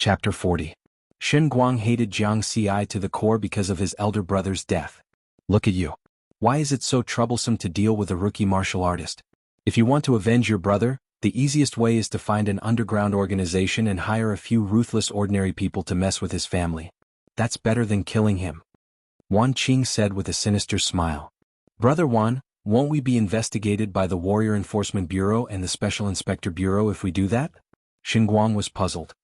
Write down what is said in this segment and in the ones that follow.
Chapter 40. Shen Guang hated Jiang Xi to the core because of his elder brother's death. Look at you. Why is it so troublesome to deal with a rookie martial artist? If you want to avenge your brother, the easiest way is to find an underground organization and hire a few ruthless ordinary people to mess with his family. That's better than killing him. Wan Qing said with a sinister smile. Brother Wan, won't we be investigated by the Warrior Enforcement Bureau and the Special Inspector Bureau if we do that? Shen Guang was puzzled.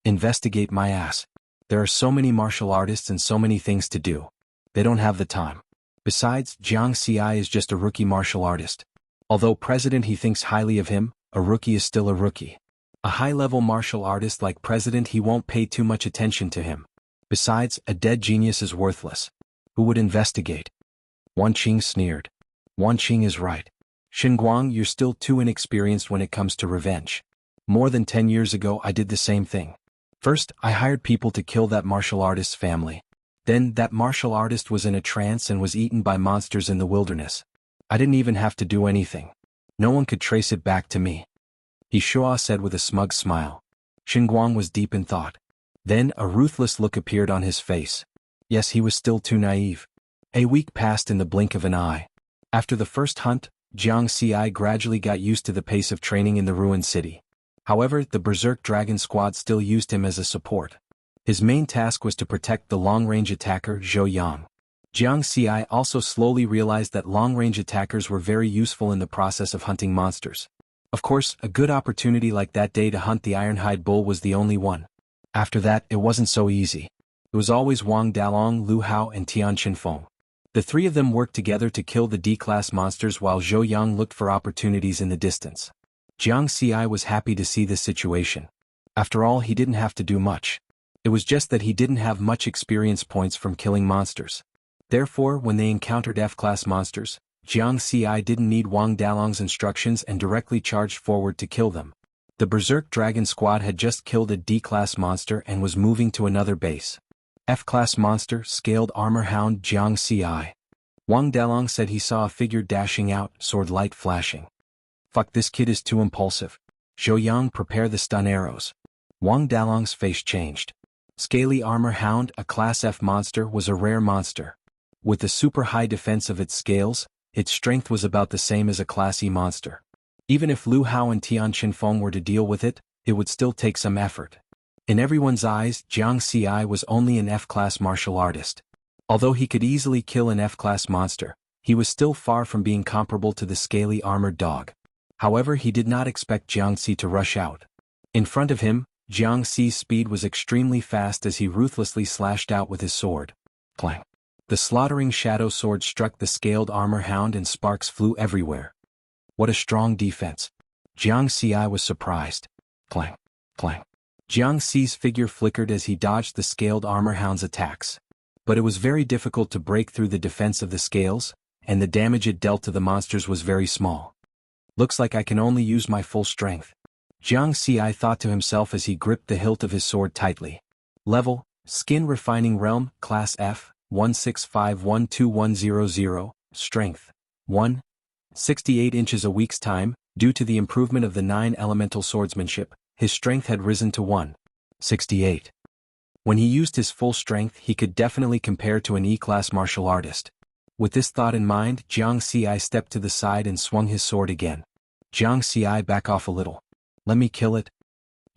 Investigate my ass. There are so many martial artists and so many things to do. They don't have the time. Besides, Jiang Xi is just a rookie martial artist. Although President he thinks highly of him, a rookie is still a rookie. A high-level martial artist like President he won't pay too much attention to him. Besides, a dead genius is worthless. Who would investigate? Wan Qing sneered. Wan Qing is right. Shen Guang, you're still too inexperienced when it comes to revenge. More than 10 years ago I did the same thing. First, I hired people to kill that martial artist's family. Then, that martial artist was in a trance and was eaten by monsters in the wilderness. I didn't even have to do anything. No one could trace it back to me. He Shua said with a smug smile. Shen Guang was deep in thought. Then, a ruthless look appeared on his face. Yes, he was still too naive. A week passed in the blink of an eye. After the first hunt, Jiang Xi gradually got used to the pace of training in the ruined city. However, the Berserk Dragon Squad still used him as a support. His main task was to protect the long-range attacker Zhou Yang. Jiang Xi also slowly realized that long-range attackers were very useful in the process of hunting monsters. Of course, a good opportunity like that day to hunt the Ironhide Bull was the only one. After that, it wasn't so easy. It was always Wang Dalong, Lu Hao and Tian Qinfeng. The three of them worked together to kill the D-class monsters while Zhou Yang looked for opportunities in the distance. Jiang Xi was happy to see this situation. After all, he didn't have to do much. It was just that he didn't have much experience points from killing monsters. Therefore, when they encountered F-class monsters, Jiang Xi didn't need Wang Dalong's instructions and directly charged forward to kill them. The Berserk Dragon Squad had just killed a D-class monster and was moving to another base. F-class monster, Scaled Armor Hound Jiang Xi. Wang Dalong said he saw a figure dashing out, sword light flashing. Fuck, this kid is too impulsive. Zhou Yang, prepare the stun arrows. Wang Dalong's face changed. Scaly Armor Hound, a Class F monster, was a rare monster. With the super high defense of its scales, its strength was about the same as a Class E monster. Even if Lu Hao and Tian Qinfeng were to deal with it, it would still take some effort. In everyone's eyes, Jiang Xi was only an F-class martial artist. Although he could easily kill an F-class monster, he was still far from being comparable to the scaly armored dog. However, he did not expect Jiang Xi to rush out. In front of him, Jiang Xi's speed was extremely fast as he ruthlessly slashed out with his sword. Clang! The slaughtering shadow sword struck the Scaled Armor Hound and sparks flew everywhere. What a strong defense! Jiang Xi was surprised. Clang! Clang! Jiang Xi's figure flickered as he dodged the Scaled Armor Hound's attacks. But it was very difficult to break through the defense of the scales, and the damage it dealt to the monsters was very small. Looks like I can only use my full strength. Jiang Xi thought to himself as he gripped the hilt of his sword tightly. Level, Skin Refining Realm, Class F, 165121000, Strength, 1. 68 inches. A week's time, due to the improvement of the 9 elemental swordsmanship, his strength had risen to 168. When he used his full strength, he could definitely compare to an E-class martial artist. With this thought in mind, Jiang Xi stepped to the side and swung his sword again. Jiang Xi, back off a little. Let me kill it.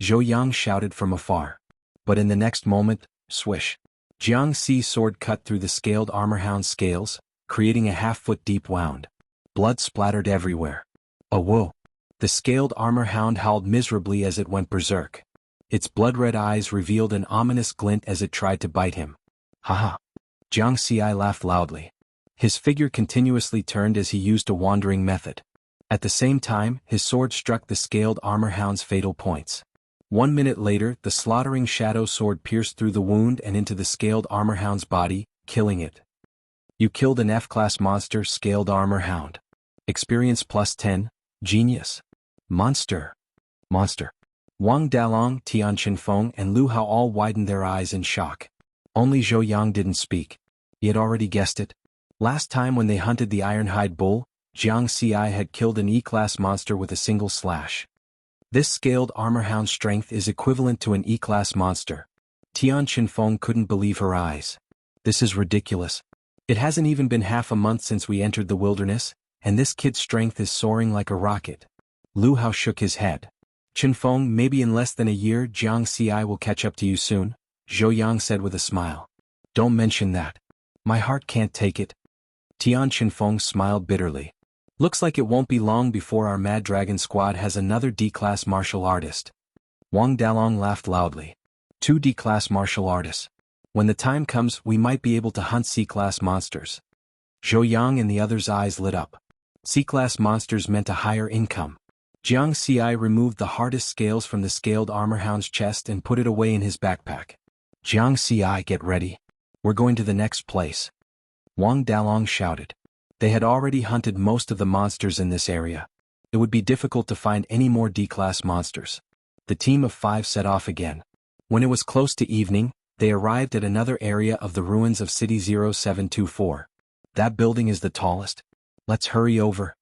Zhou Yang shouted from afar. But in the next moment, swish. Jiang Xi's sword cut through the Scaled Armor Hound's scales, creating a half-foot deep wound. Blood splattered everywhere. Oh whoa! The Scaled Armor Hound howled miserably as it went berserk. Its blood-red eyes revealed an ominous glint as it tried to bite him. Haha! Jiang Xi laughed loudly. His figure continuously turned as he used a wandering method. At the same time, his sword struck the Scaled Armor Hound's fatal points. 1 minute later, the slaughtering shadow sword pierced through the wound and into the Scaled Armor Hound's body, killing it. You killed an F-class monster, Scaled Armor Hound. Experience plus 10, Genius. Monster. Wang Dalong, Tian Qinfeng and Lu Hao all widened their eyes in shock. Only Zhou Yang didn't speak. He had already guessed it. Last time when they hunted the Ironhide Bull, Jiang Xi had killed an E-class monster with a single slash. This scaled armor hound's strength is equivalent to an E-class monster. Tian Qinfeng couldn't believe her eyes. This is ridiculous. It hasn't even been half a month since we entered the wilderness, and this kid's strength is soaring like a rocket. Lu Hao shook his head. Qinfeng, maybe in less than a year Jiang Ci will catch up to you soon, Zhou Yang said with a smile. Don't mention that. My heart can't take it. Tian Qinfeng smiled bitterly. Looks like it won't be long before our Mad Dragon squad has another D-class martial artist. Wang Dalong laughed loudly. 2 D-class martial artists. When the time comes we might be able to hunt C-class monsters. Zhou Yang and the others' eyes lit up. C-class monsters meant a higher income. Jiang Ci removed the hardest scales from the scaled armor hound's chest and put it away in his backpack. Jiang Ci, get ready. We're going to the next place. Wang Dalong shouted. They had already hunted most of the monsters in this area. It would be difficult to find any more D-class monsters. The team of 5 set off again. When it was close to evening, they arrived at another area of the ruins of City 0724. That building is the tallest. Let's hurry over.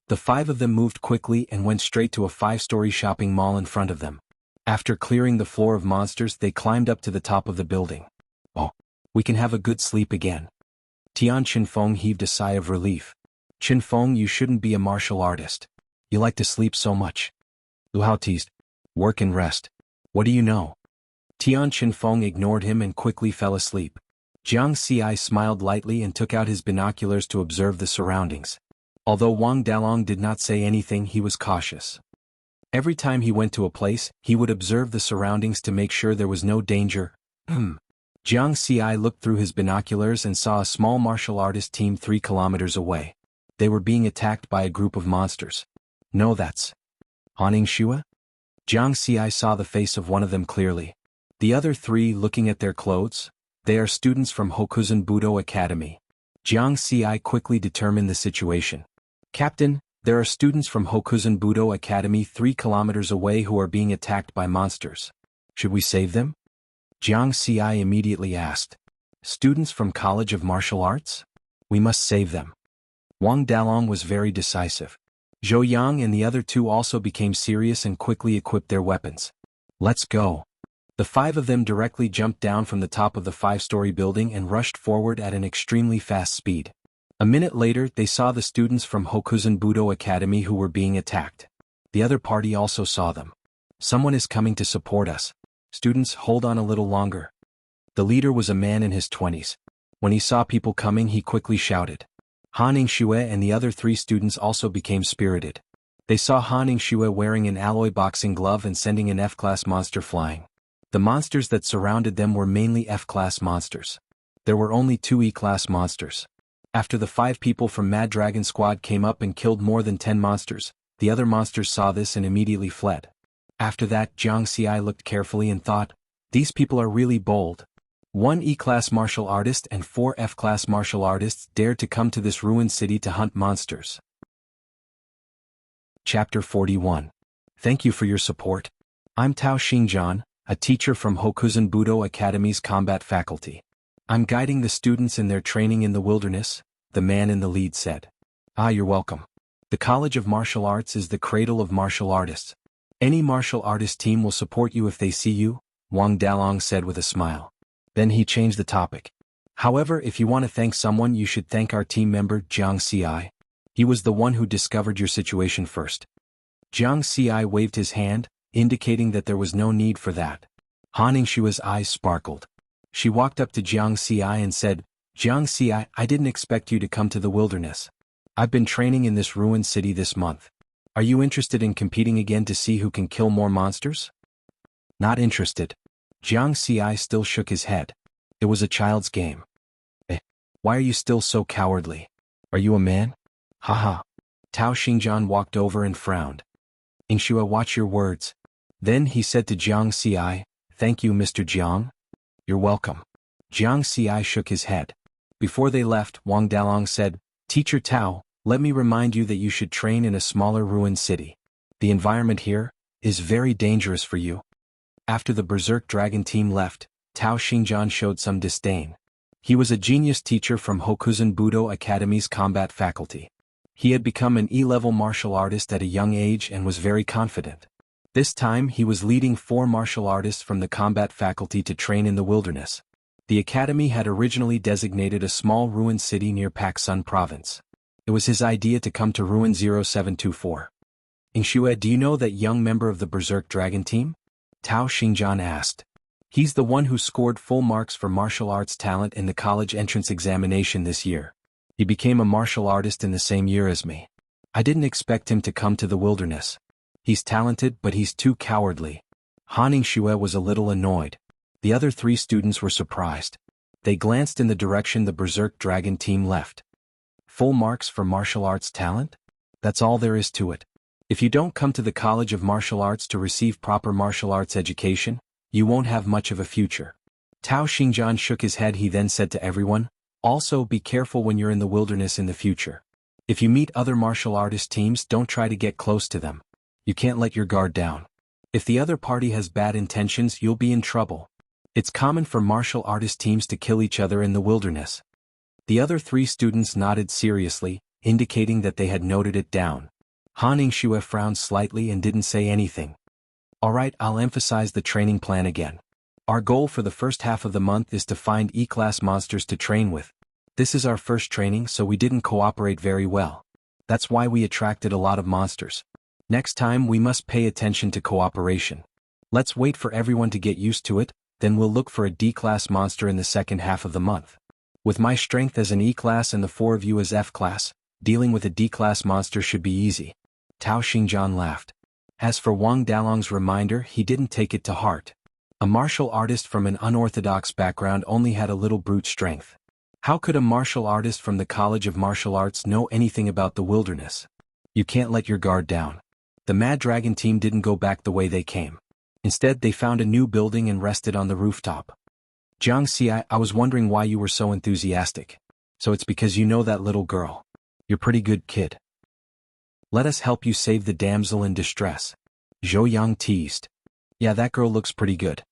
The 5 of them moved quickly and went straight to a 5-story shopping mall in front of them. After clearing the floor of monsters they climbed up to the top of the building. Oh, we can have a good sleep again. Tian Qinfeng heaved a sigh of relief. Qinfeng, you shouldn't be a martial artist. You like to sleep so much. Lu Hao teased. Work and rest. What do you know? Tian Qinfeng ignored him and quickly fell asleep. Jiang Ci smiled lightly and took out his binoculars to observe the surroundings. Although Wang Dalong did not say anything, he was cautious. Every time he went to a place, he would observe the surroundings to make sure there was no danger. Jiang Ci looked through his binoculars and saw a small martial artist team 3 kilometers away. They were being attacked by a group of monsters. No, that's Han Shua? Jiang Ci saw the face of one of them clearly. The other 3, looking at their clothes, they are students from Hokuzen Budo Academy. Jiang Ci quickly determined the situation. Captain, there are students from Hokuzen Budo Academy 3 kilometers away who are being attacked by monsters. Should we save them? Jiang Ci immediately asked. Students from College of Martial Arts? We must save them. Wang Dalong was very decisive. Zhou Yang and the other 2 also became serious and quickly equipped their weapons. Let's go. The 5 of them directly jumped down from the top of the 5-story building and rushed forward at an extremely fast speed. A minute later they saw the students from Hokuzen Budo Academy who were being attacked. The other party also saw them. Someone is coming to support us. Students, hold on a little longer. The leader was a man in his 20s. When he saw people coming he quickly shouted. Han Ningxue and the other 3 students also became spirited. They saw Han Ningxue wearing an alloy boxing glove and sending an F-class monster flying. The monsters that surrounded them were mainly F-class monsters. There were only 2 E-class monsters. After the 5 people from Mad Dragon Squad came up and killed more than 10 monsters, the other monsters saw this and immediately fled. After that Jiang Ci looked carefully and thought, these people are really bold. 1 E-class martial artist and 4 F-class martial artists dared to come to this ruined city to hunt monsters. Chapter 41. Thank you for your support. I'm Tao Xingjian, a teacher from Hokuzen Budo Academy's combat faculty. I'm guiding the students in their training in the wilderness, the man in the lead said. Ah, you're welcome. The College of Martial Arts is the cradle of martial artists. Any martial artist team will support you if they see you, Wang Dalong said with a smile. Then he changed the topic. However, if you want to thank someone you should thank our team member Jiang Ci. He was the one who discovered your situation first. Jiang Ci waved his hand, indicating that there was no need for that. Han Ningshua's eyes sparkled. She walked up to Jiang Ci and said, Jiang Ci, I didn't expect you to come to the wilderness. I've been training in this ruined city this month. Are you interested in competing again to see who can kill more monsters? Not interested. Jiang Ci still shook his head. It was a child's game. Why are you still so cowardly? Are you a man? Haha. Tao Xingjian walked over and frowned. Ningxue, watch your words. Then he said to Jiang Ci, thank you, Mr. Jiang. You're welcome. Jiang Ci shook his head. Before they left, Wang Dalong said, Teacher Tao, let me remind you that you should train in a smaller ruined city. The environment here is very dangerous for you. After the Berserk Dragon team left, Tao Xingjian showed some disdain. He was a genius teacher from Hokuzen Budo Academy's combat faculty. He had become an E-level martial artist at a young age and was very confident. This time he was leading 4 martial artists from the combat faculty to train in the wilderness. The academy had originally designated a small ruined city near Pak Sun province. It was his idea to come to Ruin 0724. Ingxue, do you know that young member of the Berserk Dragon team? Tao Xingjian asked. He's the one who scored full marks for martial arts talent in the college entrance examination this year. He became a martial artist in the same year as me. I didn't expect him to come to the wilderness. He's talented, but he's too cowardly. Han Ingxue was a little annoyed. The other 3 students were surprised. They glanced in the direction the Berserk Dragon team left. Full marks for martial arts talent? That's all there is to it. If you don't come to the College of Martial Arts to receive proper martial arts education, you won't have much of a future. Tao Xingjian shook his head. He then said to everyone, also be careful when you're in the wilderness in the future. If you meet other martial artist teams, don't try to get close to them. You can't let your guard down. If the other party has bad intentions, you'll be in trouble. It's common for martial artist teams to kill each other in the wilderness. The other 3 students nodded seriously, indicating that they had noted it down. Han Ingxue frowned slightly and didn't say anything. Alright, I'll emphasize the training plan again. Our goal for the first half of the month is to find E-class monsters to train with. This is our first training, so we didn't cooperate very well. That's why we attracted a lot of monsters. Next time we must pay attention to cooperation. Let's wait for everyone to get used to it, then we'll look for a D-class monster in the second half of the month. With my strength as an E-class and the 4 of you as F-class, dealing with a D-class monster should be easy. Tao Xingjian laughed. As for Wang Dalong's reminder, he didn't take it to heart. A martial artist from an unorthodox background only had a little brute strength. How could a martial artist from the College of Martial Arts know anything about the wilderness? You can't let your guard down. The Mad Dragon team didn't go back the way they came. Instead, they found a new building and rested on the rooftop. Jiang Xi, I was wondering why you were so enthusiastic. So it's because you know that little girl. You're pretty good kid. Let us help you save the damsel in distress. Zhou Yang teased. Yeah, that girl looks pretty good.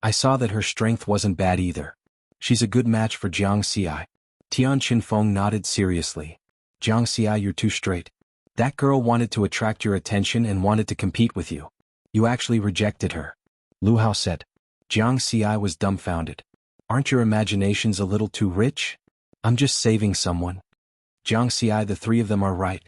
I saw that her strength wasn't bad either. She's a good match for Jiang Xi. Tian Qinfeng nodded seriously. Jiang Xi, you're too straight. That girl wanted to attract your attention and wanted to compete with you. You actually rejected her. Lu Hao said. Jiang Xi was dumbfounded. Aren't your imaginations a little too rich? I'm just saving someone. Jiang Xi, the 3 of them are right.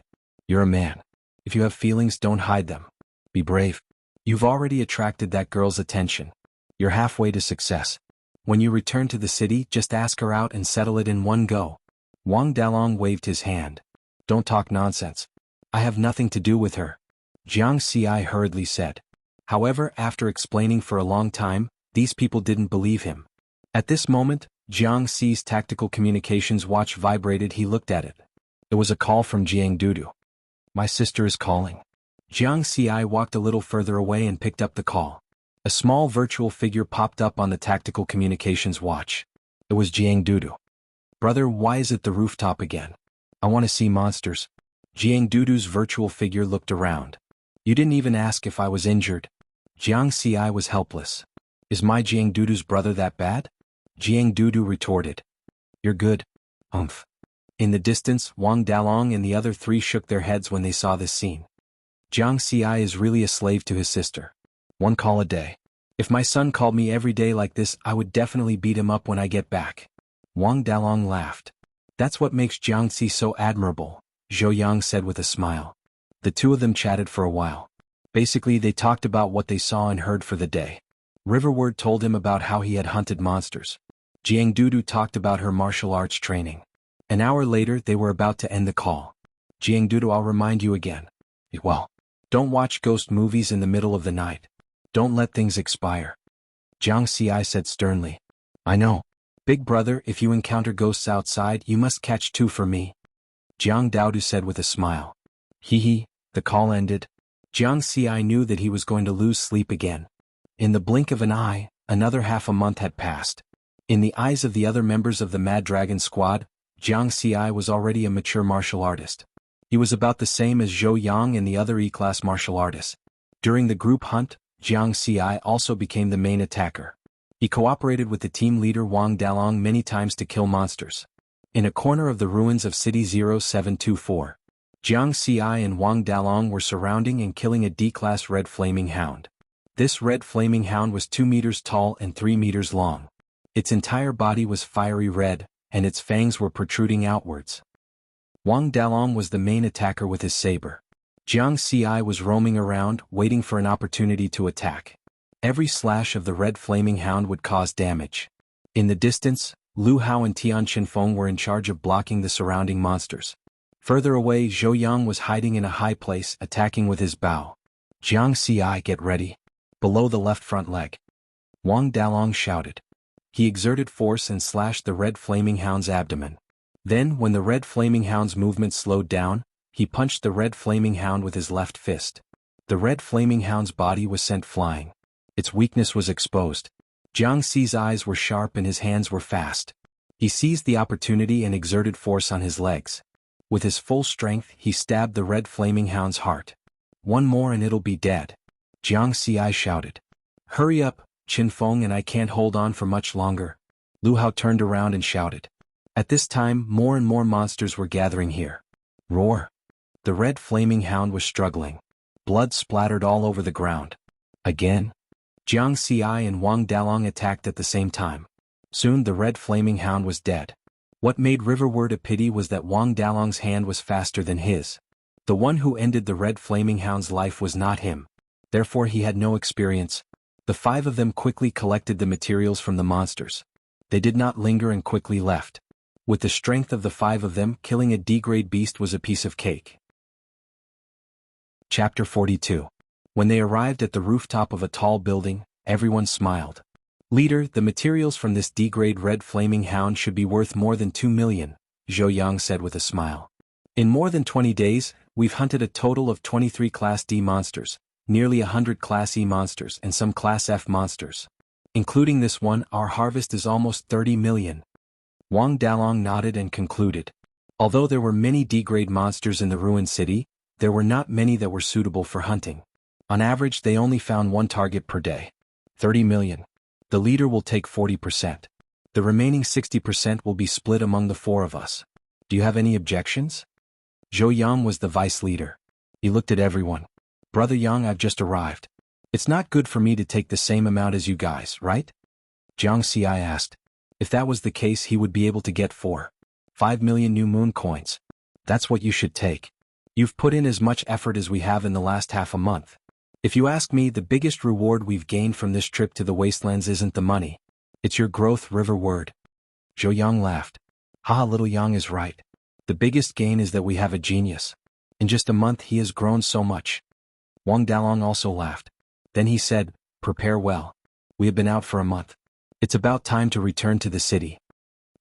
You're a man. If you have feelings, don't hide them. Be brave. You've already attracted that girl's attention. You're halfway to success. When you return to the city, just ask her out and settle it in one go. Wang Dalong waved his hand. Don't talk nonsense. I have nothing to do with her. Jiang Xi hurriedly said. However, after explaining for a long time, these people didn't believe him. At this moment, Jiang Xi's tactical communications watch vibrated. He looked at it. It was a call from Jiang Dudu. My sister is calling. Jiang Xi walked a little further away and picked up the call. A small virtual figure popped up on the tactical communications watch. It was Jiang Dudu. Brother, why is it the rooftop again? I want to see monsters. Jiang Dudu's virtual figure looked around. You didn't even ask if I was injured. Jiang Xi was helpless. Is my Jiang Dudu's brother that bad? Jiang Dudu retorted. You're good. Umph. In the distance, Wang Dalong and the other 3 shook their heads when they saw this scene. Jiang Xi is really a slave to his sister. 1 call a day. If my son called me every day like this, I would definitely beat him up when I get back. Wang Dalong laughed. That's what makes Jiang Xi so admirable, Zhou Yang said with a smile. The 2 of them chatted for a while. Basically, they talked about what they saw and heard for the day. Riverward told him about how he had hunted monsters. Jiang Dudu talked about her martial arts training. An hour later, they were about to end the call. Jiang Dudu, I'll remind you again. Well, don't watch ghost movies in the middle of the night. Don't let things expire. Jiang Xi said sternly. I know. Big brother, if you encounter ghosts outside, you must catch 2 for me. Jiang Daodu said with a smile. Hee. The call ended. Jiang Xi knew that he was going to lose sleep again. In the blink of an eye, another half a month had passed. In the eyes of the other members of the Mad Dragon squad, Jiang Xi was already a mature martial artist. He was about the same as Zhou Yang and the other E-class martial artists. During the group hunt, Jiang Xi also became the main attacker. He cooperated with the team leader Wang Dalong many times to kill monsters. In a corner of the ruins of City 0724, Jiang Xi and Wang Dalong were surrounding and killing a D-class red flaming hound. This red flaming hound was 2 meters tall and 3 meters long. Its entire body was fiery red, and its fangs were protruding outwards. Wang Dalong was the main attacker with his saber. Jiang Xi was roaming around, waiting for an opportunity to attack. Every slash of the red flaming hound would cause damage. In the distance, Lu Hao and Tian Qinfeng were in charge of blocking the surrounding monsters. Further away, Zhou Yang was hiding in a high place, attacking with his bow. Jiang Xi, get ready. Below the left front leg. Wang Dalong shouted. He exerted force and slashed the red flaming hound's abdomen. Then, when the red flaming hound's movement slowed down, he punched the red flaming hound with his left fist. The red flaming hound's body was sent flying. Its weakness was exposed. Jiang Xi's eyes were sharp and his hands were fast. He seized the opportunity and exerted force on his legs. With his full strength, he stabbed the red flaming hound's heart. One more and it'll be dead. Jiang Xi shouted. Hurry up, Qinfeng, and I can't hold on for much longer. Lu Hao turned around and shouted. At this time, more and more monsters were gathering here. Roar! The red flaming hound was struggling. Blood splattered all over the ground. Again? Jiang Xi and Wang Dalong attacked at the same time. Soon the red flaming hound was dead. What made Riverward a pity was that Wang Dalong's hand was faster than his. The one who ended the red flaming hound's life was not him. Therefore he had no experience. The 5 of them quickly collected the materials from the monsters. They did not linger and quickly left. With the strength of the 5 of them, killing a D-grade beast was a piece of cake. Chapter 42. When they arrived at the rooftop of a tall building, everyone smiled. Leader, the materials from this D-grade red flaming hound should be worth more than 2 million, Zhou Yang said with a smile. In more than 20 days, we've hunted a total of 23 Class D monsters, nearly 100 Class E monsters and some Class F monsters. Including this one, our harvest is almost 30 million. Wang Dalong nodded and concluded. Although there were many D-grade monsters in the ruined city, there were not many that were suitable for hunting. On average, they only found one target per day. 30 million. The leader will take 40%. The remaining 60% will be split among the 4 of us. Do you have any objections? Zhou Yang was the vice leader. He looked at everyone. Brother Yang, I've just arrived. It's not good for me to take the same amount as you guys, right? Jiang Xi asked. If that was the case, he would be able to get 5 million new moon coins. That's what you should take. You've put in as much effort as we have in the last half a month. If you ask me, the biggest reward we've gained from this trip to the wastelands isn't the money. It's your growth, Riverward. Zhou Yang laughed. Haha, little Yang is right. The biggest gain is that we have a genius. In just a month he has grown so much. Wang Dalong also laughed. Then he said, prepare well. We have been out for a month. It's about time to return to the city.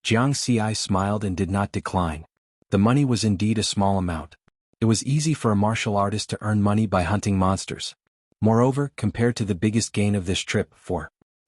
Jiang Xi smiled and did not decline. The money was indeed a small amount. It was easy for a martial artist to earn money by hunting monsters. Moreover, compared to the biggest gain of this trip,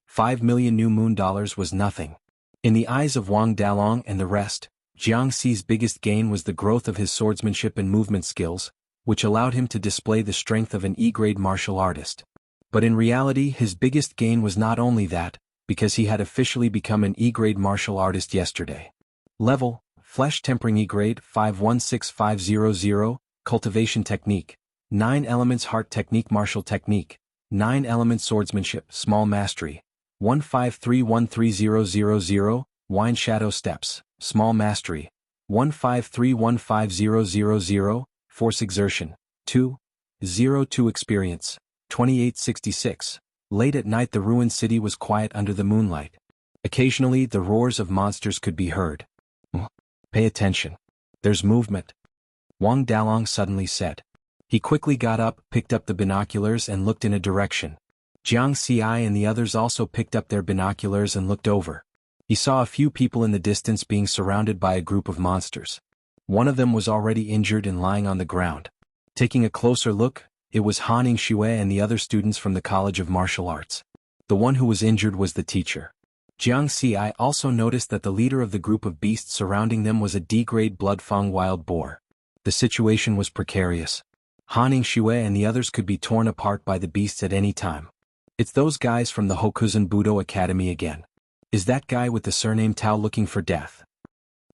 5 million new moon dollars was nothing. In the eyes of Wang Dalong and the rest, Jiang Xi's biggest gain was the growth of his swordsmanship and movement skills, which allowed him to display the strength of an E-grade martial artist. But in reality, his biggest gain was not only that, because he had officially become an E-grade martial artist yesterday. Level, Flesh Tempering E-grade 516500, Cultivation Technique, 9 Elements Heart Technique Martial Technique, 9 Elements Swordsmanship Small Mastery, 1531300, Wine Shadow Steps, Small Mastery, 1531500, Force Exertion, 2, 02 Experience, 2866. Late at night the ruined city was quiet under the moonlight. Occasionally the roars of monsters could be heard. Pay attention. There's movement. Wang Dalong suddenly said. He quickly got up, picked up the binoculars and looked in a direction. Jiang Xi and the others also picked up their binoculars and looked over. He saw a few people in the distance being surrounded by a group of monsters. One of them was already injured and lying on the ground. Taking a closer look, it was Han Xue and the other students from the College of Martial Arts. The one who was injured was the teacher. Jiang Xi also noticed that the leader of the group of beasts surrounding them was a D-grade Bloodfang wild boar. The situation was precarious. Han Xue and the others could be torn apart by the beasts at any time. It's those guys from the Hokuzen Budo Academy again. Is that guy with the surname Tao looking for death?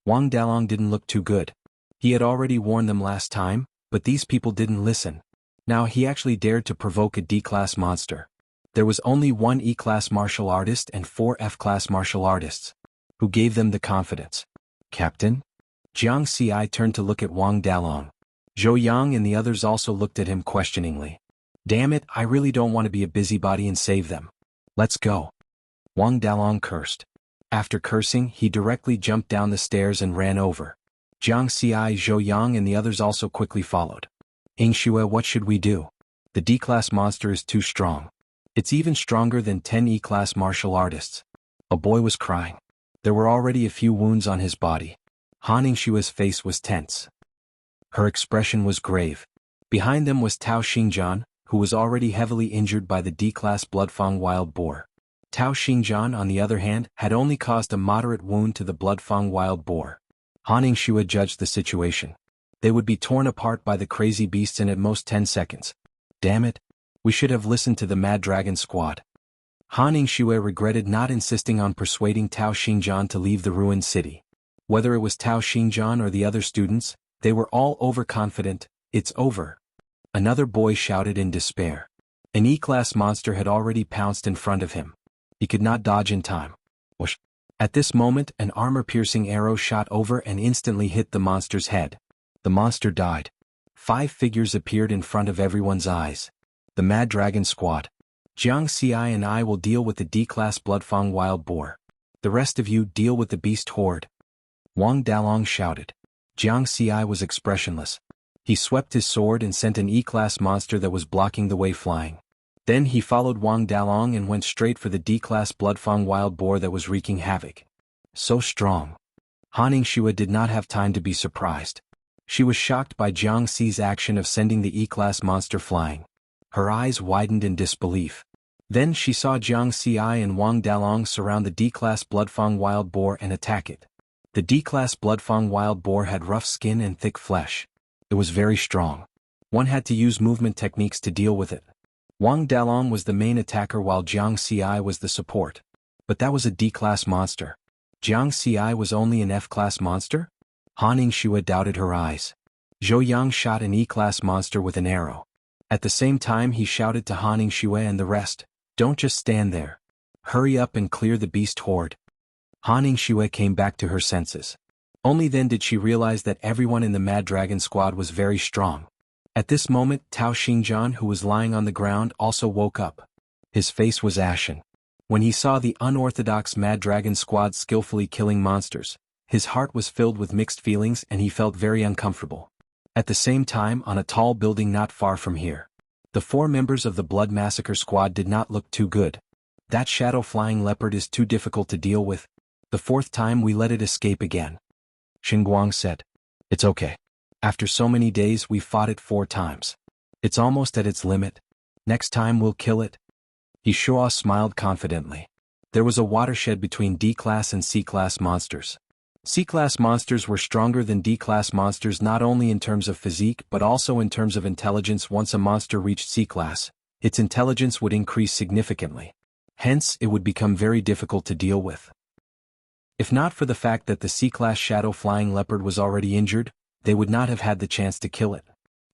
Wang Dalong didn't look too good. He had already warned them last time, but these people didn't listen. Now he actually dared to provoke a D-class monster. There was only one E-class martial artist and 4 F-class martial artists. Who gave them the confidence? Captain? Jiang Xi turned to look at Wang Dalong. Zhou Yang and the others also looked at him questioningly. Damn it, I really don't want to be a busybody and save them. Let's go. Wang Dalong cursed. After cursing, he directly jumped down the stairs and ran over. Jiang Xi, Zhou Yang and the others also quickly followed. Yingxue, what should we do? The D-class monster is too strong. It's even stronger than 10 E-class martial artists. A boy was crying. There were already a few wounds on his body. Han Yingshue's face was tense. Her expression was grave. Behind them was Tao Xingjian, who was already heavily injured by the D-class Bloodfang wild boar. Tao Xingjian, on the other hand, had only caused a moderate wound to the Bloodfang wild boar. Han Yingxue judged the situation. They would be torn apart by the crazy beasts in at most 10 seconds. Damn it. We should have listened to the Mad Dragon squad. Han Yingxue regretted not insisting on persuading Tao Xingjian to leave the ruined city. Whether it was Tao Xingjian or the other students, they were all overconfident. It's over. Another boy shouted in despair. An E-class monster had already pounced in front of him. He could not dodge in time. Whoosh. At this moment, an armor-piercing arrow shot over and instantly hit the monster's head. The monster died. 5 figures appeared in front of everyone's eyes. The Mad Dragon Squad. Jiang Xi and I will deal with the D-class Bloodfang wild boar. The rest of you deal with the beast horde. Wang Dalong shouted. Jiang Xi was expressionless. He swept his sword and sent an E-class monster that was blocking the way flying. Then he followed Wang Dalong and went straight for the D-class Bloodfang wild boar that was wreaking havoc. So strong. Han Yingxue did not have time to be surprised. She was shocked by Jiang Xi's action of sending the E-class monster flying. Her eyes widened in disbelief. Then she saw Jiang Xi and Wang Dalong surround the D-class Bloodfang wild boar and attack it. The D-class Bloodfang wild boar had rough skin and thick flesh. It was very strong. One had to use movement techniques to deal with it. Wang Dalong was the main attacker while Jiang Xi was the support. But that was a D-class monster. Jiang Xi was only an F-class monster? Han Yingxue doubted her eyes. Zhou Yang shot an E-class monster with an arrow. At the same time he shouted to Han Yingxue and the rest, "Don't just stand there. Hurry up and clear the beast horde." Han Yingxue came back to her senses. Only then did she realize that everyone in the Mad Dragon squad was very strong. At this moment Tao Xingjian, who was lying on the ground, also woke up. His face was ashen. When he saw the unorthodox Mad Dragon squad skillfully killing monsters, his heart was filled with mixed feelings and he felt very uncomfortable. At the same time, on a tall building not far from here, the 4 members of the Blood Massacre squad did not look too good. That shadow-flying leopard is too difficult to deal with. The 4th time we let it escape again. Xinguang said. It's okay. After so many days we fought it 4 times. It's almost at its limit. Next time we'll kill it. Yishua smiled confidently. There was a watershed between D-class and C-class monsters. C-class monsters were stronger than D-class monsters not only in terms of physique but also in terms of intelligence. Once a monster reached C-class, its intelligence would increase significantly. Hence, it would become very difficult to deal with. If not for the fact that the C-class shadow-flying leopard was already injured, they would not have had the chance to kill it.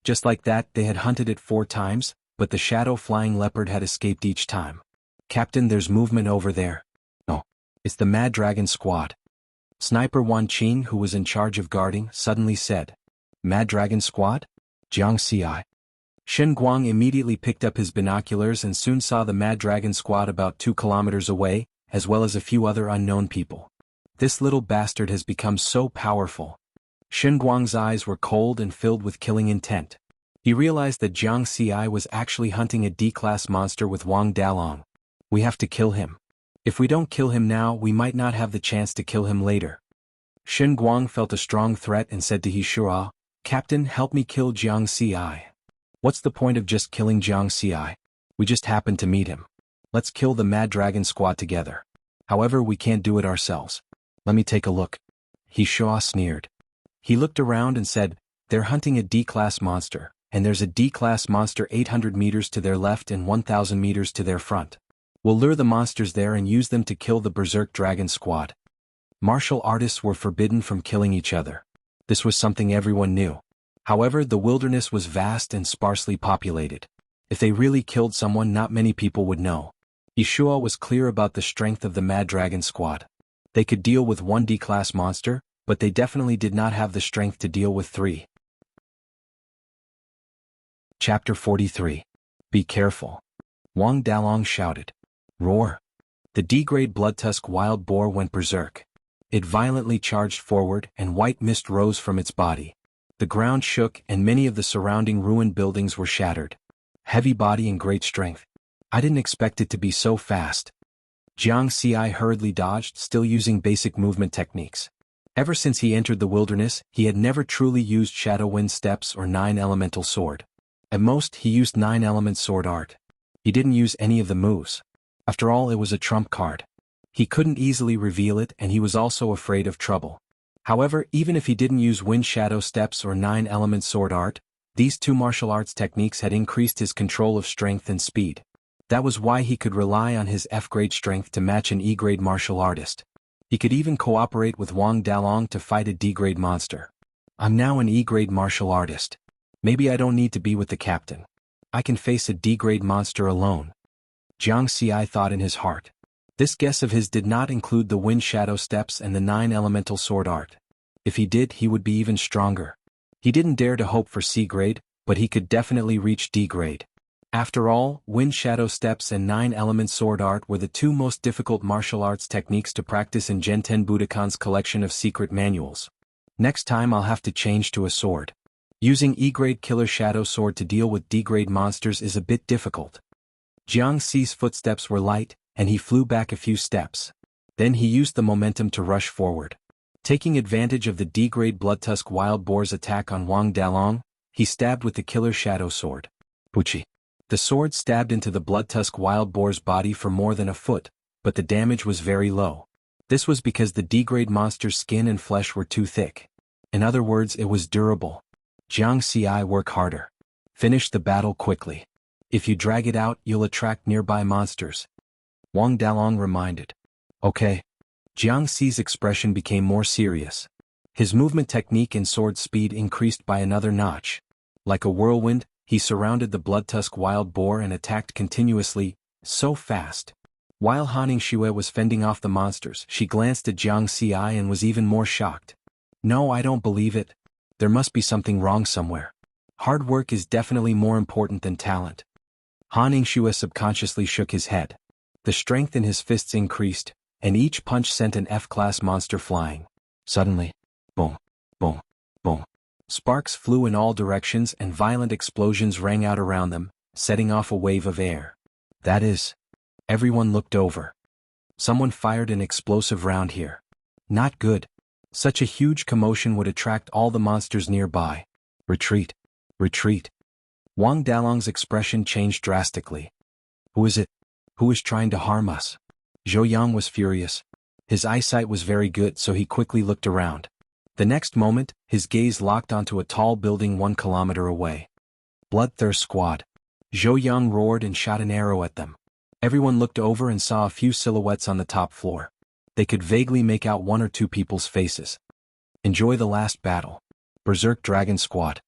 Just like that, they had hunted it 4 times, but the shadow-flying leopard had escaped each time. Captain, there's movement over there. No. It's the Mad Dragon squad. Sniper Wan Qing, who was in charge of guarding, suddenly said. Mad Dragon squad? Jiang Xi. Shen Guang immediately picked up his binoculars and soon saw the Mad Dragon squad about 2 kilometers away, as well as a few other unknown people. This little bastard has become so powerful. Shen Guang's eyes were cold and filled with killing intent. He realized that Jiang Xi was actually hunting a D-class monster with Wang Dalong. We have to kill him. If we don't kill him now, we might not have the chance to kill him later. Shen Guang felt a strong threat and said to Yishua, Captain, help me kill Jiang Xi. What's the point of just killing Jiang Xi? We just happened to meet him. Let's kill the Mad Dragon squad together. However, we can't do it ourselves. Let me take a look. Yishua sneered. He looked around and said, they're hunting a D-class monster, and there's a D-class monster 800 meters to their left and 1,000 meters to their front. We'll lure the monsters there and use them to kill the Berserk Dragon squad. Martial artists were forbidden from killing each other. This was something everyone knew. However, the wilderness was vast and sparsely populated. If they really killed someone, not many people would know. Yeshua was clear about the strength of the Mad Dragon squad. They could deal with one D-class monster, but they definitely did not have the strength to deal with 3. Chapter 43. Be careful. Wang Dalong shouted. Roar. The D-grade Bloodtusk wild boar went berserk. It violently charged forward and white mist rose from its body. The ground shook and many of the surrounding ruined buildings were shattered. Heavy body and great strength. I didn't expect it to be so fast. Jiang Xi hurriedly dodged, still using basic movement techniques. Ever since he entered the wilderness, he had never truly used Shadow Wind Steps or 9 Elemental Sword. At most, he used 9 Element Sword Art. He didn't use any of the moves. After all, it was a trump card. He couldn't easily reveal it, and he was also afraid of trouble. However, even if he didn't use Wind Shadow Steps or 9 Element Sword Art, these 2 martial arts techniques had increased his control of strength and speed. That was why he could rely on his F-grade strength to match an E-grade martial artist. He could even cooperate with Wang Dalong to fight a D-grade monster. I'm now an E-grade martial artist. Maybe I don't need to be with the captain. I can face a D-grade monster alone. Jiang Xi thought in his heart. This guess of his did not include the Wind Shadow Steps and the 9 Elemental Sword Art. If he did, he would be even stronger. He didn't dare to hope for C-grade, but he could definitely reach D-grade. After all, Wind Shadow Steps and 9 Element Sword Art were the 2 most difficult martial arts techniques to practice in Genten Budokan's collection of secret manuals. Next time I'll have to change to a sword. Using E-grade Killer Shadow Sword to deal with D-grade monsters is a bit difficult. Jiang Xi's footsteps were light, and he flew back a few steps. Then he used the momentum to rush forward. Taking advantage of the D-grade Bloodtusk wild boar's attack on Wang Dalong, he stabbed with the Killer Shadow Sword. Puchi. The sword stabbed into the Bloodtusk wild boar's body for more than a foot, but the damage was very low. This was because the D-grade monster's skin and flesh were too thick. In other words, it was durable. Jiang Xi, work harder. Finish the battle quickly. If you drag it out, you'll attract nearby monsters. Wang Dalong reminded. Okay. Jiang Xi's expression became more serious. His movement technique and sword speed increased by another notch. Like a whirlwind, he surrounded the Bloodtusk wild boar and attacked continuously, so fast. While Han Xue was fending off the monsters, she glanced at Jiang Xi and was even more shocked. No, I don't believe it. There must be something wrong somewhere. Hard work is definitely more important than talent. Han Xue subconsciously shook his head. The strength in his fists increased, and each punch sent an F-class monster flying. Suddenly, boom, boom, boom. Sparks flew in all directions and violent explosions rang out around them, setting off a wave of air. That is. Everyone looked over. Someone fired an explosive round here. Not good. Such a huge commotion would attract all the monsters nearby. Retreat. Retreat. Wang Dalong's expression changed drastically. Who is it? Who is trying to harm us? Zhou Yang was furious. His eyesight was very good, so he quickly looked around. The next moment, his gaze locked onto a tall building 1 kilometer away. Bloodthirst Squad. Zhou Yang roared and shot an arrow at them. Everyone looked over and saw a few silhouettes on the top floor. They could vaguely make out 1 or 2 people's faces. Enjoy the last battle. Berserk Dragon Squad.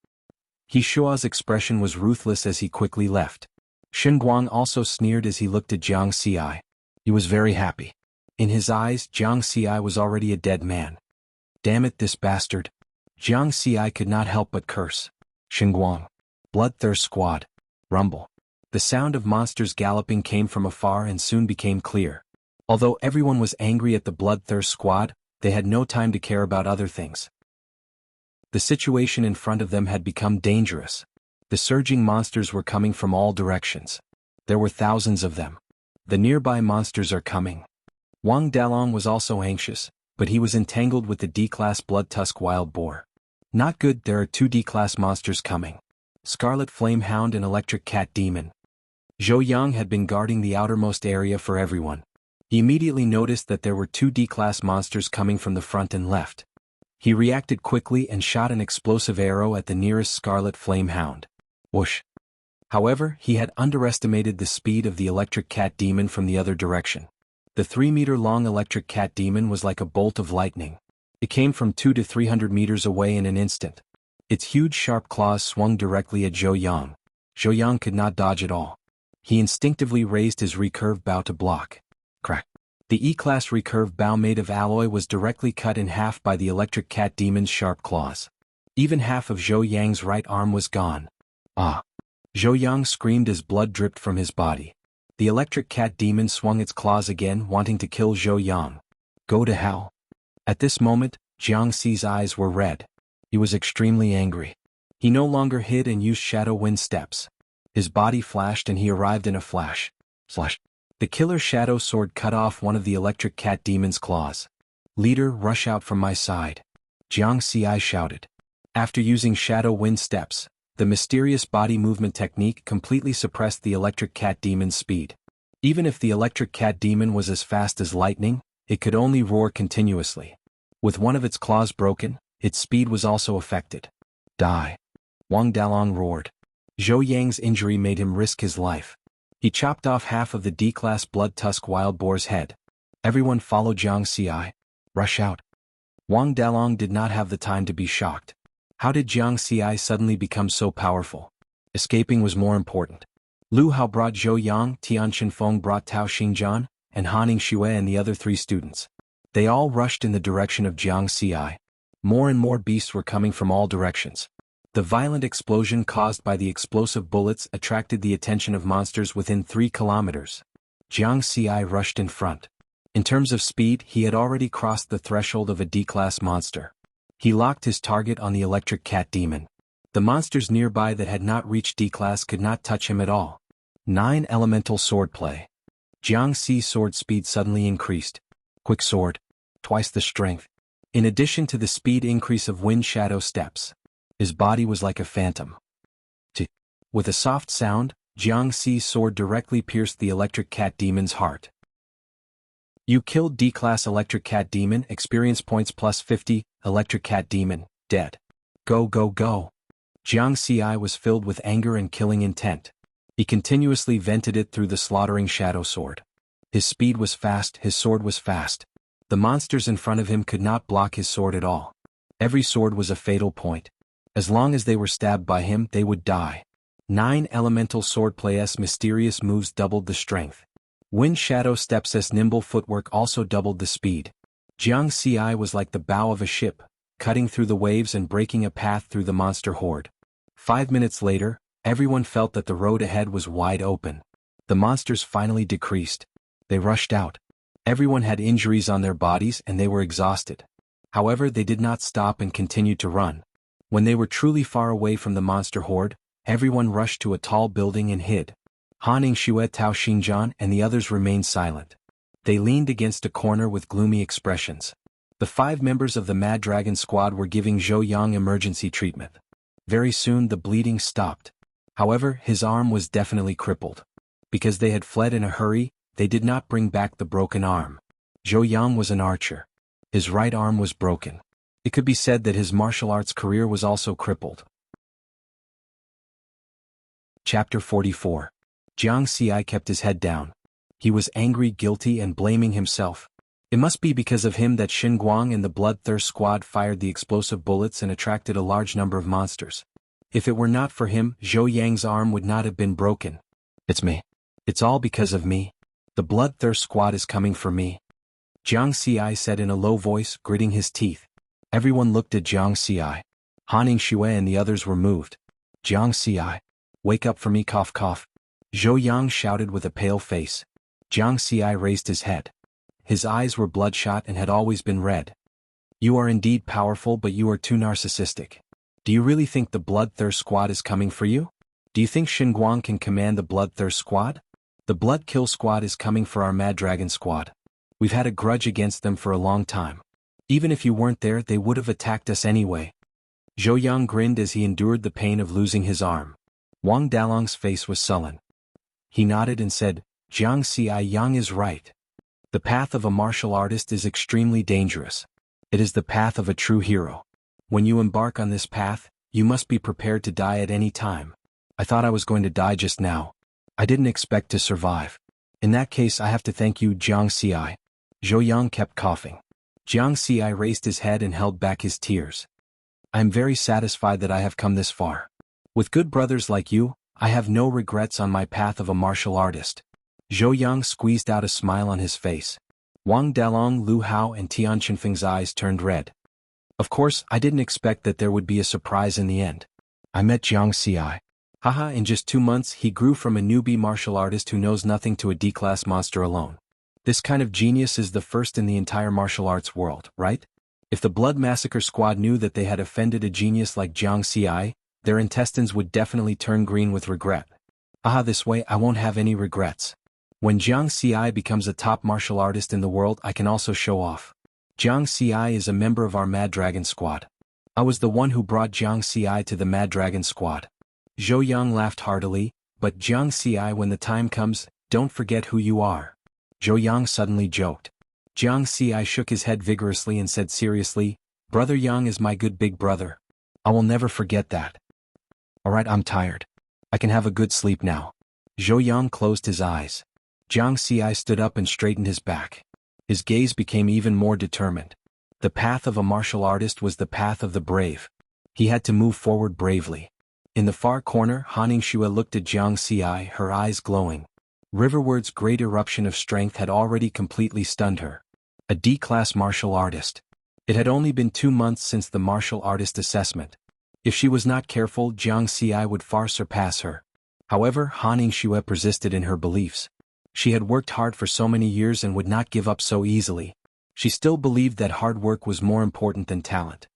Hishua's expression was ruthless as he quickly left. Xinguang also sneered as he looked at Jiang Xi. He was very happy. In his eyes, Jiang Xi was already a dead man. Damn it, this bastard. Jiang Xi could not help but curse. Xinguang. Bloodthirst Squad. Rumble. The sound of monsters galloping came from afar and soon became clear. Although everyone was angry at the Bloodthirst Squad, they had no time to care about other things. The situation in front of them had become dangerous. The surging monsters were coming from all directions. There were thousands of them. The nearby monsters are coming. Wang Dalong was also anxious, but he was entangled with the D-class Bloodtusk wild boar. Not good, there are 2 D-class monsters coming. Scarlet Flame Hound and Electric Cat Demon. Zhou Yang had been guarding the outermost area for everyone. He immediately noticed that there were 2 D-class monsters coming from the front and left. He reacted quickly and shot an explosive arrow at the nearest Scarlet Flame Hound. Whoosh. However, he had underestimated the speed of the Electric Cat Demon from the other direction. The 3-meter-long Electric Cat Demon was like a bolt of lightning. It came from 200 to 300 meters away in an instant. Its huge sharp claws swung directly at Zhou Yang. Zhou Yang could not dodge at all. He instinctively raised his recurve bow to block. Crack. The E-class recurve bow made of alloy was directly cut in half by the electric cat demon's sharp claws. Even half of Zhou Yang's right arm was gone. Ah! Zhou Yang screamed as blood dripped from his body. The electric cat demon swung its claws again, wanting to kill Zhou Yang. Go to hell. At this moment, Jiang Xi's eyes were red. He was extremely angry. He no longer hid and used shadow wind steps. His body flashed and he arrived in a flash. Slash. The killer shadow sword cut off one of the electric cat demon's claws. Leader, rush out from my side. Jiang Xi shouted. After using shadow wind steps, the mysterious body movement technique completely suppressed the electric cat demon's speed. Even if the electric cat demon was as fast as lightning, it could only roar continuously. With one of its claws broken, its speed was also affected. Die. Wang Dalong roared. Zhou Yang's injury made him risk his life. He chopped off half of the D-class blood tusk wild boar's head. Everyone follow Jiang Xi. Rush out. Wang Dalong did not have the time to be shocked. How did Jiang Xi suddenly become so powerful? Escaping was more important. Lu Hao brought Zhou Yang, Tian Shenfeng brought Tao Xingjian, and Han Xue and the other 3 students. They all rushed in the direction of Jiang Xi. More and more beasts were coming from all directions. The violent explosion caused by the explosive bullets attracted the attention of monsters within 3 kilometers. Jiang Xi rushed in front. In terms of speed, he had already crossed the threshold of a D-class monster. He locked his target on the electric cat demon. The monsters nearby that had not reached D-class could not touch him at all. 9 Elemental Swordplay. Jiang Xi's sword speed suddenly increased. Quick sword. Twice the strength. In addition to the speed increase of wind shadow steps, his body was like a phantom. With a soft sound, Jiang Xi's sword directly pierced the electric cat demon's heart. You killed D-class electric cat demon, experience points plus 50, electric cat demon, dead. Go go go. Jiang Xi was filled with anger and killing intent. He continuously vented it through the slaughtering shadow sword. His speed was fast, his sword was fast. The monsters in front of him could not block his sword at all. Every sword was a fatal point. As long as they were stabbed by him, they would die. 9 Elemental Swordplay's mysterious moves doubled the strength. Wind Shadow Steps' nimble footwork also doubled the speed. Jiang Xi was like the bow of a ship, cutting through the waves and breaking a path through the monster horde. 5 minutes later, everyone felt that the road ahead was wide open. The monsters finally decreased. They rushed out. Everyone had injuries on their bodies and they were exhausted. However, they did not stop and continued to run. When they were truly far away from the monster horde, everyone rushed to a tall building and hid. Han Xue, Tao Xingjian, and the others remained silent. They leaned against a corner with gloomy expressions. The 5 members of the Mad Dragon squad were giving Zhou Yang emergency treatment. Very soon the bleeding stopped. However, his arm was definitely crippled. Because they had fled in a hurry, they did not bring back the broken arm. Zhou Yang was an archer. His right arm was broken. It could be said that his martial arts career was also crippled. Chapter 44. Jiang Xi kept his head down. He was angry, guilty, and blaming himself. It must be because of him that Xin Guang and the Bloodthirst squad fired the explosive bullets and attracted a large number of monsters. If it were not for him, Zhou Yang's arm would not have been broken. It's me. It's all because of me. The Bloodthirst squad is coming for me. Jiang Xi said in a low voice, gritting his teeth. Everyone looked at Jiang Xi. Han Xue and the others were moved. Jiang Xi, wake up for me, cough cough. Zhou Yang shouted with a pale face. Jiang Xi raised his head. His eyes were bloodshot and had always been red. You are indeed powerful, but you are too narcissistic. Do you really think the Bloodthirst squad is coming for you? Do you think Xin Guang can command the Bloodthirst squad? The Blood Kill squad is coming for our Mad Dragon squad. We've had a grudge against them for a long time. Even if you weren't there, they would have attacked us anyway. Zhou Yang grinned as he endured the pain of losing his arm. Wang Dalong's face was sullen. He nodded and said, Jiang Xi Yang is right. The path of a martial artist is extremely dangerous. It is the path of a true hero. When you embark on this path, you must be prepared to die at any time. I thought I was going to die just now. I didn't expect to survive. In that case, I have to thank you, Jiang Xi. Zhou Yang kept coughing. Jiang Xi raised his head and held back his tears. I am very satisfied that I have come this far. With good brothers like you, I have no regrets on my path of a martial artist. Zhou Yang squeezed out a smile on his face. Wang Dalong, Lu Hao and Tian Qinfeng's eyes turned red. Of course, I didn't expect that there would be a surprise in the end. I met Jiang Xi. Haha, in just 2 months he grew from a newbie martial artist who knows nothing to a D-class monster alone. This kind of genius is the first in the entire martial arts world, right? If the Blood Massacre Squad knew that they had offended a genius like Jiang Xi, their intestines would definitely turn green with regret. Haha, this way I won't have any regrets. When Jiang Xi becomes a top martial artist in the world, I can also show off. Jiang Xi is a member of our Mad Dragon Squad. I was the one who brought Jiang Xi to the Mad Dragon Squad. Zhou Yang laughed heartily, but Jiang Xi, when the time comes, don't forget who you are. Zhou Yang suddenly joked. Jiang Xi shook his head vigorously and said seriously, Brother Yang is my good big brother. I will never forget that. Alright, I'm tired. I can have a good sleep now. Zhou Yang closed his eyes. Jiang Xi stood up and straightened his back. His gaze became even more determined. The path of a martial artist was the path of the brave. He had to move forward bravely. In the far corner, Han Ningxue looked at Jiang Xi, her eyes glowing. Riverward's great eruption of strength had already completely stunned her. A D-class martial artist. It had only been 2 months since the martial artist assessment. If she was not careful, Jiang Xi would far surpass her. However, Han Ningxue persisted in her beliefs. She had worked hard for so many years and would not give up so easily. She still believed that hard work was more important than talent.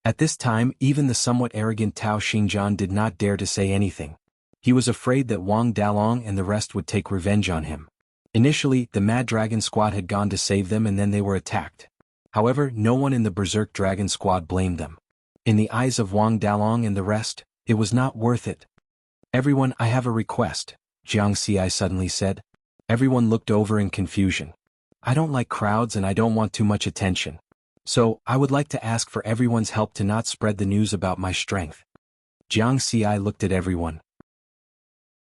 At this time, even the somewhat arrogant Tao Xingjian did not dare to say anything. He was afraid that Wang Dalong and the rest would take revenge on him. Initially, the Mad Dragon Squad had gone to save them and then they were attacked. However, no one in the Berserk Dragon Squad blamed them. In the eyes of Wang Dalong and the rest, it was not worth it. Everyone, I have a request, Jiang Xi suddenly said. Everyone looked over in confusion. I don't like crowds and I don't want too much attention. So, I would like to ask for everyone's help to not spread the news about my strength. Jiang Xi looked at everyone.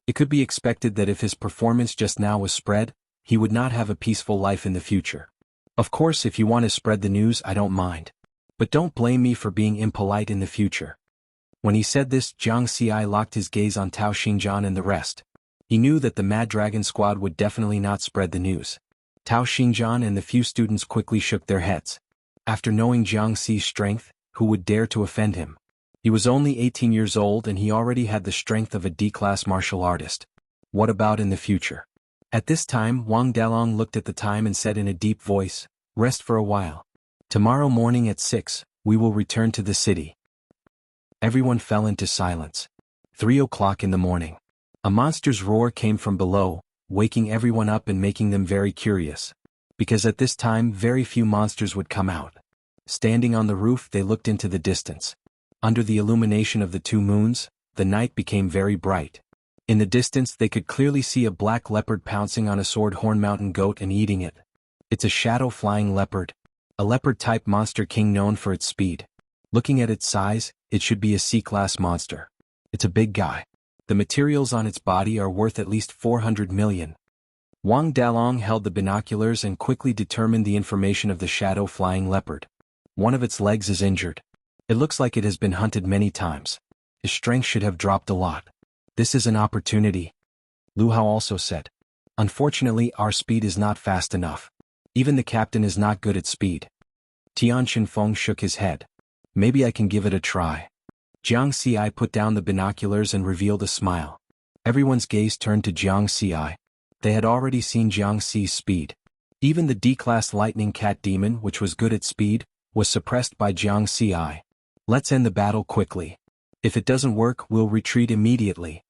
It could be expected that if his performance just now was spread, he would not have a peaceful life in the future. Of course, if you want to spread the news, I don't mind. But don't blame me for being impolite in the future. When he said this, Jiang Xi locked his gaze on Tao Xingjian and the rest. He knew that the Mad Dragon Squad would definitely not spread the news. Tao Xingjian and the few students quickly shook their heads. After knowing Jiang Xi's strength, who would dare to offend him? He was only 18 years old and he already had the strength of a D-class martial artist. What about in the future? At this time, Wang Dalong looked at the time and said in a deep voice, Rest for a while. Tomorrow morning at 6, we will return to the city. Everyone fell into silence. 3 o'clock in the morning. A monster's roar came from below, waking everyone up and making them very curious. Because at this time very few monsters would come out. Standing on the roof they looked into the distance. Under the illumination of the 2 moons, the night became very bright. In the distance they could clearly see a black leopard pouncing on a sword-horn mountain goat and eating it. It's a shadow-flying leopard. A leopard-type monster king known for its speed. Looking at its size, it should be a C-class monster. It's a big guy. The materials on its body are worth at least 400 million. Wang Dalong held the binoculars and quickly determined the information of the shadow-flying leopard. One of its legs is injured. It looks like it has been hunted many times. His strength should have dropped a lot. This is an opportunity. Lu Hao also said. Unfortunately, our speed is not fast enough. Even the captain is not good at speed. Tian Qinfeng shook his head. Maybe I can give it a try. Jiang Xi put down the binoculars and revealed a smile. Everyone's gaze turned to Jiang Xi. They had already seen Jiang Xi's speed. Even the D-class lightning cat demon, which was good at speed, was suppressed by Jiang Xi. Let's end the battle quickly. If it doesn't work, we'll retreat immediately.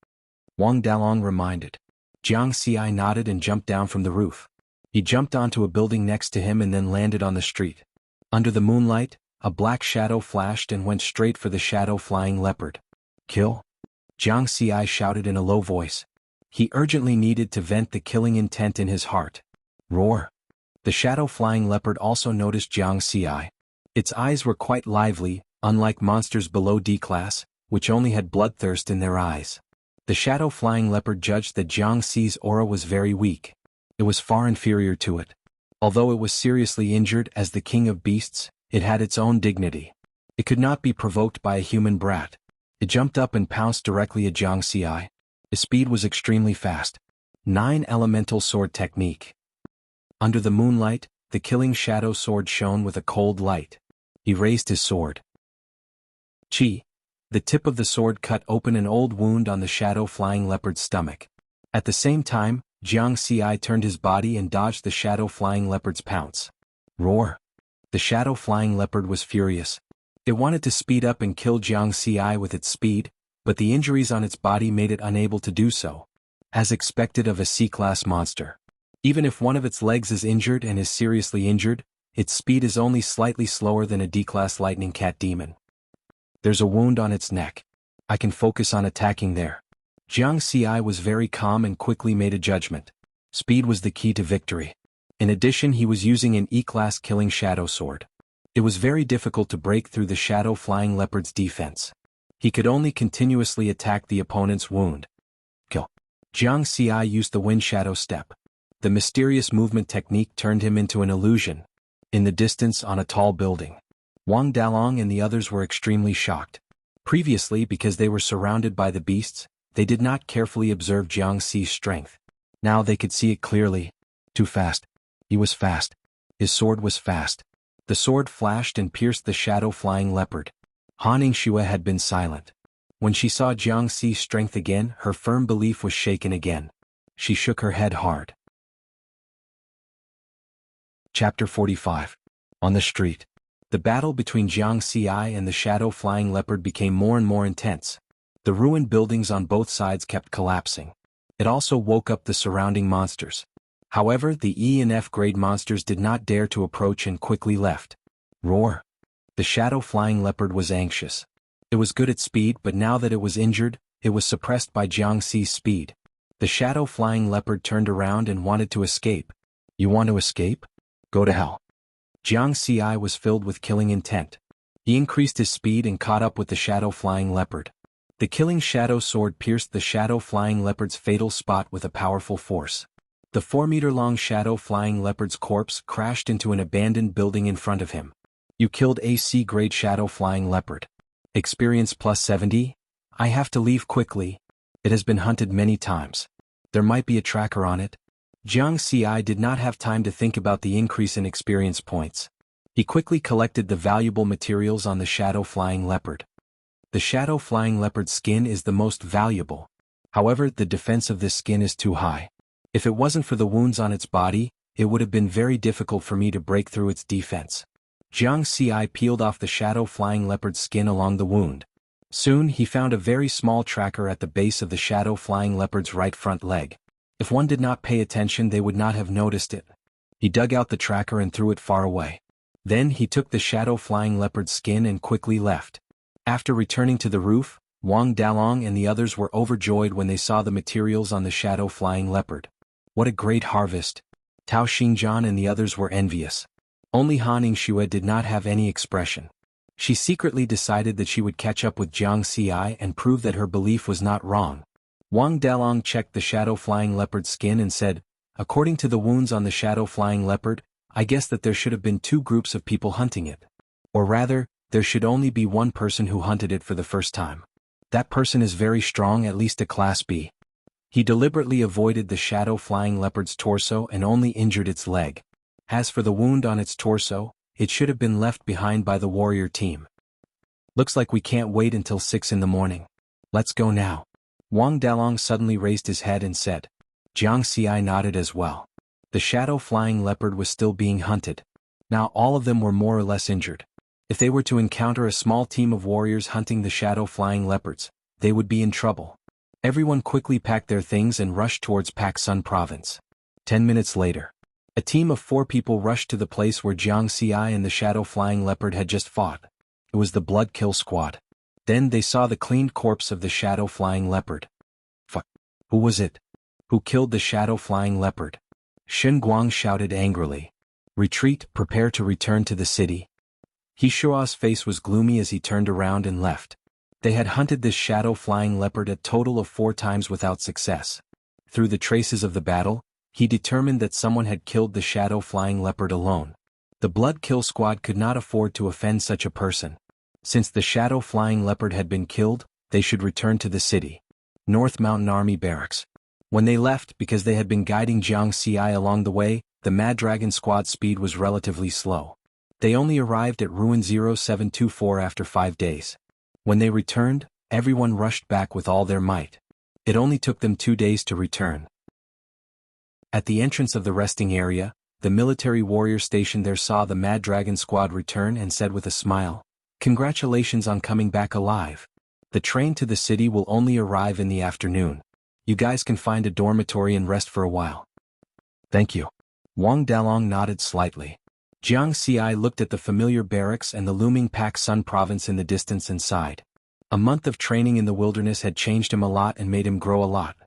Wang Dalong reminded. Jiang Xi nodded and jumped down from the roof. He jumped onto a building next to him and then landed on the street. Under the moonlight, a black shadow flashed and went straight for the shadow-flying leopard. Kill? Jiang Xi shouted in a low voice. He urgently needed to vent the killing intent in his heart. Roar. The shadow-flying leopard also noticed Jiang Xi. Its eyes were quite lively, unlike monsters below D-class, which only had bloodthirst in their eyes. The shadow-flying leopard judged that Jiang Xi's aura was very weak. It was far inferior to it. Although it was seriously injured as the king of beasts, it had its own dignity. It could not be provoked by a human brat. It jumped up and pounced directly at Jiang Xi. His speed was extremely fast. 9 Elemental Sword Technique. Under the moonlight, the killing shadow sword shone with a cold light. He raised his sword. Chi. The tip of the sword cut open an old wound on the shadow flying leopard's stomach. At the same time, Jiang Xi turned his body and dodged the shadow flying leopard's pounce. Roar. The shadow flying leopard was furious. It wanted to speed up and kill Jiang Xi with its speed, but the injuries on its body made it unable to do so. As expected of a C-class monster. Even if one of its legs is injured and is seriously injured, its speed is only slightly slower than a D-class lightning cat demon. There's a wound on its neck. I can focus on attacking there. Jiang Xi was very calm and quickly made a judgment. Speed was the key to victory. In addition, he was using an E-class killing shadow sword. It was very difficult to break through the shadow flying leopard's defense. He could only continuously attack the opponent's wound. Kill. Jiang Xi used the wind shadow step. The mysterious movement technique turned him into an illusion. In the distance on a tall building, Wang Dalong and the others were extremely shocked. Previously, because they were surrounded by the beasts, they did not carefully observe Jiang Xi's strength. Now they could see it clearly. Too fast. He was fast. His sword was fast. The sword flashed and pierced the shadow flying leopard. Han Ningxue had been silent. When she saw Jiang Xi's strength again, her firm belief was shaken again. She shook her head hard. Chapter 45. On the street. The battle between Jiang Xi and the shadow flying leopard became more and more intense. The ruined buildings on both sides kept collapsing. It also woke up the surrounding monsters. However, the E and F grade monsters did not dare to approach and quickly left. Roar. The shadow flying leopard was anxious. It was good at speed, but now that it was injured, it was suppressed by Jiang Xi's speed. The shadow flying leopard turned around and wanted to escape. You want to escape? Go to hell. Jiang Xi was filled with killing intent. He increased his speed and caught up with the shadow flying leopard. The killing shadow sword pierced the shadow flying leopard's fatal spot with a powerful force. The 4-meter-long shadow flying leopard's corpse crashed into an abandoned building in front of him. You killed a C-grade shadow flying leopard. Experience plus 70? I have to leave quickly. It has been hunted many times. There might be a tracker on it. Jiang Xi did not have time to think about the increase in experience points. He quickly collected the valuable materials on the shadow flying leopard. The shadow flying leopard's skin is the most valuable. However, the defense of this skin is too high. If it wasn't for the wounds on its body, it would have been very difficult for me to break through its defense. Jiang Xi peeled off the shadow flying leopard's skin along the wound. Soon he found a very small tracker at the base of the shadow flying leopard's right front leg. If one did not pay attention, they would not have noticed it. He dug out the tracker and threw it far away. Then he took the shadow flying leopard's skin and quickly left. After returning to the roof, Wang Dalong and the others were overjoyed when they saw the materials on the shadow flying leopard. What a great harvest! Tao Xingjian and the others were envious. Only Han Ningxue did not have any expression. She secretly decided that she would catch up with Jiang Xi and prove that her belief was not wrong. Wang Dalong checked the shadow flying leopard's skin and said, according to the wounds on the shadow flying leopard, I guess that there should have been 2 groups of people hunting it. Or rather, there should only be one person who hunted it for the first time. That person is very strong, at least a class B. He deliberately avoided the shadow flying leopard's torso and only injured its leg. As for the wound on its torso, it should have been left behind by the warrior team. Looks like we can't wait until 6 in the morning. Let's go now. Wang Dalong suddenly raised his head and said. Jiang Xi nodded as well. The shadow flying leopard was still being hunted. Now all of them were more or less injured. If they were to encounter a small team of warriors hunting the shadow flying leopards, they would be in trouble. Everyone quickly packed their things and rushed towards Pak Sun province. 10 minutes later, a team of 4 people rushed to the place where Jiang Xi and the shadow flying leopard had just fought. It was the blood kill squad. Then they saw the cleaned corpse of the shadow flying leopard. Fuck. Who was it? Who killed the shadow flying leopard? Shen Guang shouted angrily. Retreat, prepare to return to the city. He Shua's face was gloomy as he turned around and left. They had hunted this shadow flying leopard a total of 4 times without success. Through the traces of the battle, He determined that someone had killed the shadow-flying leopard alone. The blood kill squad could not afford to offend such a person. Since the shadow-flying leopard had been killed, they should return to the city. North Mountain Army Barracks. When they left, because they had been guiding Jiang Xi along the way, the Mad Dragon squad speed was relatively slow. They only arrived at Ruin 0724 after 5 days. When they returned, everyone rushed back with all their might. It only took them 2 days to return. At the entrance of the resting area, the military warrior stationed there saw the Mad Dragon squad return and said with a smile, "Congratulations on coming back alive. The train to the city will only arrive in the afternoon. You guys can find a dormitory and rest for a while." "Thank you." Wang Dalong nodded slightly. Jiang Xi looked at the familiar barracks and the looming Pak Sun province in the distance and sighed. A month of training in the wilderness had changed him a lot and made him grow a lot.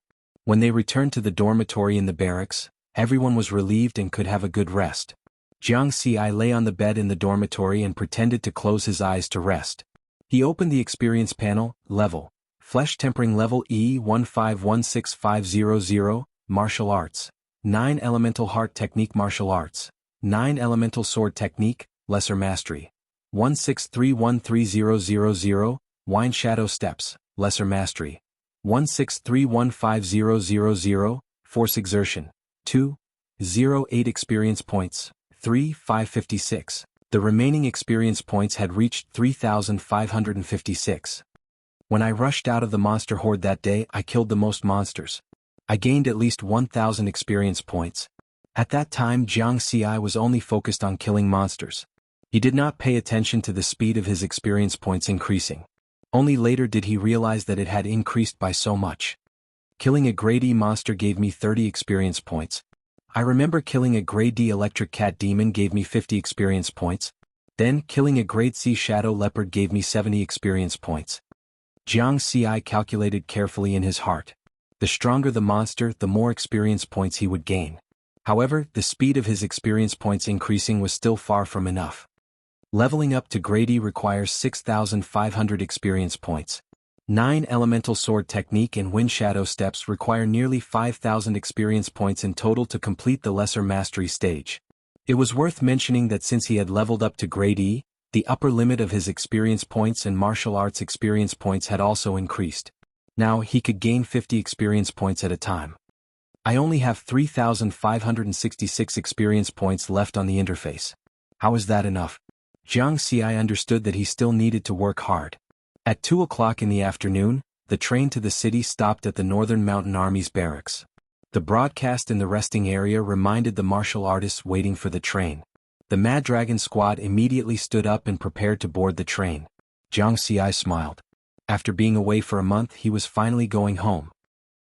When they returned to the dormitory in the barracks, everyone was relieved and could have a good rest. Jiang Xi lay on the bed in the dormitory and pretended to close his eyes to rest. He opened the experience panel, level, Flesh Tempering Level E1516500, Martial Arts, 9 Elemental Heart Technique Martial Arts, 9 Elemental Sword Technique, Lesser Mastery, 1631300, Wine Shadow Steps, Lesser Mastery, 1631500, Force Exertion, 2.08 Experience Points, 3,556. The remaining experience points had reached 3,556. When I rushed out of the monster horde that day, I killed the most monsters. I gained at least 1,000 experience points. At that time, Jiang Xi was only focused on killing monsters. He did not pay attention to the speed of his experience points increasing. Only later did he realize that it had increased by so much. Killing a Grade E monster gave me 30 experience points. I remember killing a Grade D electric cat demon gave me 50 experience points. Then, killing a Grade C shadow leopard gave me 70 experience points. Jiang Xi calculated carefully in his heart. The stronger the monster, the more experience points he would gain. However, the speed of his experience points increasing was still far from enough. Leveling up to Grade E requires 6,500 experience points. 9 Elemental Sword Technique and Wind Shadow Steps require nearly 5,000 experience points in total to complete the Lesser Mastery stage. It was worth mentioning that since he had leveled up to Grade E, the upper limit of his experience points and martial arts experience points had also increased. Now he could gain 50 experience points at a time. I only have 3,566 experience points left on the interface. How is that enough? Jiang Xi understood that he still needed to work hard. At 2 o'clock in the afternoon, the train to the city stopped at the Northern Mountain Army's barracks. The broadcast in the resting area reminded the martial artists waiting for the train. The Mad Dragon squad immediately stood up and prepared to board the train. Jiang Xi smiled. After being away for a month, he was finally going home.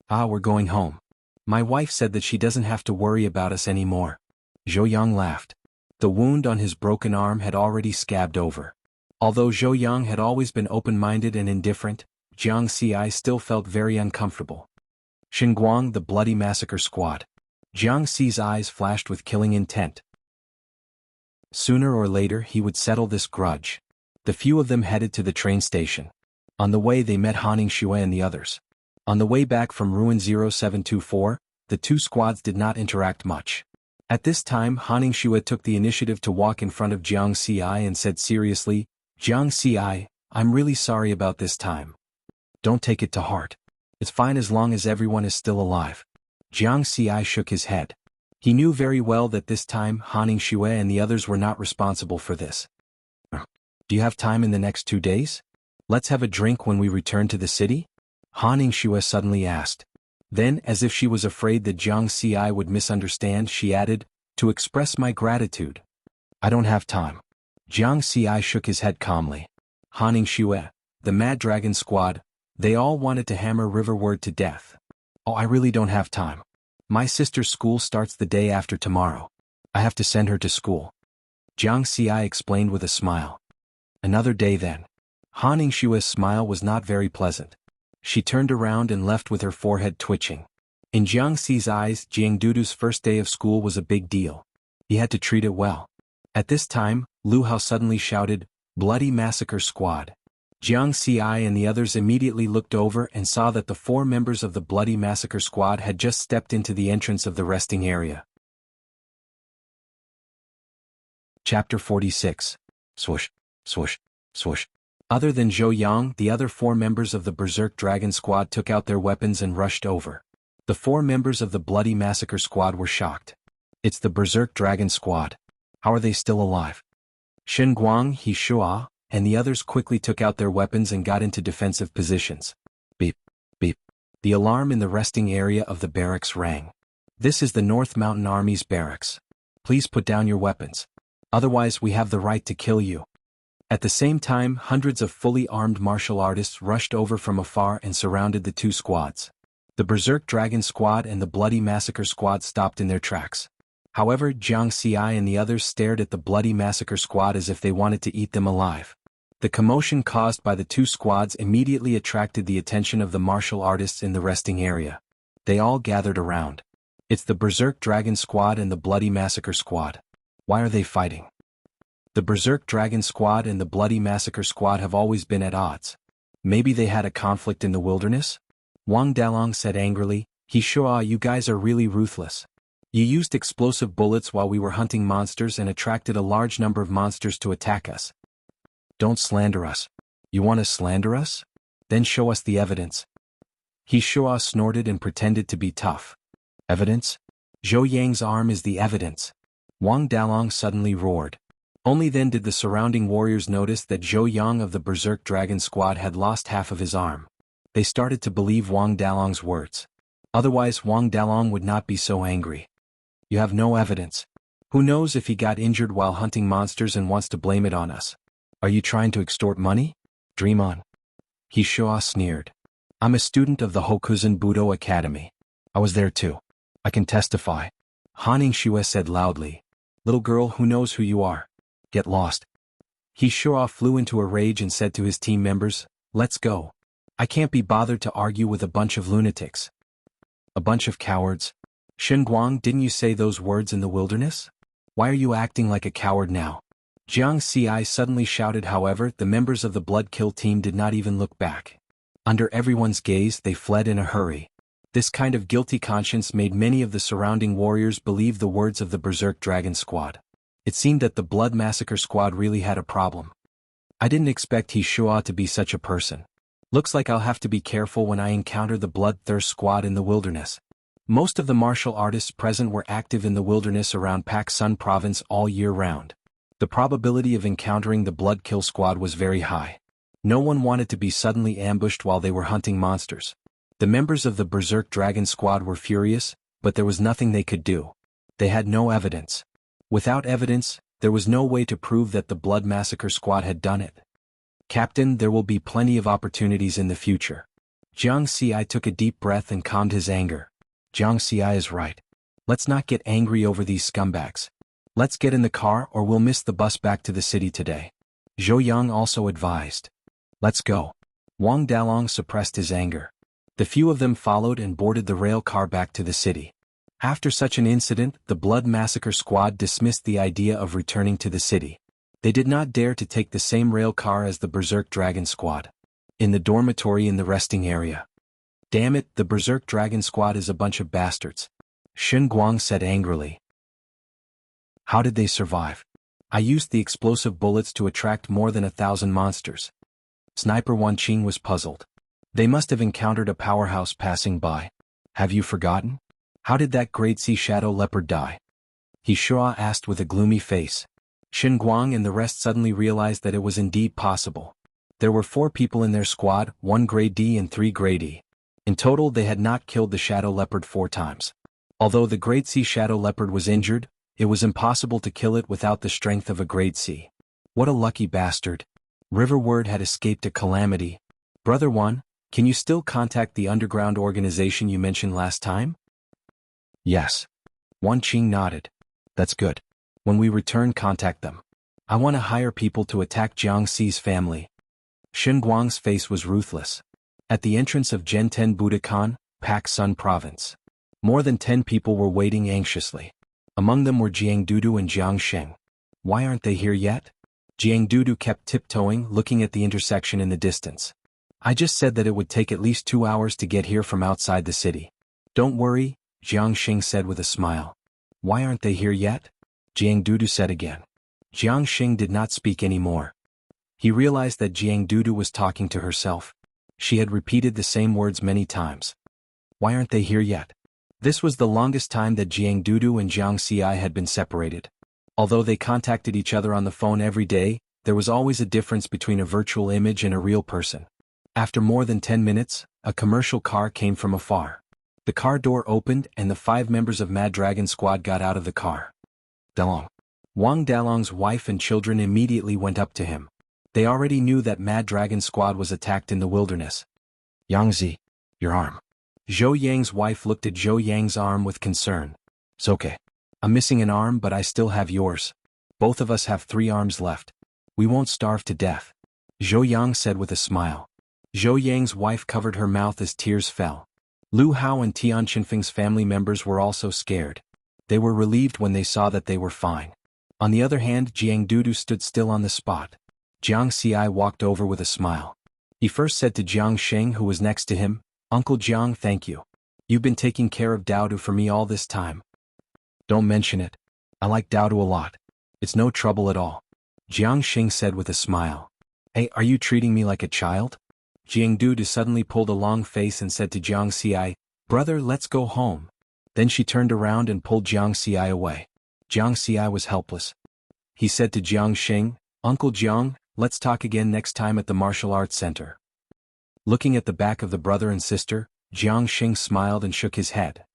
"Ah, we're going home. My wife said that she doesn't have to worry about us anymore." Zhou Yang laughed. The wound on his broken arm had already scabbed over. Although Zhou Yang had always been open-minded and indifferent, Jiang Xi still felt very uncomfortable. Xinguang, the Bloody Massacre Squad. Jiang Xi's eyes flashed with killing intent. Sooner or later he would settle this grudge. The few of them headed to the train station. On the way they met Hanning Xue and the others. On the way back from Ruin 0724, the two squads did not interact much. At this time Hanning Xue took the initiative to walk in front of Jiang Xi and said seriously, "Jiang Xi, I'm really sorry about this time. Don't take it to heart. It's fine as long as everyone is still alive." Jiang Xi shook his head. He knew very well that this time Hanning Xue and the others were not responsible for this. "Do you have time in the next 2 days? Let's have a drink when we return to the city?" Hanning Xue suddenly asked. Then, as if she was afraid that Jiang Xi would misunderstand, she added, "To express my gratitude." "I don't have time." Jiang Xi shook his head calmly. Hanning Xue, the Mad Dragon squad, they all wanted to hammer Riverward to death. "Oh, I really don't have time. My sister's school starts the day after tomorrow. I have to send her to school." Jiang Xi explained with a smile. "Another day then." Hanning Xue's smile was not very pleasant. She turned around and left with her forehead twitching. In Jiang Xi's eyes, Jiang Dudu's first day of school was a big deal. He had to treat it well. At this time, Lu Hao suddenly shouted, "Bloody Massacre Squad." Jiang Xi and the others immediately looked over and saw that the 4 members of the Bloody Massacre Squad had just stepped into the entrance of the resting area. Chapter 46. Swoosh, swoosh, swoosh. Other than Zhou Yang, the other 4 members of the Berserk Dragon Squad took out their weapons and rushed over. The 4 members of the Bloody Massacre Squad were shocked. It's the Berserk Dragon Squad. How are they still alive? Shen Guang, He Shua, and the others quickly took out their weapons and got into defensive positions. Beep, beep. The alarm in the resting area of the barracks rang. This is the North Mountain Army's barracks. Please put down your weapons. Otherwise we have the right to kill you. At the same time, hundreds of fully armed martial artists rushed over from afar and surrounded the 2 squads. The Berserk Dragon Squad and the Bloody Massacre Squad stopped in their tracks. However, Jiang Xi and the others stared at the Bloody Massacre Squad as if they wanted to eat them alive. The commotion caused by the 2 squads immediately attracted the attention of the martial artists in the resting area. They all gathered around. It's the Berserk Dragon Squad and the Bloody Massacre Squad. Why are they fighting? The Berserk Dragon Squad and the Bloody Massacre Squad have always been at odds. Maybe they had a conflict in the wilderness? Wang Dalong said angrily, He Shua, you guys are really ruthless. You used explosive bullets while we were hunting monsters and attracted a large number of monsters to attack us. Don't slander us. You want to slander us? Then show us the evidence. He Shua snorted and pretended to be tough. Evidence? Zhou Yang's arm is the evidence. Wang Dalong suddenly roared. Only then did the surrounding warriors notice that Zhou Yang of the Berserk Dragon Squad had lost half of his arm. They started to believe Wang Dalong's words. Otherwise Wang Dalong would not be so angry. You have no evidence. Who knows if he got injured while hunting monsters and wants to blame it on us? Are you trying to extort money? Dream on. He Shua sneered. I'm a student of the Hokuzen Budo Academy. I was there too. I can testify. Han Shue said loudly. Little girl, who knows who you are? Get lost. He Shua flew into a rage and said to his team members, Let's go. I can't be bothered to argue with a bunch of lunatics. A bunch of cowards. Shen Guang, didn't you say those words in the wilderness? Why are you acting like a coward now? Jiang Xi suddenly shouted. However, the members of the Blood Kill team did not even look back. Under everyone's gaze, they fled in a hurry. This kind of guilty conscience made many of the surrounding warriors believe the words of the Berserk Dragon Squad. It seemed that the Blood Massacre Squad really had a problem. I didn't expect He Shua to be such a person. Looks like I'll have to be careful when I encounter the Bloodthirst Squad in the wilderness. Most of the martial artists present were active in the wilderness around Pak Sun Province all year round. The probability of encountering the Blood Kill Squad was very high. No one wanted to be suddenly ambushed while they were hunting monsters. The members of the Berserk Dragon Squad were furious, but there was nothing they could do. They had no evidence. Without evidence, there was no way to prove that the Blood Massacre Squad had done it. Captain, there will be plenty of opportunities in the future. Jiang Xi took a deep breath and calmed his anger. Jiang Xi is right. Let's not get angry over these scumbags. Let's get in the car or we'll miss the bus back to the city today. Zhou Yang also advised. Let's go. Wang Dalong suppressed his anger. The few of them followed and boarded the rail car back to the city. After such an incident, the Blood Massacre Squad dismissed the idea of returning to the city. They did not dare to take the same rail car as the Berserk Dragon Squad. In the dormitory in the resting area. Damn it, the Berserk Dragon Squad is a bunch of bastards. Shen Guang said angrily. How did they survive? I used the explosive bullets to attract more than 1,000 monsters. Sniper Wan Qing was puzzled. They must have encountered a powerhouse passing by. Have you forgotten? How did that Grade C Shadow Leopard die? He Shua asked with a gloomy face. Shen Guang and the rest suddenly realized that it was indeed possible. There were 4 people in their squad, 1 Grade D and 3 Grade E. In total they had not killed the Shadow Leopard 4 times. Although the Grade C Shadow Leopard was injured, it was impossible to kill it without the strength of a Grade C. What a lucky bastard. River Word had escaped a calamity. Brother Wan, can you still contact the underground organization you mentioned last time? Yes. Wan Qing nodded. That's good. When we return, contact them. I want to hire people to attack Jiang Xi's family. Shen Guang's face was ruthless. At the entrance of Zhenten Budokan, Pak Sun Province. More than 10 people were waiting anxiously. Among them were Jiang Dudu and Jiang Sheng. Why aren't they here yet? Jiang Dudu kept tiptoeing, looking at the intersection in the distance. I just said that it would take at least 2 hours to get here from outside the city. Don't worry, Jiang Xing said with a smile. Why aren't they here yet? Jiang Dudu said again. Jiang Xing did not speak anymore. He realized that Jiang Dudu was talking to herself. She had repeated the same words many times. Why aren't they here yet? This was the longest time that Jiang Dudu and Jiang Xi had been separated. Although they contacted each other on the phone every day, there was always a difference between a virtual image and a real person. After more than 10 minutes, a commercial car came from afar. The car door opened and the 5 members of Mad Dragon Squad got out of the car. Dalong. Wang Dalong's wife and children immediately went up to him. They already knew that Mad Dragon Squad was attacked in the wilderness. Yangzi, your arm. Zhou Yang's wife looked at Zhou Yang's arm with concern. It's okay. I'm missing an arm, but I still have yours. Both of us have 3 arms left. We won't starve to death. Zhou Yang said with a smile. Zhou Yang's wife covered her mouth as tears fell. Lu Hao and Tian Qinfeng's family members were also scared. They were relieved when they saw that they were fine. On the other hand, Jiang Dudu stood still on the spot. Jiang Xi walked over with a smile. He first said to Jiang Xing, who was next to him, Uncle Jiang, thank you. You've been taking care of Daodu for me all this time. Don't mention it. I like Daodu a lot. It's no trouble at all. Jiang Xing said with a smile. Hey, are you treating me like a child? Jiang Dudu suddenly pulled a long face and said to Jiang Xi, Brother, let's go home. Then she turned around and pulled Jiang Xi away. Jiang Xi was helpless. He said to Jiang Xing, Uncle Jiang, let's talk again next time at the martial arts center. Looking at the back of the brother and sister, Jiang Xing smiled and shook his head.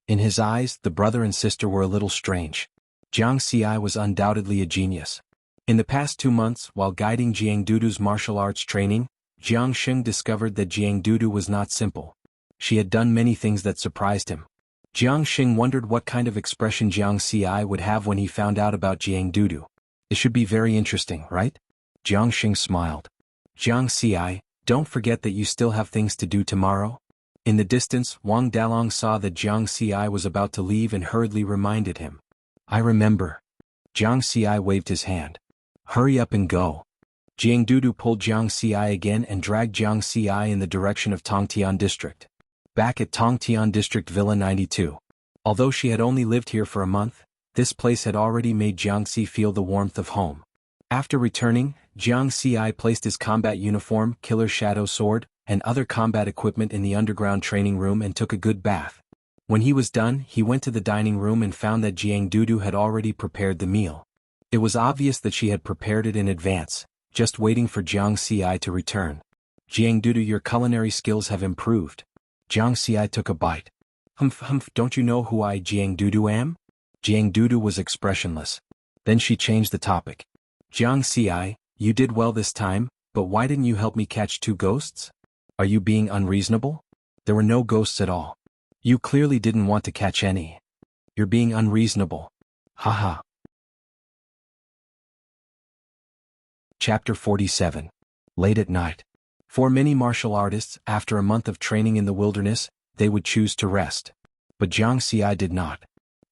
In his eyes, the brother and sister were a little strange. Jiang Xi was undoubtedly a genius. In the past 2 months, while guiding Jiang Dudu's martial arts training, Jiang Xing discovered that Jiang Dudu was not simple. She had done many things that surprised him. Jiang Xing wondered what kind of expression Jiang Xi would have when he found out about Jiang Dudu. It should be very interesting, right? Jiang Xing smiled. Jiang Xi, don't forget that you still have things to do tomorrow. In the distance, Wang Dalong saw that Jiang Xi was about to leave and hurriedly reminded him. I remember. Jiang Xi waved his hand. Hurry up and go. Jiang Dudu pulled Jiang Xi again and dragged Jiang Xi in the direction of Tongtian District. Back at Tongtian District Villa 92. Although she had only lived here for a month, this place had already made Jiang Xi feel the warmth of home. After returning, Jiang Xi placed his combat uniform, killer shadow sword, and other combat equipment in the underground training room and took a good bath. When he was done, he went to the dining room and found that Jiang Dudu had already prepared the meal. It was obvious that she had prepared it in advance, just waiting for Jiang Xi to return. Jiang Dudu, your culinary skills have improved. Jiang Xi took a bite. Humph, don't you know who I Jiang Dudu am? Jiang Dudu was expressionless. Then she changed the topic. Jiang Xi, you did well this time, but why didn't you help me catch 2 ghosts? Are you being unreasonable? There were no ghosts at all. You clearly didn't want to catch any. You're being unreasonable. Haha. Chapter 47. Late at night. For many martial artists, after a month of training in the wilderness, they would choose to rest. But Jiang Xi did not.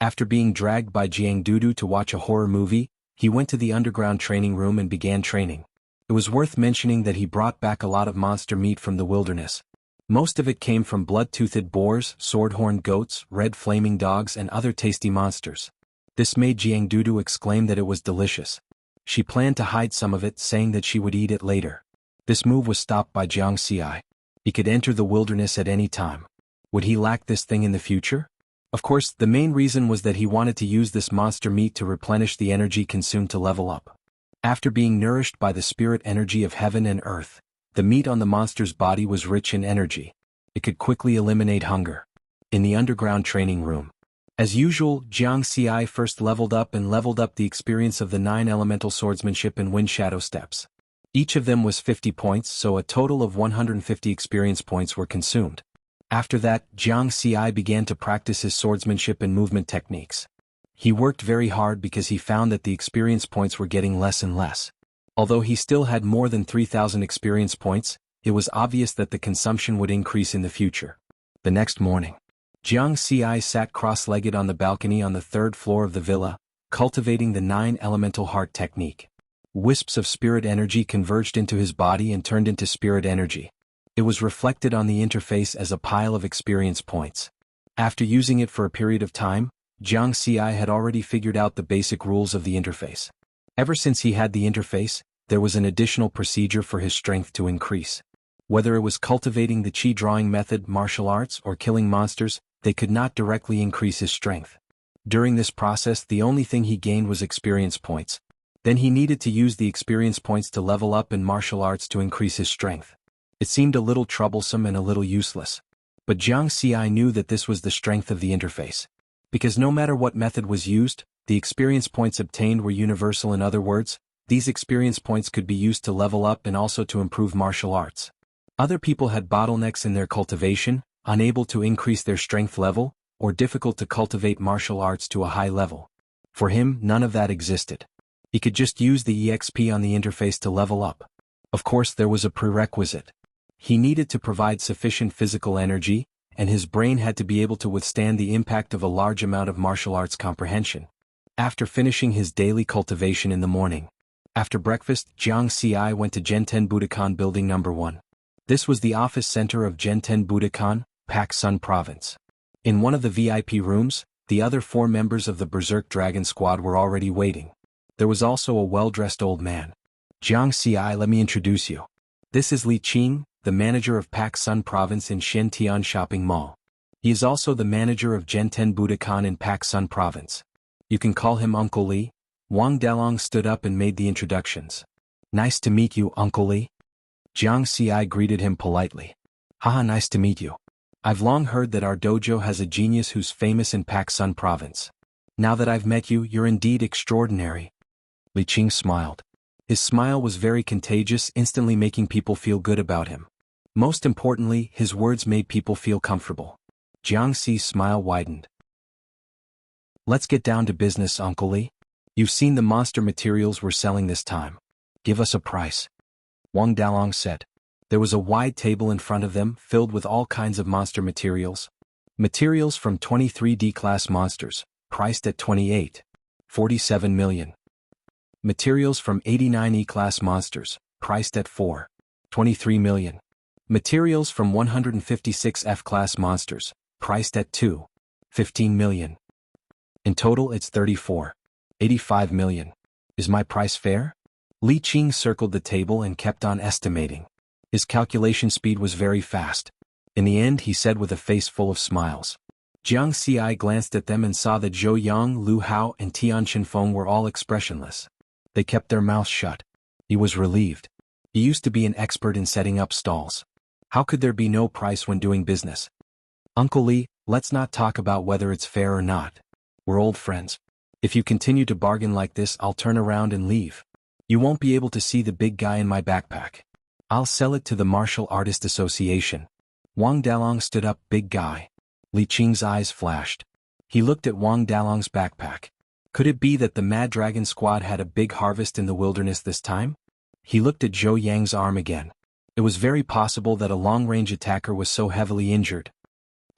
After being dragged by Jiang Dudu to watch a horror movie, he went to the underground training room and began training. It was worth mentioning that he brought back a lot of monster meat from the wilderness. Most of it came from blood-toothed boars, sword-horned goats, red flaming dogs and other tasty monsters. This made Jiang Dudu exclaim that it was delicious. She planned to hide some of it, saying that she would eat it later. This move was stopped by Jiang Xi. He could enter the wilderness at any time. Would he lack this thing in the future? Of course, the main reason was that he wanted to use this monster meat to replenish the energy consumed to level up. After being nourished by the spirit energy of heaven and earth, the meat on the monster's body was rich in energy. It could quickly eliminate hunger. In the underground training room. As usual, Jiang Xi first leveled up the experience of the 9 elemental swordsmanship and wind shadow steps. Each of them was 50 points, so a total of 150 experience points were consumed. After that, Jiang Xi began to practice his swordsmanship and movement techniques. He worked very hard because he found that the experience points were getting less and less. Although he still had more than 3,000 experience points, it was obvious that the consumption would increase in the future. The next morning, Jiang Xi sat cross-legged on the balcony on the 3rd floor of the villa, cultivating the 9 elemental heart technique. Wisps of spirit energy converged into his body and turned into spirit energy. It was reflected on the interface as a pile of experience points. After using it for a period of time, Jiang Xi had already figured out the basic rules of the interface. Ever since he had the interface, there was an additional procedure for his strength to increase. Whether it was cultivating the Qi drawing method, martial arts, or killing monsters, they could not directly increase his strength. During this process, the only thing he gained was experience points. Then he needed to use the experience points to level up in martial arts to increase his strength. It seemed a little troublesome and a little useless. But Jiang Xi knew that this was the strength of the interface. Because no matter what method was used, the experience points obtained were universal. In other words, these experience points could be used to level up and also to improve martial arts. Other people had bottlenecks in their cultivation, unable to increase their strength level, or difficult to cultivate martial arts to a high level. For him, none of that existed. He could just use the EXP on the interface to level up. Of course, there was a prerequisite. He needed to provide sufficient physical energy, and his brain had to be able to withstand the impact of a large amount of martial arts comprehension. After finishing his daily cultivation in the morning, after breakfast, Jiang Xi went to Genten Budokan Building No. 1. This was the office center of Genten Budokan, Pak Sun Province. In one of the VIP rooms, the other 4 members of the Berserk Dragon Squad were already waiting. There was also a well-dressed old man. Jiang Xi, let me introduce you. This is Li Qing, the manager of Pak Sun Province in Shintian Shopping Mall. He is also the manager of Genten Budokan in Pak Sun Province. You can call him Uncle Li. Wang Dalong stood up and made the introductions. Nice to meet you, Uncle Li. Jiang Xi greeted him politely. Haha, nice to meet you. I've long heard that our dojo has a genius who's famous in Pak Sun Province. Now that I've met you, you're indeed extraordinary. Li Qing smiled. His smile was very contagious, instantly making people feel good about him. Most importantly, his words made people feel comfortable. Jiang Xi's smile widened. Let's get down to business, Uncle Li. You've seen the monster materials we're selling this time. Give us a price. Wang Dalong said. There was a wide table in front of them, filled with all kinds of monster materials. Materials from 23D class monsters, priced at 47 million. Materials from 89E class monsters, priced at 23 million. Materials from 156F class monsters, priced at 15 million. In total it's 85 million. Is my price fair? Li Qing circled the table and kept on estimating. His calculation speed was very fast. In the end, he said with a face full of smiles. Jiang Xi glanced at them and saw that Zhou Yang, Lu Hao, and Tian Qinfeng were all expressionless. They kept their mouths shut. He was relieved. He used to be an expert in setting up stalls. How could there be no price when doing business? Uncle Li, let's not talk about whether it's fair or not. We're old friends. If you continue to bargain like this, I'll turn around and leave. You won't be able to see the big guy in my backpack. I'll sell it to the Martial Artist Association. Wang Dalong stood up. Big guy. Li Qing's eyes flashed. He looked at Wang Dalong's backpack. Could it be that the Mad Dragon Squad had a big harvest in the wilderness this time? He looked at Zhou Yang's arm again. It was very possible that a long-range attacker was so heavily injured.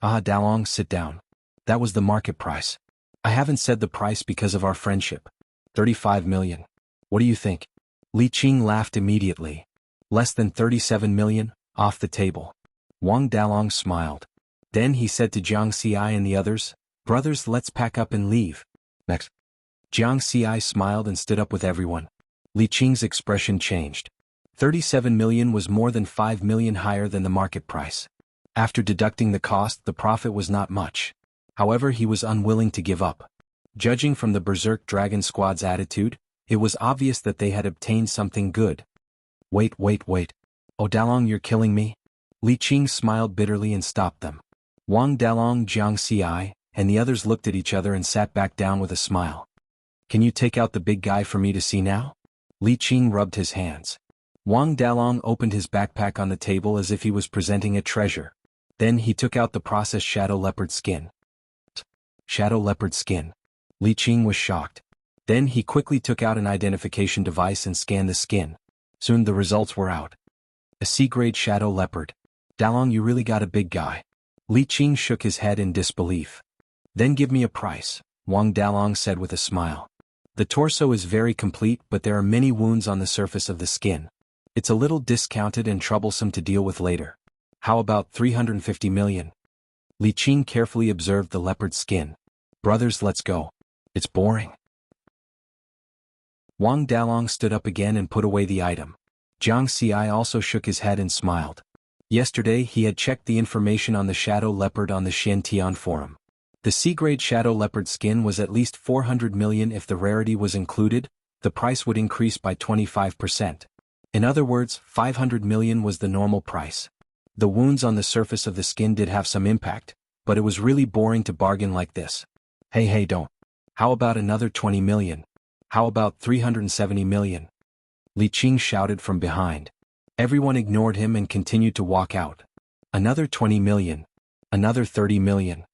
Dalong, sit down. That was the market price. I haven't said the price because of our friendship. 35 million. What do you think? Li Qing laughed immediately. Less than 37 million, off the table. Wang Dalong smiled. Then he said to Jiang Xi and the others, brothers, let's pack up and leave. Next. Jiang Xi smiled and stood up with everyone. Li Qing's expression changed. 37 million was more than 5 million higher than the market price. After deducting the cost, the profit was not much. However, he was unwilling to give up. Judging from the Berserk Dragon Squad's attitude, it was obvious that they had obtained something good. Wait. Oh Dalong, you're killing me? Li Qing smiled bitterly and stopped them. Wang Dalong, Jiang Xi, and the others looked at each other and sat back down with a smile. Can you take out the big guy for me to see now? Li Qing rubbed his hands. Wang Dalong opened his backpack on the table as if he was presenting a treasure. Then he took out the processed shadow leopard skin. Shadow leopard skin. Li Qing was shocked. Then he quickly took out an identification device and scanned the skin. Soon the results were out. A C-grade shadow leopard. Dalong, you really got a big guy. Li Qing shook his head in disbelief. Then give me a price, Wang Dalong said with a smile. The torso is very complete, but there are many wounds on the surface of the skin. It's a little discounted and troublesome to deal with later. How about 350 million? Li Qing carefully observed the leopard skin. Brothers, let's go. It's boring. Wang Dalong stood up again and put away the item. Jiang Xi also shook his head and smiled. Yesterday he had checked the information on the shadow leopard on the Xiantian forum. The C-grade shadow leopard skin was at least 400 million. If the rarity was included, the price would increase by 25%. In other words, 500 million was the normal price. The wounds on the surface of the skin did have some impact, but it was really boring to bargain like this. Hey, don't. How about another 20 million? How about 370 million? Li Qing shouted from behind. Everyone ignored him and continued to walk out. Another 20 million. Another 30 million.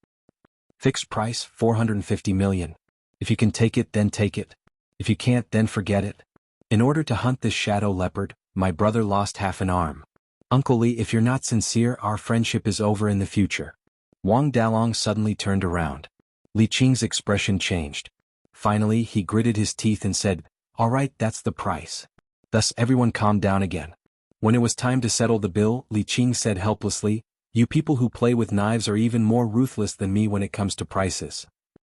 Fixed price, 450 million. If you can take it, then take it. If you can't, then forget it. In order to hunt this shadow leopard, my brother lost half an arm. Uncle Li, if you're not sincere, our friendship is over in the future. Wang Dalong suddenly turned around. Li Qing's expression changed. Finally, he gritted his teeth and said, "All right, that's the price." Thus everyone calmed down again. When it was time to settle the bill, Li Qing said helplessly, "You people who play with knives are even more ruthless than me when it comes to prices."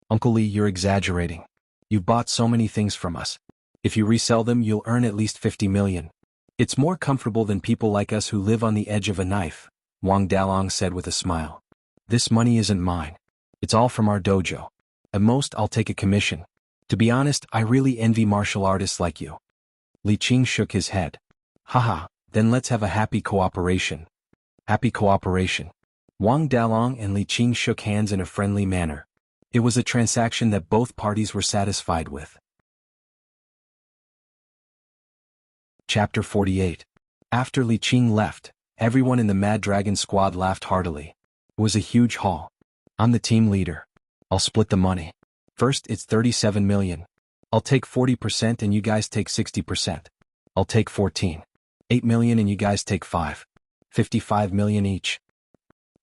Uncle Li, you're exaggerating. You've bought so many things from us. If you resell them, you'll earn at least 50 million. It's more comfortable than people like us who live on the edge of a knife, Wang Dalong said with a smile. This money isn't mine. It's all from our dojo. At most, I'll take a commission. To be honest, I really envy martial artists like you. Li Qing shook his head. Haha, then let's have a happy cooperation. Happy cooperation. Wang Dalong and Li Qing shook hands in a friendly manner. It was a transaction that both parties were satisfied with. Chapter 48. After Li Qing left, everyone in the Mad Dragon squad laughed heartily. It was a huge haul. I'm the team leader. I'll split the money. First, it's 37 million. I'll take 40% and you guys take 60%. I'll take 8 million and you guys take 55 million each.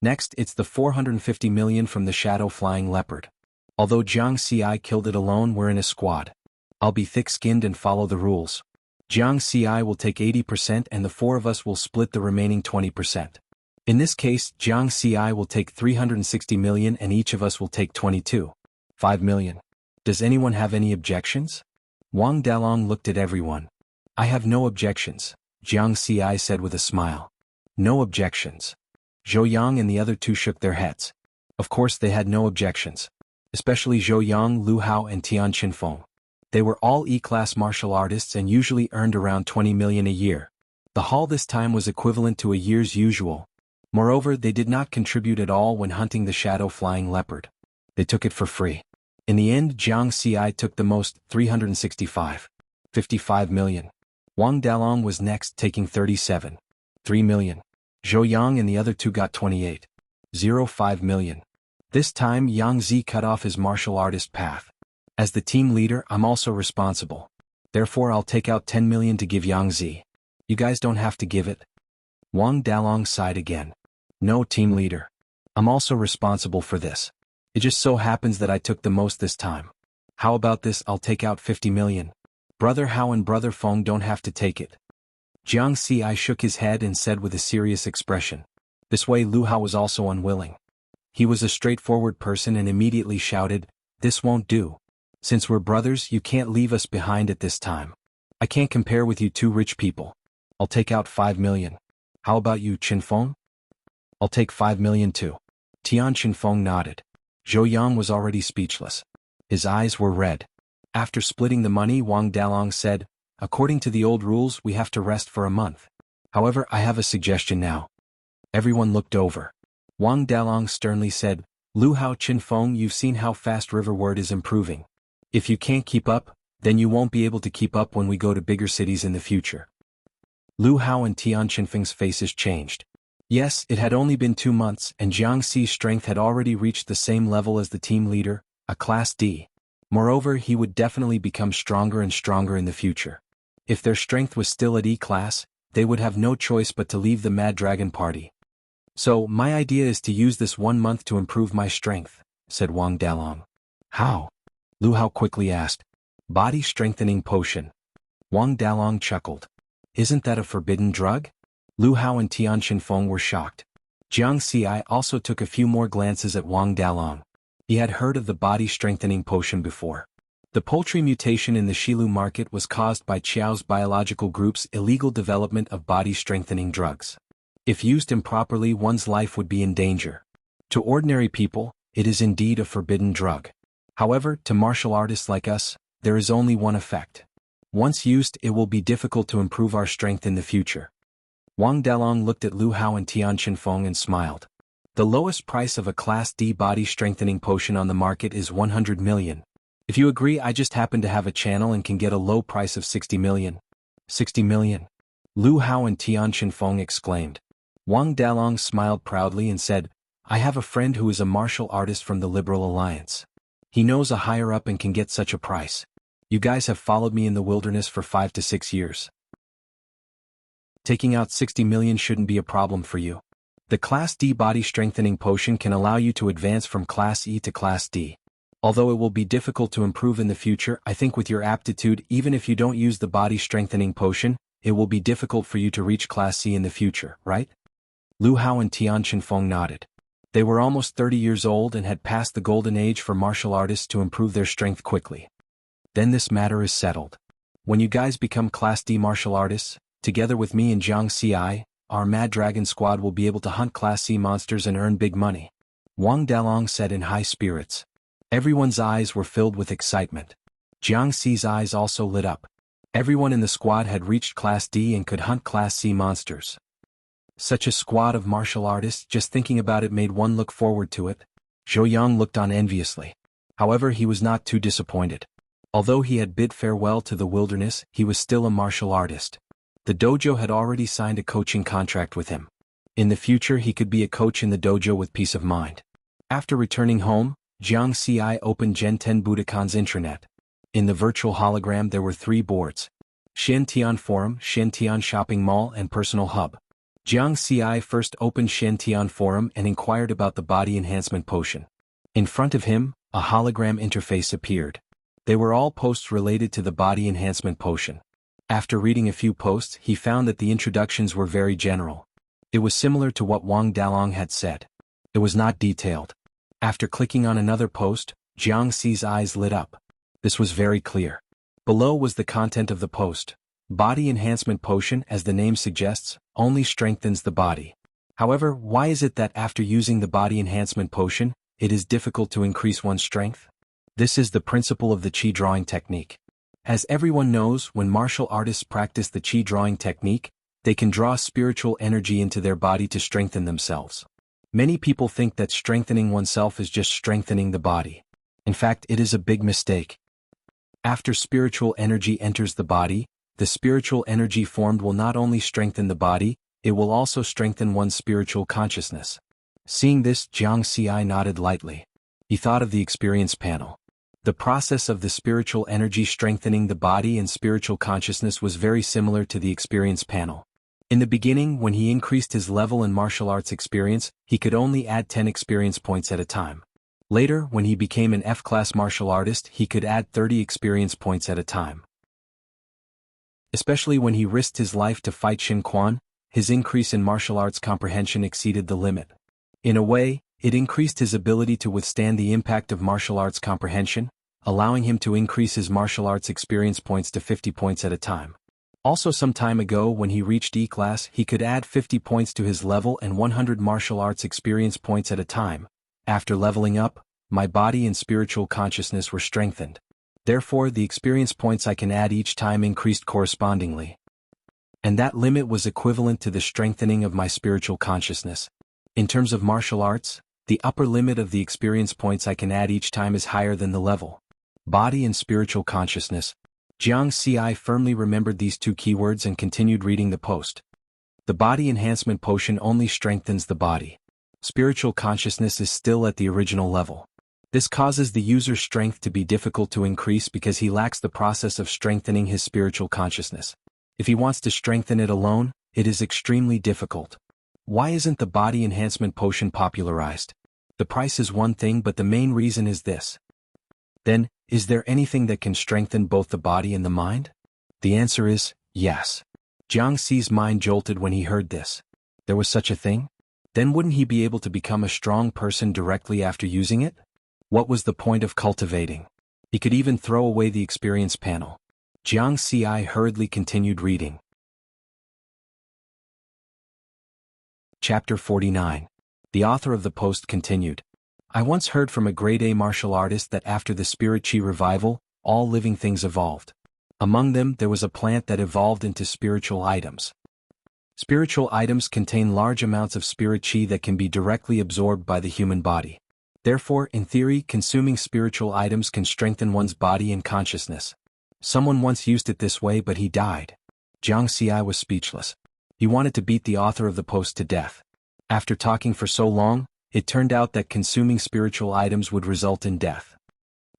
Next, it's the 450 million from the shadow flying leopard. Although Jiang Xi killed it alone, we're in a squad. I'll be thick-skinned and follow the rules. Jiang Xi will take 80% and the four of us will split the remaining 20%. In this case, Jiang Xi will take 360 million and each of us will take 5 million. Does anyone have any objections? Wang Dalong looked at everyone. I have no objections, Jiang Xi said with a smile. No objections. Zhou Yang and the other two shook their heads. Of course they had no objections. Especially Zhou Yang, Lu Hao and Tian Qinfeng. They were all E-class martial artists and usually earned around 20 million a year. The haul this time was equivalent to a year's usual. Moreover, they did not contribute at all when hunting the shadow flying leopard. They took it for free. In the end, Jiang Xi took the most, 55 million. Wang Dalong was next, taking 3 million. Zhou Yang and the other two got 5 million. This time Yang Zi cut off his martial artist path. As the team leader, I'm also responsible. Therefore I'll take out 10 million to give Yang Zi. You guys don't have to give it. Wang Dalong sighed again. No, team leader. I'm also responsible for this. It just so happens that I took the most this time. How about this? I'll take out 50 million. Brother Hao and Brother Feng don't have to take it. Jiang Xi shook his head and said with a serious expression. This way Lu Hao was also unwilling. He was a straightforward person and immediately shouted, "This won't do. Since we're brothers, you can't leave us behind at this time. I can't compare with you two rich people. I'll take out 5 million. How about you, Qinfeng?" "I'll take 5 million too." Tian Qinfeng nodded. Zhou Yang was already speechless. His eyes were red. After splitting the money, Wang Dalong said, "According to the old rules, we have to rest for a month. However, I have a suggestion now." Everyone looked over. Wang Dalong sternly said, "Lu Hao, Qinfeng, you've seen how fast Riverward is improving. If you can't keep up, then you won't be able to keep up when we go to bigger cities in the future." Lu Hao and Tian Qinfeng's faces changed. Yes, it had only been 2 months and Jiang Xi's strength had already reached the same level as the team leader, a Class D. Moreover, he would definitely become stronger and stronger in the future. If their strength was still at E-class, they would have no choice but to leave the Mad Dragon party. "So, my idea is to use this 1 month to improve my strength," said Wang Dalong. "How?" Lu Hao quickly asked. Body strengthening potion. Wang Dalong chuckled. Isn't that a forbidden drug? Lu Hao and Tian Shinfeng were shocked. Jiang Xi also took a few more glances at Wang Dalong. He had heard of the body strengthening potion before. The poultry mutation in the Shilu market was caused by Qiao's biological group's illegal development of body strengthening drugs. If used improperly, one's life would be in danger. To ordinary people, it is indeed a forbidden drug. However, to martial artists like us, there is only one effect. Once used, it will be difficult to improve our strength in the future. Wang Dalong looked at Lu Hao and Tian Shinfeng and smiled. The lowest price of a Class D body strengthening potion on the market is 100 million. If you agree, I just happen to have a channel and can get a low price of 60 million. 60 million. Lu Hao and Tian Shinfeng exclaimed. Wang Dalong smiled proudly and said, I have a friend who is a martial artist from the Liberal Alliance. He knows a higher up and can get such a price. You guys have followed me in the wilderness for 5 to 6 years. Taking out 60 million shouldn't be a problem for you. The Class D body strengthening potion can allow you to advance from Class E to Class D. Although it will be difficult to improve in the future, I think with your aptitude, even if you don't use the body strengthening potion, it will be difficult for you to reach Class C in the future, right? Lu Hao and Tian Shinfeng nodded. They were almost 30 years old and had passed the golden age for martial artists to improve their strength quickly. Then this matter is settled. When you guys become Class D martial artists, together with me and Jiang Xi, our Mad Dragon squad will be able to hunt Class C monsters and earn big money. Wang Dalong said in high spirits. Everyone's eyes were filled with excitement. Jiang Xi's eyes also lit up. Everyone in the squad had reached Class D and could hunt Class C monsters. Such a squad of martial artists, just thinking about it made one look forward to it. Zhou Yang looked on enviously. However, he was not too disappointed. Although he had bid farewell to the wilderness, he was still a martial artist. The dojo had already signed a coaching contract with him. In the future, he could be a coach in the dojo with peace of mind. After returning home, Jiang Xi opened Genten Budokan's intranet. In the virtual hologram there were 3 boards. Shantian Forum, Shantian Shopping Mall and Personal Hub. Jiang Xi first opened Shantian Forum and inquired about the body enhancement potion. In front of him, a hologram interface appeared. They were all posts related to the body enhancement potion. After reading a few posts, he found that the introductions were very general. It was similar to what Wang Dalong had said. It was not detailed. After clicking on another post, Jiang Xi's eyes lit up. This was very clear. Below was the content of the post. Body enhancement potion, as the name suggests, only strengthens the body. However, why is it that after using the body enhancement potion, it is difficult to increase one's strength? This is the principle of the Qi drawing technique. As everyone knows, when martial artists practice the Qi drawing technique, they can draw spiritual energy into their body to strengthen themselves. Many people think that strengthening oneself is just strengthening the body. In fact, it is a big mistake. After spiritual energy enters the body, the spiritual energy formed will not only strengthen the body, it will also strengthen one's spiritual consciousness. Seeing this, Jiang Xi nodded lightly. He thought of the experience panel. The process of the spiritual energy strengthening the body and spiritual consciousness was very similar to the experience panel. In the beginning, when he increased his level in martial arts experience, he could only add 10 experience points at a time. Later, when he became an F-class martial artist, he could add 30 experience points at a time. Especially when he risked his life to fight Xin Quan, his increase in martial arts comprehension exceeded the limit. In a way, it increased his ability to withstand the impact of martial arts comprehension, allowing him to increase his martial arts experience points to 50 points at a time. Also, some time ago when he reached E-class, he could add 50 points to his level and 100 martial arts experience points at a time. After leveling up, my body and spiritual consciousness were strengthened. Therefore, the experience points I can add each time increased correspondingly. And that limit was equivalent to the strengthening of my spiritual consciousness. In terms of martial arts, the upper limit of the experience points I can add each time is higher than the level. Body and spiritual consciousness. Jiang Xi firmly remembered these 2 keywords and continued reading the post. The body enhancement potion only strengthens the body. Spiritual consciousness is still at the original level. This causes the user's strength to be difficult to increase because he lacks the process of strengthening his spiritual consciousness. If he wants to strengthen it alone, it is extremely difficult. Why isn't the body enhancement potion popularized? The price is one thing, but the main reason is this. Then, Is there anything that can strengthen both the body and the mind? The answer is, yes. Jiang Xi's mind jolted when he heard this. There was such a thing? Then wouldn't he be able to become a strong person directly after using it? What was the point of cultivating? He could even throw away the experience panel. Jiang Xi hurriedly continued reading. Chapter 49. The author of the post continued. I once heard from a grade A martial artist that after the Spirit Qi revival, all living things evolved. Among them there was a plant that evolved into spiritual items. Spiritual items contain large amounts of spirit qi that can be directly absorbed by the human body. Therefore, in theory, consuming spiritual items can strengthen one's body and consciousness. Someone once used it this way, but he died. Jiang Xi was speechless. He wanted to beat the author of the post to death. After talking for so long, it turned out that consuming spiritual items would result in death.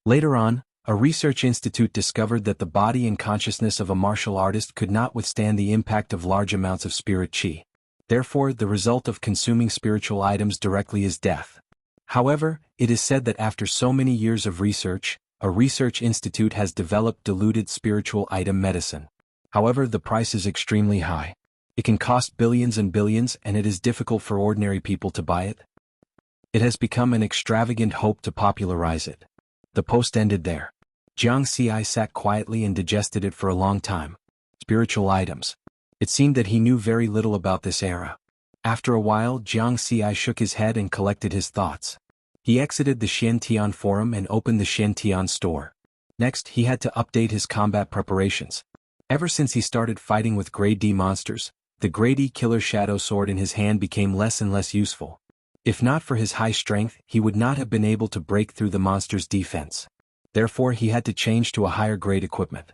Later on, a research institute discovered that the body and consciousness of a martial artist could not withstand the impact of large amounts of spirit qi. Therefore, the result of consuming spiritual items directly is death. However, it is said that after so many years of research, a research institute has developed diluted spiritual item medicine. However, the price is extremely high. It can cost billions and billions, and it is difficult for ordinary people to buy it. It has become an extravagant hope to popularize it. The post ended there. Jiang Xi sat quietly and digested it for a long time. Spiritual items. It seemed that he knew very little about this era. After a while, Jiang Xi shook his head and collected his thoughts. He exited the Xiantian forum and opened the Xiantian store. Next, he had to update his combat preparations. Ever since he started fighting with Grade D monsters, the Grade E killer shadow sword in his hand became less and less useful. If not for his high strength, he would not have been able to break through the monster's defense. Therefore, he had to change to a higher grade equipment.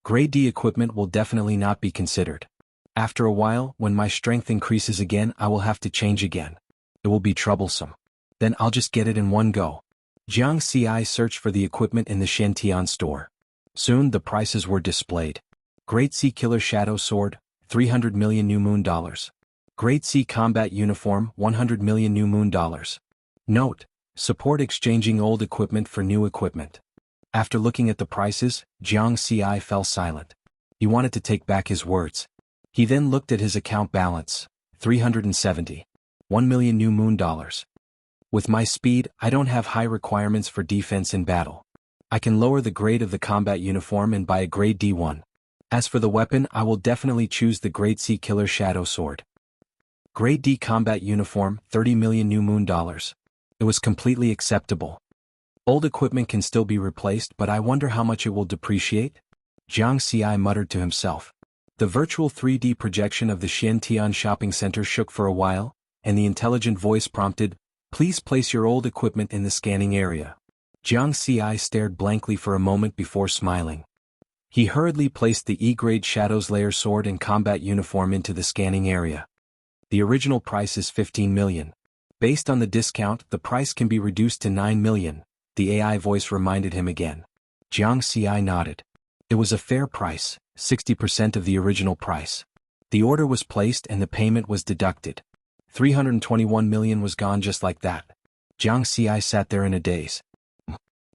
Grade D equipment will definitely not be considered. After a while, when my strength increases again, I will have to change again. It will be troublesome. Then I'll just get it in one go. Jiang Xi searched for the equipment in the Xiantian store. Soon the prices were displayed. Grade C Killer Shadow Sword, 300 million new moon dollars. Grade C Combat Uniform, 100 million new moon dollars. Note: support exchanging old equipment for new equipment. After looking at the prices, Jiang Xi fell silent. He wanted to take back his words. He then looked at his account balance, 370. 1 million new moon dollars. With my speed, I don't have high requirements for defense in battle. I can lower the grade of the combat uniform and buy a grade D1. As for the weapon, I will definitely choose the grade C Killer Shadow Sword. Grade D Combat Uniform, 30 million new moon dollars. It was completely acceptable. Old equipment can still be replaced, but I wonder how much it will depreciate? Jiang Xi muttered to himself. The virtual 3D projection of the Xiantian shopping center shook for a while, and the intelligent voice prompted, "Please place your old equipment in the scanning area." Jiang Xi stared blankly for a moment before smiling. He hurriedly placed the E-grade Shadows Layer sword and combat uniform into the scanning area. The original price is 15 million. Based on the discount, the price can be reduced to 9 million, the AI voice reminded him again. Jiang Xi nodded. It was a fair price, 60% of the original price. The order was placed and the payment was deducted. 321 million was gone just like that. Jiang Xi sat there in a daze.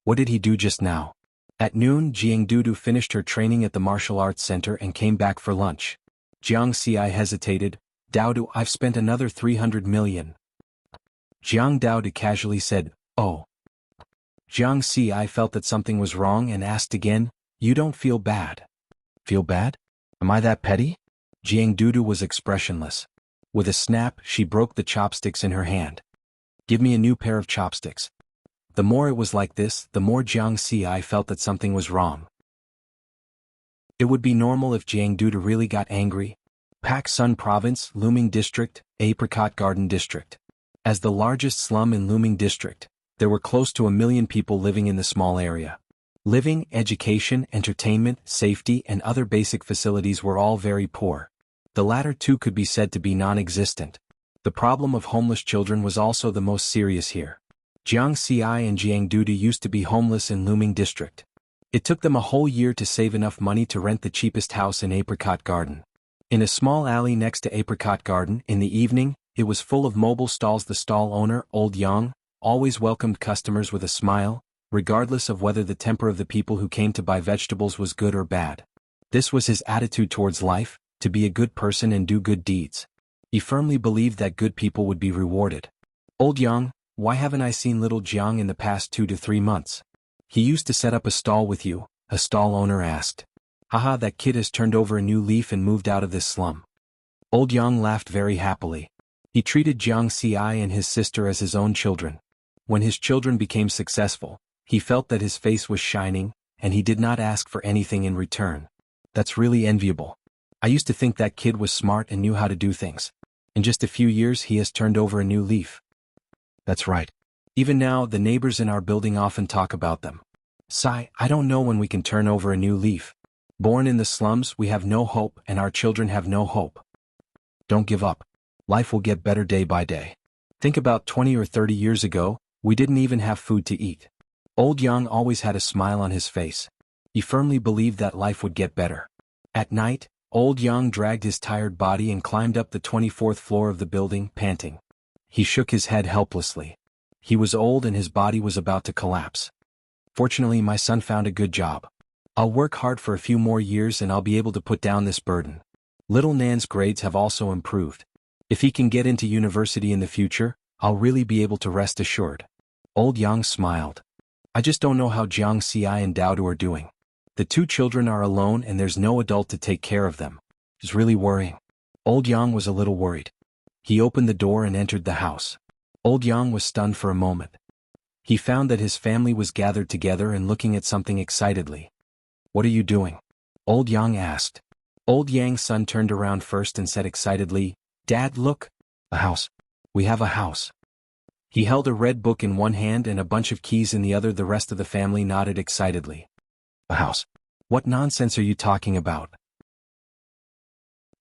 What did he do just now? At noon, Jiang Dudu finished her training at the martial arts center and came back for lunch. Jiang Xi hesitated. Daodu, I've spent another 300 million. Jiang Daodu casually said, "Oh." Jiang Xi felt that something was wrong and asked again, "You don't feel bad?" "Feel bad? Am I that petty?" Jiang Dudu was expressionless. With a snap, she broke the chopsticks in her hand. "Give me a new pair of chopsticks." The more it was like this, the more Jiang Xi felt that something was wrong. It would be normal if Jiang Dudu really got angry. Pak Sun Province, Luming District, Apricot Garden District. As the largest slum in Luming District, there were close to 1 million people living in the small area. Living, education, entertainment, safety, and other basic facilities were all very poor. The latter two could be said to be non-existent. The problem of homeless children was also the most serious here. Jiang Xi and Jiang Dudu used to be homeless in Luming District. It took them a whole year to save enough money to rent the cheapest house in Apricot Garden. In a small alley next to Apricot Garden, in the evening, it was full of mobile stalls. The stall owner, Old Yang, always welcomed customers with a smile, regardless of whether the temper of the people who came to buy vegetables was good or bad. This was his attitude towards life, to be a good person and do good deeds. He firmly believed that good people would be rewarded. Old Yang, why haven't I seen little Jiang in the past 2 to 3 months? He used to set up a stall with you, a stall owner asked. Haha, that kid has turned over a new leaf and moved out of this slum. Old Yang laughed very happily. He treated Jiang Ci and his sister as his own children. When his children became successful, he felt that his face was shining, and he did not ask for anything in return. That's really enviable. I used to think that kid was smart and knew how to do things. In just a few years he has turned over a new leaf. That's right. Even now the neighbors in our building often talk about them. Sigh, I don't know when we can turn over a new leaf. Born in the slums we have no hope and our children have no hope. Don't give up. Life will get better day by day. Think about 20 or 30 years ago, we didn't even have food to eat. Old Yang always had a smile on his face. He firmly believed that life would get better. At night, Old Yang dragged his tired body and climbed up the 24th floor of the building, panting. He shook his head helplessly. He was old and his body was about to collapse. Fortunately, my son found a good job. I'll work hard for a few more years and I'll be able to put down this burden. Little Nan's grades have also improved. If he can get into university in the future, I'll really be able to rest assured. Old Yang smiled. I just don't know how Jiang Ci and Daodu are doing. The 2 children are alone and there's no adult to take care of them. It's really worrying. Old Yang was a little worried. He opened the door and entered the house. Old Yang was stunned for a moment. He found that his family was gathered together and looking at something excitedly. What are you doing? Old Yang asked. Old Yang's son turned around first and said excitedly, Dad, look. A house. We have a house. He held a red book in one hand and a bunch of keys in the other. The rest of the family nodded excitedly. A house. What nonsense are you talking about?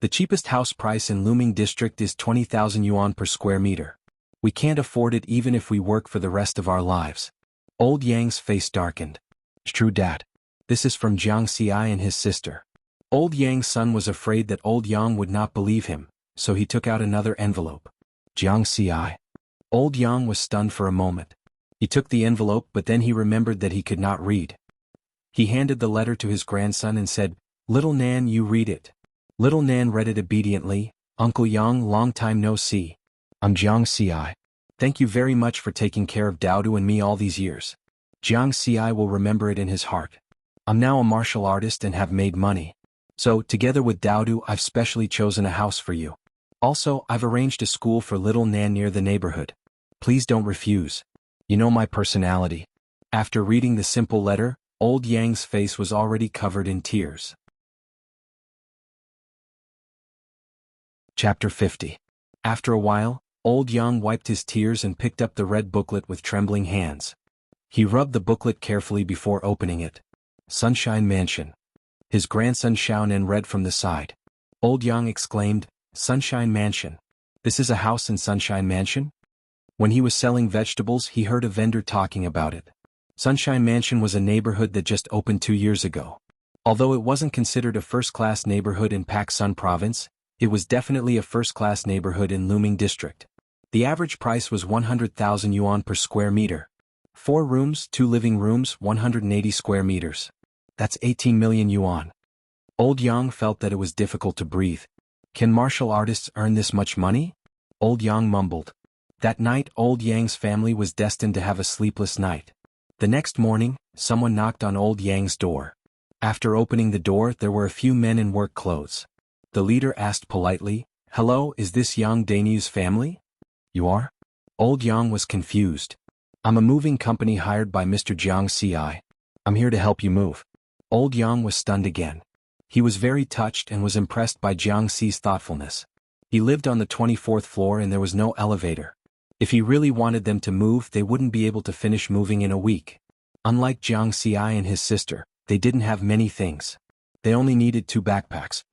The cheapest house price in Luming district is 20,000 yuan per square meter. We can't afford it even if we work for the rest of our lives. Old Yang's face darkened. It's true, Dad. This is from Jiang Ci and his sister. Old Yang's son was afraid that Old Yang would not believe him, so he took out another envelope. Jiang Ci. Old Yang was stunned for a moment. He took the envelope but then he remembered that he could not read. He handed the letter to his grandson and said, Little Nan, you read it. Little Nan read it obediently. Uncle Yang, long time no see. I'm Jiang Ci. Thank you very much for taking care of Daodu and me all these years. Jiang Ci will remember it in his heart. I'm now a martial artist and have made money. So, together with Daodu, I've specially chosen a house for you. Also, I've arranged a school for little Nan near the neighborhood. Please don't refuse. You know my personality. After reading the simple letter, Old Yang's face was already covered in tears. Chapter 50. After a while, Old Yang wiped his tears and picked up the red booklet with trembling hands. He rubbed the booklet carefully before opening it. Sunshine Mansion. His grandson Xiaonan read from the side. Old Yang exclaimed, Sunshine Mansion. This is a house in Sunshine Mansion? When he was selling vegetables he heard a vendor talking about it. Sunshine Mansion was a neighborhood that just opened 2 years ago. Although it wasn't considered a first-class neighborhood in Pak Sun Province, it was definitely a first-class neighborhood in Luming District. The average price was 100,000 yuan per square meter. 4 rooms, 2 living rooms, 180 square meters. That's 18 million yuan. Old Yang felt that it was difficult to breathe. Can martial artists earn this much money? Old Yang mumbled. That night Old Yang's family was destined to have a sleepless night. The next morning, someone knocked on Old Yang's door. After opening the door there were a few men in work clothes. The leader asked politely, Hello, is this Yang Dainew's family? You are? Old Yang was confused. I'm a moving company hired by Mr. Jiang Ci. I'm here to help you move. Old Yang was stunned again. He was very touched and was impressed by Jiang Ci's thoughtfulness. He lived on the 24th floor and there was no elevator. If he really wanted them to move they wouldn't be able to finish moving in a week. Unlike Jiang Ci and his sister, they didn't have many things. They only needed 2 backpacks.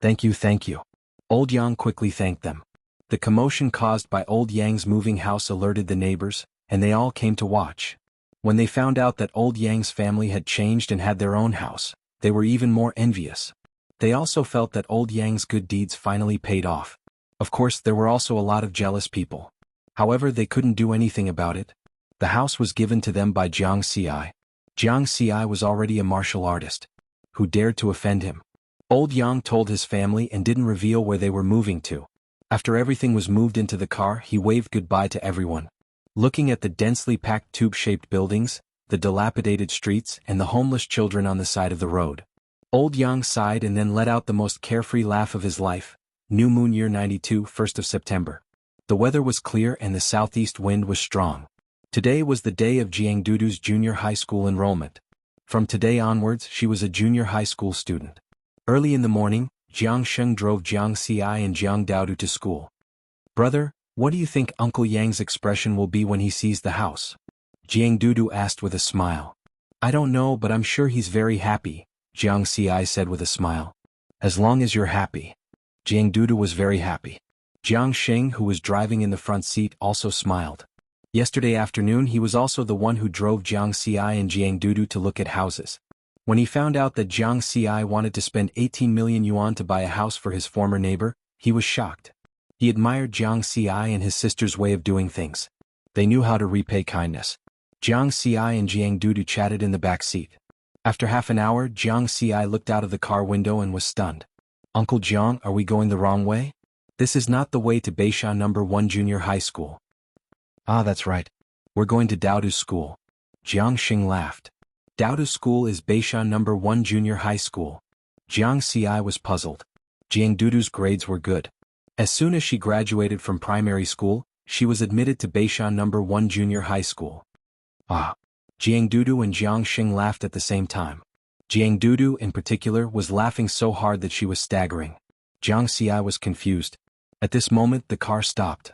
Thank you, thank you. Old Yang quickly thanked them. The commotion caused by Old Yang's moving house alerted the neighbors, and they all came to watch. When they found out that Old Yang's family had changed and had their own house, they were even more envious. They also felt that Old Yang's good deeds finally paid off. Of course, there were also a lot of jealous people. However, they couldn't do anything about it. The house was given to them by Jiang Xi. Jiang Xi was already a martial artist. Who dared to offend him? Old Yang told his family and didn't reveal where they were moving to. After everything was moved into the car, he waved goodbye to everyone. Looking at the densely packed tube-shaped buildings, the dilapidated streets, and the homeless children on the side of the road, Old Yang sighed and then let out the most carefree laugh of his life. New Moon Year 92, 1st of September. The weather was clear and the southeast wind was strong. Today was the day of Jiang Dudu's junior high school enrollment. From today onwards, she was a junior high school student. Early in the morning, Jiang Sheng drove Jiang Xi and Jiang Daodu to school. "Brother, what do you think Uncle Yang's expression will be when he sees the house?" Jiang Dudu asked with a smile. "I don't know, but I'm sure he's very happy," Jiang Xi said with a smile. "As long as you're happy." Jiang Dudu was very happy. Jiang Sheng, who was driving in the front seat, also smiled. Yesterday afternoon he was also the one who drove Jiang Xi and Jiang Dudu to look at houses. When he found out that Jiang Xi wanted to spend 18 million yuan to buy a house for his former neighbor, he was shocked. He admired Jiang Xi and his sister's way of doing things. They knew how to repay kindness. Jiang Xi and Jiang Dudu chatted in the back seat. After half an hour, Jiang Xi looked out of the car window and was stunned. "Uncle Jiang, are we going the wrong way? This is not the way to Beisha No. 1 Junior High School." "Ah, that's right. We're going to Daodu's school." Jiang Xing laughed. "Daodu's school is Beisha No. 1 Junior High School." Jiang Xi was puzzled. Jiang Dudu's grades were good. As soon as she graduated from primary school, she was admitted to Beisha No. 1 Junior High School. "Ah." Jiang Dudu and Jiang Xing laughed at the same time. Jiang Dudu, in particular, was laughing so hard that she was staggering. Jiang Xi was confused. At this moment the car stopped.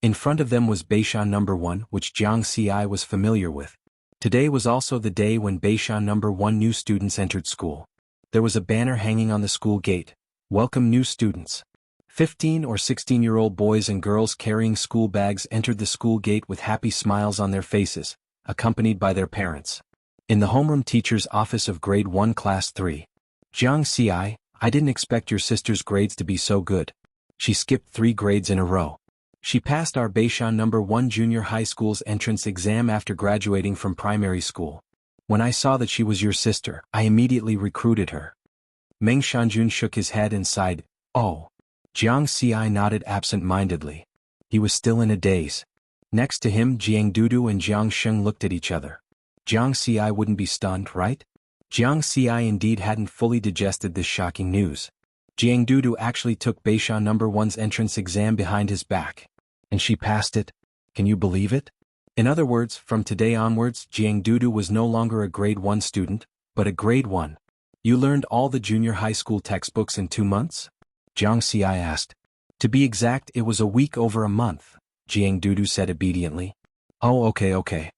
In front of them was Beisha No. 1, which Jiang Xi was familiar with. Today was also the day when Beisha No. 1 new students entered school. There was a banner hanging on the school gate. "Welcome new students." 15 or 16-year-old boys and girls carrying school bags entered the school gate with happy smiles on their faces, accompanied by their parents. In the homeroom teacher's office of Grade 1 Class 3. "Jiang Xi, I didn't expect your sister's grades to be so good. She skipped 3 grades in a row. She passed our Beisha No. 1 Junior High School's entrance exam after graduating from primary school. When I saw that she was your sister, I immediately recruited her." Meng Shanjun shook his head and sighed. "Oh." Jiang Xi nodded absent-mindedly. He was still in a daze. Next to him, Jiang Dudu and Jiang Sheng looked at each other. Jiang Xi wouldn't be stunned, right? Jiang Xi indeed hadn't fully digested this shocking news. Jiang Dudu actually took Beisha No. 1's entrance exam behind his back. And she passed it? Can you believe it? In other words, from today onwards, Jiang Dudu was no longer a Grade 1 student, but a Grade 1. "You learned all the junior high school textbooks in 2 months?" Jiang Xi asked. "To be exact, it was a week over a month," Jiang Dudu said obediently. "Oh, okay.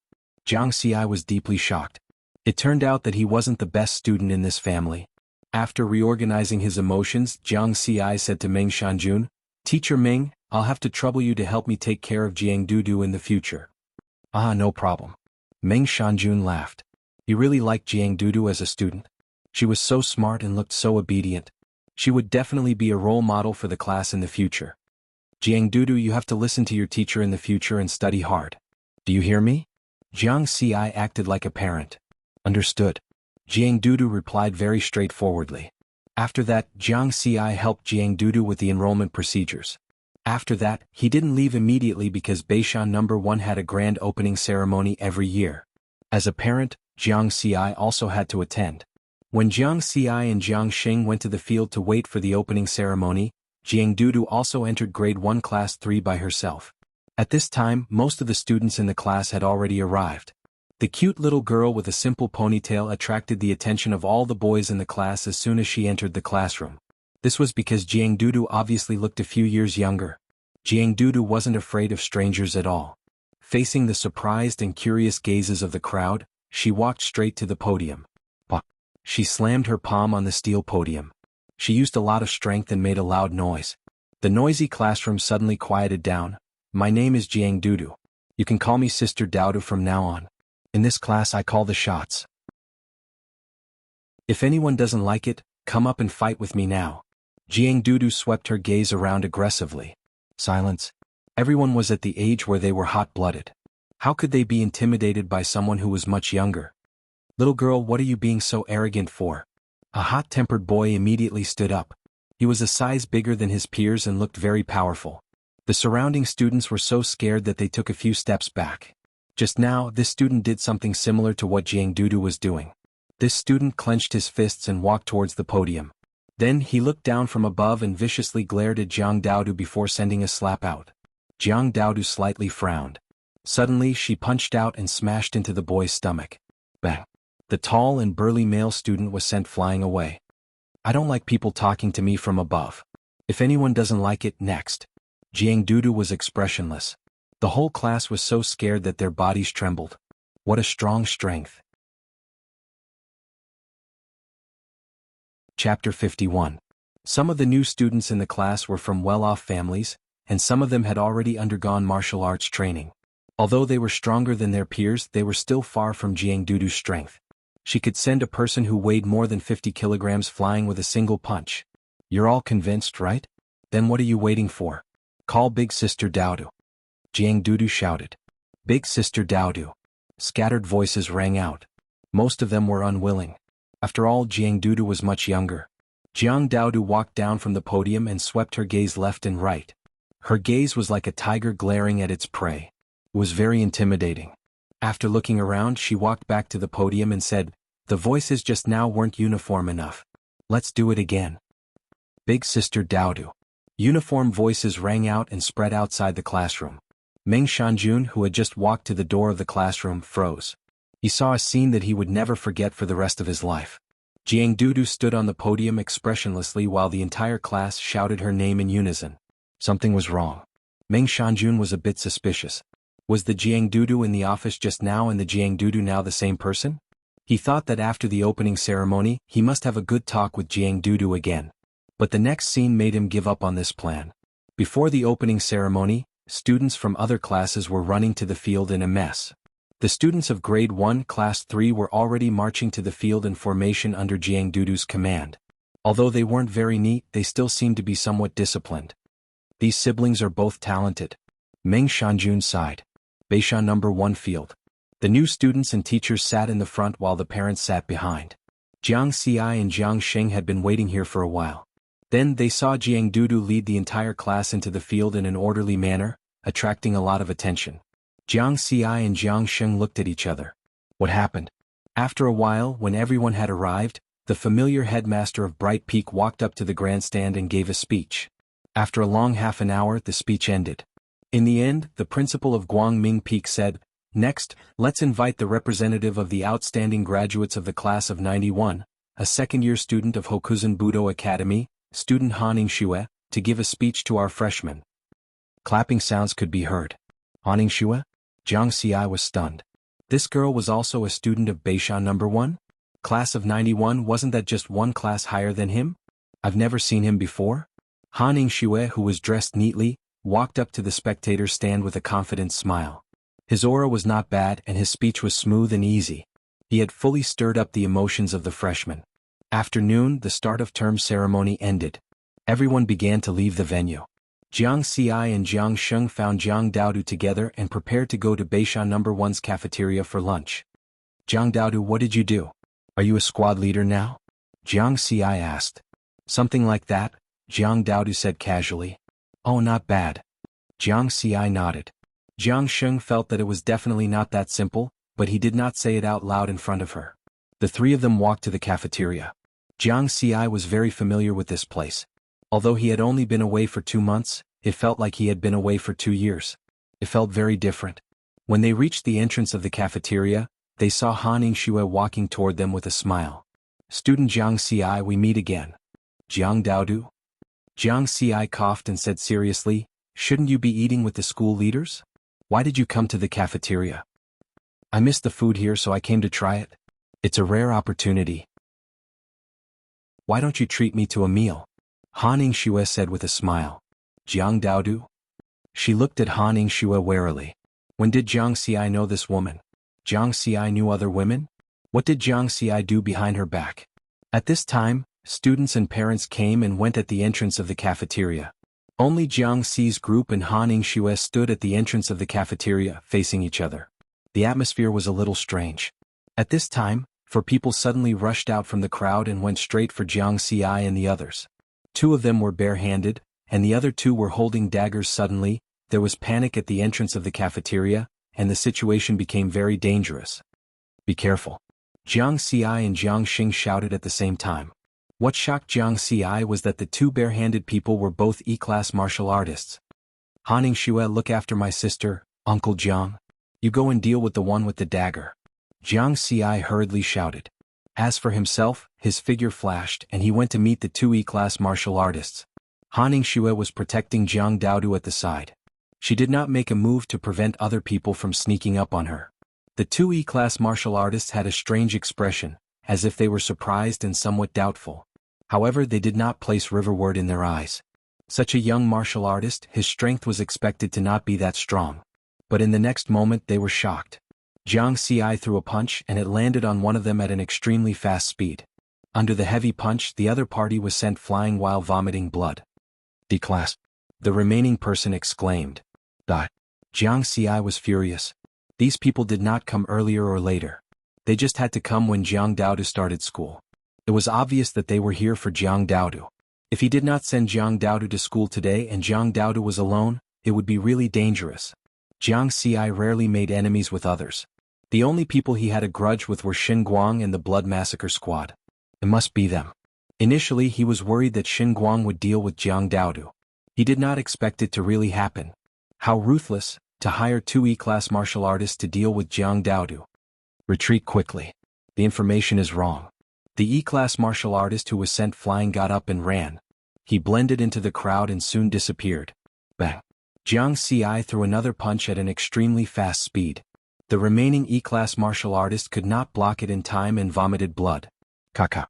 Jiang Xi was deeply shocked. It turned out that he wasn't the best student in this family. After reorganizing his emotions, Jiang Xi said to Meng Shanjun, "Teacher Meng, I'll have to trouble you to help me take care of Jiang Dudu in the future." "Ah, no problem." Meng Shanjun laughed. He really liked Jiang Dudu as a student. She was so smart and looked so obedient. She would definitely be a role model for the class in the future. "Jiang Dudu, you have to listen to your teacher in the future and study hard. Do you hear me?" Jiang Xi acted like a parent. "Understood." Jiang Dudu replied very straightforwardly. After that, Jiang Xi helped Jiang Dudu with the enrollment procedures. After that, he didn't leave immediately because Beisha No. 1 had a grand opening ceremony every year. As a parent, Jiang Xi also had to attend. When Jiang Xi and Jiang Sheng went to the field to wait for the opening ceremony, Jiang Dudu also entered Grade 1 Class 3 by herself. At this time, most of the students in the class had already arrived. The cute little girl with a simple ponytail attracted the attention of all the boys in the class as soon as she entered the classroom. This was because Jiang Dudu obviously looked a few years younger. Jiang Dudu wasn't afraid of strangers at all. Facing the surprised and curious gazes of the crowd, she walked straight to the podium. She slammed her palm on the steel podium. She used a lot of strength and made a loud noise. The noisy classroom suddenly quieted down. "My name is Jiang Dudu. You can call me Sister Daodu from now on. In this class I call the shots. If anyone doesn't like it, come up and fight with me now." Jiang Dudu swept her gaze around aggressively. "Silence. Everyone was at the age where they were hot-blooded. How could they be intimidated by someone who was much younger? "Little girl, what are you being so arrogant for?" A hot-tempered boy immediately stood up. He was a size bigger than his peers and looked very powerful. The surrounding students were so scared that they took a few steps back. Just now, this student did something similar to what Jiang Dudu was doing. This student clenched his fists and walked towards the podium. Then he looked down from above and viciously glared at Jiang Daodu before sending a slap out. Jiang Daodu slightly frowned. Suddenly she punched out and smashed into the boy's stomach. Bang! The tall and burly male student was sent flying away. "I don't like people talking to me from above. If anyone doesn't like it, next." Jiang Dudu was expressionless. The whole class was so scared that their bodies trembled. What a strong strength. Chapter 51. Some of the new students in the class were from well-off families, and some of them had already undergone martial arts training. Although they were stronger than their peers, they were still far from Jiang Dudu's strength. She could send a person who weighed more than 50 kilograms flying with a single punch. "You're all convinced, right? Then what are you waiting for? Call Big Sister Daodu." Jiang Dudu shouted. "Big Sister Daodu." Scattered voices rang out. Most of them were unwilling. After all, Jiang Dudu was much younger. Jiang Daodu walked down from the podium and swept her gaze left and right. Her gaze was like a tiger glaring at its prey. It was very intimidating. After looking around, she walked back to the podium and said, "The voices just now weren't uniform enough. Let's do it again." Big Sister Daodu. Uniform voices rang out and spread outside the classroom. Meng Shanjun, who had just walked to the door of the classroom, froze. He saw a scene that he would never forget for the rest of his life. Jiang Dudu stood on the podium expressionlessly while the entire class shouted her name in unison. Something was wrong. Meng Shanjun was a bit suspicious. Was the Jiang Dudu in the office just now and the Jiang Dudu now the same person? He thought that after the opening ceremony, he must have a good talk with Jiang Dudu again. But the next scene made him give up on this plan. Before the opening ceremony, students from other classes were running to the field in a mess. The students of Grade 1, Class 3 were already marching to the field in formation under Jiang Dudu's command. Although they weren't very neat, they still seemed to be somewhat disciplined. "These siblings are both talented." Meng Shanjun sighed. Beishan number 1 field. The new students and teachers sat in the front while the parents sat behind. Jiang Xi and Jiang Sheng had been waiting here for a while. Then they saw Jiang Dudu lead the entire class into the field in an orderly manner, attracting a lot of attention. Jiang Xi and Jiang Sheng looked at each other. What happened? After a while, when everyone had arrived, the familiar headmaster of Bright Peak walked up to the grandstand and gave a speech. After a long half an hour, the speech ended. In the end, the principal of Guangming Peak said, "Next, let's invite the representative of the outstanding graduates of the class of 91, a second-year student of Hokuzen Budo Academy, student Han Yingxue, to give a speech to our freshmen." Clapping sounds could be heard. Han Yingxue? Jiang Xi was stunned. This girl was also a student of Beishan number 1? Class of 91, wasn't that just one class higher than him? I've never seen him before. Han Yingxue, who was dressed neatly, walked up to the spectator's stand with a confident smile. His aura was not bad and his speech was smooth and easy. He had fully stirred up the emotions of the freshmen. After noon, the start of term ceremony ended. Everyone began to leave the venue. Jiang Xi and Jiang Sheng found Jiang Daodu together and prepared to go to Beishan number 1's cafeteria for lunch. "Jiang Daodu, what did you do? Are you a squad leader now?" Jiang Xi asked. "Something like that," Jiang Daodu said casually. "Oh, not bad." Jiang Xi nodded. Jiang Sheng felt that it was definitely not that simple, but he did not say it out loud in front of her. The three of them walked to the cafeteria. Jiang Xi was very familiar with this place. Although he had only been away for 2 months, it felt like he had been away for 2 years. It felt very different. When they reached the entrance of the cafeteria, they saw Han Yingxue walking toward them with a smile. "Student Jiang Xi, we meet again." "Jiang Daodu?" Jiang Xi coughed and said seriously, "Shouldn't you be eating with the school leaders? Why did you come to the cafeteria?" "I missed the food here, so I came to try it. It's a rare opportunity." "Why don't you treat me to a meal?" Han Yingxue said with a smile. "Jiang Daodu?" She looked at Han Yingxue warily. When did Jiang Xi know this woman? Jiang Xi knew other women? What did Jiang Xi do behind her back? At this time, students and parents came and went at the entrance of the cafeteria. Only Jiang Xi's group and Han Yingxue stood at the entrance of the cafeteria, facing each other. The atmosphere was a little strange. At this time, four people suddenly rushed out from the crowd and went straight for Jiang Xi and the others. Two of them were barehanded, and the other two were holding daggers. Suddenly, there was panic at the entrance of the cafeteria, and the situation became very dangerous. Be careful. Jiang Xi and Jiang Xing shouted at the same time. What shocked Jiang Xi was that the two barehanded people were both E-class martial artists. Han Yingxue, look after my sister, Uncle Jiang. You go and deal with the one with the dagger. Jiang Xi hurriedly shouted. As for himself, his figure flashed and he went to meet the two E-class martial artists. Han Yingxue was protecting Jiang Daodu at the side. She did not make a move to prevent other people from sneaking up on her. The two E-class martial artists had a strange expression, as if they were surprised and somewhat doubtful. However, they did not place riverward in their eyes. Such a young martial artist, his strength was expected to not be that strong. But in the next moment they were shocked. Jiang Xi threw a punch and it landed on one of them at an extremely fast speed. Under the heavy punch, the other party was sent flying while vomiting blood. D-class. The remaining person exclaimed. Die. Jiang Xi was furious. These people did not come earlier or later. They just had to come when Jiang Daodu started school. It was obvious that they were here for Jiang Daodu. If he did not send Jiang Daodu to school today and Jiang Daodu was alone, it would be really dangerous. Jiang Xi rarely made enemies with others. The only people he had a grudge with were Xin Guang and the Blood Massacre Squad. It must be them. Initially he was worried that Xin Guang would deal with Jiang Daodu. He did not expect it to really happen. How ruthless, to hire two E-class martial artists to deal with Jiang Daodu. Retreat quickly. The information is wrong. The E-class martial artist who was sent flying got up and ran. He blended into the crowd and soon disappeared. Bang. Jiang Xi threw another punch at an extremely fast speed. The remaining E-class martial artist could not block it in time and vomited blood. Kaka.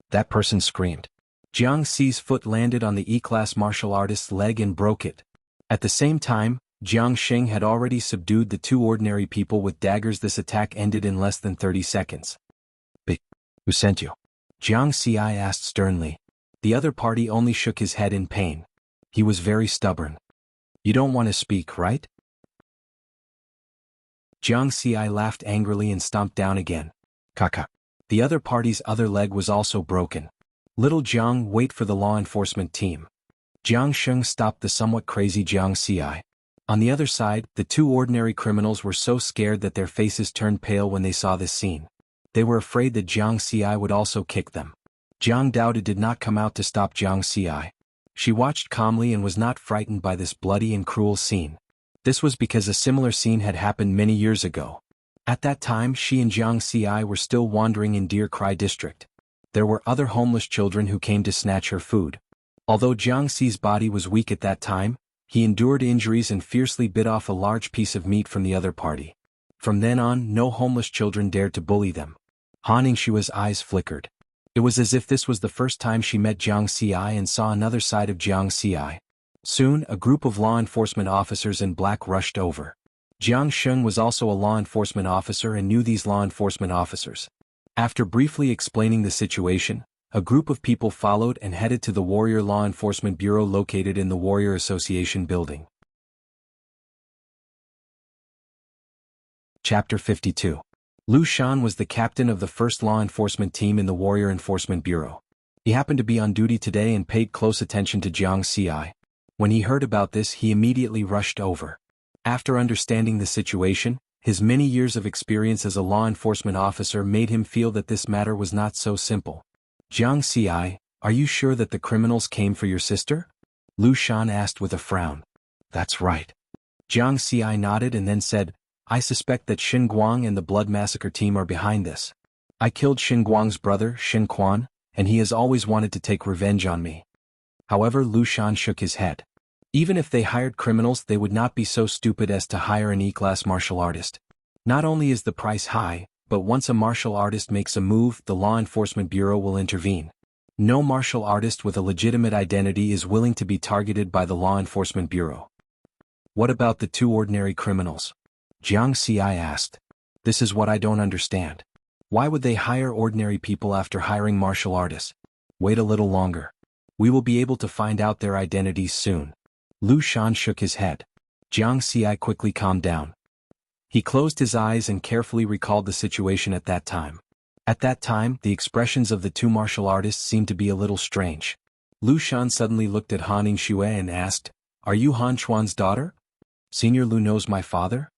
That person screamed. Jiang Xi's foot landed on the E-class martial artist's leg and broke it. At the same time, Jiang Xing had already subdued the two ordinary people with daggers. This attack ended in less than 30 seconds. Who sent you? Jiang Xi asked sternly. The other party only shook his head in pain. He was very stubborn. You don't want to speak, right? Jiang Xi laughed angrily and stomped down again. Kaka. The other party's other leg was also broken. Little Jiang, wait for the law enforcement team. Jiang Sheng stopped the somewhat crazy Jiang Xi. On the other side, the two ordinary criminals were so scared that their faces turned pale when they saw this scene. They were afraid that Jiang Xi would also kick them. Jiang Daodu did not come out to stop Jiang Xi. She watched calmly and was not frightened by this bloody and cruel scene. This was because a similar scene had happened many years ago. At that time, she and Jiang Xi were still wandering in Deer Cry district. There were other homeless children who came to snatch her food. Although Jiang Xi's body was weak at that time, he endured injuries and fiercely bit off a large piece of meat from the other party. From then on, no homeless children dared to bully them. Han Yingxue's eyes flickered. It was as if this was the first time she met Jiang Xi and saw another side of Jiang Xi. Soon, a group of law enforcement officers in black rushed over. Jiang Sheng was also a law enforcement officer and knew these law enforcement officers. After briefly explaining the situation, a group of people followed and headed to the Warrior Law Enforcement Bureau located in the Warrior Association building. Chapter 52. Lu Shan was the captain of the first law enforcement team in the Warrior Enforcement Bureau. He happened to be on duty today and paid close attention to Jiang Xi. When he heard about this, he immediately rushed over. After understanding the situation, his many years of experience as a law enforcement officer made him feel that this matter was not so simple. Jiang Xi, are you sure that the criminals came for your sister? Lu Shan asked with a frown. That's right. Jiang Xi nodded and then said, I suspect that Xin Guang and the Blood Massacre team are behind this. I killed Xin Guang's brother, Xin Quan, and he has always wanted to take revenge on me. However, Lu Shan shook his head. Even if they hired criminals, they would not be so stupid as to hire an E-class martial artist. Not only is the price high, but once a martial artist makes a move, the Law Enforcement Bureau will intervene. No martial artist with a legitimate identity is willing to be targeted by the Law Enforcement Bureau. What about the two ordinary criminals? Jiang Xi asked. This is what I don't understand. Why would they hire ordinary people after hiring martial artists? Wait a little longer. We will be able to find out their identities soon. Lu Shan shook his head. Jiang Xi quickly calmed down. He closed his eyes and carefully recalled the situation at that time. At that time, the expressions of the two martial artists seemed to be a little strange. Lu Shan suddenly looked at Han Ningxue and asked, "Are you Han Chuan's daughter? Senior Lu knows my father?"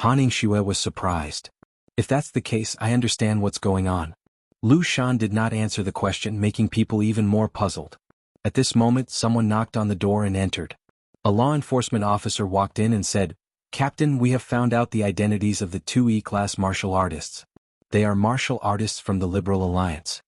Han Ningxue was surprised. "If that's the case, I understand what's going on." Lu Shan did not answer the question, making people even more puzzled. At this moment, someone knocked on the door and entered. A law enforcement officer walked in and said, "Captain, we have found out the identities of the two E-class martial artists. They are martial artists from the Liberal Alliance."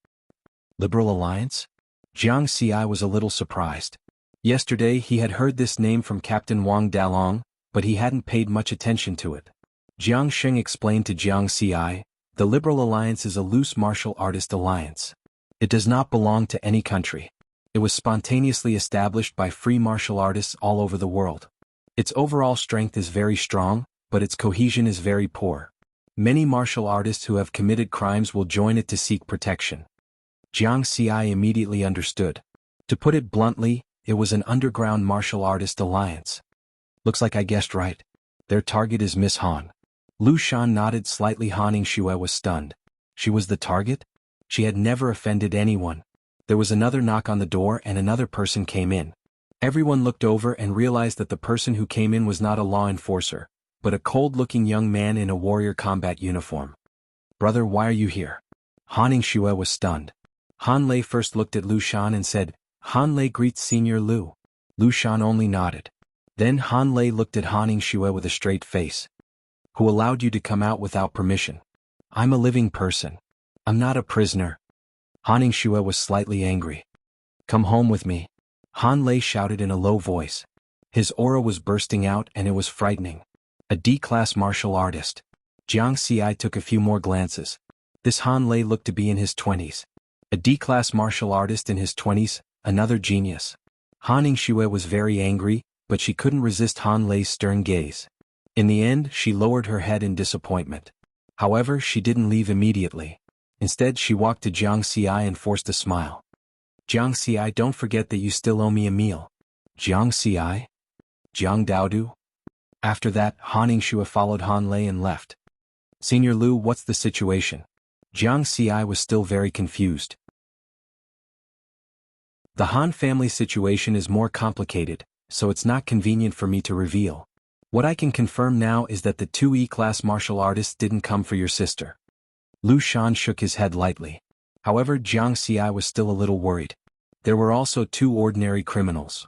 Liberal Alliance? Jiang Xi was a little surprised. Yesterday he had heard this name from Captain Wang Dalong, but he hadn't paid much attention to it. Jiang Xing explained to Jiang Xi, "The Liberal Alliance is a loose martial artist alliance. It does not belong to any country. It was spontaneously established by free martial artists all over the world. Its overall strength is very strong, but its cohesion is very poor. Many martial artists who have committed crimes will join it to seek protection." Jiang Xi immediately understood. To put it bluntly, it was an underground martial artist alliance. "Looks like I guessed right. Their target is Miss Han." Lu Shan nodded slightly. Han Ningxue was stunned. She was the target? She had never offended anyone. There was another knock on the door and another person came in. Everyone looked over and realized that the person who came in was not a law enforcer, but a cold-looking young man in a warrior combat uniform. "Brother, why are you here?" Han Ningxue was stunned. Han Lei first looked at Lu Shan and said, "Han Lei greets Senior Lu." Lu Shan only nodded. Then Han Lei looked at Han Ningxue with a straight face. "Who allowed you to come out without permission?" "I'm a living person. I'm not a prisoner." Han Ningxue was slightly angry. "Come home with me," Han Lei shouted in a low voice. His aura was bursting out and it was frightening. A D-class martial artist. Jiang Xi took a few more glances. This Han Lei looked to be in his 20s. A D-class martial artist in his 20s, another genius. Han Ningxue was very angry, but she couldn't resist Han Lei's stern gaze. In the end, she lowered her head in disappointment. However, she didn't leave immediately. Instead, she walked to Jiang Xi and forced a smile. "Jiang Xi, don't forget that you still owe me a meal." "Jiang Xi? Jiang Daodu?" After that, Han Ningxue followed Han Lei and left. "Senior Lu, what's the situation?" Jiang Xi was still very confused. "The Han family situation is more complicated, so it's not convenient for me to reveal. What I can confirm now is that the two E-class martial artists didn't come for your sister." Lu Shan shook his head lightly. However, Jiang Xi was still a little worried. There were also two ordinary criminals.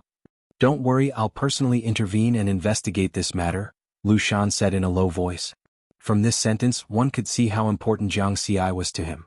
"Don't worry, I'll personally intervene and investigate this matter," Lu Shan said in a low voice. From this sentence, one could see how important Jiang Xi was to him.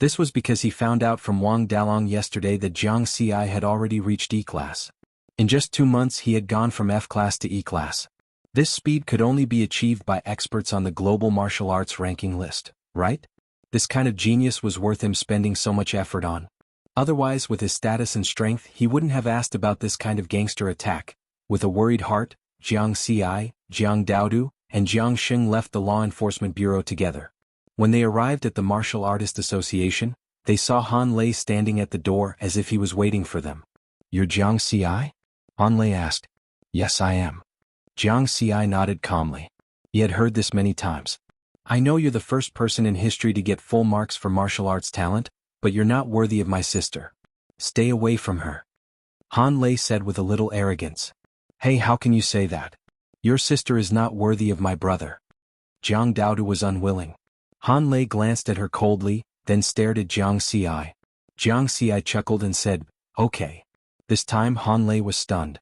This was because he found out from Wang Dalong yesterday that Jiang Xi had already reached E-class. In just 2 months he had gone from F-class to E-class. This speed could only be achieved by experts on the global martial arts ranking list, right? This kind of genius was worth him spending so much effort on. Otherwise, with his status and strength, he wouldn't have asked about this kind of gangster attack. With a worried heart, Jiang Xi, Jiang Daodu, and Jiang Xing left the law enforcement bureau together. When they arrived at the Martial Artist Association, they saw Han Lei standing at the door as if he was waiting for them. "You're Jiang Xi?" Han Lei asked. "Yes, I am." Jiang Xi nodded calmly. He had heard this many times. "I know you're the first person in history to get full marks for martial arts talent, but you're not worthy of my sister. Stay away from her," Han Lei said with a little arrogance. "Hey, how can you say that? Your sister is not worthy of my brother." Jiang Daodu was unwilling. Han Lei glanced at her coldly, then stared at Jiang Xi. Jiang Xi chuckled and said, "Okay." This time Han Lei was stunned.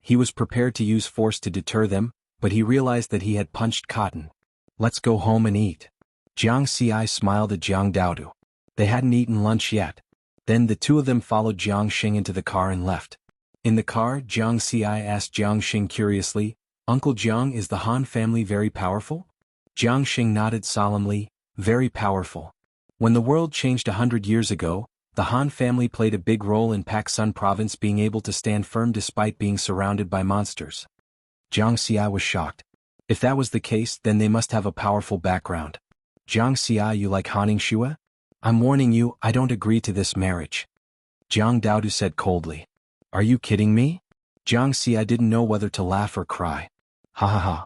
He was prepared to use force to deter them, but he realized that he had punched cotton. "Let's go home and eat." Jiang Xi smiled at Jiang Daodu. They hadn't eaten lunch yet. Then the two of them followed Jiang Xing into the car and left. In the car, Jiang Xi asked Jiang Xing curiously, "Uncle Jiang, is the Han family very powerful?" Jiang Xing nodded solemnly, "Very powerful. When the world changed 100 years ago, the Han family played a big role in Pak Sun province being able to stand firm despite being surrounded by monsters." Jiang Xi was shocked. If that was the case, then they must have a powerful background. "Jiang Xi, you like Han Ningxue? I'm warning you, I don't agree to this marriage," Jiang Daodu said coldly. Are you kidding me? Jiang Xi didn't know whether to laugh or cry. Ha ha ha.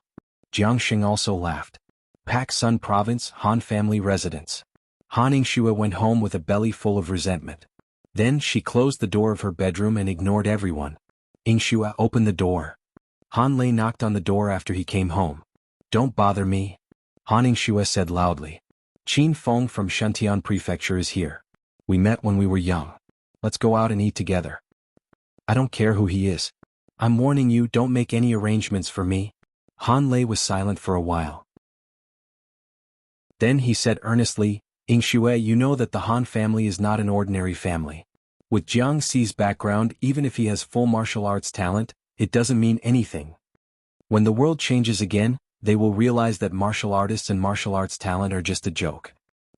Jiang Sheng also laughed. Pak Sun Province, Han family residence. Han Yingxue went home with a belly full of resentment. Then she closed the door of her bedroom and ignored everyone. Yingxue opened the door. Han Lei knocked on the door after he came home. Don't bother me. Han Yingxue said loudly. Qin Feng from Shentian Prefecture is here. We met when we were young. Let's go out and eat together. I don't care who he is. I'm warning you, don't make any arrangements for me. Han Lei was silent for a while. Then he said earnestly, Yingxue, you know that the Han family is not an ordinary family. With Jiang Xi's background, even if he has full martial arts talent, it doesn't mean anything. When the world changes again, they will realize that martial artists and martial arts talent are just a joke.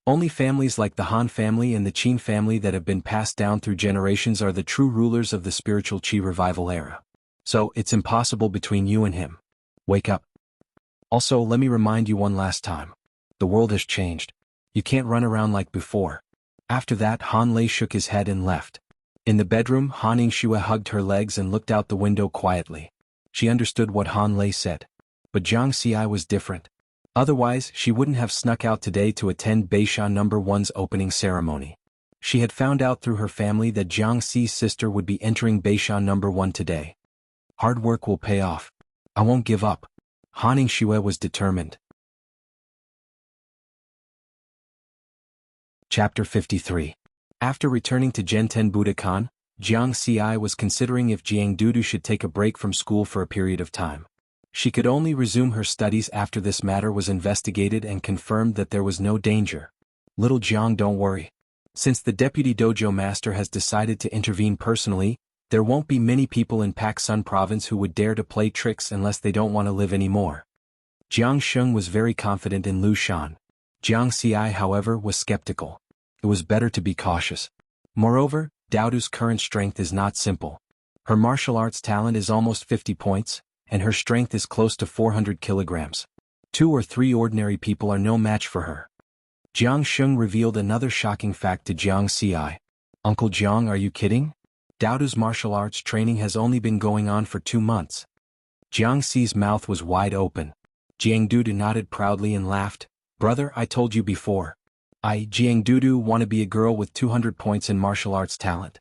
Only families like the Han family and the Qin family that have been passed down through generations are the true rulers of the spiritual Qi revival era. So, it's impossible between you and him. Wake up. Also, let me remind you one last time. The world has changed. You can't run around like before. After that, Han Lei shook his head and left. In the bedroom, Han Yingxue hugged her legs and looked out the window quietly. She understood what Han Lei said. But Jiang Xi was different. Otherwise, she wouldn't have snuck out today to attend Beisha No. 1's opening ceremony. She had found out through her family that Jiang Xi's sister would be entering Beisha No. 1 today. Hard work will pay off. I won't give up. Han Yingxue was determined. Chapter 53. After returning to Genten Budokan, Jiang Xi was considering if Jiang Dudu should take a break from school for a period of time. She could only resume her studies after this matter was investigated and confirmed that there was no danger. Little Jiang, don't worry. Since the deputy dojo master has decided to intervene personally, there won't be many people in Pak Sun Province who would dare to play tricks unless they don't want to live anymore. Jiang Sheng was very confident in Lu Shan. Jiang Xi, however, was skeptical. It was better to be cautious. Moreover, Daodu's current strength is not simple. Her martial arts talent is almost 50 points, and her strength is close to 400 kilograms. 2 or 3 ordinary people are no match for her. Jiang Sheng revealed another shocking fact to Jiang Xi. Uncle Jiang, are you kidding? Daodu's martial arts training has only been going on for 2 months. Jiang Xi's mouth was wide open. Jiang Dudu nodded proudly and laughed. Brother, I told you before. Jiang Dudu want to be a girl with 200 points in martial arts talent.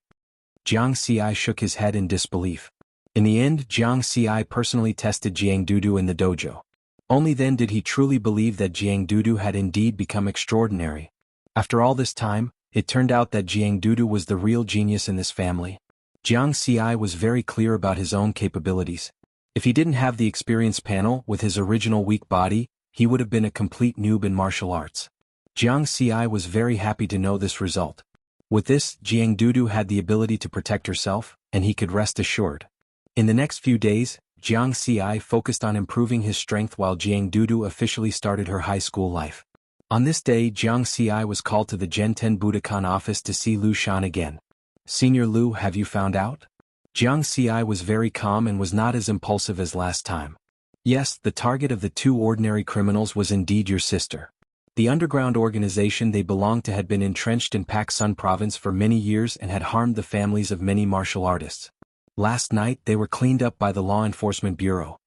Jiang Xi shook his head in disbelief. In the end, Jiang Xi personally tested Jiang Dudu in the dojo. Only then did he truly believe that Jiang Dudu had indeed become extraordinary. After all this time, it turned out that Jiang Dudu was the real genius in this family. Jiang Xi was very clear about his own capabilities. If he didn't have the experience panel with his original weak body, he would have been a complete noob in martial arts. Jiang Xi was very happy to know this result. With this, Jiang Dudu had the ability to protect herself, and he could rest assured. In the next few days, Jiang Xi focused on improving his strength while Jiang Dudu officially started her high school life. On this day, Jiang Xi was called to the Genten Budokan office to see Lu Shan again. Senior Lu, have you found out? Jiang Xi was very calm and was not as impulsive as last time. Yes, the target of the 2 ordinary criminals was indeed your sister. The underground organization they belonged to had been entrenched in Pak Sun Province for many years and had harmed the families of many martial artists. Last night they were cleaned up by the Law Enforcement Bureau.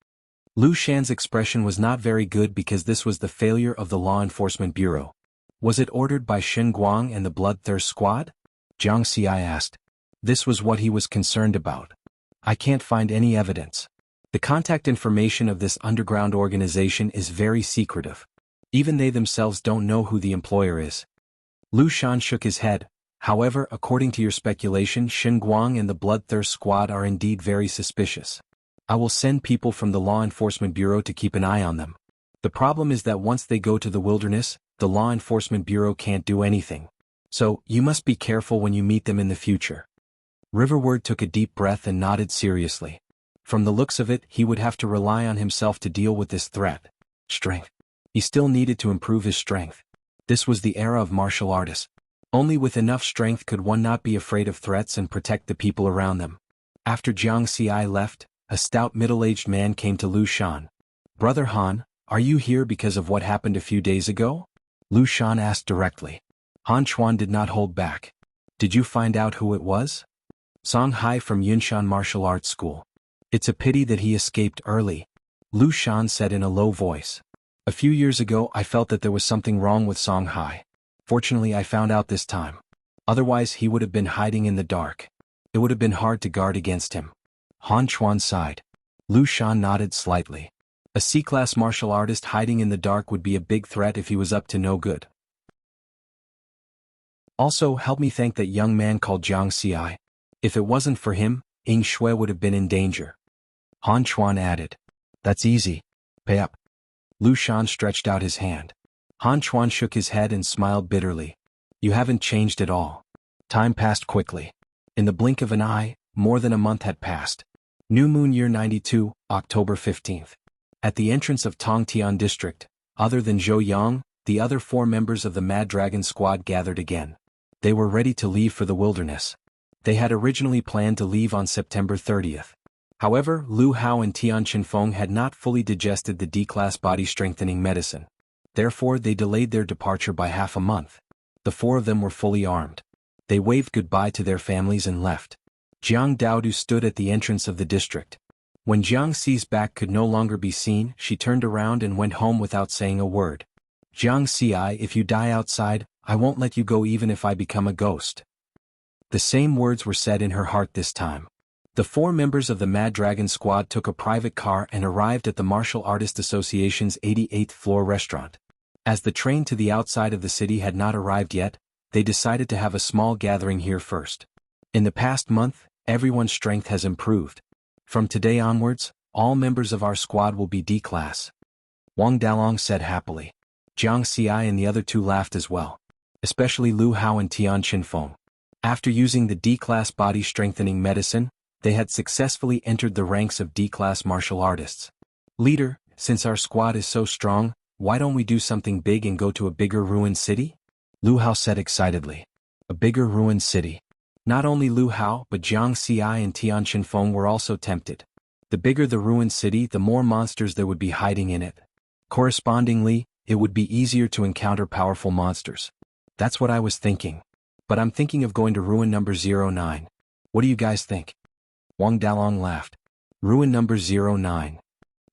Lu Shan's expression was not very good because this was the failure of the Law Enforcement Bureau. Was it ordered by Shen Guang and the Bloodthirst Squad? Jiang Xi asked. This was what he was concerned about. I can't find any evidence. The contact information of this underground organization is very secretive. Even they themselves don't know who the employer is. Lu Shan shook his head. However, according to your speculation, Shen Guang and the Bloodthirst Squad are indeed very suspicious. I will send people from the Law Enforcement Bureau to keep an eye on them. The problem is that once they go to the wilderness, the Law Enforcement Bureau can't do anything. So, you must be careful when you meet them in the future. Riverward took a deep breath and nodded seriously. From the looks of it, he would have to rely on himself to deal with this threat. Strength. He still needed to improve his strength. This was the era of martial artists. Only with enough strength could one not be afraid of threats and protect the people around them. After Jiang Xi left, a stout middle-aged man came to Lu Shan. Brother Han, are you here because of what happened a few days ago? Lu Shan asked directly. Han Chuan did not hold back. Did you find out who it was? Song Hai from Yunshan Martial Arts School. It's a pity that he escaped early, Lu Shan said in a low voice. A few years ago I felt that there was something wrong with Song Hai. Fortunately I found out this time. Otherwise he would have been hiding in the dark. It would have been hard to guard against him. Han Chuan sighed. Lu Shan nodded slightly. A C-class martial artist hiding in the dark would be a big threat if he was up to no good. Also, help me thank that young man called Jiang Xi. If it wasn't for him, Ying Shui would have been in danger. Han Chuan added. That's easy. Pay up. Lu Shan stretched out his hand. Han Chuan shook his head and smiled bitterly. You haven't changed at all. Time passed quickly. In the blink of an eye, more than a month had passed. New Moon Year 92, October 15th. At the entrance of Tongtian District, other than Zhou Yang, the other 4 members of the Mad Dragon Squad gathered again. They were ready to leave for the wilderness. They had originally planned to leave on September 30th. However, Lu Hao and Tian Chenfeng had not fully digested the D-class body-strengthening medicine. Therefore they delayed their departure by half a month. The 4 of them were fully armed. They waved goodbye to their families and left. Jiang Daodu stood at the entrance of the district. When Jiang Xi's back could no longer be seen, she turned around and went home without saying a word. Jiang Xi, if you die outside, I won't let you go even if I become a ghost. The same words were said in her heart this time. The 4 members of the Mad Dragon Squad took a private car and arrived at the Martial Artists Association's 88th floor restaurant. As the train to the outside of the city had not arrived yet, they decided to have a small gathering here first. In the past month, everyone's strength has improved. From today onwards, all members of our squad will be D-class. Wang Dalong said happily. Jiang Xi and the other 2 laughed as well. Especially Lu Hao and Tian Chenfeng. After using the D-class body-strengthening medicine, they had successfully entered the ranks of D-class martial artists. Leader, since our squad is so strong, why don't we do something big and go to a bigger ruined city? Lu Hao said excitedly. A bigger ruined city. Not only Lu Hao but Jiang Xi and Tian Chenfeng were also tempted. The bigger the ruined city, the more monsters there would be hiding in it. Correspondingly, it would be easier to encounter powerful monsters. That's what I was thinking. But I'm thinking of going to ruin number 09. What do you guys think? Wang Dalong laughed. Ruin number 09.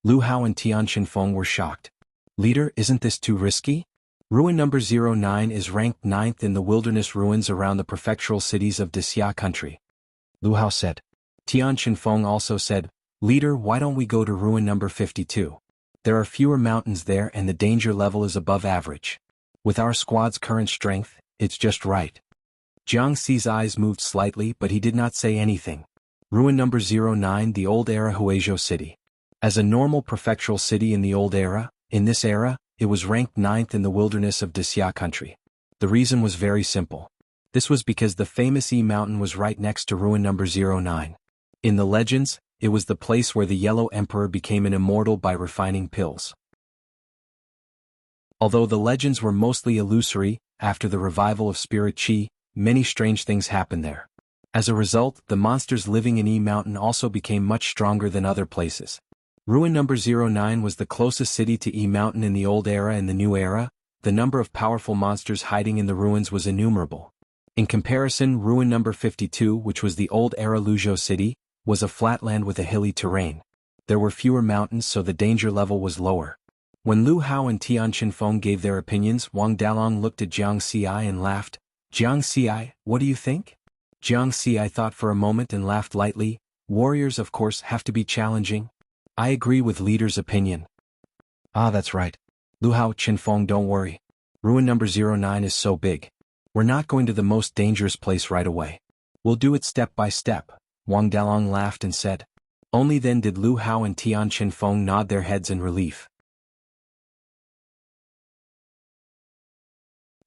Lu Hao and Tian Chenfeng were shocked. Leader, isn't this too risky? Ruin number 09 is ranked 9th in the wilderness ruins around the prefectural cities of Dixia country. Lu Hao said. Tian Chenfeng also said, Leader, why don't we go to ruin number 52? There are fewer mountains there and the danger level is above average. With our squad's current strength, it's just right. Jiang Xi's eyes moved slightly but he did not say anything. Ruin number 09, the old era Huizhou city. As a normal prefectural city in the old era, in this era, it was ranked 9th in the wilderness of Dixia country. The reason was very simple. This was because the famous E mountain was right next to ruin number 09. In the legends, it was the place where the Yellow Emperor became an immortal by refining pills. Although the legends were mostly illusory, after the revival of spirit qi, many strange things happened there. As a result, the monsters living in E mountain also became much stronger than other places. Ruin number 09 was the closest city to E mountain in the old era and the new era. The number of powerful monsters hiding in the ruins was innumerable. In comparison, ruin number 52, which was the old era Luzhou city, was a flatland with a hilly terrain. There were fewer mountains so the danger level was lower. When Lu Hao and Tian Chenfeng gave their opinions, Wang Dalong looked at Jiang Xi and laughed. Jiang Xi, what do you think? Jiang Xi thought for a moment and laughed lightly. Warriors of course have to be challenging. I agree with leader's opinion. Ah, that's right. Lu Hao, Chenfeng, don't worry. Ruin number 09 is so big. We're not going to the most dangerous place right away. We'll do it step by step. Wang Dalong laughed and said. Only then did Lu Hao and Tian Chenfeng nod their heads in relief.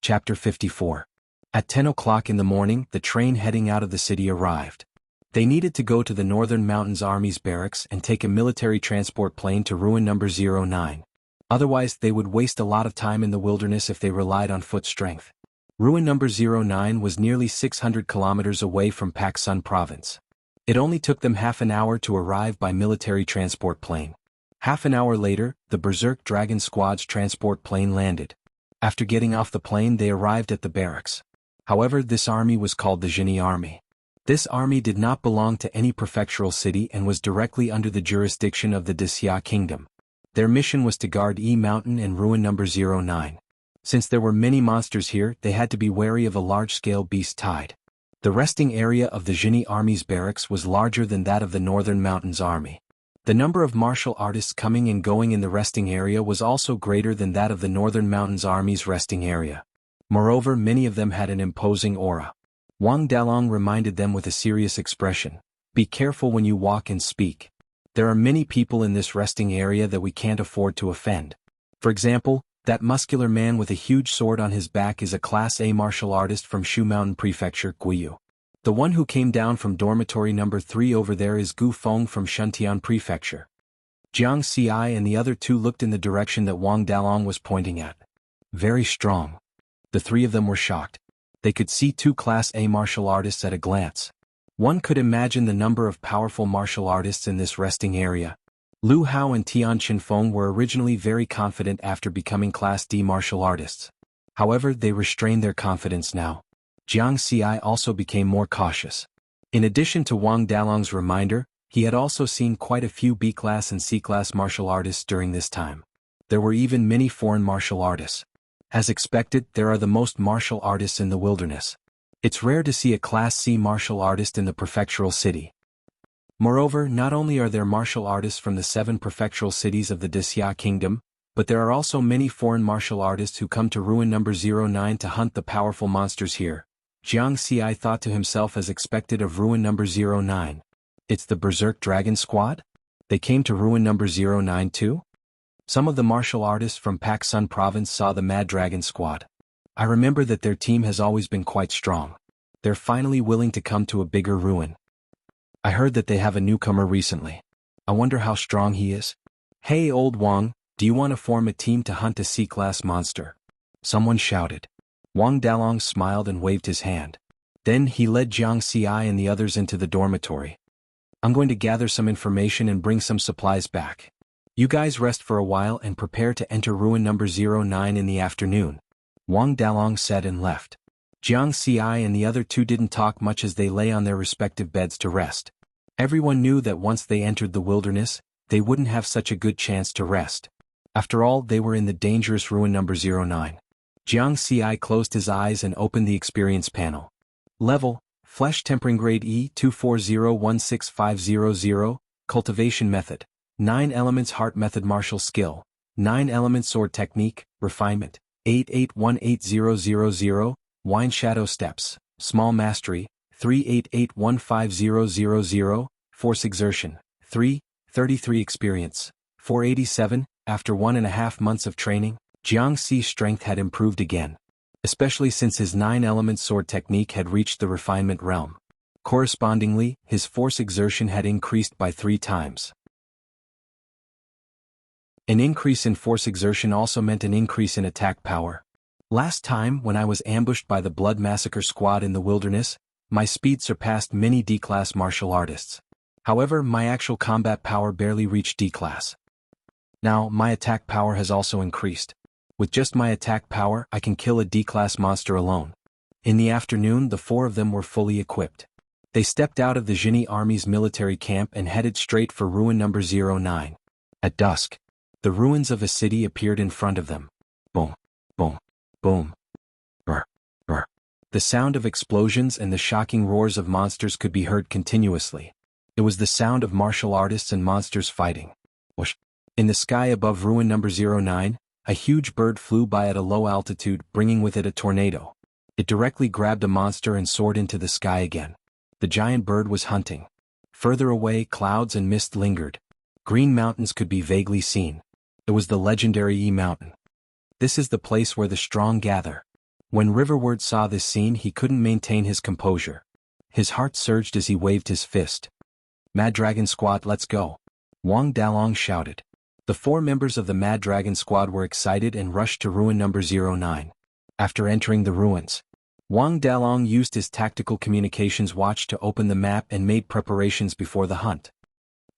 Chapter 54. At 10 o'clock in the morning, the train heading out of the city arrived. They needed to go to the Northern Mountains Army's barracks and take a military transport plane to ruin number 09. Otherwise, they would waste a lot of time in the wilderness if they relied on foot strength. Ruin number 09 was nearly 600 kilometers away from Paksun province. It only took them half an hour to arrive by military transport plane. Half an hour later, the Berserk Dragon Squad's transport plane landed. After getting off the plane, they arrived at the barracks. However, this army was called the Genie Army. This army did not belong to any prefectural city and was directly under the jurisdiction of the Wuxia kingdom. Their mission was to guard E Mountain and ruin number 09. Since there were many monsters here, they had to be wary of a large-scale beast tide. The resting area of the Jinni army's barracks was larger than that of the Northern Mountains army. The number of martial artists coming and going in the resting area was also greater than that of the Northern Mountains army's resting area. Moreover, many of them had an imposing aura. Wang Dalong reminded them with a serious expression, "Be careful when you walk and speak. There are many people in this resting area that we can't afford to offend. For example, that muscular man with a huge sword on his back is a Class A martial artist from Shu Mountain Prefecture, Guiyu. The one who came down from dormitory number 3 over there is Gu Feng from Shuntian Prefecture." Jiang Ci and the other two looked in the direction that Wang Dalong was pointing at. Very strong. The three of them were shocked. They could see 2 Class A martial artists at a glance. One could imagine the number of powerful martial artists in this resting area. Lu Hao and Tian Qinfeng were originally very confident after becoming Class D martial artists. However, they restrained their confidence now. Jiang Ci also became more cautious. In addition to Wang Dalong's reminder, he had also seen quite a few B-class and C-class martial artists during this time. There were even many foreign martial artists. As expected, there are the most martial artists in the wilderness. It's rare to see a Class C martial artist in the prefectural city. Moreover, not only are there martial artists from the 7 prefectural cities of the Wuxia kingdom, but there are also many foreign martial artists who come to ruin number 09 to hunt the powerful monsters here. Jiang Ci thought to himself as expected of ruin number 09. It's the Berserk Dragon Squad? They came to ruin number 09 too? Some of the martial artists from Pak Sun province saw the Mad Dragon Squad. I remember that their team has always been quite strong. They're finally willing to come to a bigger ruin. I heard that they have a newcomer recently. I wonder how strong he is. Hey old Wang, do you want to form a team to hunt a C-class monster? Someone shouted. Wang Dalong smiled and waved his hand. Then he led Jiang Ci and the others into the dormitory. I'm going to gather some information and bring some supplies back. You guys rest for a while and prepare to enter ruin number 09 in the afternoon. Wang Dalong said and left. Jiang Ci and the other two didn't talk much as they lay on their respective beds to rest. Everyone knew that once they entered the wilderness, they wouldn't have such a good chance to rest. After all, they were in the dangerous ruin number 09. Jiang Ci closed his eyes and opened the experience panel. Level, Flesh Tempering Grade E240165000, Cultivation Method. 9 Elements Heart Method Martial Skill, 9 Elements Sword Technique, Refinement, 88180000, Wine Shadow Steps, Small Mastery, 3881500, Force Exertion, 333 Experience, 487, After 1.5 months of training, Jiang Ci's strength had improved again, especially since his 9 Elements Sword Technique had reached the Refinement realm. Correspondingly, his force exertion had increased by 3 times. An increase in force exertion also meant an increase in attack power. Last time, when I was ambushed by the Blood Massacre Squad in the wilderness, my speed surpassed many D-class martial artists. However, my actual combat power barely reached D-class. Now, my attack power has also increased. With just my attack power, I can kill a D-class monster alone. In the afternoon, the 4 of them were fully equipped. They stepped out of the Jinni army's military camp and headed straight for ruin number 09. At dusk, the ruins of a city appeared in front of them. Boom, boom, boom. Brr, brr. The sound of explosions and the shocking roars of monsters could be heard continuously. It was the sound of martial artists and monsters fighting. Whoosh. In the sky above ruin number 09, a huge bird flew by at a low altitude, bringing with it a tornado. It directly grabbed a monster and soared into the sky again. The giant bird was hunting. Further away, clouds and mist lingered. Green mountains could be vaguely seen. It was the legendary E Mountain. This is the place where the strong gather. When Riverward saw this scene, he couldn't maintain his composure. His heart surged as he waved his fist. Mad Dragon Squad, let's go! Wang Dalong shouted. The 4 members of the Mad Dragon Squad were excited and rushed to ruin number 09. After entering the ruins, Wang Dalong used his tactical communications watch to open the map and made preparations before the hunt.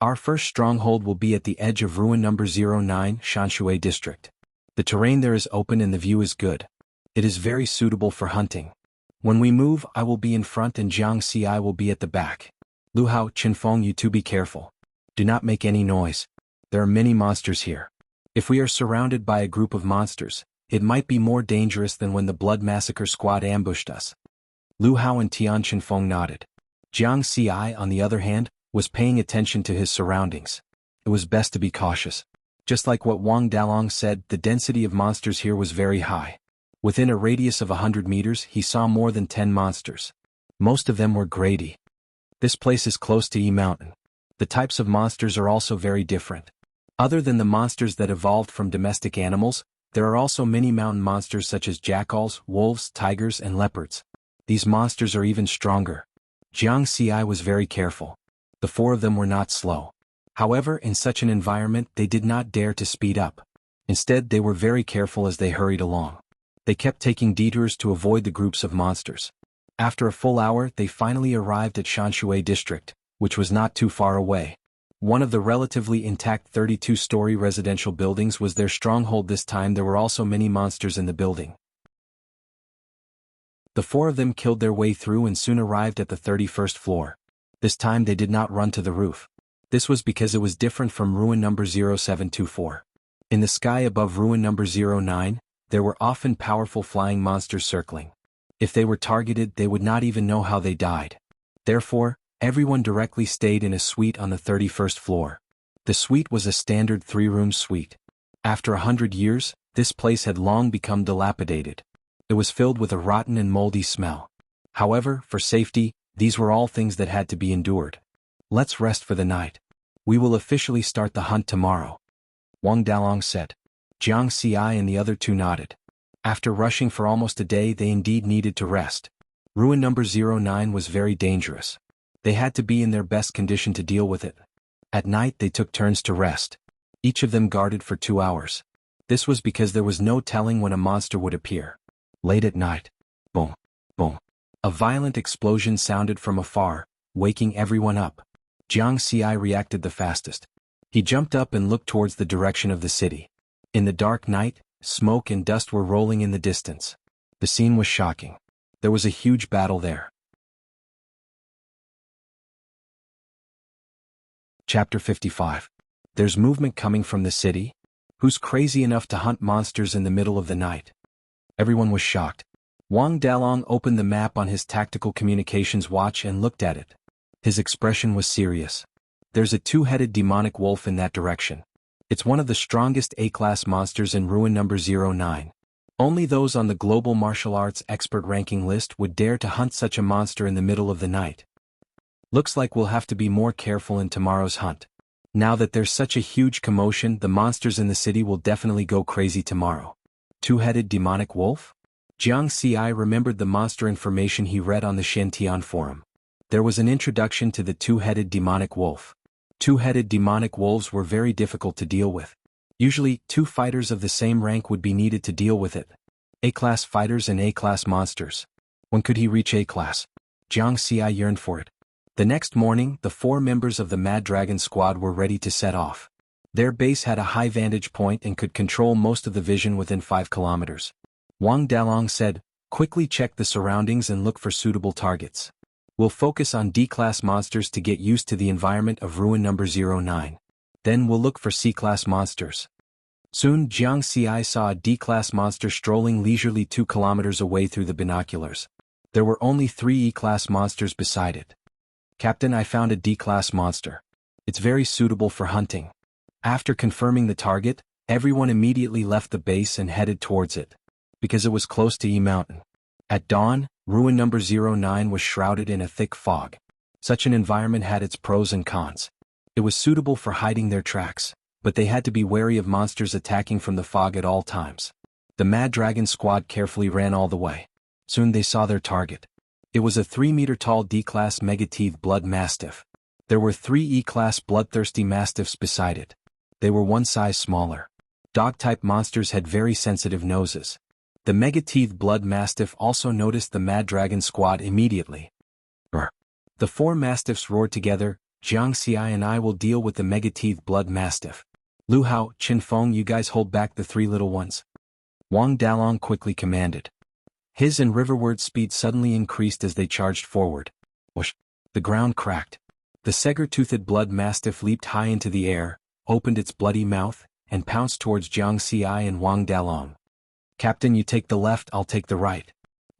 Our first stronghold will be at the edge of ruin number 09, Shanshui District. The terrain there is open and the view is good. It is very suitable for hunting. When we move, I will be in front and Jiang Ci will be at the back. Lu Hao, Qinfeng, you two be careful. Do not make any noise. There are many monsters here. If we are surrounded by a group of monsters, it might be more dangerous than when the Blood Massacre squad ambushed us. Lu Hao and Tian Qinfeng nodded. Jiang Ci, on the other hand, was paying attention to his surroundings. It was best to be cautious. Just like what Wang Dalong said, the density of monsters here was very high. Within a radius of 100 meters, he saw more than 10 monsters. Most of them were grady. This place is close to Yi Mountain. The types of monsters are also very different. Other than the monsters that evolved from domestic animals, there are also many mountain monsters such as jackals, wolves, tigers, and leopards. These monsters are even stronger. Jiang Ci was very careful. The four of them were not slow. However, in such an environment, they did not dare to speed up. Instead, they were very careful as they hurried along. They kept taking detours to avoid the groups of monsters. After a full hour, they finally arrived at Shanshui district, which was not too far away. One of the relatively intact 32-story residential buildings was their stronghold. This time there were also many monsters in the building. The four of them killed their way through and soon arrived at the 31st floor. This time they did not run to the roof. This was because it was different from ruin number 0724. In the sky above ruin number 09, there were often powerful flying monsters circling. If they were targeted, they would not even know how they died. Therefore, everyone directly stayed in a suite on the 31st floor. The suite was a standard 3-room suite. After 100 years, this place had long become dilapidated. It was filled with a rotten and moldy smell. However, for safety, these were all things that had to be endured. Let's rest for the night. We will officially start the hunt tomorrow. Wang Dalong said. Jiang Ci and the other two nodded. After rushing for almost a day, they indeed needed to rest. Ruin number 09 was very dangerous. They had to be in their best condition to deal with it. At night they took turns to rest. Each of them guarded for 2 hours. This was because there was no telling when a monster would appear. Late at night. Boom, boom. A violent explosion sounded from afar, waking everyone up. Jiang Ci reacted the fastest. He jumped up and looked towards the direction of the city. In the dark night, smoke and dust were rolling in the distance. The scene was shocking. There was a huge battle there. Chapter 55. There's movement coming from the city? Who's crazy enough to hunt monsters in the middle of the night? Everyone was shocked. Wang Dalong opened the map on his tactical communications watch and looked at it. His expression was serious. There's a 2-headed demonic wolf in that direction. It's one of the strongest A-class monsters in ruin number 09. Only those on the global martial arts expert ranking list would dare to hunt such a monster in the middle of the night. Looks like we'll have to be more careful in tomorrow's hunt. Now that there's such a huge commotion, the monsters in the city will definitely go crazy tomorrow. 2-headed demonic wolf? Jiang Ci remembered the monster information he read on the Shantian forum. There was an introduction to the 2-headed demonic wolf. 2-headed demonic wolves were very difficult to deal with. Usually, 2 fighters of the same rank would be needed to deal with it. A-class fighters and A-class monsters. When could he reach A-class? Jiang Ci yearned for it. The next morning, the 4 members of the Mad Dragon squad were ready to set off. Their base had a high vantage point and could control most of the vision within 5 kilometers. Wang Dalong said, quickly check the surroundings and look for suitable targets. We'll focus on D-class monsters to get used to the environment of ruin number 09. Then we'll look for C-class monsters. Soon Jiang Ci saw a D-class monster strolling leisurely 2 kilometers away through the binoculars. There were only 3 E-class monsters beside it. Captain, I found a D-class monster. It's very suitable for hunting. After confirming the target, everyone immediately left the base and headed towards it. Because it was close to Yi Mountain. At dawn, ruin number 09 was shrouded in a thick fog. Such an environment had its pros and cons. It was suitable for hiding their tracks, but they had to be wary of monsters attacking from the fog at all times. The Mad Dragon squad carefully ran all the way. Soon they saw their target. It was a 3-meter-tall D-class Megateeth Blood Mastiff. There were 3 E-class bloodthirsty Mastiffs beside it. They were 1 size smaller. Dog-type monsters had very sensitive noses. The Megateeth Blood Mastiff also noticed the Mad Dragon squad immediately. The 4 Mastiffs roared together, Jiang Ci and I will deal with the Megateeth Blood Mastiff. Lu Hao, Qinfeng, you guys hold back the 3 little ones. Wang Dalong quickly commanded. His and Riverward's speed suddenly increased as they charged forward. Whoosh! The ground cracked. The saber-toothed blood mastiff leaped high into the air, opened its bloody mouth, and pounced towards Jiang Xi and Wang Dalong. "Captain, you take the left, I'll take the right."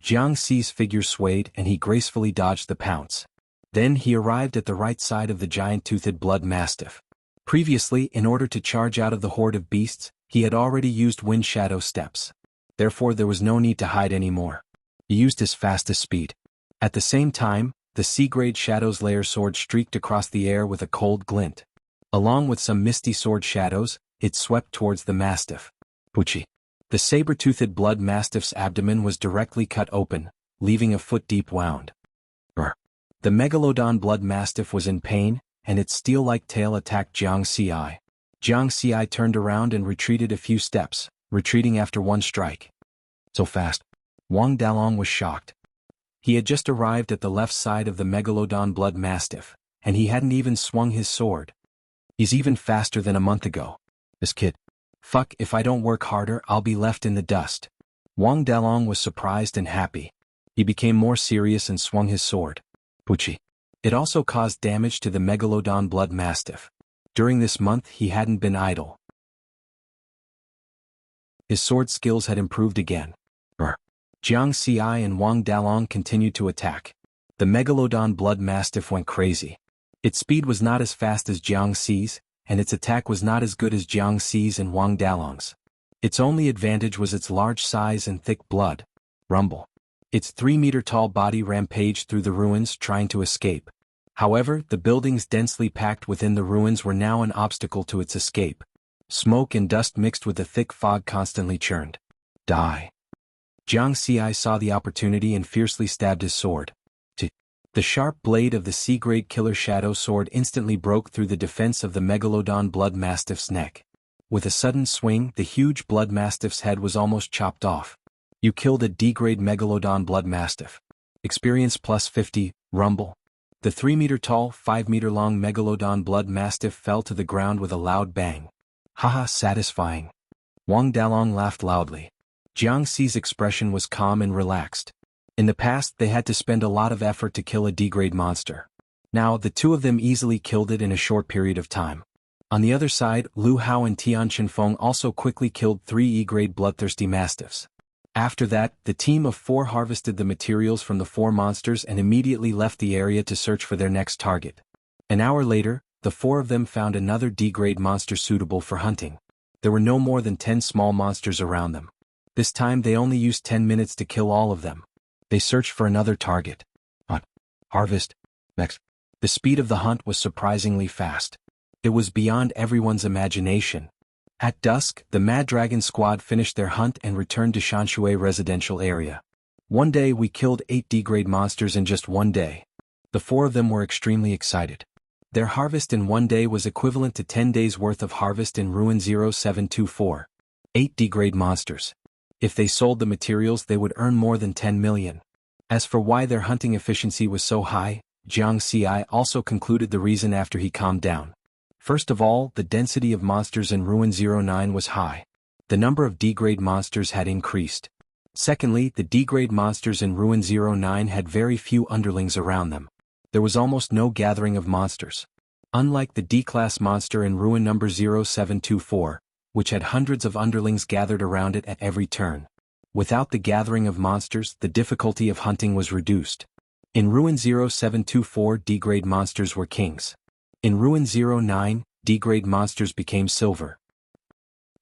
Jiang Xi's figure swayed and he gracefully dodged the pounce. Then he arrived at the right side of the giant-toothed blood mastiff. Previously, in order to charge out of the horde of beasts, he had already used wind shadow steps. Therefore there was no need to hide anymore. He used his fastest speed. At the same time, the C-grade Shadow's Lair sword streaked across the air with a cold glint. Along with some misty sword shadows, it swept towards the mastiff. Pucci. The saber-toothed blood mastiff's abdomen was directly cut open, leaving a foot-deep wound. The megalodon blood mastiff was in pain, and its steel-like tail attacked Jiang Xi. Jiang Xi turned around and retreated a few steps, retreating after one strike. So fast. Wang Dalong was shocked. He had just arrived at the left side of the megalodon blood mastiff, and he hadn't even swung his sword. He's even faster than a month ago. This kid. Fuck, if I don't work harder, I'll be left in the dust. Wang Dalong was surprised and happy. He became more serious and swung his sword. Pucci. It also caused damage to the megalodon blood mastiff. During this month he hadn't been idle. His sword skills had improved again. Jiang Xi and Wang Dalong continued to attack. The megalodon blood mastiff went crazy. Its speed was not as fast as Jiang Xi's, and its attack was not as good as Jiang Xi's and Wang Dalong's. Its only advantage was its large size and thick blood. Rumble. Its 3-meter-tall body rampaged through the ruins trying to escape. However, the buildings densely packed within the ruins were now an obstacle to its escape. Smoke and dust mixed with the thick fog constantly churned. Die. Jiang Xi saw the opportunity and fiercely stabbed his sword. The sharp blade of the C-grade killer shadow sword instantly broke through the defense of the megalodon blood mastiff's neck. With a sudden swing, the huge blood mastiff's head was almost chopped off. You killed a D-grade megalodon blood mastiff. Experience plus 50, rumble. The 3-meter-tall, 5-meter-long megalodon blood mastiff fell to the ground with a loud bang. Haha, satisfying. Wang Dalong laughed loudly. Jiang Xi's expression was calm and relaxed. In the past they had to spend a lot of effort to kill a D-grade monster. Now the two of them easily killed it in a short period of time. On the other side, Lu Hao and Tian Chenfeng also quickly killed 3 E-grade bloodthirsty mastiffs. After that, the team of 4 harvested the materials from the 4 monsters and immediately left the area to search for their next target. An hour later, the 4 of them found another D-grade monster suitable for hunting. There were no more than 10 small monsters around them. This time they only used 10 minutes to kill all of them. They searched for another target. Hunt. Harvest. Next. The speed of the hunt was surprisingly fast. It was beyond everyone's imagination. At dusk, the Mad Dragon squad finished their hunt and returned to Shanshui residential area. One day we killed 8 D-grade monsters in just one day. The 4 of them were extremely excited. Their harvest in one day was equivalent to 10 days' worth of harvest in Ruin 0724. 8 D-grade monsters. If they sold the materials they would earn more than 10 million. As for why their hunting efficiency was so high, Jiang Xi also concluded the reason after he calmed down. First of all, the density of monsters in Ruin 09 was high. The number of D-grade monsters had increased. Secondly, the D-grade monsters in Ruin 09 had very few underlings around them. There was almost no gathering of monsters. Unlike the D-class monster in Ruin number 0724, which had hundreds of underlings gathered around it at every turn. Without the gathering of monsters, the difficulty of hunting was reduced. In Ruin 0724, D-grade monsters were kings. In Ruin 09, D-grade monsters became silver.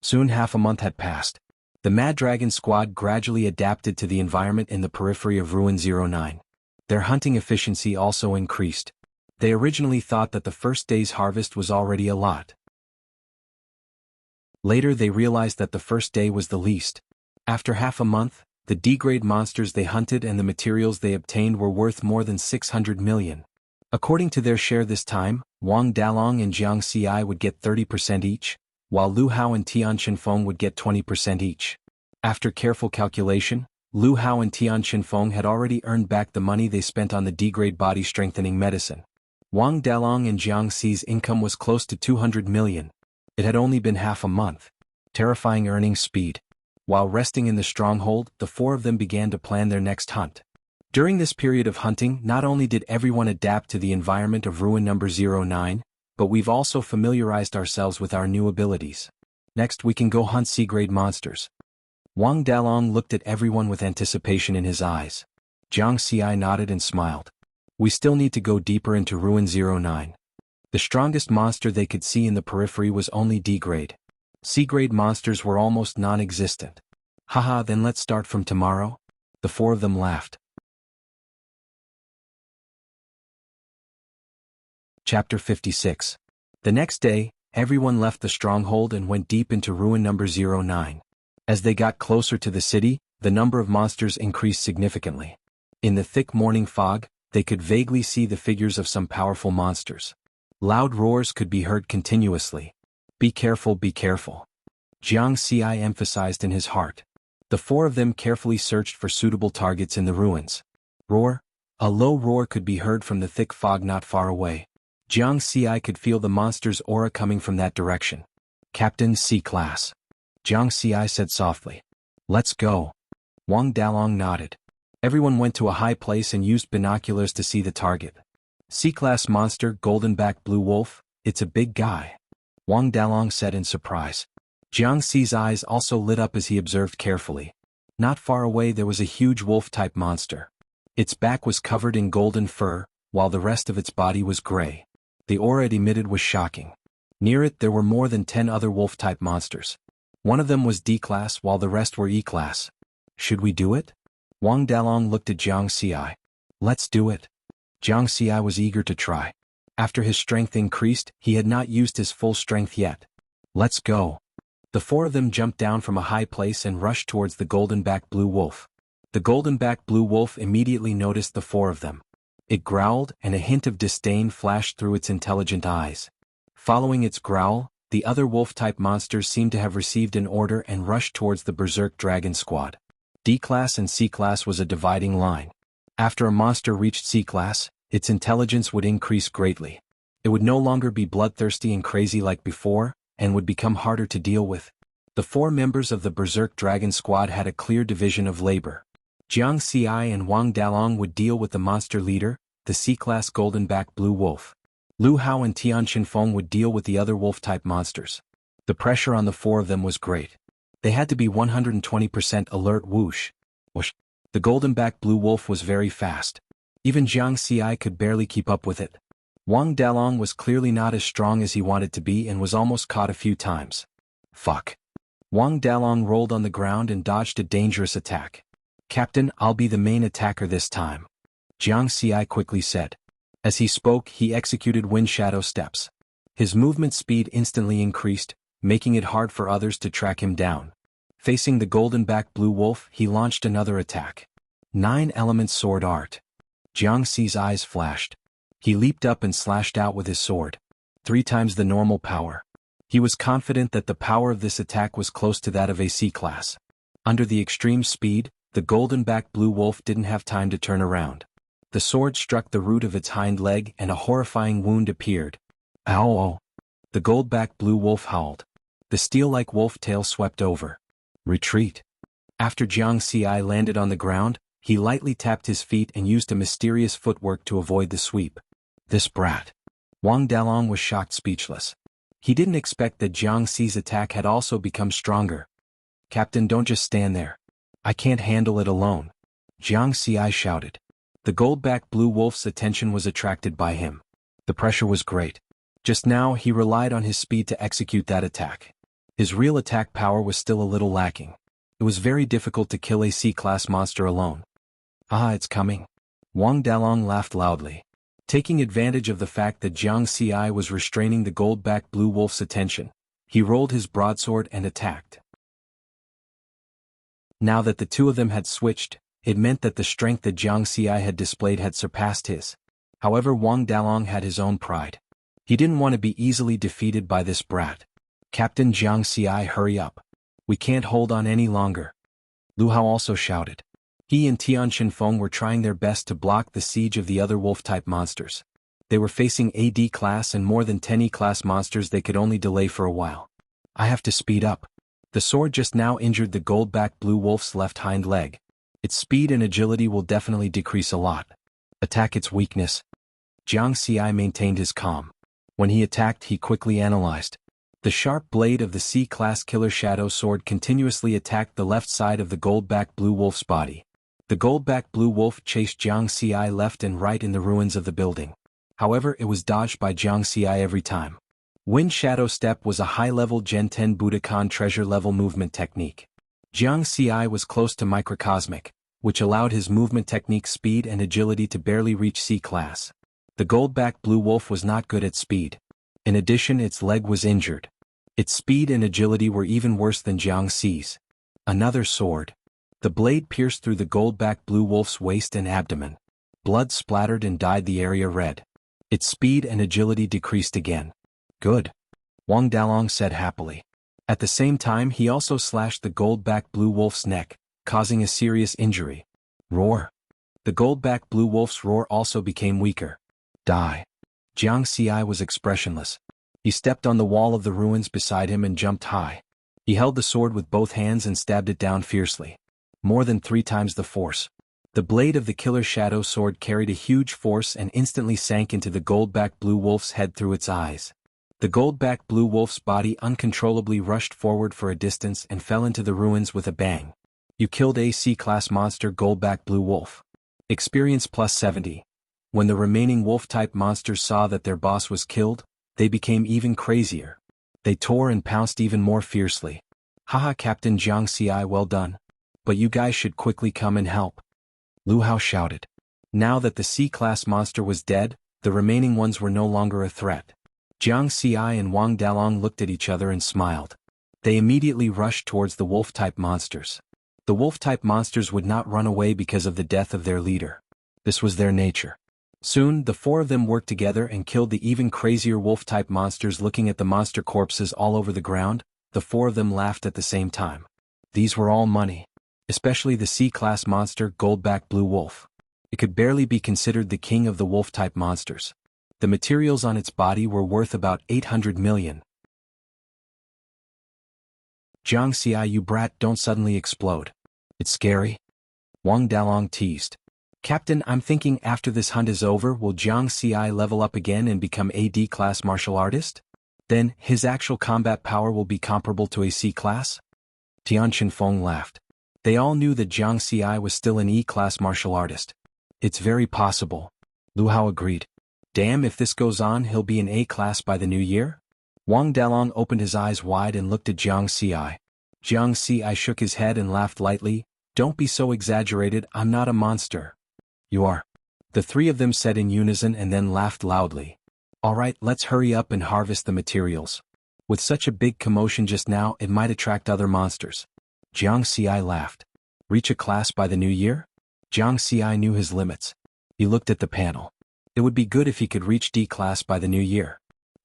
Soon half a month had passed. The Mad Dragon squad gradually adapted to the environment in the periphery of Ruin 09. Their hunting efficiency also increased. They originally thought that the first day's harvest was already a lot. Later they realized that the first day was the least. After half a month, the D-grade monsters they hunted and the materials they obtained were worth more than 600 million. According to their share this time, Wang Dalong and Jiang Xi would get 30% each, while Lu Hao and Tian Chenfeng would get 20% each. After careful calculation, Lu Hao and Tian Chenfeng had already earned back the money they spent on the D-grade body-strengthening medicine. Wang Dalong and Jiang Xi's income was close to 200 million. It had only been half a month. Terrifying earning speed. While resting in the stronghold, the four of them began to plan their next hunt. During this period of hunting, not only did everyone adapt to the environment of Ruin Number 09, but we've also familiarized ourselves with our new abilities. Next we can go hunt C-grade monsters. Wang Dalong looked at everyone with anticipation in his eyes. Jiang Xi nodded and smiled. We still need to go deeper into Ruin 09. The strongest monster they could see in the periphery was only D-grade. C-grade monsters were almost non-existent. Haha, then let's start from tomorrow? The four of them laughed. Chapter 56. The next day, everyone left the stronghold and went deep into Ruin Number 09. As they got closer to the city, the number of monsters increased significantly. In the thick morning fog, they could vaguely see the figures of some powerful monsters. Loud roars could be heard continuously. Be careful, be careful. Jiang Xi emphasized in his heart. The four of them carefully searched for suitable targets in the ruins. Roar. A low roar could be heard from the thick fog not far away. Jiang Xi could feel the monster's aura coming from that direction. Captain C-Class. Jiang Xi said softly. Let's go. Wang Dalong nodded. Everyone went to a high place and used binoculars to see the target. C-Class monster, golden-backed blue wolf, it's a big guy. Wang Dalong said in surprise. Jiang Xi's eyes also lit up as he observed carefully. Not far away there was a huge wolf-type monster. Its back was covered in golden fur, while the rest of its body was gray. The aura it emitted was shocking. Near it there were more than 10 other wolf-type monsters. One of them was D-class while the rest were E-class. Should we do it? Wang Dalong looked at Jiang Xi. Let's do it. Jiang Xi was eager to try. After his strength increased, he had not used his full strength yet. Let's go. The four of them jumped down from a high place and rushed towards the golden-backed blue wolf. The golden-backed blue wolf immediately noticed the four of them. It growled, and a hint of disdain flashed through its intelligent eyes. Following its growl, the other wolf-type monsters seemed to have received an order and rushed towards the berserk dragon squad. D-class and C-class was a dividing line. After a monster reached C-class, its intelligence would increase greatly. It would no longer be bloodthirsty and crazy like before, and would become harder to deal with. The four members of the berserk dragon squad had a clear division of labor. Jiang Xi and Wang Dalong would deal with the monster leader, the C-class golden-backed blue wolf. Lu Hao and Tian Qinfeng would deal with the other wolf-type monsters. The pressure on the four of them was great. They had to be 120% alert. Whoosh. Whoosh. The golden-backed blue wolf was very fast. Even Jiang Xi could barely keep up with it. Wang Dalong was clearly not as strong as he wanted to be and was almost caught a few times. Fuck. Wang Dalong rolled on the ground and dodged a dangerous attack. Captain, I'll be the main attacker this time. Jiang Xi quickly said. As he spoke, he executed wind shadow steps. His movement speed instantly increased, making it hard for others to track him down. Facing the golden-backed blue wolf, he launched another attack. 9 Elements Sword Art. Jiang Xi's eyes flashed. He leaped up and slashed out with his sword. 3 times the normal power. He was confident that the power of this attack was close to that of a C-class. Under the extreme speed, the golden-backed blue wolf didn't have time to turn around. The sword struck the root of its hind leg and a horrifying wound appeared. Ow! The gold-backed blue wolf howled. The steel-like wolf tail swept over. Retreat. After Jiang Xi landed on the ground, he lightly tapped his feet and used a mysterious footwork to avoid the sweep. This brat. Wang Dalong was shocked speechless. He didn't expect that Jiang Xi's attack had also become stronger. Captain, don't just stand there. I can't handle it alone. Jiang Xi shouted. The gold-backed blue wolf's attention was attracted by him. The pressure was great. Just now he relied on his speed to execute that attack. His real attack power was still a little lacking. It was very difficult to kill a C-class monster alone. Ah, it's coming. Wang Dalong laughed loudly. Taking advantage of the fact that Jiang Xi was restraining the gold-backed blue wolf's attention, he rolled his broadsword and attacked. Now that the two of them had switched, it meant that the strength that Jiang Xi had displayed had surpassed his. However, Wang Dalong had his own pride. He didn't want to be easily defeated by this brat. Captain Jiang Xi, hurry up. We can't hold on any longer. Lu Hao also shouted. He and Tian Qinfeng were trying their best to block the siege of the other wolf-type monsters. They were facing a D-class and more than 10 E-class monsters they could only delay for a while. I have to speed up. The sword just now injured the gold-backed blue wolf's left hind leg. Its speed and agility will definitely decrease a lot. Attack its weakness. Jiang Xi maintained his calm. When he attacked, he quickly analyzed. The sharp blade of the C-class killer shadow sword continuously attacked the left side of the gold-backed blue wolf's body. The gold-backed blue wolf chased Jiang Xi left and right in the ruins of the building. However, it was dodged by Jiang Xi every time. Wind Shadow Step was a high-level Gen 10 Budokan treasure-level movement technique. Jiang Xi was close to microcosmic, which allowed his movement technique speed and agility to barely reach C-class. The gold-backed blue wolf was not good at speed. In addition, its leg was injured. Its speed and agility were even worse than Jiang Xi's. Another sword. The blade pierced through the gold-backed blue wolf's waist and abdomen. Blood splattered and dyed the area red. Its speed and agility decreased again. Good. Wang Dalong said happily. At the same time, he also slashed the gold-backed blue wolf's neck, causing a serious injury. Roar. The gold-backed blue wolf's roar also became weaker. Die. Jiang Xi was expressionless. He stepped on the wall of the ruins beside him and jumped high. He held the sword with both hands and stabbed it down fiercely. More than 3 times the force. The blade of the killer shadow sword carried a huge force and instantly sank into the gold-backed blue wolf's head through its eyes. The gold-backed blue wolf's body uncontrollably rushed forward for a distance and fell into the ruins with a bang. You killed a C-class monster gold-backed blue wolf. Experience plus 70. When the remaining wolf-type monsters saw that their boss was killed, they became even crazier. They tore and pounced even more fiercely. Haha, Captain Jiang Xi, well done. But you guys should quickly come and help. Lu Hao shouted. Now that the C-class monster was dead, the remaining ones were no longer a threat. Jiang Xi and Wang Dalong looked at each other and smiled. They immediately rushed towards the wolf-type monsters. The wolf-type monsters would not run away because of the death of their leader. This was their nature. Soon, the 4 of them worked together and killed the even crazier wolf-type monsters. Looking at the monster corpses all over the ground, the 4 of them laughed at the same time. These were all money. Especially the C-class monster gold-backed blue wolf. It could barely be considered the king of the wolf-type monsters. The materials on its body were worth about 800 million. Jiang Xi, you brat, don't suddenly explode. It's scary. Wang Dalong teased. Captain, I'm thinking after this hunt is over, will Jiang Xi level up again and become a D-class martial artist? Then, his actual combat power will be comparable to a C-class? Tian Qinfeng laughed. They all knew that Jiang Xi was still an E-class martial artist. It's very possible. Lu Hao agreed. Damn, if this goes on, he'll be an A-class by the new year? Wang Dalong opened his eyes wide and looked at Jiang Xi. Jiang Xi shook his head and laughed lightly. Don't be so exaggerated, I'm not a monster. You are. The 3 of them said in unison and then laughed loudly. Alright, let's hurry up and harvest the materials. With such a big commotion just now, it might attract other monsters. Jiang Xi laughed. Reach a class by the new year? Jiang Xi knew his limits. He looked at the panel. It would be good if he could reach D class by the new year.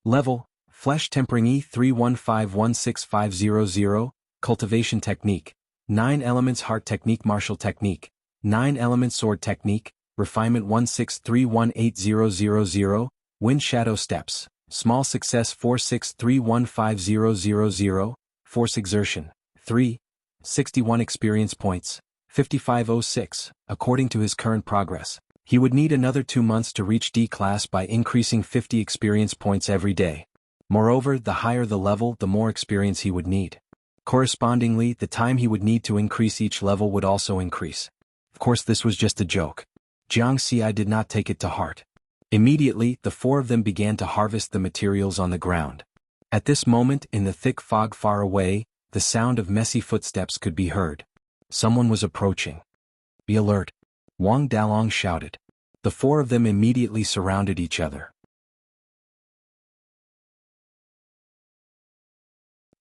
Level, Flesh Tempering E31516500, Cultivation Technique, 9 Elements Heart Technique Martial Technique, 9 Elements Sword Technique, Refinement 1631800, Wind Shadow Steps, Small Success 4631500, Force Exertion, 3, 61 Experience Points, 5506, according to his current progress. He would need another 2 months to reach D class by increasing 50 experience points every day. Moreover, the higher the level, the more experience he would need. Correspondingly, the time he would need to increase each level would also increase. Of course, this was just a joke. Jiang Xi did not take it to heart. Immediately, the 4 of them began to harvest the materials on the ground. At this moment, in the thick fog far away, the sound of messy footsteps could be heard. Someone was approaching. Be alert. Wang Dalong shouted. The 4 of them immediately surrounded each other.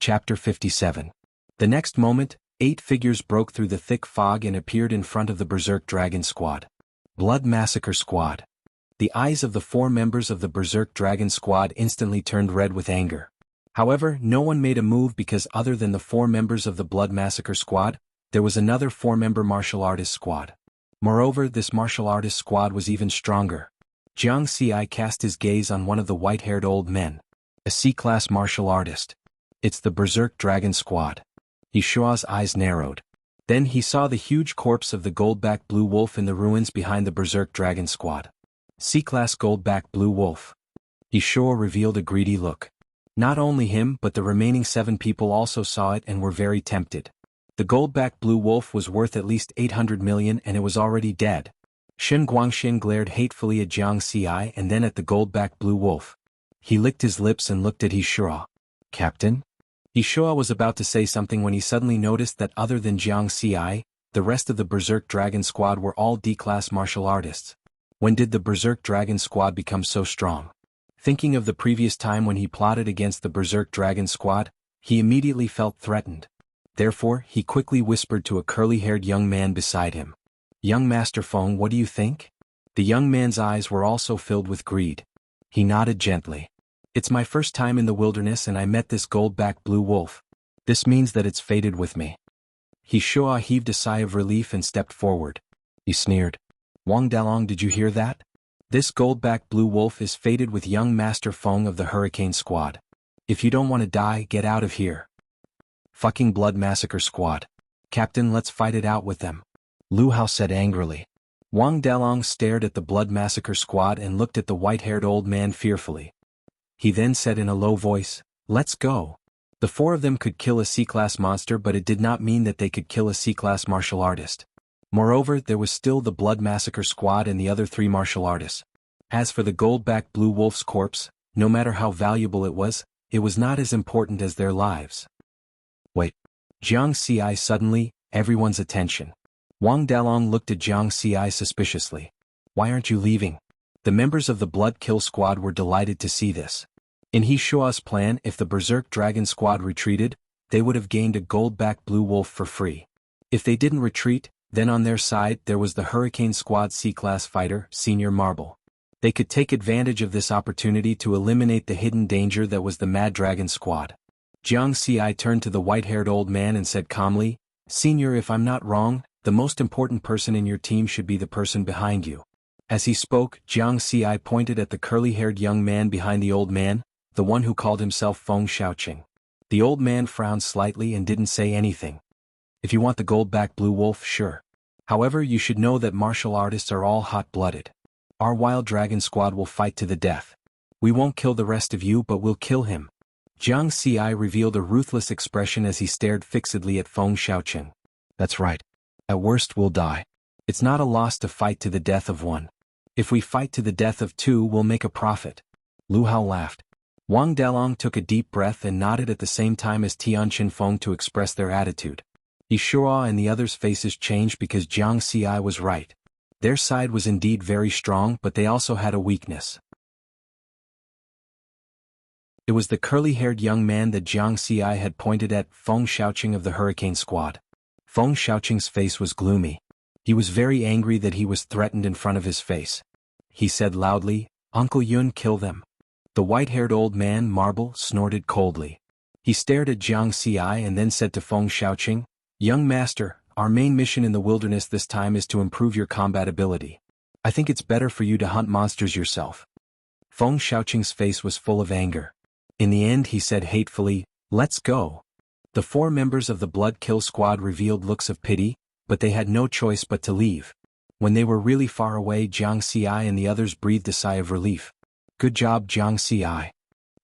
Chapter 57. The next moment, 8 figures broke through the thick fog and appeared in front of the Berserk Dragon Squad. Blood Massacre Squad. The eyes of the 4 members of the Berserk Dragon Squad instantly turned red with anger. However, no one made a move because other than the 4 members of the Blood Massacre Squad, there was another 4-member martial artist squad. Moreover, this martial artist squad was even stronger. Jiang Xi cast his gaze on one of the white-haired old men. A C-class martial artist. It's the Berserk Dragon Squad. Yishua's eyes narrowed. Then he saw the huge corpse of the goldback blue wolf in the ruins behind the berserk dragon squad. C-class goldback blue wolf. Yishua revealed a greedy look. Not only him but the remaining 7 people also saw it and were very tempted. The goldback blue wolf was worth at least 800 million and it was already dead. Shen Guangxin glared hatefully at Jiang Ci and then at the goldback blue wolf. He licked his lips and looked at Yishua. Captain? Yishua was about to say something when he suddenly noticed that other than Jiang Ci, the rest of the berserk dragon squad were all D-class martial artists. When did the berserk dragon squad become so strong? Thinking of the previous time when he plotted against the berserk dragon squad, he immediately felt threatened. Therefore, he quickly whispered to a curly-haired young man beside him. Young Master Feng, what do you think? The young man's eyes were also filled with greed. He nodded gently. It's my first time in the wilderness and I met this goldback blue wolf. This means that it's fated with me. Yishua heaved a sigh of relief and stepped forward. He sneered. Wang Dalong, did you hear that? This goldback blue wolf is fated with young Master Feng of the Hurricane Squad. If you don't want to die, get out of here. Fucking Blood Massacre Squad. Captain, let's fight it out with them. Lu Hao said angrily. Wang Dalong stared at the Blood Massacre Squad and looked at the white-haired old man fearfully. He then said in a low voice, let's go. The 4 of them could kill a C-class monster, but it did not mean that they could kill a C-class martial artist. Moreover, there was still the Blood Massacre Squad and the other 3 martial artists. As for the goldback blue wolf's corpse, no matter how valuable it was not as important as their lives. Wait. Jiang Ci suddenly, everyone's attention. Wang Dalong looked at Jiang Ci suspiciously. Why aren't you leaving? The members of the Blood Kill Squad were delighted to see this. In Yishua's plan, if the Berserk Dragon Squad retreated, they would have gained a goldback blue wolf for free. If they didn't retreat, then on their side there was the Hurricane Squad C-class fighter, Senior Marble. They could take advantage of this opportunity to eliminate the hidden danger that was the Mad Dragon Squad. Jiang Ci turned to the white-haired old man and said calmly, Senior, if I'm not wrong, the most important person in your team should be the person behind you. As he spoke, Jiang Ci pointed at the curly-haired young man behind the old man, the one who called himself Feng Shaoqing. The old man frowned slightly and didn't say anything. If you want the goldback blue wolf, sure. However, you should know that martial artists are all hot-blooded. Our wild dragon squad will fight to the death. We won't kill the rest of you, but we'll kill him. Jiang Ci revealed a ruthless expression as he stared fixedly at Feng Shaoqing. That's right. At worst we'll die. It's not a loss to fight to the death of 1. If we fight to the death of 2, we'll make a profit. Lu Hao laughed. Wang Dalong took a deep breath and nodded at the same time as Tianqin Feng to express their attitude. Yishua and the others' faces changed because Jiang Ci was right. Their side was indeed very strong, but they also had a weakness. It was the curly-haired young man that Jiang Ci had pointed at, Feng Shaoqing of the Hurricane Squad. Feng Shaoqing's face was gloomy. He was very angry that he was threatened in front of his face. He said loudly, Uncle Yun, kill them. The white-haired old man, Marble, snorted coldly. He stared at Jiang Ci and then said to Feng Shaoqing, Young master, our main mission in the wilderness this time is to improve your combat ability. I think it's better for you to hunt monsters yourself. Feng Shaoqing's face was full of anger. In the end he said hatefully, let's go. The 4 members of the Blood Kill Squad revealed looks of pity, but they had no choice but to leave. When they were really far away, Jiang Ci and the others breathed a sigh of relief. Good job, Jiang Ci.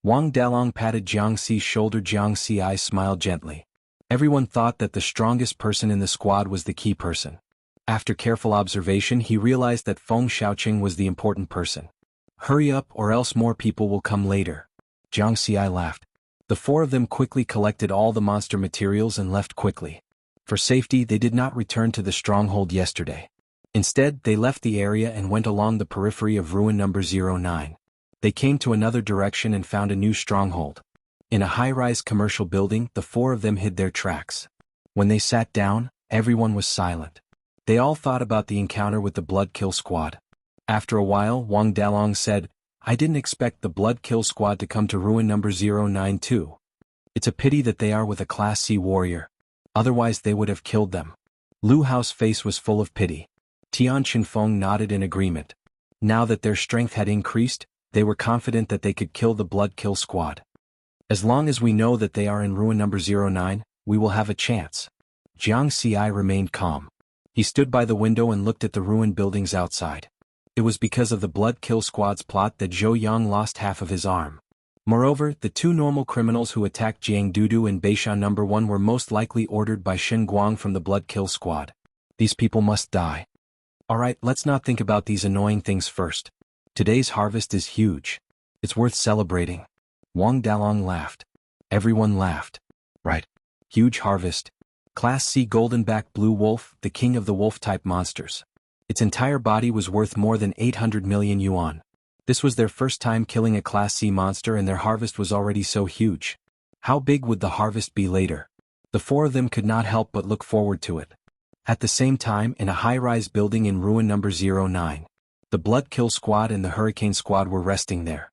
Wang Dalong patted Jiang Ci's shoulder. Jiang Ci smiled gently. Everyone thought that the strongest person in the squad was the key person. After careful observation he realized that Feng Shaoqing was the important person. Hurry up or else more people will come later. Jiang Ci laughed. The 4 of them quickly collected all the monster materials and left quickly. For safety they did not return to the stronghold yesterday. Instead, they left the area and went along the periphery of ruin number 09. They came to another direction and found a new stronghold. In a high-rise commercial building, the 4 of them hid their tracks. When they sat down, everyone was silent. They all thought about the encounter with the Blood Kill Squad. After a while, Wang Dalong said, I didn't expect the Blood Kill Squad to come to ruin number 09 too. It's a pity that they are with a Class C warrior. Otherwise they would have killed them. Lu Hao's face was full of pity. Tianqin Feng nodded in agreement. Now that their strength had increased, they were confident that they could kill the Blood Kill Squad. As long as we know that they are in ruin number 09, we will have a chance. Jiang Xi remained calm. He stood by the window and looked at the ruined buildings outside. It was because of the Blood Kill Squad's plot that Zhou Yang lost half of his arm. Moreover, the two normal criminals who attacked Jiang Dudu and Beishan No. 1 were most likely ordered by Shen Guang from the Blood Kill Squad. These people must die. Alright, let's not think about these annoying things first. Today's harvest is huge. It's worth celebrating. Wang Dalong laughed. Everyone laughed. Right. Huge harvest. Class C Goldenback Blue Wolf, the king of the wolf-type monsters. Its entire body was worth more than 800 million yuan. This was their first time killing a Class C monster and their harvest was already so huge. How big would the harvest be later? The four of them could not help but look forward to it. At the same time, in a high-rise building in ruin number 09, the Blood Kill Squad and the Hurricane Squad were resting there.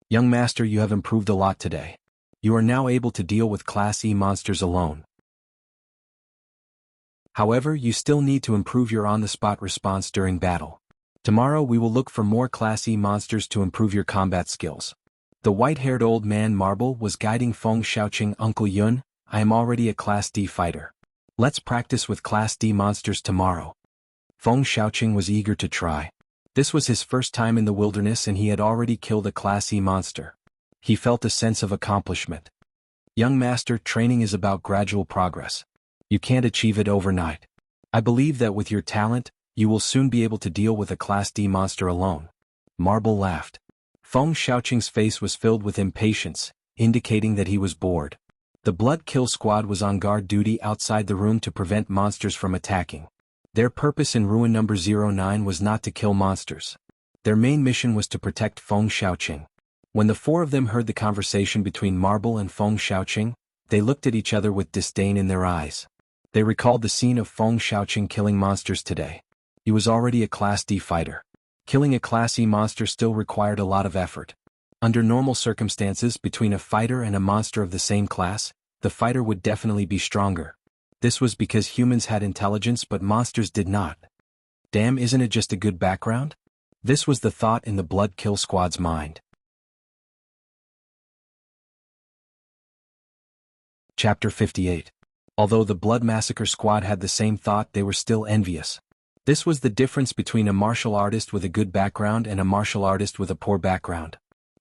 Young master, you have improved a lot today. You are now able to deal with Class E monsters alone. However, you still need to improve your on-the-spot response during battle. Tomorrow we will look for more Class E monsters to improve your combat skills. The white-haired old man Marble was guiding Feng Xiaoqing. Uncle Yun, I am already a Class D fighter. Let's practice with Class D monsters tomorrow. Feng Xiaoqing was eager to try. This was his first time in the wilderness and he had already killed a Class E monster. He felt a sense of accomplishment. Young master, training is about gradual progress. You can't achieve it overnight. I believe that with your talent, you will soon be able to deal with a Class D monster alone. Marble laughed. Feng Xiaoqing's face was filled with impatience, indicating that he was bored. The Blood Kill Squad was on guard duty outside the room to prevent monsters from attacking. Their purpose in ruin number 09 was not to kill monsters. Their main mission was to protect Feng Xiaoqing. When the four of them heard the conversation between Marble and Feng Xiaoqing, they looked at each other with disdain in their eyes. They recalled the scene of Feng Xiaoqing killing monsters today. He was already a Class D fighter. Killing a Class E monster still required a lot of effort. Under normal circumstances, between a fighter and a monster of the same class, the fighter would definitely be stronger. This was because humans had intelligence but monsters did not. Damn, isn't it just a good background? This was the thought in the Blood Kill Squad's mind. Chapter 58. Although the Blood Massacre Squad had the same thought, they were still envious. This was the difference between a martial artist with a good background and a martial artist with a poor background.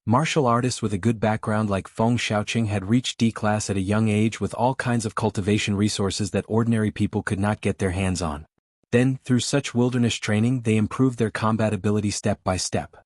Martial artists with a good background like Feng Xiaoqing had reached D class at a young age with all kinds of cultivation resources that ordinary people could not get their hands on. Then, through such wilderness training, they improved their combat ability step by step.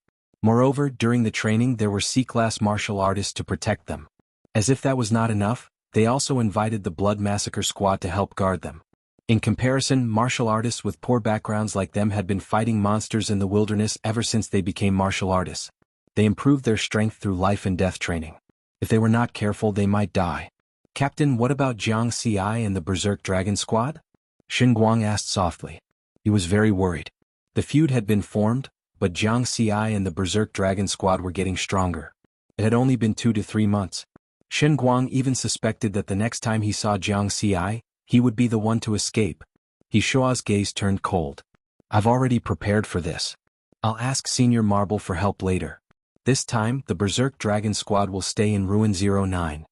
Moreover, during the training there were C-class martial artists to protect them. As if that was not enough, they also invited the Blood Massacre Squad to help guard them. In comparison, martial artists with poor backgrounds like them had been fighting monsters in the wilderness ever since they became martial artists. They improved their strength through life and death training. If they were not careful, they might die. Captain, what about Jiang Xi and the Berserk Dragon Squad? Shen Guang asked softly. He was very worried. The feud had been formed, but Jiang Xi and the Berserk Dragon Squad were getting stronger. It had only been 2 to 3 months. Shen Guang even suspected that the next time he saw Jiang Xi, he would be the one to escape. He Shua's gaze turned cold. I've already prepared for this. I'll ask Senior Marble for help later. This time, the Berserk Dragon Squad will stay in Ruin 09.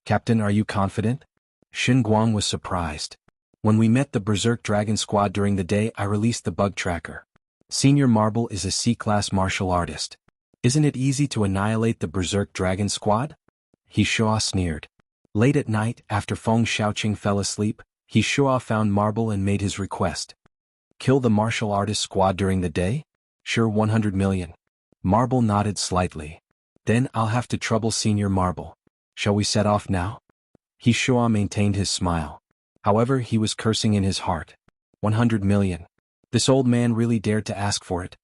Captain, are you confident? Shen Guang was surprised. When we met the Berserk Dragon Squad during the day, I released the bug tracker. Senior Marble is a C-class martial artist. Isn't it easy to annihilate the Berserk Dragon Squad? He Shua sneered. Late at night, after Feng Xiaoqing fell asleep, He Shua found Marble and made his request. Kill the martial artist squad during the day? Sure, 100 million. Marble nodded slightly. Then I'll have to trouble Senior Marble. Shall we set off now? He Shua maintained his smile. However, he was cursing in his heart. 100 million. This old man really dared to ask for it.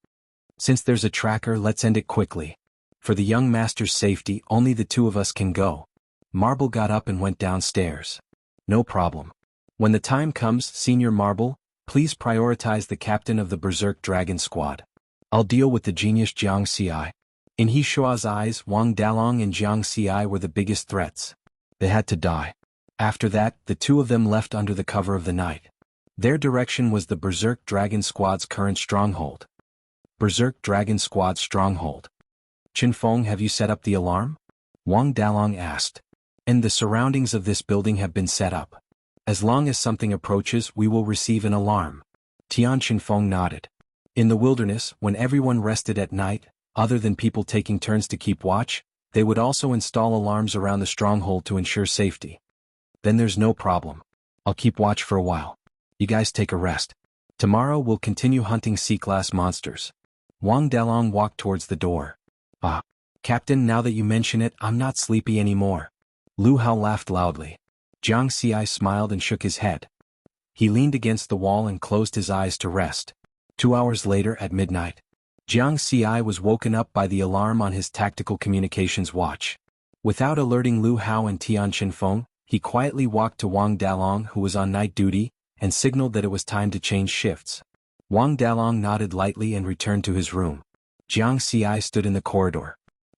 Since there's a tracker, let's end it quickly. For the young master's safety, only the two of us can go. Marble got up and went downstairs. No problem. When the time comes, Senior Marble, please prioritize the captain of the Berserk Dragon Squad. I'll deal with the genius Jiang Xi. In He Shua's eyes, Wang Dalong and Jiang Xi were the biggest threats. They had to die. After that, the two of them left under the cover of the night. Their direction was the Berserk Dragon Squad's current stronghold. Berserk Dragon Squad stronghold. Qin Feng, have you set up the alarm? Wang Dalong asked. And the surroundings of this building have been set up. As long as something approaches, we will receive an alarm. Tian Qinfeng nodded. In the wilderness, when everyone rested at night, other than people taking turns to keep watch, they would also install alarms around the stronghold to ensure safety. Then there's no problem. I'll keep watch for a while. You guys take a rest. Tomorrow we'll continue hunting C-class monsters. Wang Dalong walked towards the door. Ah, Captain, now that you mention it, I'm not sleepy anymore. Lu Hao laughed loudly. Jiang Xi smiled and shook his head. He leaned against the wall and closed his eyes to rest. 2 hours later at midnight, Jiang Xi was woken up by the alarm on his tactical communications watch. Without alerting Lu Hao and Tian Qinfeng, he quietly walked to Wang Dalong, who was on night duty, and signaled that it was time to change shifts. Wang Dalong nodded lightly and returned to his room. Jiang Xi stood in the corridor.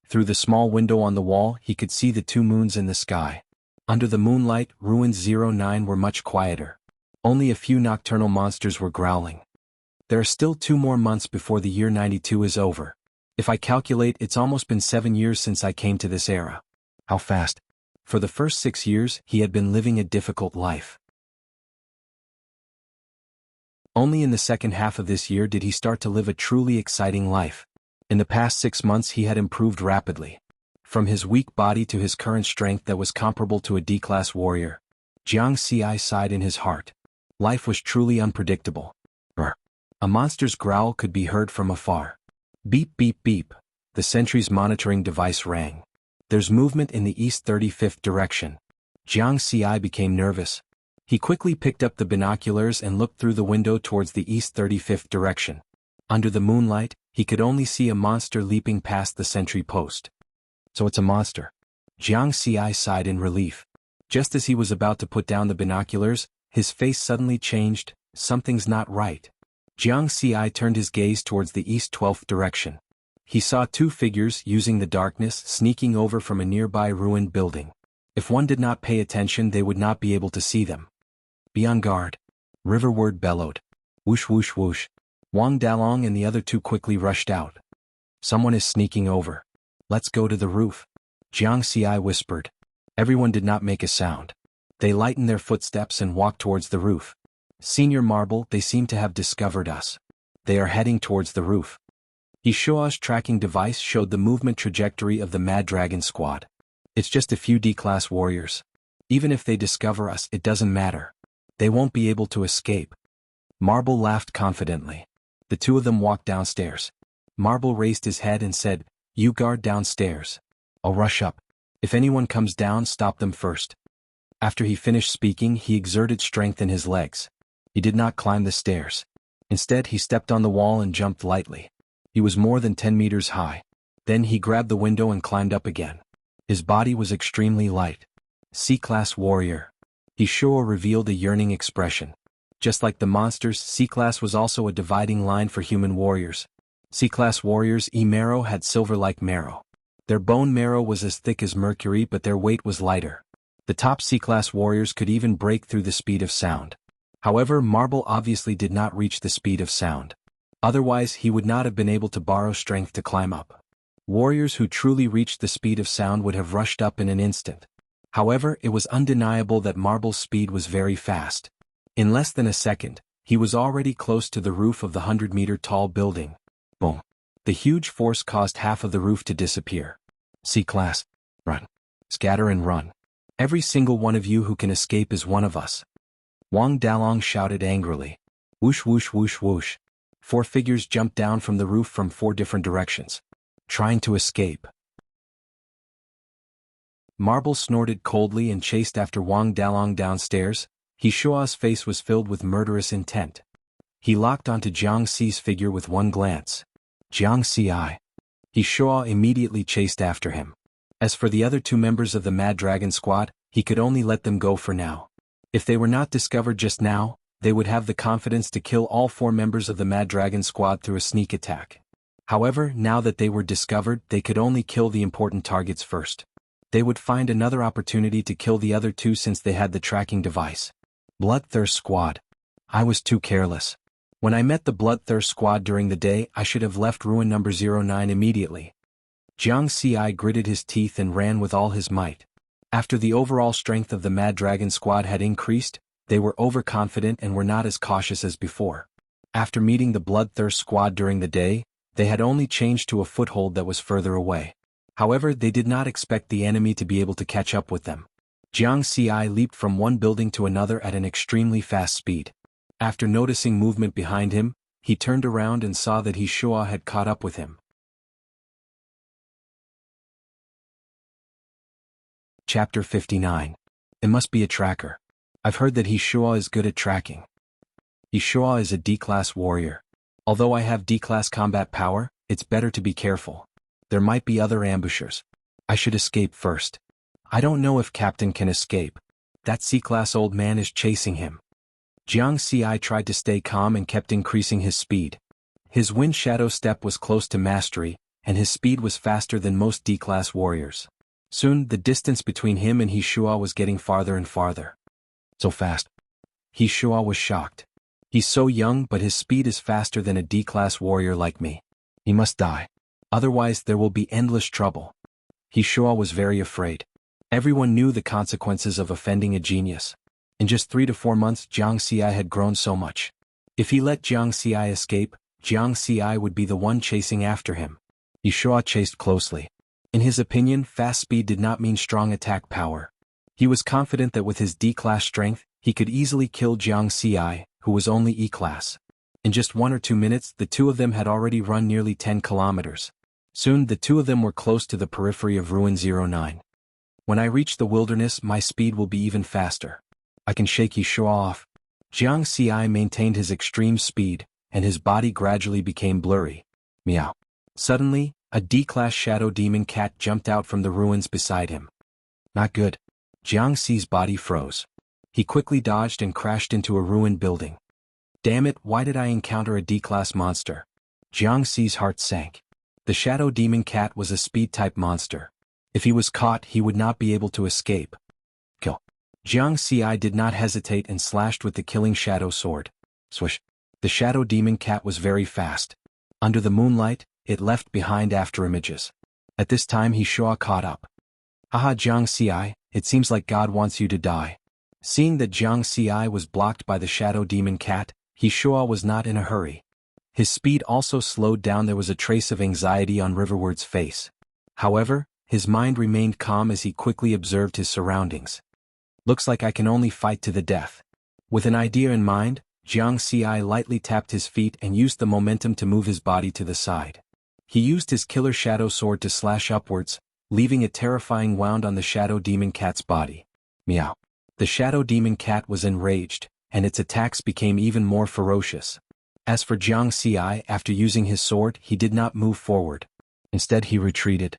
Through the small window on the wall, he could see the 2 moons in the sky. Under the moonlight, ruins 09 were much quieter. Only a few nocturnal monsters were growling. There are still 2 more months before the year 92 is over. If I calculate, it's almost been 7 years since I came to this era. How fast? For the first 6 years, he had been living a difficult life. Only in the second half of this year did he start to live a truly exciting life. In the past 6 months he had improved rapidly. From his weak body to his current strength that was comparable to a D-class warrior. Jiang Xi sighed in his heart. Life was truly unpredictable. A monster's growl could be heard from afar. Beep beep beep. The sentry's monitoring device rang. There's movement in the east 35th direction. Jiang Xi became nervous. He quickly picked up the binoculars and looked through the window towards the east 35th direction. Under the moonlight, he could only see a monster leaping past the sentry post. So it's a monster. Jiang Xi sighed in relief. Just as he was about to put down the binoculars, his face suddenly changed. Something's not right. Jiang Xi turned his gaze towards the east 12th direction. He saw 2 figures using the darkness sneaking over from a nearby ruined building. If one did not pay attention, they would not be able to see them. Be on guard. Riverward bellowed. Whoosh whoosh whoosh. Wang Dalong and the other 2 quickly rushed out. Someone is sneaking over. Let's go to the roof. Jiang Xi whispered. Everyone did not make a sound. They lightened their footsteps and walked towards the roof. Senior Marble, they seem to have discovered us. They are heading towards the roof. Yishua's tracking device showed the movement trajectory of the Mad Dragon squad. It's just a few D-class warriors. Even if they discover us, it doesn't matter. They won't be able to escape. Marble laughed confidently. The 2 of them walked downstairs. Marble raised his head and said, "You guard downstairs. I'll rush up. If anyone comes down, stop them first." After he finished speaking, he exerted strength in his legs. He did not climb the stairs. Instead, he stepped on the wall and jumped lightly. He was more than 10 meters high. Then he grabbed the window and climbed up again. His body was extremely light. C-class warrior. Yishua revealed a yearning expression. Just like the monsters, C-class was also a dividing line for human warriors. C-class warriors' marrow had silver-like marrow. Their bone marrow was as thick as mercury, but their weight was lighter. The top C-class warriors could even break through the speed of sound. However, Marble obviously did not reach the speed of sound. Otherwise, he would not have been able to borrow strength to climb up. Warriors who truly reached the speed of sound would have rushed up in an instant. However, it was undeniable that Marble's speed was very fast. In less than a second, he was already close to the roof of the 100-meter-tall building. Boom. The huge force caused half of the roof to disappear. C-class, run. Scatter and run. Every single one of you who can escape is one of us. Wang Dalong shouted angrily. Whoosh whoosh whoosh whoosh. 4 figures jumped down from the roof from 4 different directions, trying to escape. Marble snorted coldly and chased after Wang Dalong downstairs. Yishua's face was filled with murderous intent. He locked onto Jiang Xi's figure with one glance. Jiang Xi. Yishua immediately chased after him. As for the other 2 members of the Mad Dragon squad, he could only let them go for now. If they were not discovered just now, they would have the confidence to kill all 4 members of the Mad Dragon squad through a sneak attack. However, now that they were discovered, they could only kill the important targets first. They would find another opportunity to kill the other 2 since they had the tracking device. Bloodthirst squad. I was too careless. When I met the Bloodthirst squad during the day, I should have left ruin number 09 immediately. Jiang Xi gritted his teeth and ran with all his might. After the overall strength of the Mad Dragon squad had increased, they were overconfident and were not as cautious as before. After meeting the Bloodthirst squad during the day, they had only changed to a foothold that was further away. However, they did not expect the enemy to be able to catch up with them. Jiang Xi leaped from one building to another at an extremely fast speed. After noticing movement behind him, he turned around and saw that He Shua had caught up with him. Chapter 59. It must be a tracker. I've heard that He Shua is good at tracking. He Shua is a D-class warrior. Although I have D-class combat power, it's better to be careful. There might be other ambushers. I should escape first. I don't know if Captain can escape. That C-class old man is chasing him. Jiang Xi tried to stay calm and kept increasing his speed. His wind shadow step was close to mastery, and his speed was faster than most D-class warriors. Soon, the distance between him and He Shua was getting farther and farther. So fast. He Shua was shocked. He's so young, but his speed is faster than a D-class warrior like me. He must die. Otherwise, there will be endless trouble. He Shua was very afraid. Everyone knew the consequences of offending a genius. In just 3 to 4 months, Jiang Xi had grown so much. If he let Jiang Xi escape, Jiang Xi would be the one chasing after him. He Shua chased closely. In his opinion, fast speed did not mean strong attack power. He was confident that with his D-class strength, he could easily kill Jiang Xi, who was only E-class. In just 1 or 2 minutes, the two of them had already run nearly 10 kilometers. Soon, the two of them were close to the periphery of Ruin 09. When I reach the wilderness, my speed will be even faster. I can shake He Shua off. Jiang Xi maintained his extreme speed, and his body gradually became blurry. Meow. Suddenly, a D-class shadow demon cat jumped out from the ruins beside him. Not good. Jiang Xi's body froze. He quickly dodged and crashed into a ruined building. Damn it, why did I encounter a D-class monster? Jiang Xi's heart sank. The shadow demon cat was a speed-type monster. If he was caught, he would not be able to escape. Kill. Jiang Xi did not hesitate and slashed with the killing shadow sword. Swish. The shadow demon cat was very fast. Under the moonlight, it left behind afterimages. At this time He Shua caught up. Haha, Jiang Xi, it seems like God wants you to die. Seeing that Jiang Xi was blocked by the shadow demon cat, He Shua was not in a hurry. His speed also slowed down. There was a trace of anxiety on Riverward's face. However, his mind remained calm as he quickly observed his surroundings. Looks like I can only fight to the death. With an idea in mind, Jiang Xi lightly tapped his feet and used the momentum to move his body to the side. He used his killer shadow sword to slash upwards, leaving a terrifying wound on the shadow demon cat's body. Meow. The shadow demon cat was enraged, and its attacks became even more ferocious. As for Jiang Xi, after using his sword, he did not move forward. Instead, he retreated.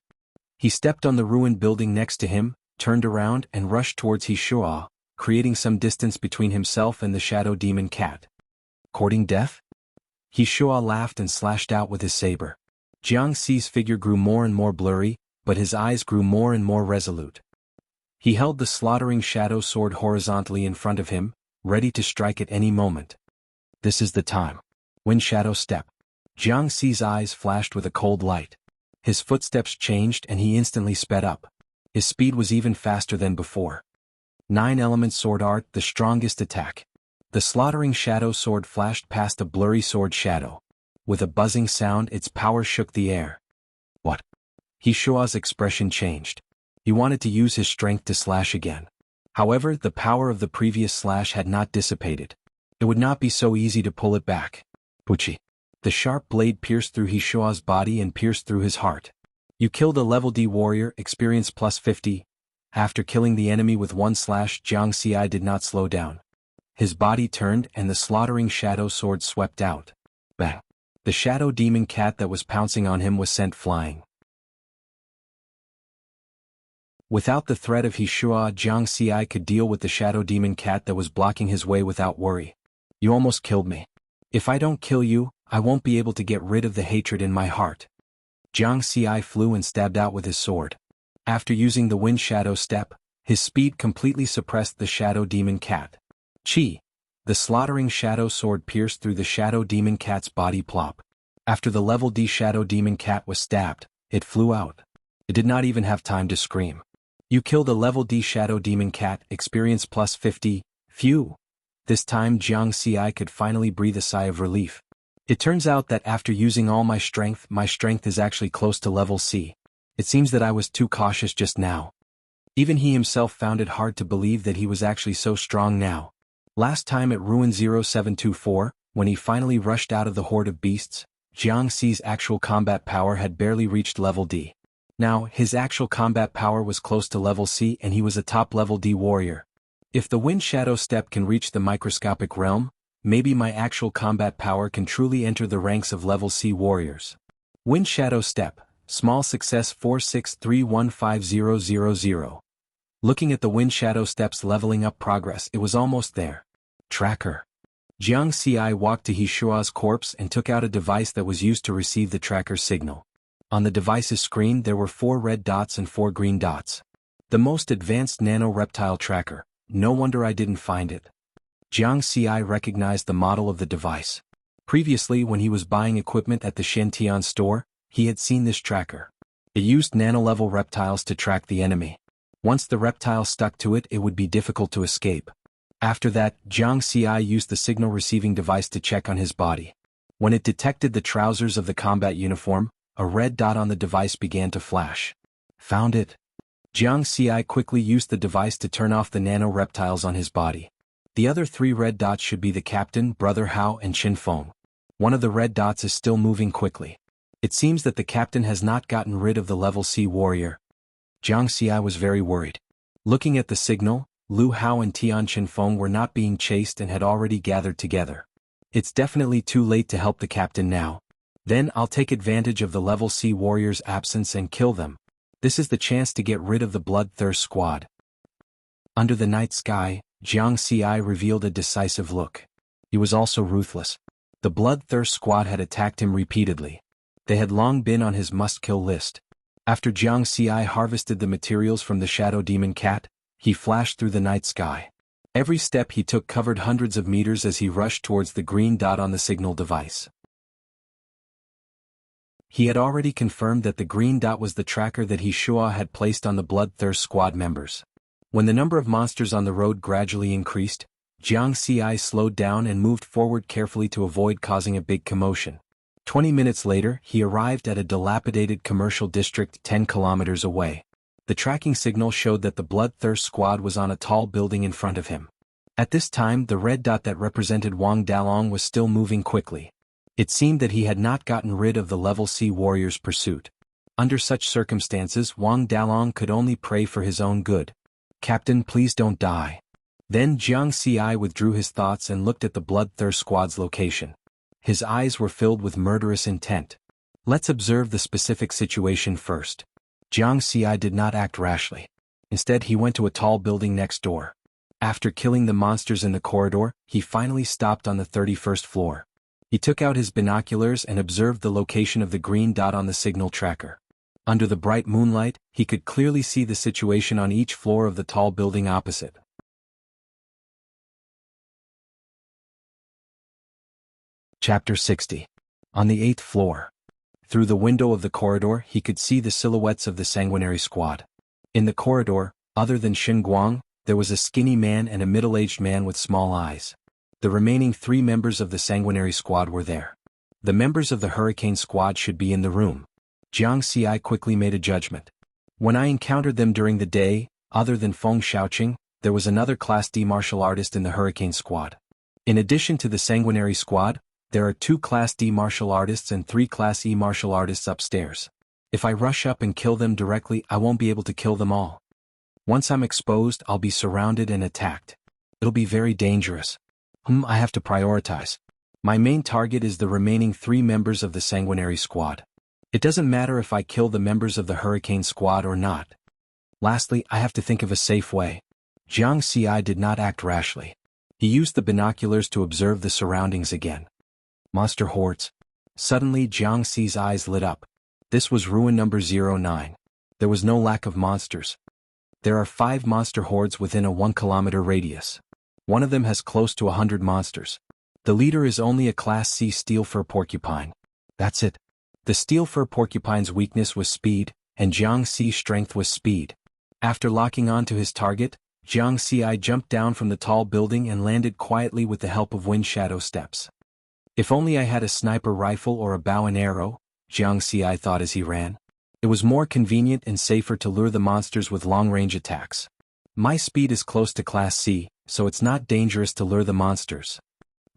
He stepped on the ruined building next to him, turned around and rushed towards He Shua, creating some distance between himself and the shadow demon cat. Courting death? He Shua laughed and slashed out with his saber. Jiang Xi's figure grew more and more blurry, but his eyes grew more and more resolute. He held the slaughtering shadow sword horizontally in front of him, ready to strike at any moment. This is the time. Wind shadow step. Jiang Xi's eyes flashed with a cold light. His footsteps changed and he instantly sped up. His speed was even faster than before. 9-element sword art, the strongest attack. The slaughtering shadow sword flashed past a blurry sword shadow. With a buzzing sound, its power shook the air. What? He Shua's expression changed. He wanted to use his strength to slash again. However, the power of the previous slash had not dissipated. It would not be so easy to pull it back. Puchi. The sharp blade pierced through He Shua's body and pierced through his heart. You killed a level D warrior, experience plus 50. After killing the enemy with one slash, Jiang Xi did not slow down. His body turned and the slaughtering shadow sword swept out. Bang. The shadow demon cat that was pouncing on him was sent flying. Without the threat of He Shua, Jiang Xi could deal with the shadow demon cat that was blocking his way without worry. You almost killed me. If I don't kill you, I won't be able to get rid of the hatred in my heart. Jiang Xi flew and stabbed out with his sword. After using the wind shadow step, his speed completely suppressed the shadow demon cat. Chi. The slaughtering shadow sword pierced through the shadow demon cat's body. Plop. After the level D shadow demon cat was stabbed, it flew out. It did not even have time to scream. You killed a level D Shadow Demon Cat, experience plus 50, phew. This time Jiang Ci could finally breathe a sigh of relief. It turns out that after using all my strength is actually close to level C. It seems that I was too cautious just now. Even he himself found it hard to believe that he was actually so strong now. Last time at Ruin 0724, when he finally rushed out of the horde of beasts, Jiang Ci's actual combat power had barely reached level D. Now, his actual combat power was close to level C and he was a top level D warrior. If the Wind Shadow Step can reach the microscopic realm, maybe my actual combat power can truly enter the ranks of level C warriors. Wind Shadow Step, small success 4631500. Looking at the Wind Shadow Step's leveling up progress, it was almost there. Tracker. Jiang Ci walked to Hishua's corpse and took out a device that was used to receive the tracker's signal. On the device's screen there were 4 red dots and 4 green dots. The most advanced nano-reptile tracker. No wonder I didn't find it. Jiang Ci recognized the model of the device. Previously, when he was buying equipment at the Shentian store, he had seen this tracker. It used nano-level reptiles to track the enemy. Once the reptile stuck to it, it would be difficult to escape. After that, Jiang Ci used the signal receiving device to check on his body. When it detected the trousers of the combat uniform, a red dot on the device began to flash. Found it. Jiang Ci quickly used the device to turn off the nano-reptiles on his body. The other 3 red dots should be the captain, Brother Hao and Qin Feng. One of the red dots is still moving quickly. It seems that the captain has not gotten rid of the level C warrior. Jiang Ci was very worried. Looking at the signal, Lu Hao and Tian Qinfeng were not being chased and had already gathered together. It's definitely too late to help the captain now. Then I'll take advantage of the level C warrior's absence and kill them. This is the chance to get rid of the Bloodthirst squad. Under the night sky, Jiang Ci revealed a decisive look. He was also ruthless. The Bloodthirst squad had attacked him repeatedly. They had long been on his must-kill list. After Jiang Ci harvested the materials from the Shadow Demon Cat, he flashed through the night sky. Every step he took covered hundreds of meters as he rushed towards the green dot on the signal device. He had already confirmed that the green dot was the tracker that Hishua had placed on the Bloodthirst squad members. When the number of monsters on the road gradually increased, Jiang Ci slowed down and moved forward carefully to avoid causing a big commotion. 20 minutes later, he arrived at a dilapidated commercial district 10 kilometers away. The tracking signal showed that the Bloodthirst squad was on a tall building in front of him. At this time, the red dot that represented Wang Dalong was still moving quickly. It seemed that he had not gotten rid of the level C warrior's pursuit. Under such circumstances, Wang Dalong could only pray for his own good. Captain, please don't die. Then Jiang Ci withdrew his thoughts and looked at the Bloodthirst squad's location. His eyes were filled with murderous intent. Let's observe the specific situation first. Jiang Ci did not act rashly. Instead, he went to a tall building next door. After killing the monsters in the corridor, he finally stopped on the 31st floor. He took out his binoculars and observed the location of the green dot on the signal tracker. Under the bright moonlight, he could clearly see the situation on each floor of the tall building opposite. Chapter 60. On the 8th floor. Through the window of the corridor, he could see the silhouettes of the sanguinary squad. In the corridor, other than Xin Guang, there was a skinny man and a middle-aged man with small eyes. The remaining 3 members of the sanguinary squad were there. The members of the hurricane squad should be in the room. Jiang Ci quickly made a judgment. When I encountered them during the day, other than Feng Shaoqing, there was another Class D martial artist in the hurricane squad. In addition to the sanguinary squad, there are 2 Class D martial artists and 3 Class E martial artists upstairs. If I rush up and kill them directly, I won't be able to kill them all. Once I'm exposed, I'll be surrounded and attacked. It'll be very dangerous. I have to prioritize. My main target is the remaining 3 members of the sanguinary squad. It doesn't matter if I kill the members of the hurricane squad or not. Lastly, I have to think of a safe way. Jiang Ci did not act rashly. He used the binoculars to observe the surroundings again. Monster hordes. Suddenly Jiang Ci's eyes lit up. This was ruin number 09. There was no lack of monsters. There are 5 monster hordes within a 1-kilometer radius. One of them has close to 100 monsters. The leader is only a Class C steel fur porcupine. That's it. The steel fur porcupine's weakness was speed, and Jiang Ci's strength was speed. After locking on to his target, Jiang Xi jumped down from the tall building and landed quietly with the help of wind shadow steps. If only I had a sniper rifle or a bow and arrow, Jiang Xi thought as he ran. It was more convenient and safer to lure the monsters with long-range attacks. My speed is close to Class C, so it's not dangerous to lure the monsters.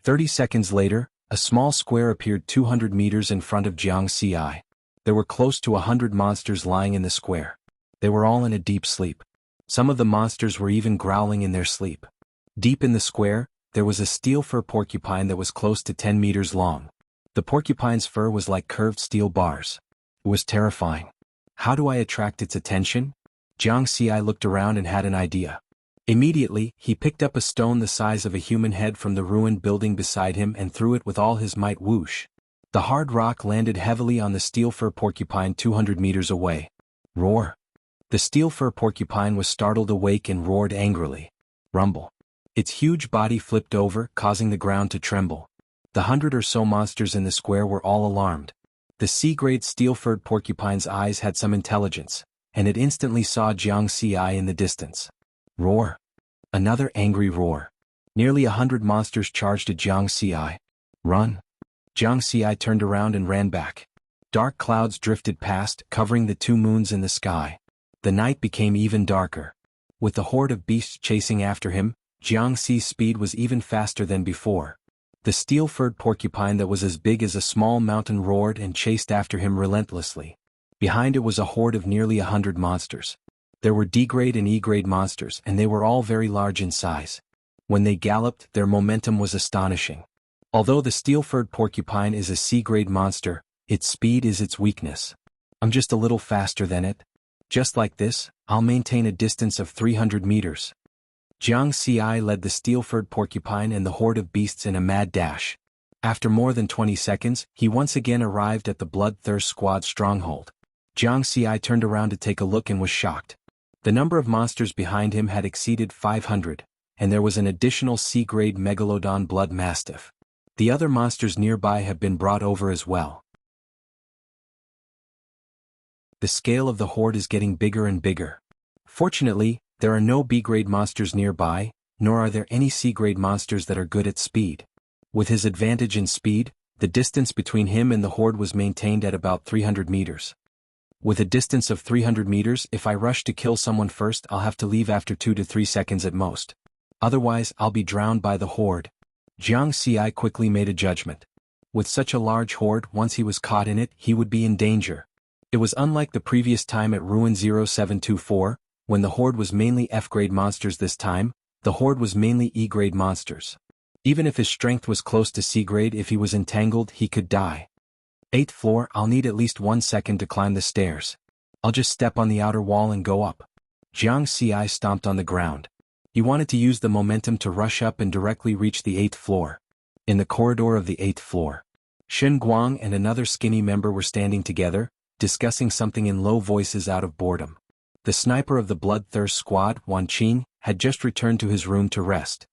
30 seconds later, a small square appeared 200 meters in front of Jiang Xi. There were close to 100 monsters lying in the square. They were all in a deep sleep. Some of the monsters were even growling in their sleep. Deep in the square, there was a steel fur porcupine that was close to 10 meters long. The porcupine's fur was like curved steel bars. It was terrifying. How do I attract its attention? Jiang Xi looked around and had an idea. Immediately, he picked up a stone the size of a human head from the ruined building beside him and threw it with all his might. Whoosh! The hard rock landed heavily on the steel fur porcupine 200 meters away. Roar! The steel fur porcupine was startled awake and roared angrily. Rumble! Its huge body flipped over, causing the ground to tremble. The 100 or so monsters in the square were all alarmed. The C-grade steel-furred porcupine's eyes had some intelligence, and it instantly saw Jiang Xi in the distance. Roar! Another angry roar. Nearly 100 monsters charged at Jiang Xi. Run! Jiang Xi turned around and ran back. Dark clouds drifted past, covering the 2 moons in the sky. The night became even darker. With the horde of beasts chasing after him, Jiang Xi's speed was even faster than before. The steel-furred porcupine that was as big as a small mountain roared and chased after him relentlessly. Behind it was a horde of nearly 100 monsters. There were D-grade and E-grade monsters, and they were all very large in size. When they galloped, their momentum was astonishing. Although the steel-furred porcupine is a C-grade monster, its speed is its weakness. I'm just a little faster than it. Just like this, I'll maintain a distance of 300 meters. Jiang Xi led the steel-furred porcupine and the horde of beasts in a mad dash. After more than 20 seconds, he once again arrived at the Bloodthirst Squad's stronghold. Jiang Xi turned around to take a look and was shocked. The number of monsters behind him had exceeded 500, and there was an additional C-grade Megalodon blood mastiff. The other monsters nearby have been brought over as well. The scale of the horde is getting bigger and bigger. Fortunately, there are no B-grade monsters nearby, nor are there any C-grade monsters that are good at speed. With his advantage in speed, the distance between him and the horde was maintained at about 300 meters. With a distance of 300 meters, if I rush to kill someone first, I'll have to leave after 2 to 3 seconds at most. Otherwise, I'll be drowned by the horde. Jiang Xi quickly made a judgment. With such a large horde, once he was caught in it, he would be in danger. It was unlike the previous time at Ruin 0724, when the horde was mainly F-grade monsters. This time, the horde was mainly E-grade monsters. Even if his strength was close to C-grade, if he was entangled, he could die. 8th floor, I'll need at least 1 second to climb the stairs. I'll just step on the outer wall and go up. Jiang Xi stomped on the ground. He wanted to use the momentum to rush up and directly reach the 8th floor. In the corridor of the 8th floor, Shen Guang and another skinny member were standing together, discussing something in low voices out of boredom. The sniper of the Bloodthirst Squad, Wan Qing, had just returned to his room to rest.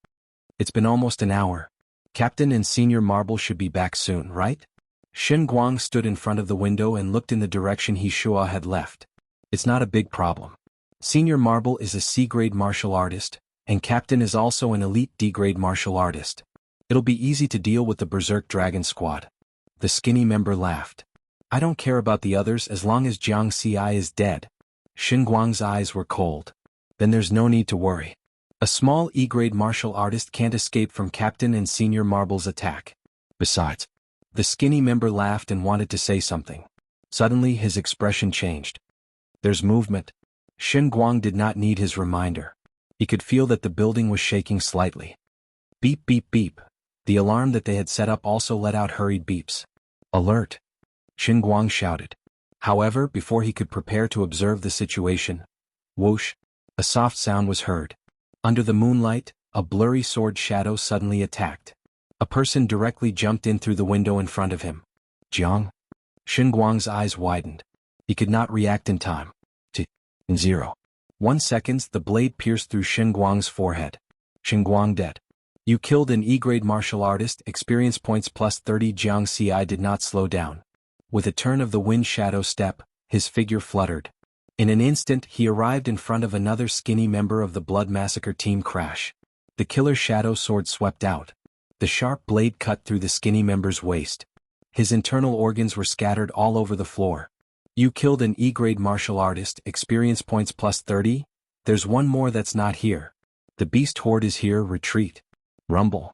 It's been almost an hour. Captain and Senior Marble should be back soon, right? Shen Guang stood in front of the window and looked in the direction He Shua had left. It's not a big problem. Senior Marble is a C-grade martial artist, and Captain is also an elite D-grade martial artist. It'll be easy to deal with the Berserk Dragon Squad. The skinny member laughed. I don't care about the others as long as Jiang Xi is dead. Shen Guang's eyes were cold. Then there's no need to worry. A small E-grade martial artist can't escape from Captain and Senior Marble's attack. Besides, the skinny member laughed and wanted to say something. Suddenly his expression changed. There's movement. Shen Guang did not need his reminder. He could feel that the building was shaking slightly. Beep beep beep. The alarm that they had set up also let out hurried beeps. Alert! Shen Guang shouted. However, before he could prepare to observe the situation, whoosh! A soft sound was heard. Under the moonlight, a blurry sword shadow suddenly attacked. A person directly jumped in through the window in front of him. Jiang? Shen Guang's eyes widened. He could not react in time. In 0.1 seconds, the blade pierced through Shen Guang's forehead. Shen Guang dead. You killed an E-grade martial artist, experience points plus 30. Jiang Xi did not slow down. With a turn of the wind shadow step, his figure fluttered. In an instant he arrived in front of another skinny member of the Blood Massacre team. Crash. The killer's shadow sword swept out. The sharp blade cut through the skinny member's waist. His internal organs were scattered all over the floor. You killed an E-grade martial artist, experience points plus 30? There's one more that's not here. The beast horde is here, retreat. Rumble.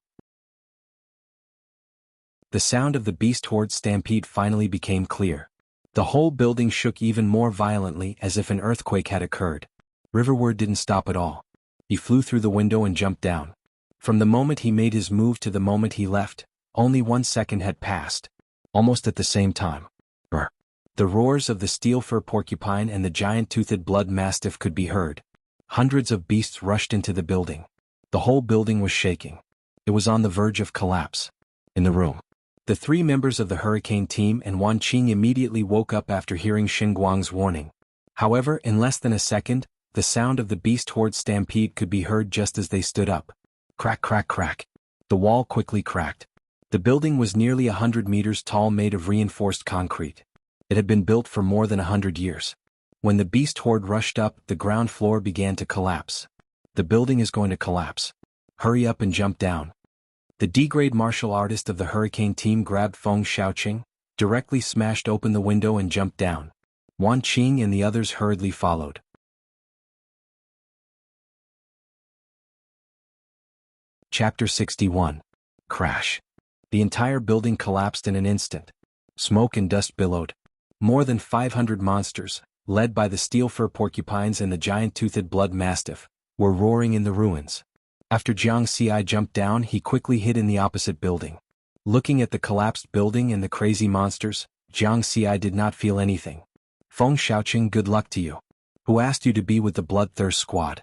The sound of the beast horde stampede finally became clear. The whole building shook even more violently, as if an earthquake had occurred. Riverward didn't stop at all. He flew through the window and jumped down. From the moment he made his move to the moment he left, only 1 second had passed. Almost at the same time. Brr. The roars of the steel fur porcupine and the giant-toothed blood mastiff could be heard. Hundreds of beasts rushed into the building. The whole building was shaking. It was on the verge of collapse. In the room, the 3 members of the hurricane team and Wan Qing immediately woke up after hearing Xinguang's warning. However, in less than a second, the sound of the beast horde stampede could be heard just as they stood up. Crack, crack, crack. The wall quickly cracked. The building was nearly 100 meters tall, made of reinforced concrete. It had been built for more than 100 years. When the beast horde rushed up, the ground floor began to collapse. The building is going to collapse. Hurry up and jump down. The D-grade martial artist of the hurricane team grabbed Feng Xiaoqing, directly smashed open the window and jumped down. Wan Qing and the others hurriedly followed. Chapter 61. Crash. The entire building collapsed in an instant. Smoke and dust billowed. More than 500 monsters, led by the steel fur porcupines and the giant-toothed blood mastiff, were roaring in the ruins. After Jiang Xi jumped down, he quickly hid in the opposite building. Looking at the collapsed building and the crazy monsters, Jiang Xi did not feel anything. Feng Xiaoqing, good luck to you. Who asked you to be with the Bloodthirst Squad?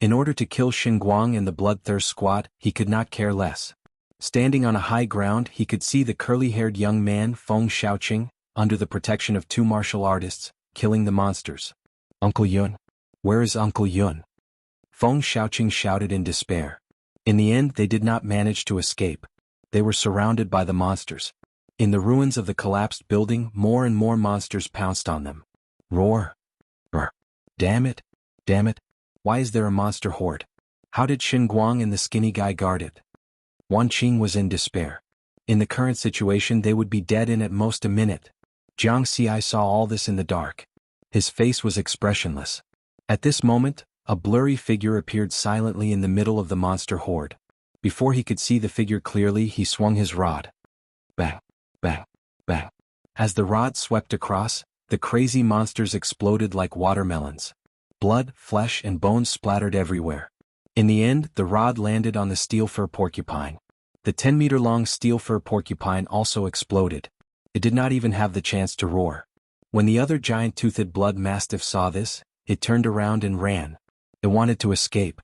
In order to kill Xinguang and the Bloodthirst Squad, he could not care less. Standing on a high ground, he could see the curly-haired young man, Feng Xiaoqing, under the protection of 2 martial artists, killing the monsters. Uncle Yun? Where is Uncle Yun? Feng Xiaoqing shouted in despair. In the end, they did not manage to escape. They were surrounded by the monsters. In the ruins of the collapsed building, more and more monsters pounced on them. Roar. Brr. Damn it. Damn it. Why is there a monster horde? How did Xinguang and the skinny guy guard it? Wan Qing was in despair. In the current situation, they would be dead in at most a minute. Jiang Xi saw all this in the dark. His face was expressionless. At this moment, a blurry figure appeared silently in the middle of the monster horde. Before he could see the figure clearly, he swung his rod. Bang, bang, bang. As the rod swept across, the crazy monsters exploded like watermelons. Blood, flesh, and bones splattered everywhere. In the end, the rod landed on the steel fur porcupine. The 10-meter-long steel fur porcupine also exploded. It did not even have the chance to roar. When the other giant-toothed blood mastiff saw this, it turned around and ran. It wanted to escape.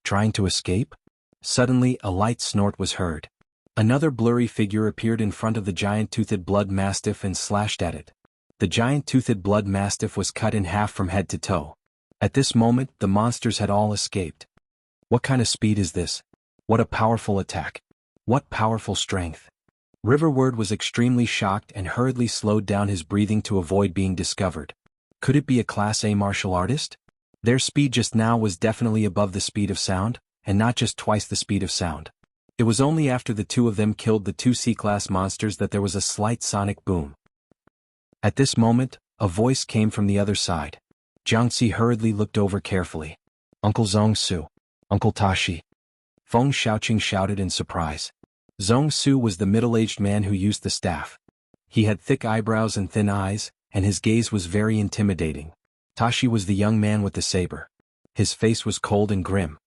Trying to escape? Suddenly, a light snort was heard. Another blurry figure appeared in front of the giant-toothed blood mastiff and slashed at it. The giant-toothed blood mastiff was cut in half from head to toe. At this moment, the monsters had all escaped. What kind of speed is this? What a powerful attack. What powerful strength. Riverward was extremely shocked and hurriedly slowed down his breathing to avoid being discovered. Could it be a Class A martial artist? Their speed just now was definitely above the speed of sound, and not just twice the speed of sound. It was only after the 2 of them killed the 2 C-class monsters that there was a slight sonic boom. At this moment, a voice came from the other side. Jiang Xi hurriedly looked over carefully. Uncle Zhongsu. Uncle Tashi. Feng Xiaoqing shouted in surprise. Zhongsu was the middle-aged man who used the staff. He had thick eyebrows and thin eyes, and his gaze was very intimidating. Tashi was the young man with the saber. His face was cold and grim.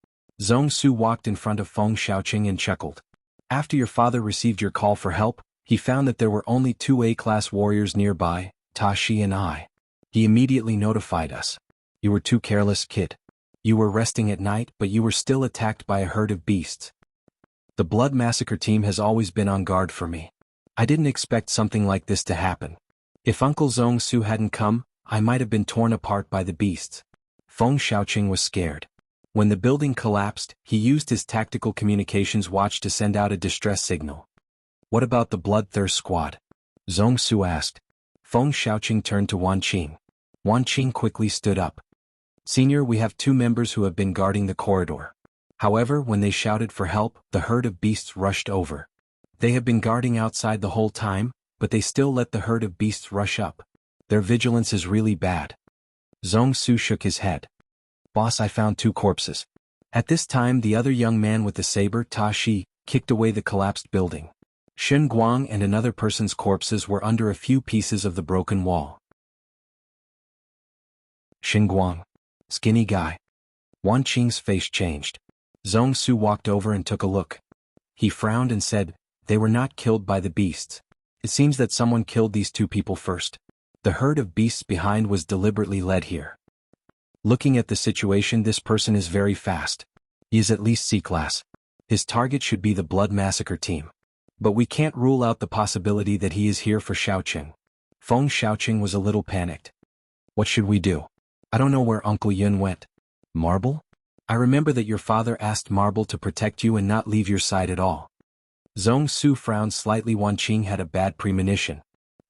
Zhongsu walked in front of Feng Xiaoqing and chuckled. After your father received your call for help, he found that there were only 2 A-class warriors nearby, Tashi and I. He immediately notified us. You were too careless, kid. You were resting at night, but you were still attacked by a herd of beasts. The Blood Massacre team has always been on guard for me. I didn't expect something like this to happen. If Uncle Zhongsu hadn't come, I might have been torn apart by the beasts. Feng Xiaoqing was scared. When the building collapsed, he used his tactical communications watch to send out a distress signal. What about the Bloodthirst Squad? Zhongsu asked. Feng Xiaoqing turned to Wan Qing. Wan Qing quickly stood up. Senior, we have 2 members who have been guarding the corridor. However, when they shouted for help, the herd of beasts rushed over. They have been guarding outside the whole time, but they still let the herd of beasts rush up. Their vigilance is really bad. Zhong Su shook his head. Boss, I found 2 corpses. At this time, the other young man with the saber, Ta Shi, kicked away the collapsed building. Shen Guang and another person's corpses were under a few pieces of the broken wall. Shen Guang. Skinny guy. Wan Qing's face changed. Zhong Su walked over and took a look. He frowned and said, they were not killed by the beasts. It seems that someone killed these 2 people first. The herd of beasts behind was deliberately led here. Looking at the situation, this person is very fast. He is at least C-class. His target should be the Blood Massacre team. But we can't rule out the possibility that he is here for Xiaoqing. Feng Xiaoqing was a little panicked. What should we do? I don't know where Uncle Yun went. Marble? I remember that your father asked Marble to protect you and not leave your side at all. Zhong Su frowned slightly. Wan Qing had a bad premonition.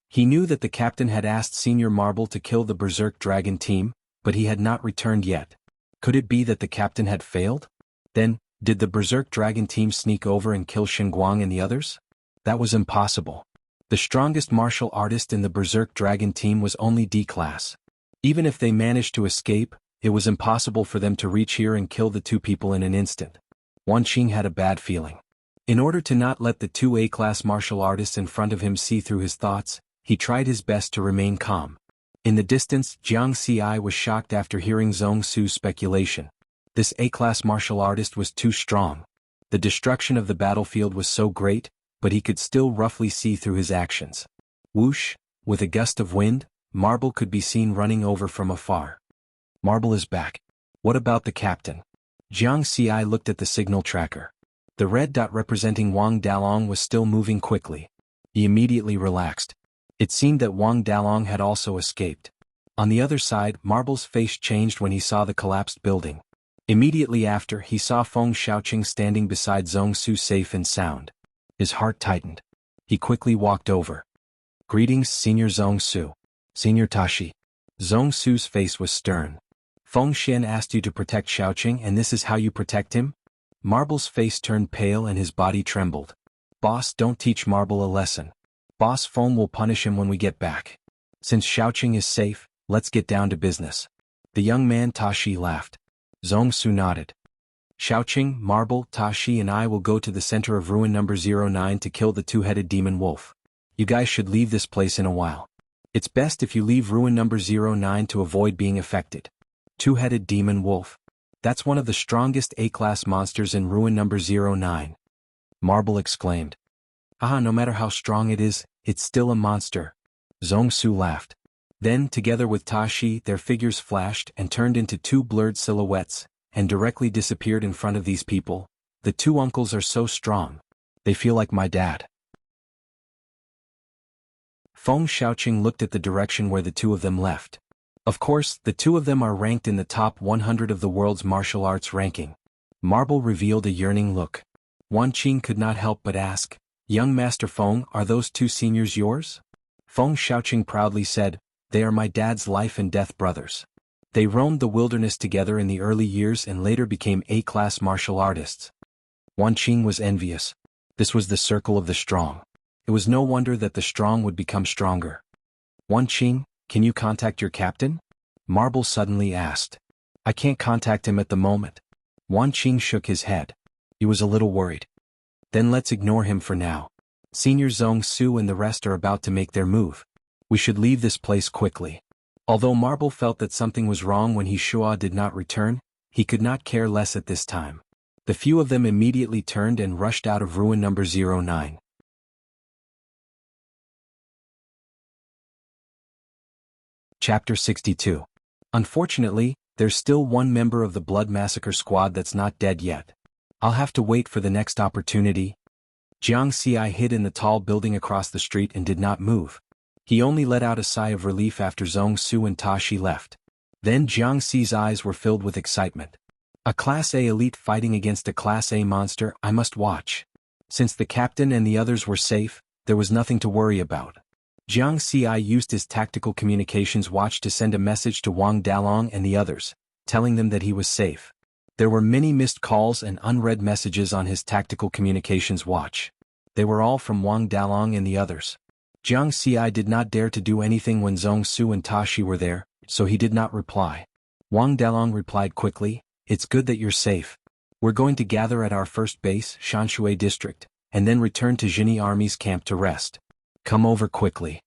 He knew that the captain had asked Senior Marble to kill the Berserk Dragon team, but he had not returned yet. Could it be that the captain had failed? Then, did the Berserk Dragon team sneak over and kill Xinguang and the others? That was impossible. The strongest martial artist in the Berserk Dragon team was only D-class. Even if they managed to escape, it was impossible for them to reach here and kill the 2 people in an instant. Wan Qing had a bad feeling. In order to not let the 2 A-class martial artists in front of him see through his thoughts, he tried his best to remain calm. In the distance, Jiang Xi was shocked after hearing Zhong Su's speculation. This A-class martial artist was too strong. The destruction of the battlefield was so great, but he could still roughly see through his actions. Whoosh, with a gust of wind, Marble could be seen running over from afar. Marble is back. What about the captain? Jiang Xi looked at the signal tracker. The red dot representing Wang Dalong was still moving quickly. He immediately relaxed. It seemed that Wang Dalong had also escaped. On the other side, Marble's face changed when he saw the collapsed building. Immediately after, he saw Feng Xiaoqing standing beside Zhong Su safe and sound. His heart tightened. He quickly walked over. Greetings, Senior Zhong Su. Senior Tashi. Zhong Su's face was stern. Feng Xian asked you to protect Xiaoqing and this is how you protect him? Marble's face turned pale and his body trembled. Boss, don't teach Marble a lesson. Boss Feng will punish him when we get back. Since Xiaoqing is safe, let's get down to business. The young man Tashi laughed. Zhong Su nodded. Xiaoqing, Marble, Tashi and I will go to the center of ruin number 09 to kill the 2-headed demon wolf. You guys should leave this place in a while. It's best if you leave ruin number 09 to avoid being affected. 2-headed demon wolf. That's one of the strongest A-class monsters in ruin number 09. Marble exclaimed. No matter how strong it is, it's still a monster. Zhong Su laughed. Then, together with Tashi, their figures flashed and turned into 2 blurred silhouettes, and directly disappeared in front of these people. The 2 uncles are so strong. They feel like my dad. Feng Xiaoqing looked at the direction where the 2 of them left. Of course, the 2 of them are ranked in the top 100 of the world's martial arts ranking. Marble revealed a yearning look. Wan Qing could not help but ask, Young Master Feng, are those 2 seniors yours? Feng Xiaoqing proudly said, They are my dad's life and death brothers. They roamed the wilderness together in the early years and later became A-class martial artists. Wan Qing was envious. This was the circle of the strong. It was no wonder that the strong would become stronger. Wan Qing, can you contact your captain? Marble suddenly asked. I can't contact him at the moment. Wan Qing shook his head. He was a little worried. Then let's ignore him for now. Senior Zhong Su and the rest are about to make their move. We should leave this place quickly. Although Marble felt that something was wrong when he Shua did not return, he could not care less at this time. The few of them immediately turned and rushed out of ruin number 09. Chapter 62. Unfortunately, there's still one member of the Blood Massacre squad that's not dead yet. I'll have to wait for the next opportunity. Jiang Xi hid in the tall building across the street and did not move. He only let out a sigh of relief after Zhong Su and Tashi left. Then Jiang Xi's eyes were filled with excitement. A Class A elite fighting against a Class A monster, I must watch. Since the captain and the others were safe, there was nothing to worry about. Jiang Xi used his tactical communications watch to send a message to Wang Dalong and the others, telling them that he was safe. There were many missed calls and unread messages on his tactical communications watch. They were all from Wang Dalong and the others. Jiang Xi did not dare to do anything when Zhong Su and Tashi were there, so he did not reply. Wang Dalong replied quickly, "It's good that you're safe. We're going to gather at our first base, Shanshui District, and then return to Jini Army's camp to rest. Come over quickly."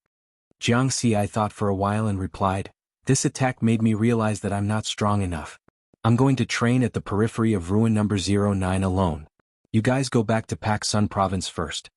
Jiang Xi thought for a while and replied, "This attack made me realize that I'm not strong enough. I'm going to train at the periphery of ruin number 09 alone. You guys go back to Pak Sun province first."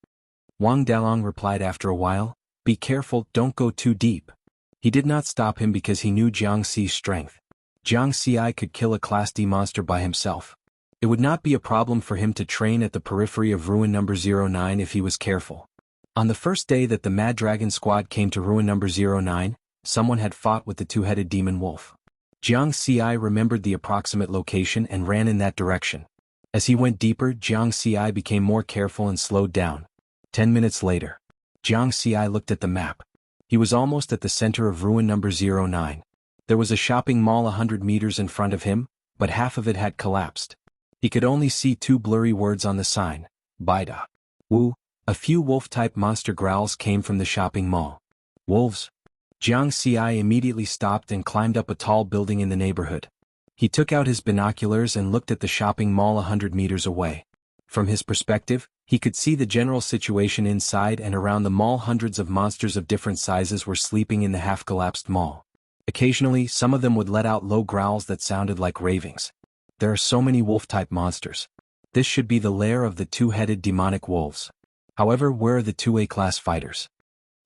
Wang Dalong replied after a while, "Be careful, don't go too deep." He did not stop him because he knew Jiang Xi's strength. Jiang Xi could kill a Class D monster by himself. It would not be a problem for him to train at the periphery of ruin number 09 if he was careful. On the first day that the Mad Dragon squad came to ruin number 09, someone had fought with the two-headed demon wolf. Jiang Xi remembered the approximate location and ran in that direction. As he went deeper, Jiang Xi became more careful and slowed down. 10 minutes later, Jiang Xi looked at the map. He was almost at the center of ruin number 09. There was a shopping mall 100 meters in front of him, but half of it had collapsed. He could only see two blurry words on the sign, Baida. Wu. A few wolf-type monster growls came from the shopping mall. Wolves? Jiang Xi immediately stopped and climbed up a tall building in the neighborhood. He took out his binoculars and looked at the shopping mall 100 meters away. From his perspective, he could see the general situation inside and around the mall. Hundreds of monsters of different sizes were sleeping in the half-collapsed mall. Occasionally, some of them would let out low growls that sounded like ravings. There are so many wolf-type monsters. This should be the lair of the two-headed demonic wolves. However, where are the two A-class fighters?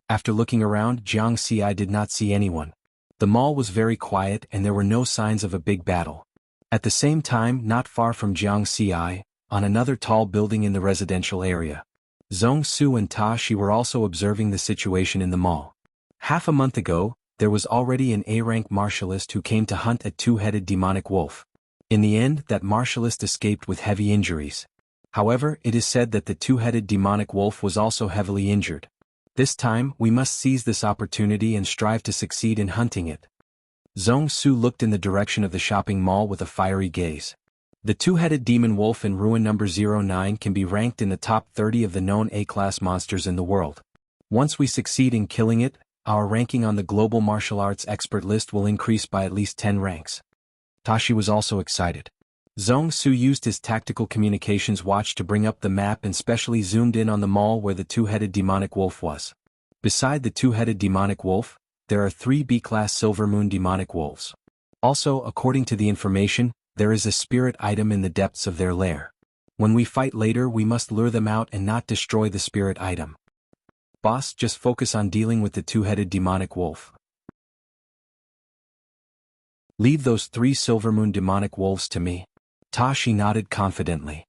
After looking around, Jiang Xi did not see anyone. The mall was very quiet and there were no signs of a big battle. At the same time, not far from Jiang Xi, on another tall building in the residential area, Zhong Su and Tashi were also observing the situation in the mall. Half a month ago, there was already an A-rank martialist who came to hunt a two-headed demonic wolf. In the end, that martialist escaped with heavy injuries. However, it is said that the two-headed demonic wolf was also heavily injured. This time, we must seize this opportunity and strive to succeed in hunting it. Zhong Su looked in the direction of the shopping mall with a fiery gaze. The two-headed demon wolf in ruin number 09 can be ranked in the top 30 of the known A-class monsters in the world. Once we succeed in killing it, our ranking on the global martial arts expert list will increase by at least 10 ranks. Tashi was also excited. Zhong Su used his tactical communications watch to bring up the map and specially zoomed in on the mall where the two-headed demonic wolf was. Beside the two-headed demonic wolf, there are 3 B-class Silver Moon demonic wolves. Also, according to the information, there is a spirit item in the depths of their lair. When we fight later, we must lure them out and not destroy the spirit item. Boss, just focus on dealing with the two-headed demonic wolf. Leave those 3 Silver Moon demonic wolves to me. Tashi nodded confidently.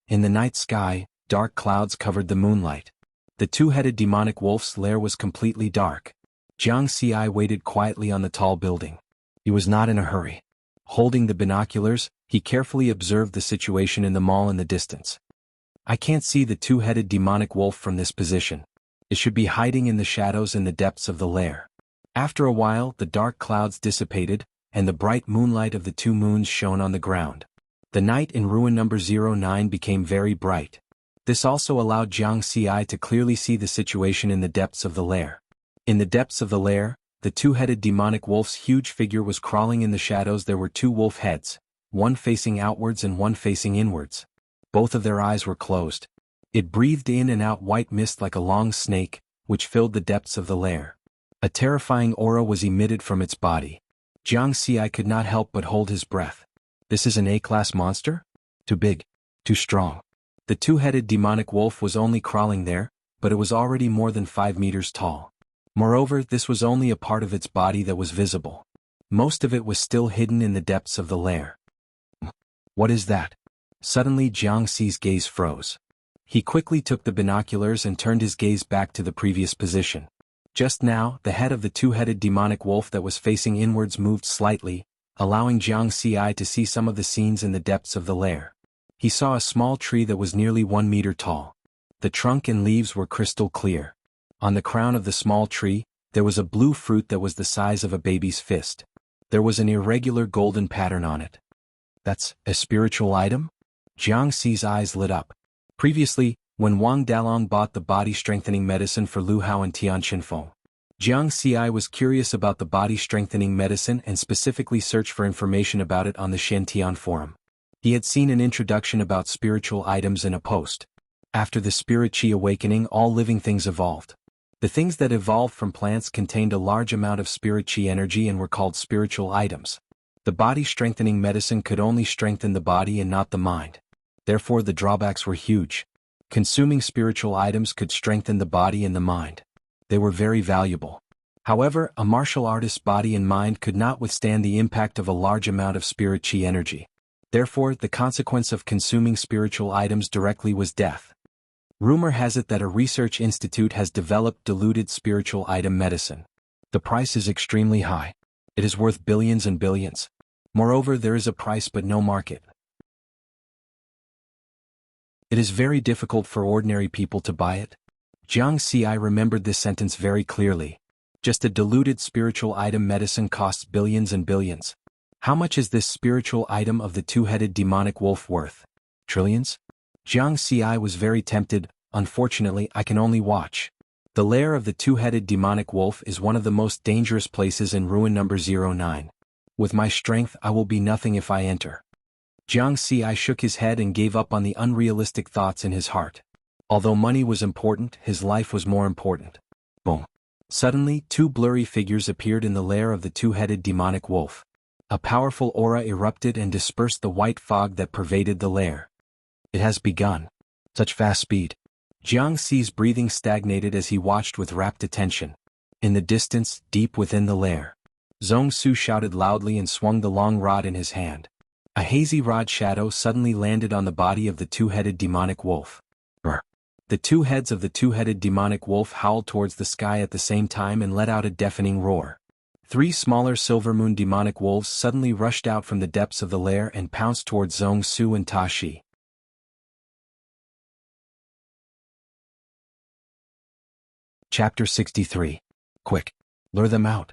In the night sky, dark clouds covered the moonlight. The two-headed demonic wolf's lair was completely dark. Jiang Xi waited quietly on the tall building. He was not in a hurry. Holding the binoculars, he carefully observed the situation in the mall in the distance. I can't see the two-headed demonic wolf from this position. It should be hiding in the shadows in the depths of the lair. After a while, the dark clouds dissipated, and the bright moonlight of the 2 moons shone on the ground. The night in ruin number 09 became very bright. This also allowed Jiang Xi to clearly see the situation in the depths of the lair. In the depths of the lair, the two-headed demonic wolf's huge figure was crawling in the shadows. There were 2 wolf heads, one facing outwards and one facing inwards. Both of their eyes were closed. It breathed in and out white mist like a long snake, which filled the depths of the lair. A terrifying aura was emitted from its body. Jiang Xi could not help but hold his breath. This is an A-class monster? Too big. Too strong. The two-headed demonic wolf was only crawling there, but it was already more than 5 meters tall. Moreover, this was only a part of its body that was visible. Most of it was still hidden in the depths of the lair. What is that? Suddenly Jiang Xi's gaze froze. He quickly took the binoculars and turned his gaze back to the previous position. Just now, the head of the two-headed demonic wolf that was facing inwards moved slightly, allowing Jiang Xi to see some of the scenes in the depths of the lair. He saw a small tree that was nearly 1 meter tall. The trunk and leaves were crystal clear. On the crown of the small tree, there was a blue fruit that was the size of a baby's fist. There was an irregular golden pattern on it. That's a spiritual item? Jiang Xi's eyes lit up. Previously, when Wang Dalong bought the body-strengthening medicine for Lu Hao and Tian Xinfeng, Jiang Xi was curious about the body-strengthening medicine and specifically searched for information about it on the Shantian forum. He had seen an introduction about spiritual items in a post. After the spirit qi awakening, all living things evolved. The things that evolved from plants contained a large amount of spirit qi energy and were called spiritual items. The body-strengthening medicine could only strengthen the body and not the mind. Therefore the drawbacks were huge. Consuming spiritual items could strengthen the body and the mind. They were very valuable. However, a martial artist's body and mind could not withstand the impact of a large amount of spirit qi energy. Therefore, the consequence of consuming spiritual items directly was death. Rumor has it that a research institute has developed diluted spiritual item medicine. The price is extremely high. It is worth billions and billions. Moreover, there is a price but no market. It is very difficult for ordinary people to buy it. Jiang Xi remembered this sentence very clearly. Just a diluted spiritual item medicine costs billions and billions. How much is this spiritual item of the two-headed demonic wolf worth? Trillions? Jiang Xi was very tempted. Unfortunately, I can only watch. The lair of the two-headed demonic wolf is one of the most dangerous places in ruin number 09. With my strength, I will be nothing if I enter. Jiang Xi shook his head and gave up on the unrealistic thoughts in his heart. Although money was important, his life was more important. Boom. Suddenly, two blurry figures appeared in the lair of the two-headed demonic wolf. A powerful aura erupted and dispersed the white fog that pervaded the lair. It has begun. Such fast speed. Jiang Xi's breathing stagnated as he watched with rapt attention. In the distance, deep within the lair, Zhong Su shouted loudly and swung the long rod in his hand. A hazy rod shadow suddenly landed on the body of the two-headed demonic wolf. Brr. The two heads of the two-headed demonic wolf howled towards the sky at the same time and let out a deafening roar. Three smaller silver moon demonic wolves suddenly rushed out from the depths of the lair and pounced towards Zhong Su and Ta Shi. Chapter 63. Quick! Lure them out!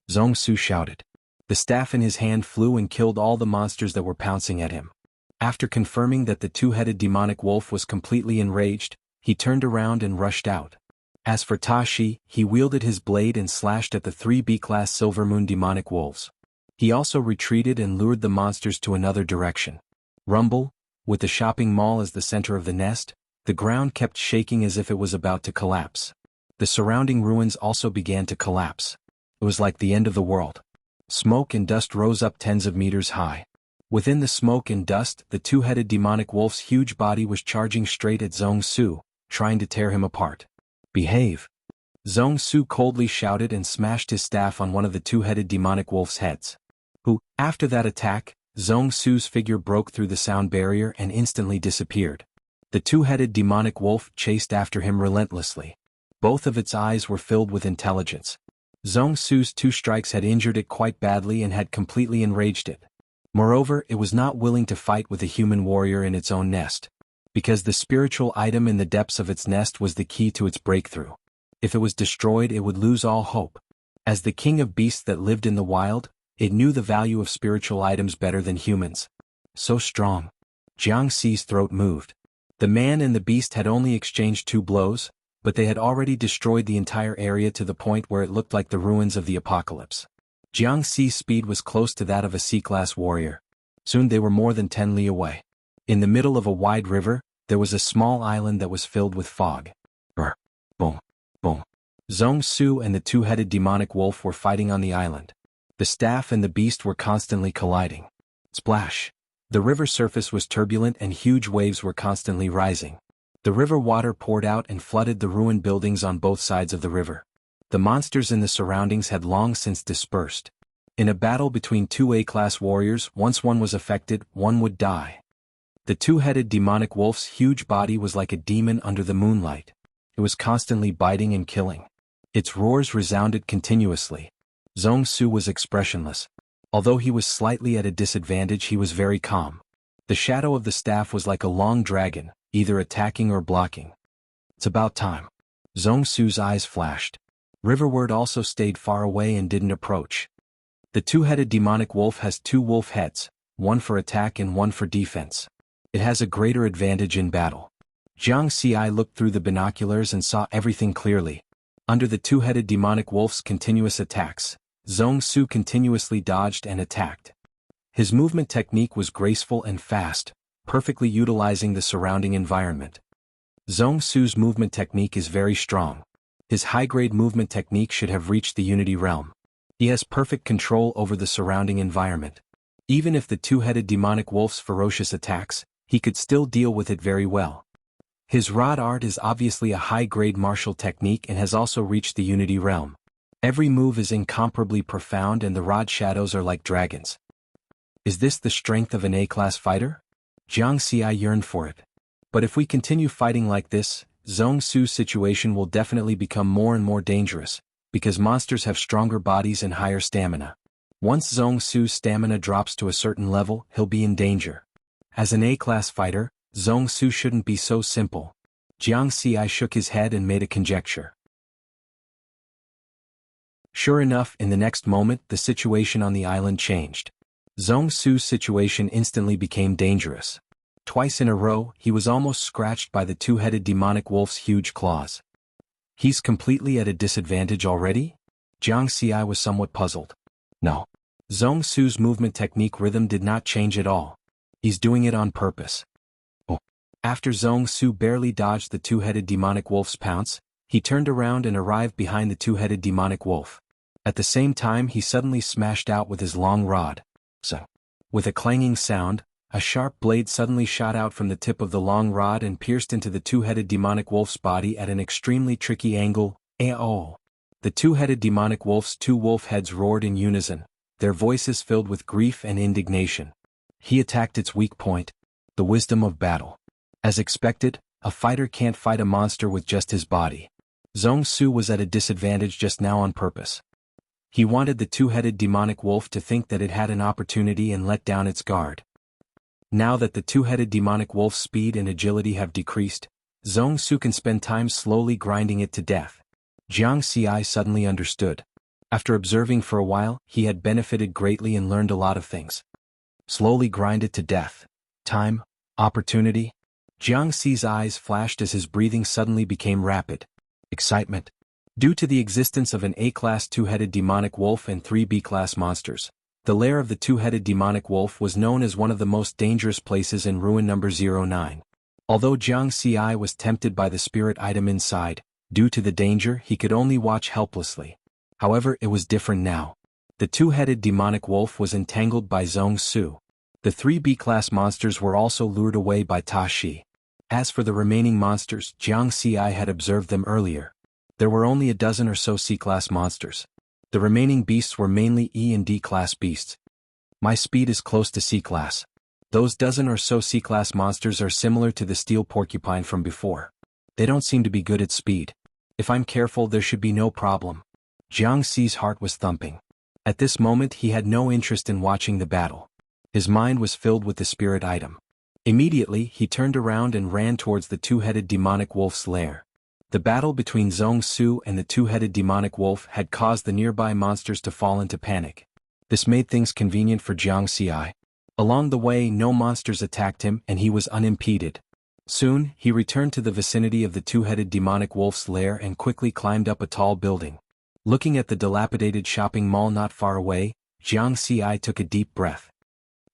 Zhong Su shouted. The staff in his hand flew and killed all the monsters that were pouncing at him. After confirming that the two-headed demonic wolf was completely enraged, he turned around and rushed out. As for Ta Shi, he wielded his blade and slashed at the three B-class silver moon demonic wolves. He also retreated and lured the monsters to another direction. Rumble, with the shopping mall as the center of the nest, the ground kept shaking as if it was about to collapse. The surrounding ruins also began to collapse. It was like the end of the world. Smoke and dust rose up tens of meters high. Within the smoke and dust, the two-headed demonic wolf's huge body was charging straight at Zhong Su, trying to tear him apart. Behave! Zhong Su coldly shouted and smashed his staff on one of the two-headed demonic wolf's heads. After that attack, Zhong Su's figure broke through the sound barrier and instantly disappeared. The two-headed demonic wolf chased after him relentlessly. Both of its eyes were filled with intelligence. Zhong Su's two strikes had injured it quite badly and had completely enraged it. Moreover, it was not willing to fight with a human warrior in its own nest. Because the spiritual item in the depths of its nest was the key to its breakthrough. If it was destroyed, it would lose all hope. As the king of beasts that lived in the wild, it knew the value of spiritual items better than humans. So strong. Jiang Xi's throat moved. The man and the beast had only exchanged 2 blows, but they had already destroyed the entire area to the point where it looked like the ruins of the apocalypse. Jiang Xi's speed was close to that of a C-class warrior. Soon they were more than 10 li away. In the middle of a wide river, there was a small island that was filled with fog. Brr. Boom. Boom. Zhong Su and the two-headed demonic wolf were fighting on the island. The staff and the beast were constantly colliding. Splash. The river surface was turbulent and huge waves were constantly rising. The river water poured out and flooded the ruined buildings on both sides of the river. The monsters in the surroundings had long since dispersed. In a battle between 2 A-class warriors, once one was affected, one would die. The two-headed demonic wolf's huge body was like a demon under the moonlight. It was constantly biting and killing. Its roars resounded continuously. Zhong Su was expressionless. Although he was slightly at a disadvantage, he was very calm. The shadow of the staff was like a long dragon, either attacking or blocking. It's about time. Zhong Su's eyes flashed. Riverward also stayed far away and didn't approach. The two-headed demonic wolf has two wolf heads, one for attack and one for defense. It has a greater advantage in battle. Jiang Xi looked through the binoculars and saw everything clearly. Under the two-headed demonic wolf's continuous attacks, Zhong Su continuously dodged and attacked. His movement technique was graceful and fast, perfectly utilizing the surrounding environment. Zhong Su's movement technique is very strong. His high-grade movement technique should have reached the Unity realm. He has perfect control over the surrounding environment. Even if the two-headed demonic wolf's ferocious attacks, he could still deal with it very well. His rod art is obviously a high-grade martial technique and has also reached the Unity realm. Every move is incomparably profound and the rod shadows are like dragons. Is this the strength of an A-class fighter? Jiang Xi yearned for it. But if we continue fighting like this, Zhong Su's situation will definitely become more and more dangerous, because monsters have stronger bodies and higher stamina. Once Zhong Su's stamina drops to a certain level, he'll be in danger. As an A-class fighter, Zhong Su shouldn't be so simple. Jiang Xi shook his head and made a conjecture. Sure enough, in the next moment, the situation on the island changed. Zhong Su's situation instantly became dangerous. Twice in a row, he was almost scratched by the two-headed demonic wolf's huge claws. He's completely at a disadvantage already? Jiang Xi was somewhat puzzled. No. Zhong Su's movement technique rhythm did not change at all. He's doing it on purpose. Oh. After Zhong Su barely dodged the two-headed demonic wolf's pounce, he turned around and arrived behind the two-headed demonic wolf. At the same time he suddenly smashed out with his long rod. So, with a clanging sound, a sharp blade suddenly shot out from the tip of the long rod and pierced into the two-headed demonic wolf's body at an extremely tricky angle. Ayo! The two-headed demonic wolf's two wolf heads roared in unison, their voices filled with grief and indignation. He attacked its weak point, the wisdom of battle. As expected, a fighter can't fight a monster with just his body. Zhong Su was at a disadvantage just now on purpose. He wanted the two-headed demonic wolf to think that it had an opportunity and let down its guard. Now that the two-headed demonic wolf's speed and agility have decreased, Zhong Su can spend time slowly grinding it to death. Jiang Xi suddenly understood. After observing for a while, he had benefited greatly and learned a lot of things. Slowly grind it to death. Time, opportunity. Jiang Xi's eyes flashed as his breathing suddenly became rapid. Excitement. Due to the existence of an A-class two-headed demonic wolf and 3 B-class monsters, the lair of the two-headed demonic wolf was known as one of the most dangerous places in Ruin Number 09. Although Jiang Xi was tempted by the spirit item inside, due to the danger he could only watch helplessly. However, it was different now. The two-headed demonic wolf was entangled by Zhong Su. The 3 B-class monsters were also lured away by Ta Shi. As for the remaining monsters, Jiang Xi had observed them earlier. There were only a dozen or so C-class monsters. The remaining beasts were mainly E and D-class beasts. My speed is close to C-class. Those dozen or so C-class monsters are similar to the steel porcupine from before. They don't seem to be good at speed. If I'm careful, there should be no problem. Jiang Xi's heart was thumping. At this moment he had no interest in watching the battle. His mind was filled with the spirit item. Immediately he turned around and ran towards the two-headed demonic wolf's lair. The battle between Zhong Su and the two-headed demonic wolf had caused the nearby monsters to fall into panic. This made things convenient for Jiang Xi. Along the way no monsters attacked him and he was unimpeded. Soon, he returned to the vicinity of the two-headed demonic wolf's lair and quickly climbed up a tall building. Looking at the dilapidated shopping mall not far away, Jiang Xi took a deep breath.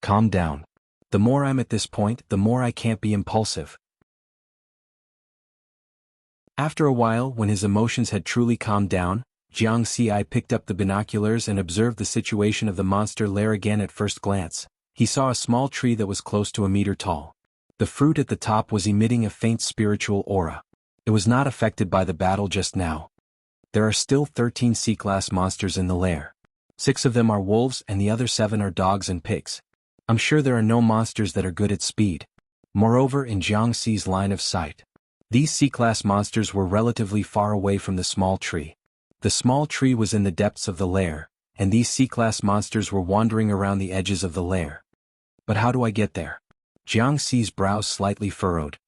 Calm down. The more I'm at this point, the more I can't be impulsive. After a while, when his emotions had truly calmed down, Jiang Xi picked up the binoculars and observed the situation of the monster lair again. At first glance, he saw a small tree that was close to a meter tall. The fruit at the top was emitting a faint spiritual aura. It was not affected by the battle just now. There are still 13 C-class monsters in the lair. 6 of them are wolves and the other 7 are dogs and pigs. I'm sure there are no monsters that are good at speed. Moreover, in Jiang Xi's line of sight, these C-class monsters were relatively far away from the small tree. The small tree was in the depths of the lair, and these C-class monsters were wandering around the edges of the lair. But how do I get there? Jiang Xi's brows slightly furrowed.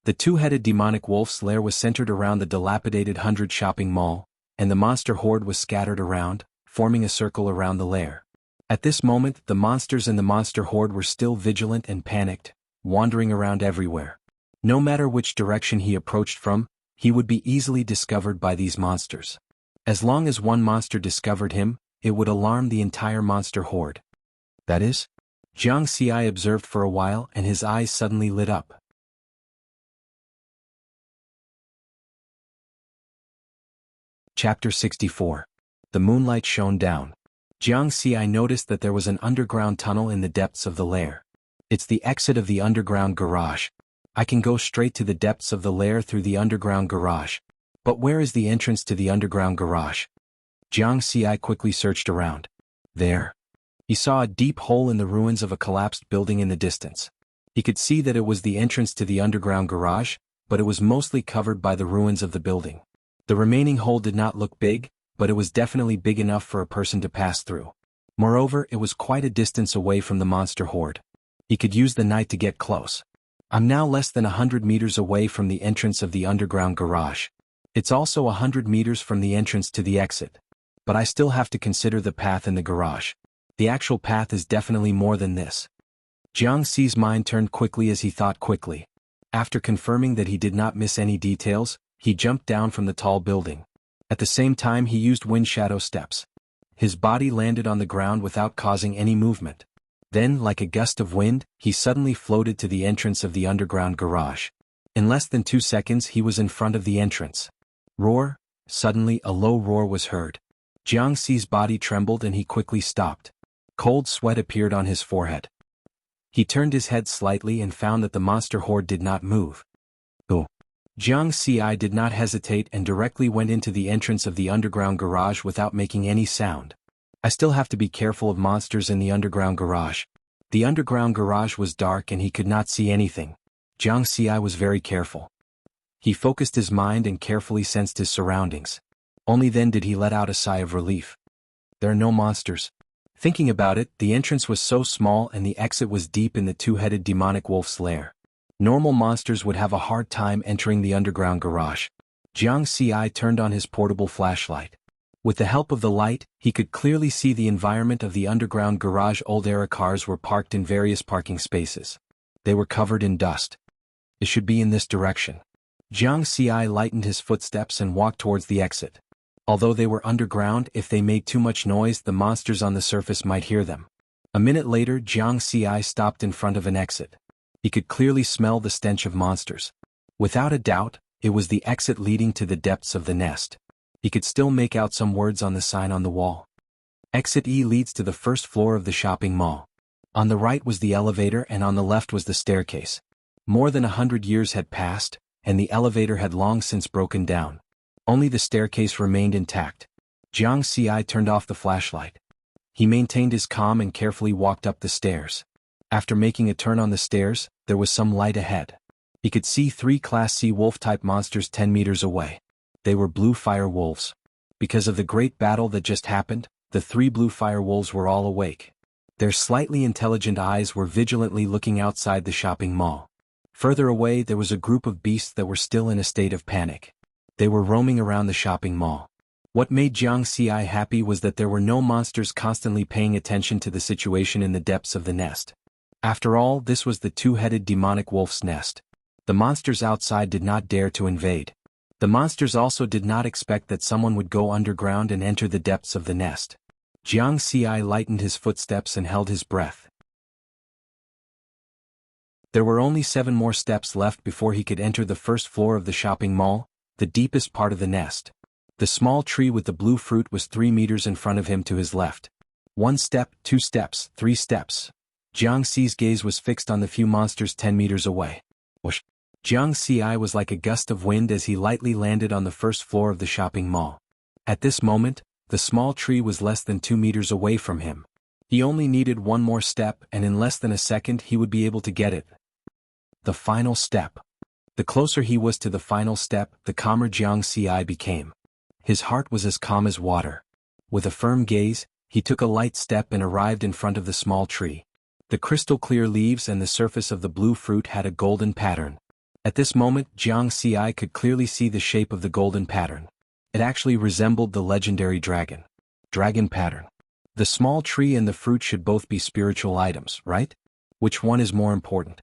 The two-headed demonic wolf's lair was centered around the dilapidated 100 shopping mall, and the monster horde was scattered around, forming a circle around the lair. At this moment, the monsters in the monster horde were still vigilant and panicked, wandering around everywhere. No matter which direction he approached from, he would be easily discovered by these monsters. As long as one monster discovered him, it would alarm the entire monster horde. That is? Jiang Xi observed for a while and his eyes suddenly lit up. Chapter 64. The moonlight shone down. Jiang Xi noticed that there was an underground tunnel in the depths of the lair. It's the exit of the underground garage. I can go straight to the depths of the lair through the underground garage. But where is the entrance to the underground garage? Jiang Xi quickly searched around. There. He saw a deep hole in the ruins of a collapsed building in the distance. He could see that it was the entrance to the underground garage, but it was mostly covered by the ruins of the building. The remaining hole did not look big, but it was definitely big enough for a person to pass through. Moreover, it was quite a distance away from the monster horde. He could use the night to get close. I'm now less than 100 meters away from the entrance of the underground garage. It's also 100 meters from the entrance to the exit. But I still have to consider the path in the garage. The actual path is definitely more than this. Jiang Xi's mind turned quickly as he thought quickly. After confirming that he did not miss any details, he jumped down from the tall building. At the same time he used wind shadow steps. His body landed on the ground without causing any movement. Then, like a gust of wind, he suddenly floated to the entrance of the underground garage. In less than 2 seconds he was in front of the entrance. Roar! Suddenly a low roar was heard. Jiang Xi's body trembled and he quickly stopped. Cold sweat appeared on his forehead. He turned his head slightly and found that the monster horde did not move. Oh! Jiang Xi did not hesitate and directly went into the entrance of the underground garage without making any sound. I still have to be careful of monsters in the underground garage. The underground garage was dark and he could not see anything. Jiang Xi was very careful. He focused his mind and carefully sensed his surroundings. Only then did he let out a sigh of relief. There are no monsters. Thinking about it, the entrance was so small and the exit was deep in the two-headed demonic wolf's lair. Normal monsters would have a hard time entering the underground garage. Jiang Xi turned on his portable flashlight. With the help of the light, he could clearly see the environment of the underground garage. Old-era cars were parked in various parking spaces. They were covered in dust. It should be in this direction. Jiang Xi lightened his footsteps and walked towards the exit. Although they were underground, if they made too much noise, the monsters on the surface might hear them. A minute later, Jiang Xi stopped in front of an exit. He could clearly smell the stench of monsters. Without a doubt, it was the exit leading to the depths of the nest. He could still make out some words on the sign on the wall. Exit E leads to the first floor of the shopping mall. On the right was the elevator and on the left was the staircase. More than 100 years had passed, and the elevator had long since broken down. Only the staircase remained intact. Jiang Xi turned off the flashlight. He maintained his calm and carefully walked up the stairs. After making a turn on the stairs, there was some light ahead. He could see 3 Class C wolf-type monsters 10 meters away. They were blue fire wolves. Because of the great battle that just happened, the 3 blue fire wolves were all awake. Their slightly intelligent eyes were vigilantly looking outside the shopping mall. Further away there was a group of beasts that were still in a state of panic. They were roaming around the shopping mall. What made Jiang Xi happy was that there were no monsters constantly paying attention to the situation in the depths of the nest. After all, this was the two-headed demonic wolf's nest. The monsters outside did not dare to invade. The monsters also did not expect that someone would go underground and enter the depths of the nest. Jiang Xi lightened his footsteps and held his breath. There were only 7 more steps left before he could enter the first floor of the shopping mall, the deepest part of the nest. The small tree with the blue fruit was 3 meters in front of him to his left. 1 step, 2 steps, 3 steps. Jiang Xi's gaze was fixed on the few monsters 10 meters away. Whoosh! Jiang Xi was like a gust of wind as he lightly landed on the first floor of the shopping mall. At this moment, the small tree was less than 2 meters away from him. He only needed 1 more step and in less than a second he would be able to get it. The final step. The closer he was to the final step, the calmer Jiang Xi became. His heart was as calm as water. With a firm gaze, he took a light step and arrived in front of the small tree. The crystal-clear leaves and the surface of the blue fruit had a golden pattern. At this moment, Jiang Xi could clearly see the shape of the golden pattern. It actually resembled the legendary dragon. Dragon pattern. The small tree and the fruit should both be spiritual items, right? Which one is more important?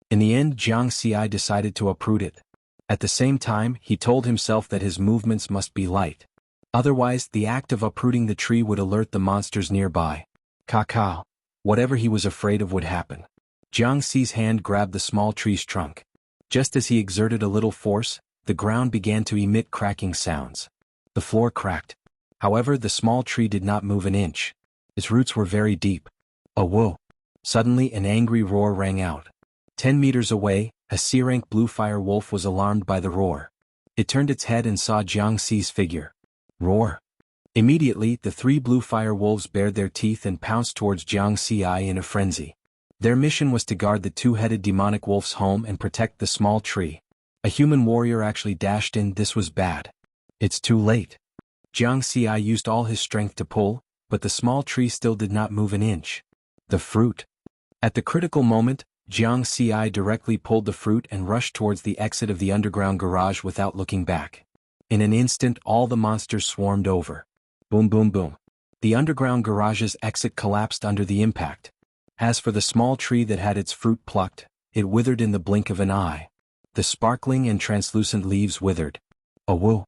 In the end, Jiang Xi decided to uproot it. At the same time, he told himself that his movements must be light. Otherwise, the act of uprooting the tree would alert the monsters nearby. Kakao. Whatever he was afraid of would happen. Jiang Xi's hand grabbed the small tree's trunk. Just as he exerted a little force, the ground began to emit cracking sounds. The floor cracked. However, the small tree did not move an inch. Its roots were very deep. Oh whoa! Suddenly an angry roar rang out. 10 meters away, a C-rank blue fire wolf was alarmed by the roar. It turned its head and saw Jiang Xi's figure. Roar! Immediately, the 3 blue fire wolves bared their teeth and pounced towards Jiang Xi in a frenzy. Their mission was to guard the 2-headed demonic wolf's home and protect the small tree. A human warrior actually dashed in. This was bad. It's too late. Jiang Xi used all his strength to pull, but the small tree still did not move an inch. The fruit. At the critical moment, Jiang Xi directly pulled the fruit and rushed towards the exit of the underground garage without looking back. In an instant, all the monsters swarmed over. Boom boom boom. The underground garage's exit collapsed under the impact. As for the small tree that had its fruit plucked, it withered in the blink of an eye. The sparkling and translucent leaves withered. Oh whoa!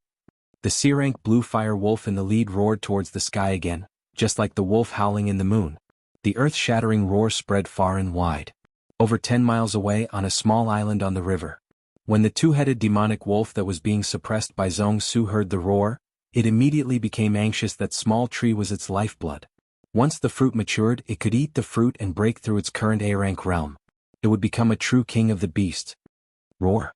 The C-rank blue fire wolf in the lead roared towards the sky again, just like the wolf howling in the moon. The earth-shattering roar spread far and wide. Over 10 miles away on a small island on the river. When the 2-headed demonic wolf that was being suppressed by Zhong Su heard the roar, it immediately became anxious. That small tree was its lifeblood. Once the fruit matured, it could eat the fruit and break through its current A-rank realm. It would become a true king of the beasts. Roar.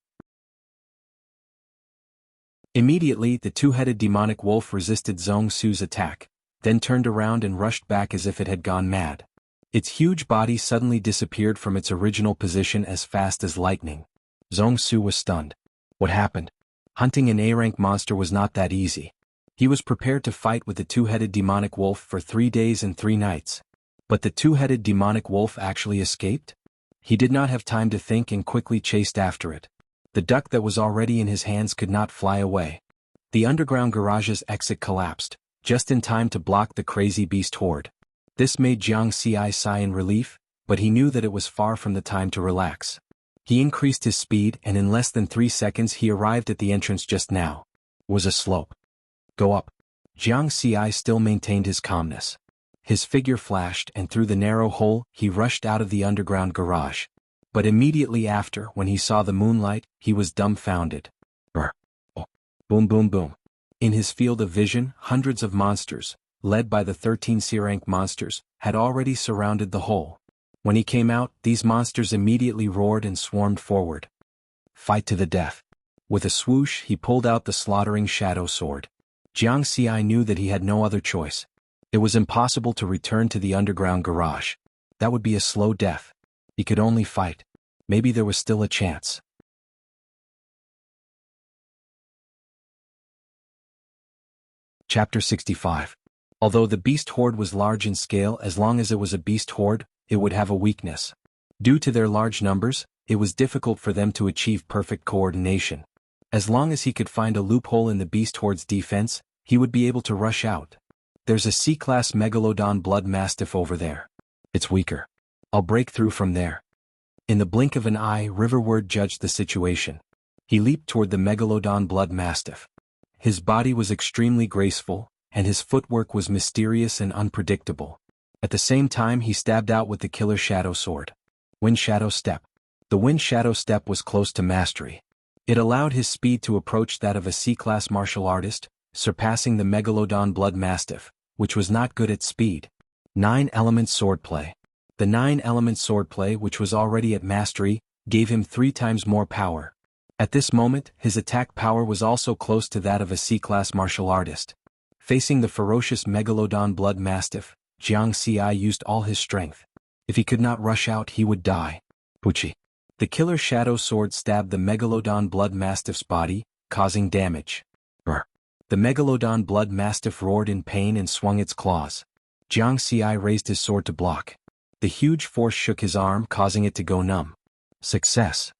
Immediately, the 2-headed demonic wolf resisted Zhong Su's attack, then turned around and rushed back as if it had gone mad. Its huge body suddenly disappeared from its original position as fast as lightning. Zhong Su was stunned. What happened? Hunting an A-rank monster was not that easy. He was prepared to fight with the 2-headed demonic wolf for 3 days and 3 nights. But the 2-headed demonic wolf actually escaped? He did not have time to think and quickly chased after it. The duck that was already in his hands could not fly away. The underground garage's exit collapsed, just in time to block the crazy beast horde. This made Jiang Xi sigh in relief, but he knew that it was far from the time to relax. He increased his speed and in less than 3 seconds he arrived at the entrance. Just now was a slope. Go up. Jiang Xi still maintained his calmness. His figure flashed and through the narrow hole he rushed out of the underground garage. But immediately after, when he saw the moonlight, he was dumbfounded. Oh. Boom boom boom. In his field of vision, hundreds of monsters, led by the 13 C-rank monsters, had already surrounded the hole. When he came out, these monsters immediately roared and swarmed forward. Fight to the death. With a swoosh, he pulled out the slaughtering shadow sword. Jiang Xi knew that he had no other choice. It was impossible to return to the underground garage. That would be a slow death. He could only fight. Maybe there was still a chance. Chapter 65. Although the beast horde was large in scale, as long as it was a beast horde, it would have a weakness. Due to their large numbers, it was difficult for them to achieve perfect coordination. As long as he could find a loophole in the beast horde's defense, he would be able to rush out. There's a C-class Megalodon blood mastiff over there. It's weaker. I'll break through from there. In the blink of an eye, Riverward judged the situation. He leaped toward the Megalodon blood mastiff. His body was extremely graceful, and his footwork was mysterious and unpredictable. At the same time, he stabbed out with the killer shadow sword. Wind Shadow Step. The Wind Shadow Step was close to mastery. It allowed his speed to approach that of a C-class martial artist, surpassing the Megalodon blood mastiff, which was not good at speed. 9-element swordplay. The 9-element swordplay, which was already at mastery, gave him 3 times more power. At this moment, his attack power was also close to that of a C-class martial artist. Facing the ferocious Megalodon blood mastiff, Jiang Xi used all his strength. If he could not rush out, he would die. Puchi. The killer shadow sword stabbed the Megalodon blood mastiff's body, causing damage. Brr. The Megalodon blood mastiff roared in pain and swung its claws. Jiang Xi raised his sword to block. The huge force shook his arm, causing it to go numb. Success.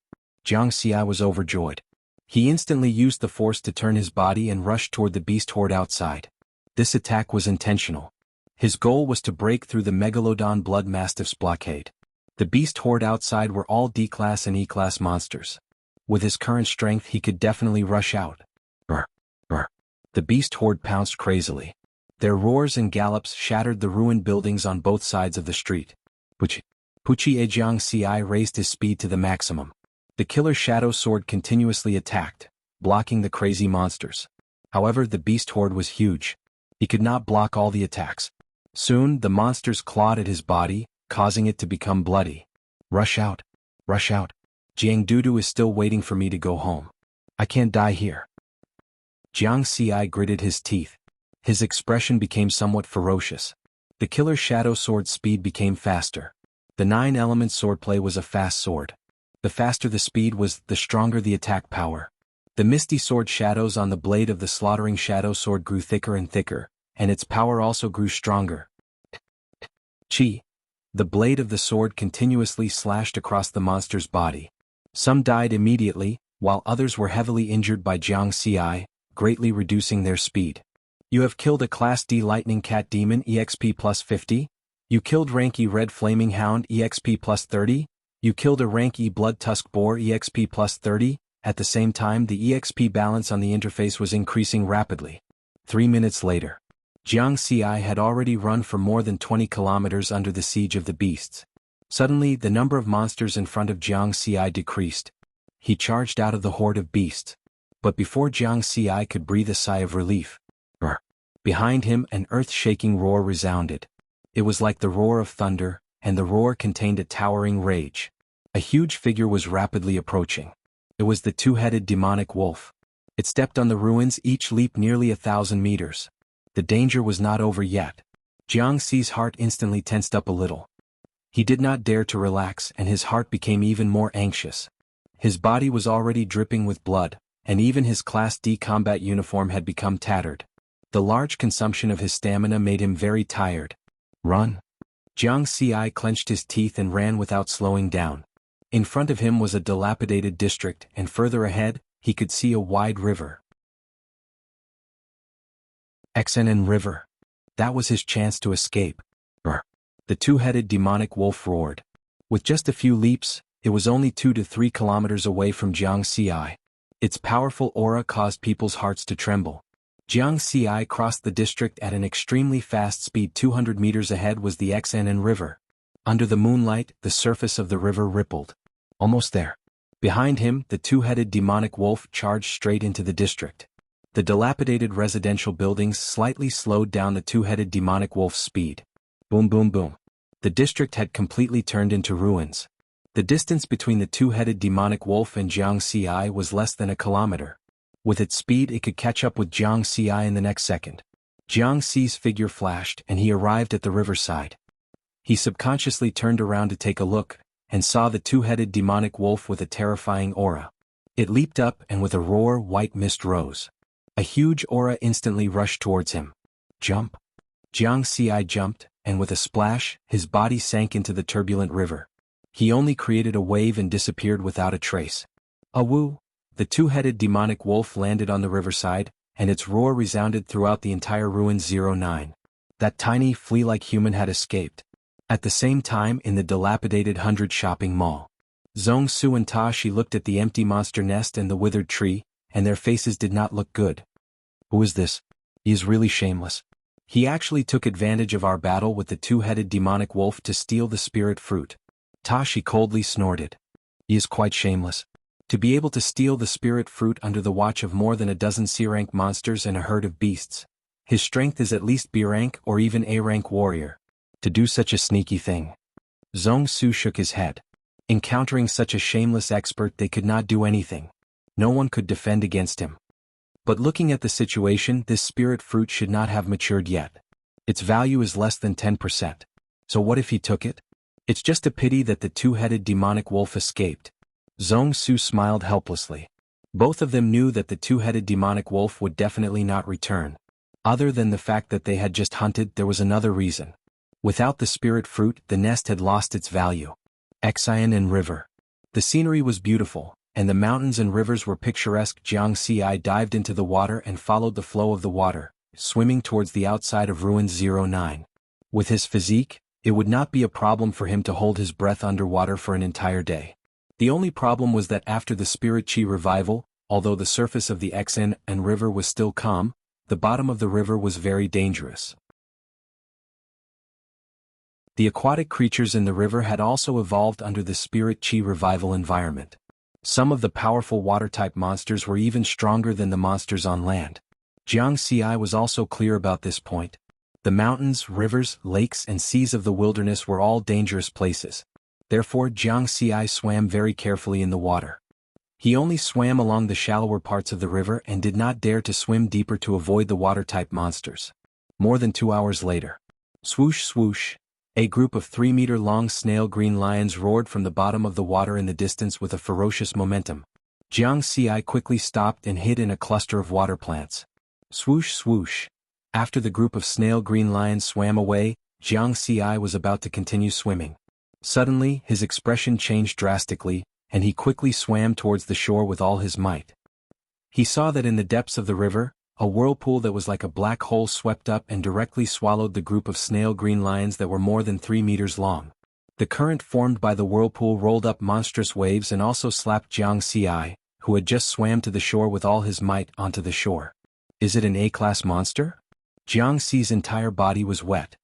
Jiang Xi was overjoyed. He instantly used the force to turn his body and rush toward the beast horde outside. This attack was intentional. His goal was to break through the Megalodon blood mastiff's blockade. The beast horde outside were all D-class and E-class monsters. With his current strength he could definitely rush out. Brr, brr. The beast horde pounced crazily. Their roars and gallops shattered the ruined buildings on both sides of the street. Puchi Jiang Xi raised his speed to the maximum. The killer shadow sword continuously attacked, blocking the crazy monsters. However, the beast horde was huge. He could not block all the attacks. Soon, the monsters clawed at his body, causing it to become bloody. Rush out. Rush out. Jiang Dudu is still waiting for me to go home. I can't die here. Jiang Xi gritted his teeth. His expression became somewhat ferocious. The killer shadow sword's speed became faster. The 9-element swordplay was a fast sword. The faster the speed was, the stronger the attack power. The misty sword shadows on the blade of the slaughtering shadow sword grew thicker and thicker, and its power also grew stronger. Chi. The blade of the sword continuously slashed across the monster's body. Some died immediately, while others were heavily injured by Jiang Xi, greatly reducing their speed. You have killed a Class D Lightning Cat Demon EXP plus 50? You killed Rank E Red Flaming Hound EXP plus 30? You killed a Rank E Blood Tusk Boar EXP plus 30? At the same time the EXP balance on the interface was increasing rapidly. 3 minutes later. Jiang Xi had already run for more than 20 kilometers under the siege of the beasts. Suddenly the number of monsters in front of Jiang Xi decreased. He charged out of the horde of beasts. But before Jiang Xi could breathe a sigh of relief, behind him an earth-shaking roar resounded. It was like the roar of thunder, and the roar contained a towering rage. A huge figure was rapidly approaching. It was the two-headed demonic wolf. It stepped on the ruins, each leap nearly 1,000 meters. The danger was not over yet. Jiang Xi's heart instantly tensed up a little. He did not dare to relax, and his heart became even more anxious. His body was already dripping with blood, and even his Class D combat uniform had become tattered. The large consumption of his stamina made him very tired. Run! Jiang Xi clenched his teeth and ran without slowing down. In front of him was a dilapidated district, and further ahead, he could see a wide river. Xnn River. That was his chance to escape. The two-headed demonic wolf roared. With just a few leaps, it was only 2 to 3 kilometers away from Jiang Xi. Its powerful aura caused people's hearts to tremble. Jiang Xi crossed the district at an extremely fast speed. 200 meters ahead was the Xnn River. Under the moonlight, the surface of the river rippled. Almost there. Behind him, the two-headed demonic wolf charged straight into the district. The dilapidated residential buildings slightly slowed down the two-headed demonic wolf's speed. Boom boom boom. The district had completely turned into ruins. The distance between the two-headed demonic wolf and Jiang Xi was less than a kilometer. With its speed it could catch up with Jiang Xi in the next second. Jiang Xi's figure flashed and he arrived at the riverside. He subconsciously turned around to take a look, and saw the two-headed demonic wolf with a terrifying aura. It leaped up and with a roar white mist rose. A huge aura instantly rushed towards him. Jump! Jiang Xi jumped, and with a splash, his body sank into the turbulent river. He only created a wave and disappeared without a trace. Awoo! The two-headed demonic wolf landed on the riverside, and its roar resounded throughout the entire ruins. 09. That tiny flea-like human had escaped. At the same time, in the dilapidated 100 shopping mall, Zhong Su and Ta Shi looked at the empty monster nest and the withered tree, and their faces did not look good. Who is this? He is really shameless. He actually took advantage of our battle with the two-headed demonic wolf to steal the spirit fruit. Ta Shi coldly snorted. He is quite shameless. To be able to steal the spirit fruit under the watch of more than a dozen C-rank monsters and a herd of beasts. His strength is at least B-rank or even A-rank warrior. To do such a sneaky thing. Zhong Su shook his head. Encountering such a shameless expert, they could not do anything. No one could defend against him. But looking at the situation, this spirit fruit should not have matured yet. Its value is less than 10%. So what if he took it? It's just a pity that the two-headed demonic wolf escaped. Zhong Su smiled helplessly. Both of them knew that the two-headed demonic wolf would definitely not return. Other than the fact that they had just hunted, there was another reason. Without the spirit fruit, the nest had lost its value. Xnn River. The scenery was beautiful, and the mountains and rivers were picturesque. Jiang Xi dived into the water and followed the flow of the water, swimming towards the outside of ruins 09. With his physique, it would not be a problem for him to hold his breath underwater for an entire day. The only problem was that after the spirit chi revival, although the surface of the Xn and river was still calm, the bottom of the river was very dangerous. The aquatic creatures in the river had also evolved under the spirit chi revival environment. Some of the powerful water-type monsters were even stronger than the monsters on land. Jiang Xi was also clear about this point. The mountains, rivers, lakes and seas of the wilderness were all dangerous places. Therefore Jiang Xi swam very carefully in the water. He only swam along the shallower parts of the river and did not dare to swim deeper to avoid the water-type monsters. More than 2 hours later. Swoosh swoosh. A group of 3-meter-long snail-green lions roared from the bottom of the water in the distance with a ferocious momentum. Jiang Xi quickly stopped and hid in a cluster of water plants. Swoosh swoosh. After the group of snail-green lions swam away, Jiang Xi was about to continue swimming. Suddenly, his expression changed drastically, and he quickly swam towards the shore with all his might. He saw that in the depths of the river, a whirlpool that was like a black hole swept up and directly swallowed the group of snail-green lions that were more than 3 meters long. The current formed by the whirlpool rolled up monstrous waves and also slapped Jiang Xi, who had just swam to the shore with all his might, onto the shore. Is it an A-class monster? Jiang Xi's entire body was wet.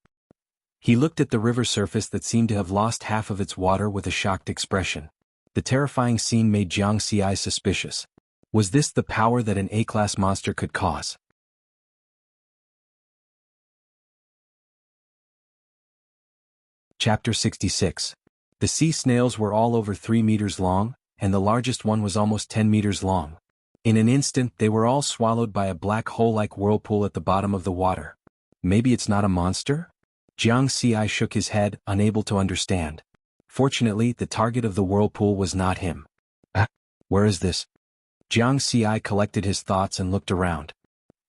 He looked at the river surface that seemed to have lost half of its water with a shocked expression. The terrifying scene made Jiang Xi suspicious. Was this the power that an A-class monster could cause? Chapter 66. The sea snails were all over 3 meters long, and the largest one was almost 10 meters long. In an instant they were all swallowed by a black hole-like whirlpool at the bottom of the water. Maybe it's not a monster? Jiang Xi shook his head, unable to understand. Fortunately, the target of the whirlpool was not him. Where is this? Jiang Xi collected his thoughts and looked around.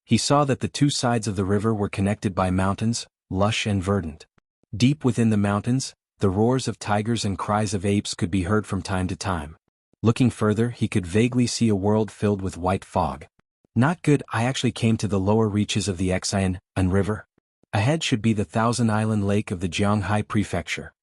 He saw that the two sides of the river were connected by mountains, lush and verdant. Deep within the mountains, the roars of tigers and cries of apes could be heard from time to time. Looking further, he could vaguely see a world filled with white fog. Not good. I actually came to the lower reaches of the Xian River. Ahead should be the Thousand Island Lake of the Jianghai Prefecture.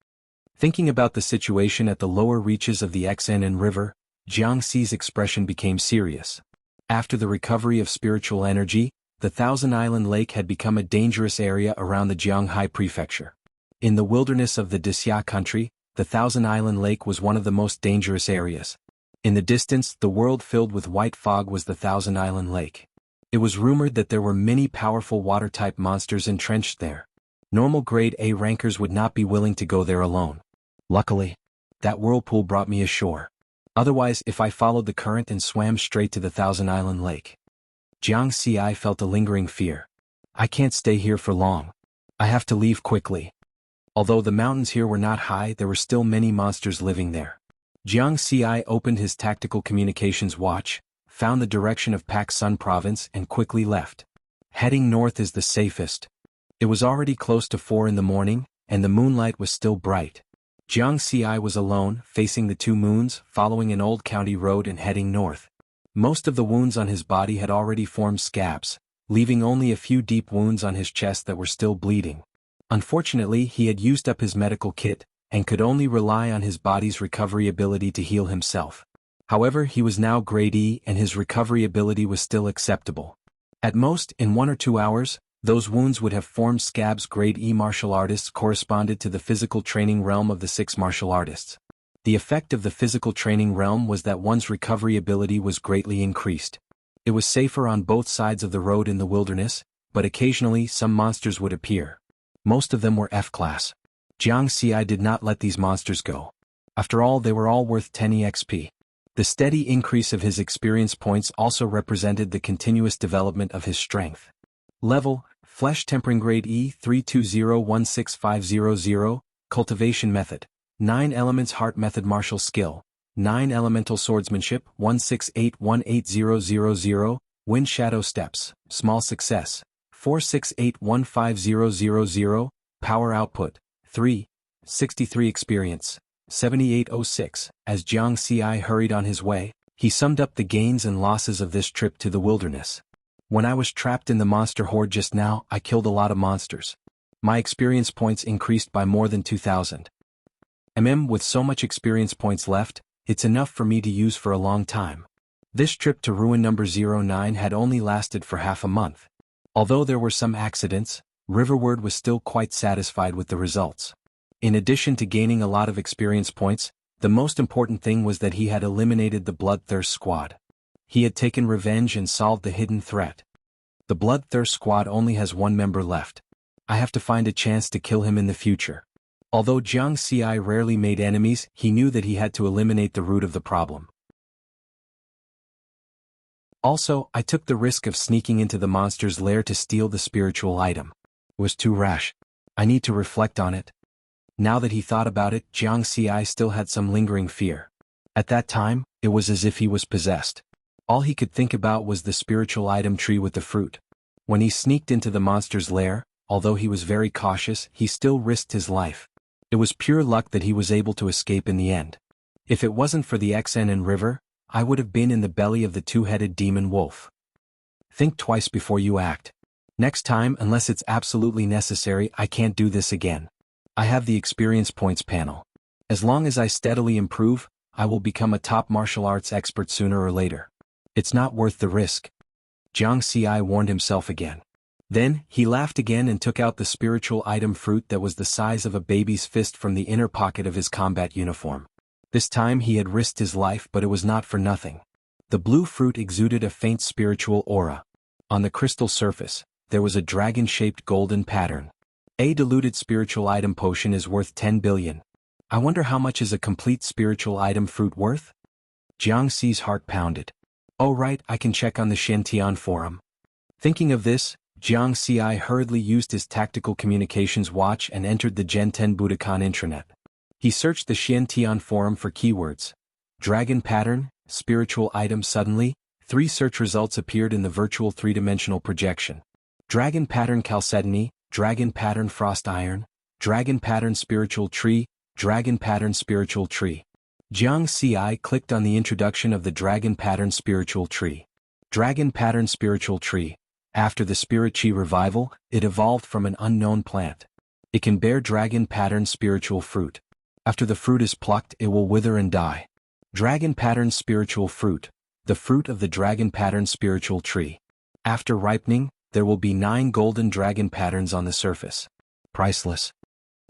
Thinking about the situation at the lower reaches of the Xian River, Jiang Xi's expression became serious. After the recovery of spiritual energy, the Thousand Island Lake had become a dangerous area around the Jianghai Prefecture. In the wilderness of the Dixia country, the Thousand Island Lake was one of the most dangerous areas. In the distance, the world filled with white fog was the Thousand Island Lake. It was rumored that there were many powerful water-type monsters entrenched there. Normal grade A rankers would not be willing to go there alone. Luckily, that whirlpool brought me ashore. Otherwise, if I followed the current and swam straight to the Thousand Island Lake. Jiang Xi felt a lingering fear. I can't stay here for long. I have to leave quickly. Although the mountains here were not high, there were still many monsters living there. Jiang Xi opened his tactical communications watch, found the direction of Pak Sun Province and quickly left. Heading north is the safest. It was already close to 4 in the morning, and the moonlight was still bright. Jiang Xi was alone, facing the two moons, following an old county road and heading north. Most of the wounds on his body had already formed scabs, leaving only a few deep wounds on his chest that were still bleeding. Unfortunately, he had used up his medical kit, and could only rely on his body's recovery ability to heal himself. However, he was now grade E and his recovery ability was still acceptable. At most, in 1 or 2 hours, those wounds would have formed scabs. Grade E martial artists corresponded to the physical training realm of the 6 martial artists. The effect of the physical training realm was that one's recovery ability was greatly increased. It was safer on both sides of the road in the wilderness, but occasionally some monsters would appear. Most of them were F-class. Jiang Xi did not let these monsters go. After all, they were all worth 10 EXP. The steady increase of his experience points also represented the continuous development of his strength. Level, Flesh Tempering Grade E 320-16500, Cultivation Method, 9 Elements Heart Method Martial Skill, 9 Elemental Swordsmanship 168-18000, Wind Shadow Steps, Small Success, 468-15000, Power Output, 3, 63 Experience, 7806. As Jiang Xi hurried on his way, He summed up the gains and losses of this trip to the wilderness. When I was trapped in the monster horde just now, I killed a lot of monsters. My experience points increased by more than 2,000. With so much experience points left, it's enough for me to use for a long time. This trip to ruin number 09 had only lasted for half a month. Although there were some accidents, Riverward was still quite satisfied with the results. In addition to gaining a lot of experience points, the most important thing was that he had eliminated the Bloodthirst Squad. He had taken revenge and solved the hidden threat. The Bloodthirst Squad only has one member left. I have to find a chance to kill him in the future. Although Jiang Xi rarely made enemies, he knew that he had to eliminate the root of the problem. Also, I took the risk of sneaking into the monster's lair to steal the spiritual item. It was too rash. I need to reflect on it. Now that he thought about it, Jiang Xi still had some lingering fear. At that time, it was as if he was possessed. All he could think about was the spiritual item tree with the fruit. When he sneaked into the monster's lair, although he was very cautious, he still risked his life. It was pure luck that he was able to escape in the end. If it wasn't for the XN and river, I would have been in the belly of the two-headed demon wolf. Think twice before you act. Next time, unless it's absolutely necessary, I can't do this again. I have the experience points panel. As long as I steadily improve, I will become a top martial arts expert sooner or later. It's not worth the risk. Jiang Xi warned himself again. Then, he laughed again and took out the spiritual item fruit that was the size of a baby's fist from the inner pocket of his combat uniform. This time he had risked his life, but it was not for nothing. The blue fruit exuded a faint spiritual aura. On the crystal surface, there was a dragon-shaped golden pattern. A diluted spiritual item potion is worth 10 billion. I wonder how much is a complete spiritual item fruit worth? Jiang Xi's heart pounded. Oh right, I can check on the Xiantian forum. Thinking of this, Jiang Xi hurriedly used his tactical communications watch and entered the Genten Budokan intranet. He searched the Xiantian forum for keywords. Dragon pattern, spiritual item. Suddenly, 3 search results appeared in the virtual 3-dimensional projection. Dragon pattern chalcedony, dragon pattern frost iron, dragon pattern spiritual tree, dragon pattern spiritual tree. Jiang Xi clicked on the introduction of the dragon pattern spiritual tree. Dragon pattern spiritual tree. After the spirit chi revival, it evolved from an unknown plant. It can bear dragon pattern spiritual fruit. After the fruit is plucked, it will wither and die. Dragon pattern spiritual fruit, the fruit of the dragon pattern spiritual tree. After ripening, there will be 9 golden dragon patterns on the surface. Priceless.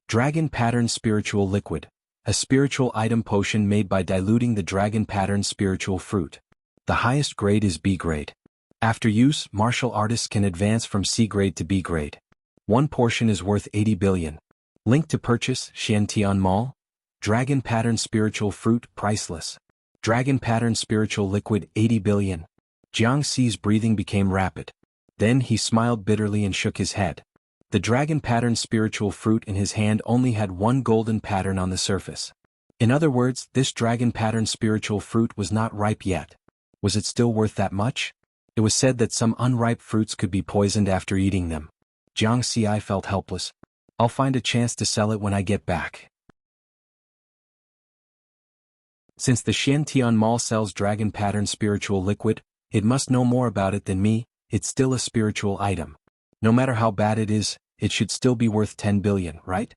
Dragon pattern spiritual liquid, a spiritual item potion made by diluting the dragon pattern spiritual fruit. The highest grade is B grade. After use, martial artists can advance from C grade to B grade. One portion is worth 80 billion. Link to purchase, Xiantian Mall. Dragon pattern spiritual fruit, priceless. Dragon pattern spiritual liquid, 80 billion. Jiang Xi's breathing became rapid. Then he smiled bitterly and shook his head. The dragon pattern spiritual fruit in his hand only had 1 golden pattern on the surface. In other words, this dragon pattern spiritual fruit was not ripe yet. Was it still worth that much? It was said that some unripe fruits could be poisoned after eating them. Jiang Xi felt helpless. I'll find a chance to sell it when I get back. Since the Xiantian Mall sells dragon pattern spiritual liquid, it must know more about it than me. It's still a spiritual item. No matter how bad it is, it should still be worth 10 billion, right?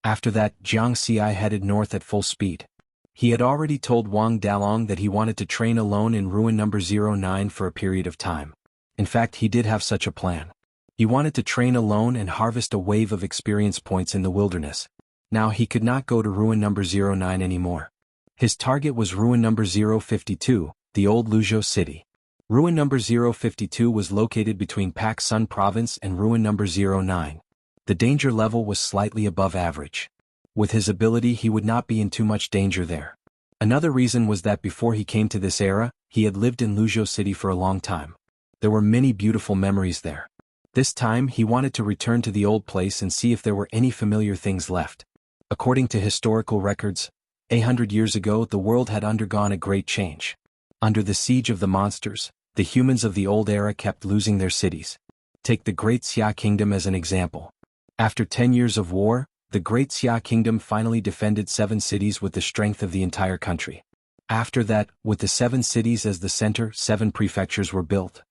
After that, Jiang Xi headed north at full speed. He had already told Wang Dalong that he wanted to train alone in ruin number 09 for a period of time. In fact, he did have such a plan. He wanted to train alone and harvest a wave of experience points in the wilderness. Now he could not go to ruin number 09 anymore. His target was ruin number 052, the old Luzhou city. Ruin number 052 was located between Pak Sun province and ruin number 09. The danger level was slightly above average. With his ability, he would not be in too much danger there. Another reason was that before he came to this era, he had lived in Luzhou city for a long time. There were many beautiful memories there. This time he wanted to return to the old place and see if there were any familiar things left. According to historical records, 800 years ago the world had undergone a great change. Under the siege of the monsters, the humans of the old era kept losing their cities. Take the Great Xia Kingdom as an example. After 10 years of war, the Great Xia Kingdom finally defended 7 cities with the strength of the entire country. After that, with the 7 cities as the center, 7 prefectures were built.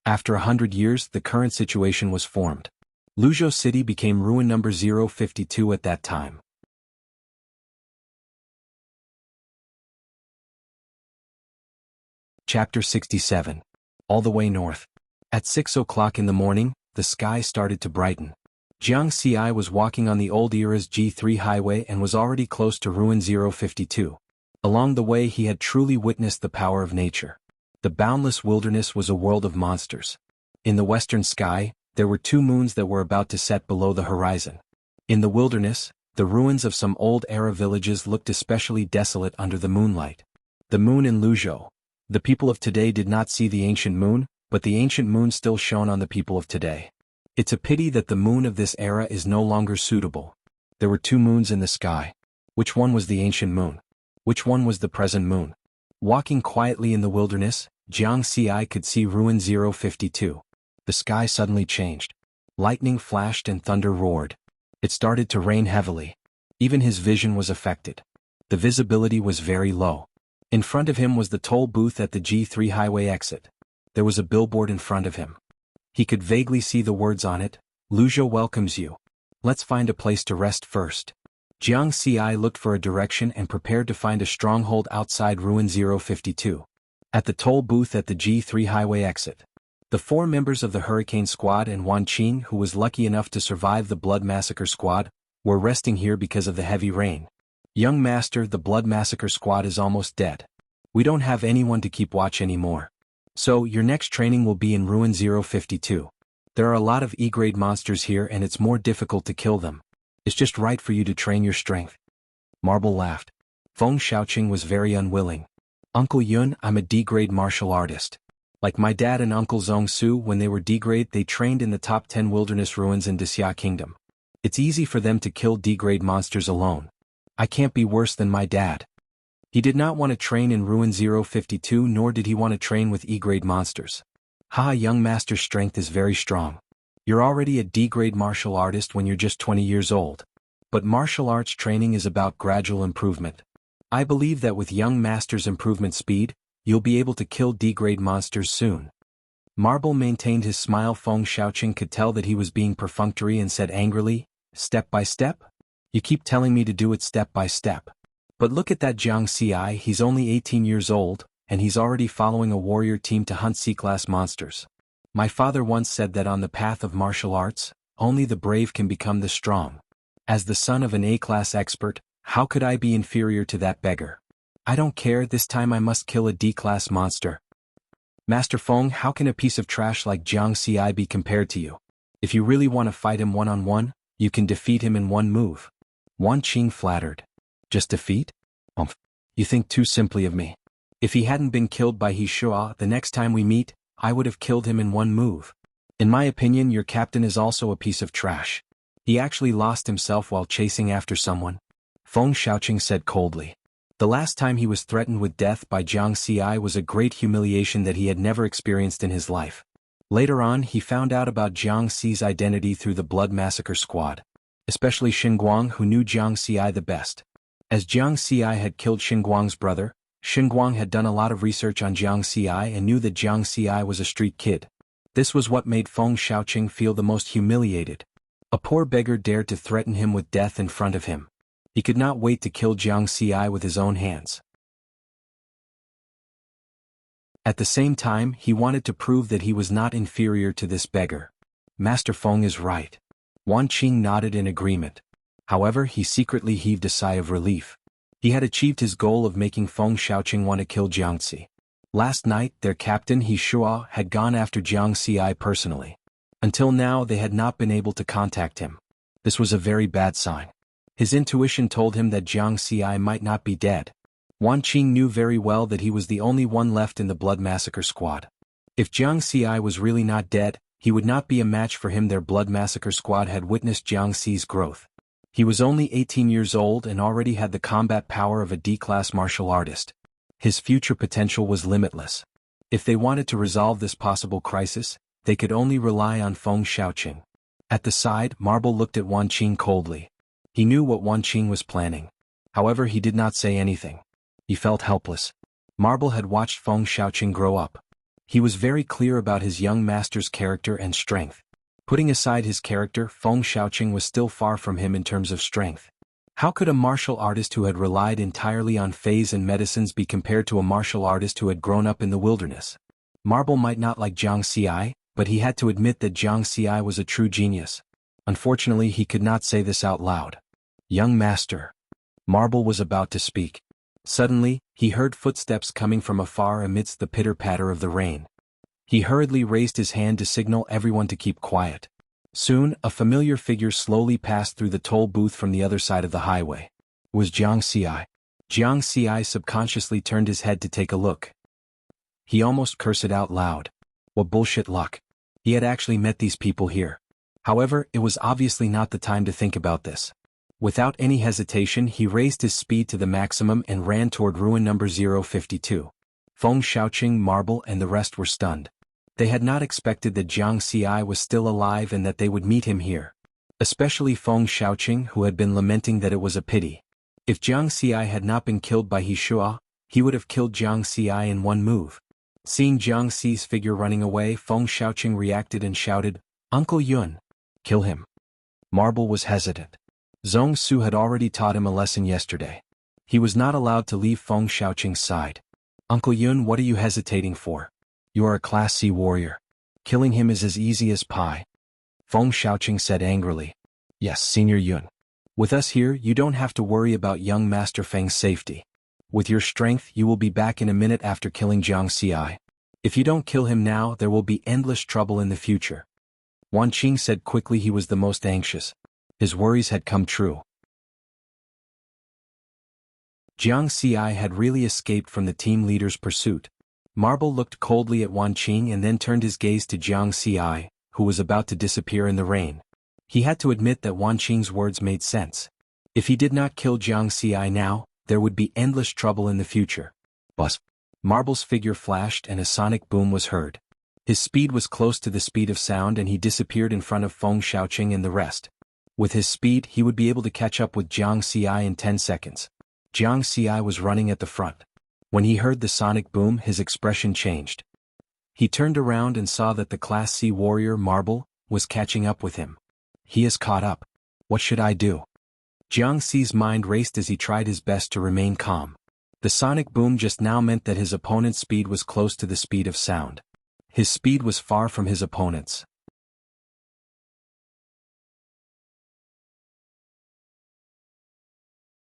After 100 years, the current situation was formed. Luzhou City became ruin number 052 at that time. Chapter 67. All the way north. At 6 o'clock in the morning, the sky started to brighten. Jiang Xi was walking on the old era's G3 highway and was already close to ruin 052. Along the way he had truly witnessed the power of nature. The boundless wilderness was a world of monsters. In the western sky, there were 2 moons that were about to set below the horizon. In the wilderness, the ruins of some old-era villages looked especially desolate under the moonlight. The moon in Luzhou. The people of today did not see the ancient moon, but the ancient moon still shone on the people of today. It's a pity that the moon of this era is no longer suitable. There were 2 moons in the sky. Which one was the ancient moon? Which one was the present moon? Walking quietly in the wilderness, Jiang Xi could see ruin 052. The sky suddenly changed. Lightning flashed and thunder roared. It started to rain heavily. Even his vision was affected. The visibility was very low. In front of him was the toll booth at the G3 highway exit. There was a billboard in front of him. He could vaguely see the words on it, "Luzhou welcomes you. Let's find a place to rest first." Jiang Xi looked for a direction and prepared to find a stronghold outside ruin 052. At the toll booth at the G3 highway exit, the 4 members of the Hurricane Squad and Wan Qing, who was lucky enough to survive the Blood Massacre Squad, were resting here because of the heavy rain. "Young Master, the Blood Massacre Squad is almost dead. We don't have anyone to keep watch anymore. So, your next training will be in ruin 052. There are a lot of E-grade monsters here and it's more difficult to kill them. It's just right for you to train your strength." Marble laughed. Feng Xiaoqing was very unwilling. "Uncle Yun, I'm a D-grade martial artist. Like my dad and Uncle Zhongsu, when they were D-grade they trained in the top 10 wilderness ruins in Dixia Kingdom. It's easy for them to kill D-grade monsters alone. I can't be worse than my dad." He did not want to train in ruin 052 nor did he want to train with E-grade monsters. "Haha, young master's strength is very strong. You're already a D-grade martial artist when you're just 20 years old. But martial arts training is about gradual improvement. I believe that with young master's improvement speed, you'll be able to kill D-grade monsters soon." Marble maintained his smile. Feng Xiaoqing could tell that he was being perfunctory and said angrily, "Step by step? You keep telling me to do it step by step. But look at that Jiang Xi, he's only 18 years old, and he's already following a warrior team to hunt C-class monsters. My father once said that on the path of martial arts, only the brave can become the strong. As the son of an A-class expert, how could I be inferior to that beggar? I don't care, this time I must kill a D-class monster." "Master Feng, how can a piece of trash like Jiang Xi be compared to you? If you really want to fight him one-on-one, you can defeat him in 1 move." Wan Qing flattered. "Just defeat? You think too simply of me. If he hadn't been killed by He Shua, the next time we meet, I would have killed him in 1 move. In my opinion, your captain is also a piece of trash. He actually lost himself while chasing after someone." Feng Xiaoqing said coldly. The last time he was threatened with death by Jiang Xi was a great humiliation that he had never experienced in his life. Later on, he found out about Jiang Xi's identity through the Blood Massacre Squad. Especially Xinguang, who knew Jiang Xi the best. As Jiang Xi had killed Xinguang's brother, Xinguang had done a lot of research on Jiang Xi and knew that Jiang Xi was a street kid. This was what made Feng Xiaoqing feel the most humiliated. A poor beggar dared to threaten him with death in front of him. He could not wait to kill Jiang Xi with his own hands. At the same time, he wanted to prove that he was not inferior to this beggar. "Master Feng is right." Wan Qing nodded in agreement. However, he secretly heaved a sigh of relief. He had achieved his goal of making Feng Xiaoqing want to kill Jiang Xi. Last night, their captain He Shua had gone after Jiang Xi personally. Until now they had not been able to contact him. This was a very bad sign. His intuition told him that Jiang Xi might not be dead. Wan Qing knew very well that he was the only one left in the Blood Massacre Squad. If Jiang Xi was really not dead, he would not be a match for him. Their Blood Massacre Squad had witnessed Jiang Xi's growth. He was only 18 years old and already had the combat power of a D-class martial artist. His future potential was limitless. If they wanted to resolve this possible crisis, they could only rely on Feng Xiaoqing. At the side, Marble looked at Wan Qing coldly. He knew what Wan Qing was planning. However, he did not say anything. He felt helpless. Marble had watched Feng Xiaoqing grow up. He was very clear about his young master's character and strength. Putting aside his character, Feng Xiaoqing was still far from him in terms of strength. How could a martial artist who had relied entirely on fays and medicines be compared to a martial artist who had grown up in the wilderness? Marble might not like Jiang Xi, but he had to admit that Jiang Xi was a true genius. Unfortunately, he could not say this out loud. Young master. Marble was about to speak. Suddenly, he heard footsteps coming from afar amidst the pitter-patter of the rain. He hurriedly raised his hand to signal everyone to keep quiet. Soon, a familiar figure slowly passed through the toll booth from the other side of the highway. It was Jiang Xi. Jiang Xi subconsciously turned his head to take a look. He almost cursed it out loud. What bullshit luck. He had actually met these people here. However, it was obviously not the time to think about this. Without any hesitation, he raised his speed to the maximum and ran toward ruin number 052. Feng Xiaoqing, Marble, and the rest were stunned. They had not expected that Jiang Xi was still alive and that they would meet him here. Especially Feng Xiaoqing, who had been lamenting that it was a pity. If Jiang Xi had not been killed by He Shua, he would have killed Jiang Xi in one move. Seeing Jiang Xi's figure running away, Feng Xiaoqing reacted and shouted, "Uncle Yun! Kill him!" Marble was hesitant. Zhong Su had already taught him a lesson yesterday. He was not allowed to leave Feng Xiaoqing's side. "Uncle Yun, what are you hesitating for? You are a Class C warrior. Killing him is as easy as pie." Feng Xiaoqing said angrily. "Yes, Senior Yun. With us here, you don't have to worry about young Master Feng's safety. With your strength, you will be back in a minute after killing Jiang Xi. If you don't kill him now, there will be endless trouble in the future." Wan Qing said quickly. He was the most anxious. His worries had come true. Jiang Xi had really escaped from the team leader's pursuit. Marble looked coldly at Wan Qing and then turned his gaze to Jiang Xi, who was about to disappear in the rain. He had to admit that Wan Qing's words made sense. If he did not kill Jiang Xi now, there would be endless trouble in the future. Buzz. Marble's figure flashed and a sonic boom was heard. His speed was close to the speed of sound and he disappeared in front of Feng Xiaoqing and the rest. With his speed, he would be able to catch up with Jiang Xi in 10 seconds. Jiang Xi was running at the front. When he heard the sonic boom, his expression changed. He turned around and saw that the Class C warrior, Marble, was catching up with him. He is caught up. What should I do? Jiang Xi's mind raced as he tried his best to remain calm. The sonic boom just now meant that his opponent's speed was close to the speed of sound. His speed was far from his opponent's.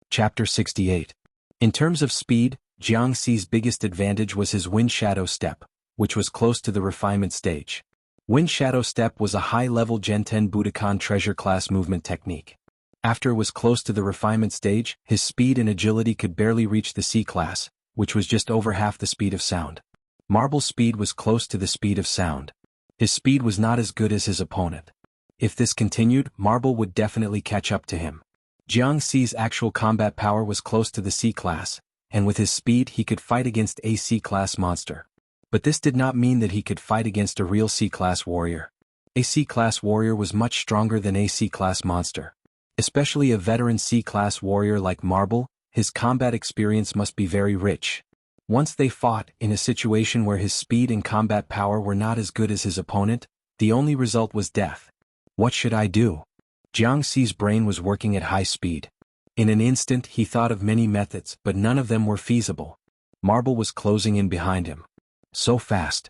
Chapter 68. In terms of speed, Jiang Xi's biggest advantage was his Wind Shadow Step, which was close to the refinement stage. Wind Shadow Step was a high-level Gen 10 Budokan treasure class movement technique. After it was close to the refinement stage, his speed and agility could barely reach the C class, which was just over half the speed of sound. Marble's speed was close to the speed of sound. His speed was not as good as his opponent. If this continued, Marble would definitely catch up to him. Jiang Xi's actual combat power was close to the C class, and with his speed he could fight against a C-class monster. But this did not mean that he could fight against a real C-class warrior. A C-class warrior was much stronger than a C-class monster. Especially a veteran C-class warrior like Marble, his combat experience must be very rich. Once they fought, in a situation where his speed and combat power were not as good as his opponent, the only result was death. What should I do? Jiang Xi's brain was working at high speed. In an instant he thought of many methods, but none of them were feasible. Marble was closing in behind him. So fast.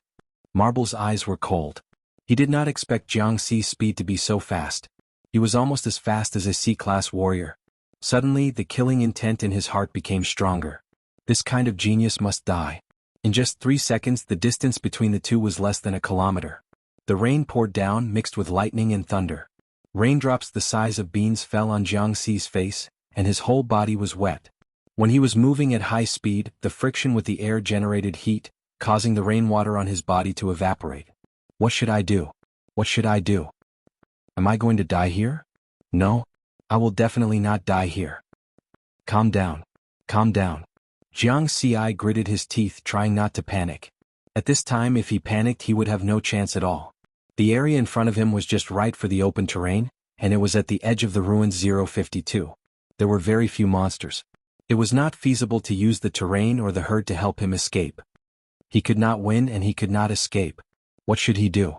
Marble's eyes were cold. He did not expect Jiang Xi's speed to be so fast. He was almost as fast as a C-class warrior. Suddenly, the killing intent in his heart became stronger. This kind of genius must die. In just 3 seconds, the distance between the two was less than a kilometer. The rain poured down, mixed with lightning and thunder. Raindrops the size of beans fell on Jiang Xi's face, and his whole body was wet. When he was moving at high speed, the friction with the air generated heat, causing the rainwater on his body to evaporate. What should I do? What should I do? Am I going to die here? No, I will definitely not die here. Calm down. Calm down. Jiang Xi gritted his teeth, trying not to panic. At this time, if he panicked, he would have no chance at all. The area in front of him was just right for the open terrain, and it was at the edge of the ruins 052. There were very few monsters. It was not feasible to use the terrain or the herd to help him escape. He could not win and he could not escape. What should he do?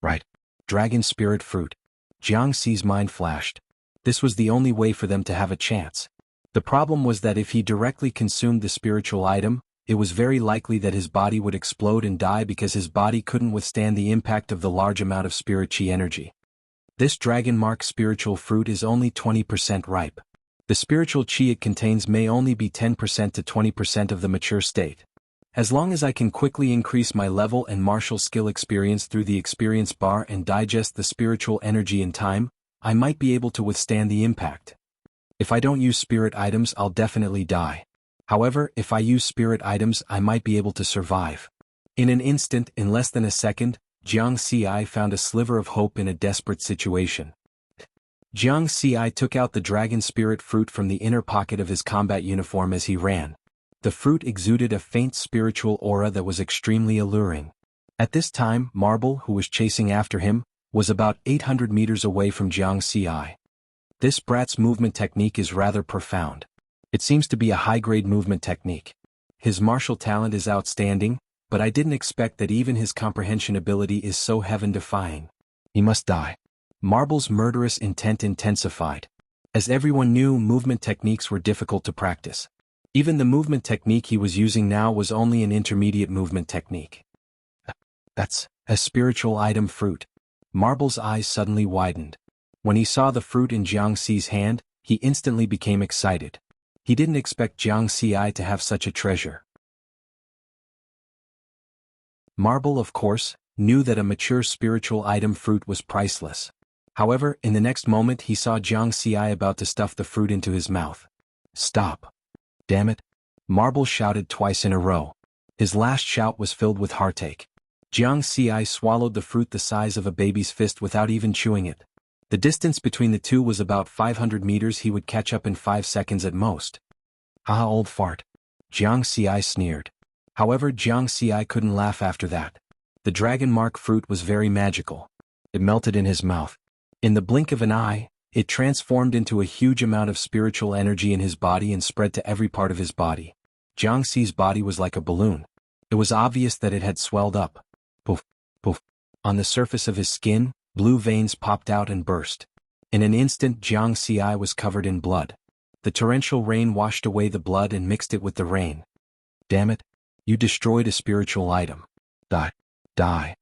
Right. Dragon Spirit Fruit. Jiang Xi's mind flashed. This was the only way for them to have a chance. The problem was that if he directly consumed the spiritual item, it was very likely that his body would explode and die because his body couldn't withstand the impact of the large amount of spirit chi energy. This dragon mark spiritual fruit is only 20% ripe. The spiritual chi it contains may only be 10% to 20% of the mature state. As long as I can quickly increase my level and martial skill experience through the experience bar and digest the spiritual energy in time, I might be able to withstand the impact. If I don't use spirit items, I'll definitely die. However, if I use spirit items, I might be able to survive. In an instant, in less than a second, Jiang Xi found a sliver of hope in a desperate situation. Jiang Xi took out the dragon spirit fruit from the inner pocket of his combat uniform as he ran. The fruit exuded a faint spiritual aura that was extremely alluring. At this time, Marble, who was chasing after him, was about 800 meters away from Jiang Xi. This brat's movement technique is rather profound. It seems to be a high-grade movement technique. His martial talent is outstanding, but I didn't expect that even his comprehension ability is so heaven-defying. He must die. Marble's murderous intent intensified. As everyone knew, movement techniques were difficult to practice. Even the movement technique he was using now was only an intermediate movement technique. That's a spiritual item fruit. Marble's eyes suddenly widened. When he saw the fruit in Jiang Xi's hand, he instantly became excited. He didn't expect Jiang Xi to have such a treasure. Marble, of course, knew that a mature spiritual item fruit was priceless. However, in the next moment he saw Jiang Xi about to stuff the fruit into his mouth. Stop. Damn it. Marble shouted twice in a row. His last shout was filled with heartache. Jiang Xi swallowed the fruit the size of a baby's fist without even chewing it. The distance between the two was about 500 meters. He would catch up in 5 seconds at most. Ah, old fart. Jiang Xi sneered. However, Jiang Xi couldn't laugh after that. The dragon mark fruit was very magical. It melted in his mouth. In the blink of an eye, it transformed into a huge amount of spiritual energy in his body and spread to every part of his body. Jiang Xi's body was like a balloon. It was obvious that it had swelled up. Poof, poof. On the surface of his skin, blue veins popped out and burst. In an instant, Jiang Xi was covered in blood. The torrential rain washed away the blood and mixed it with the rain. Damn it. You destroyed a spiritual item. Die. Die.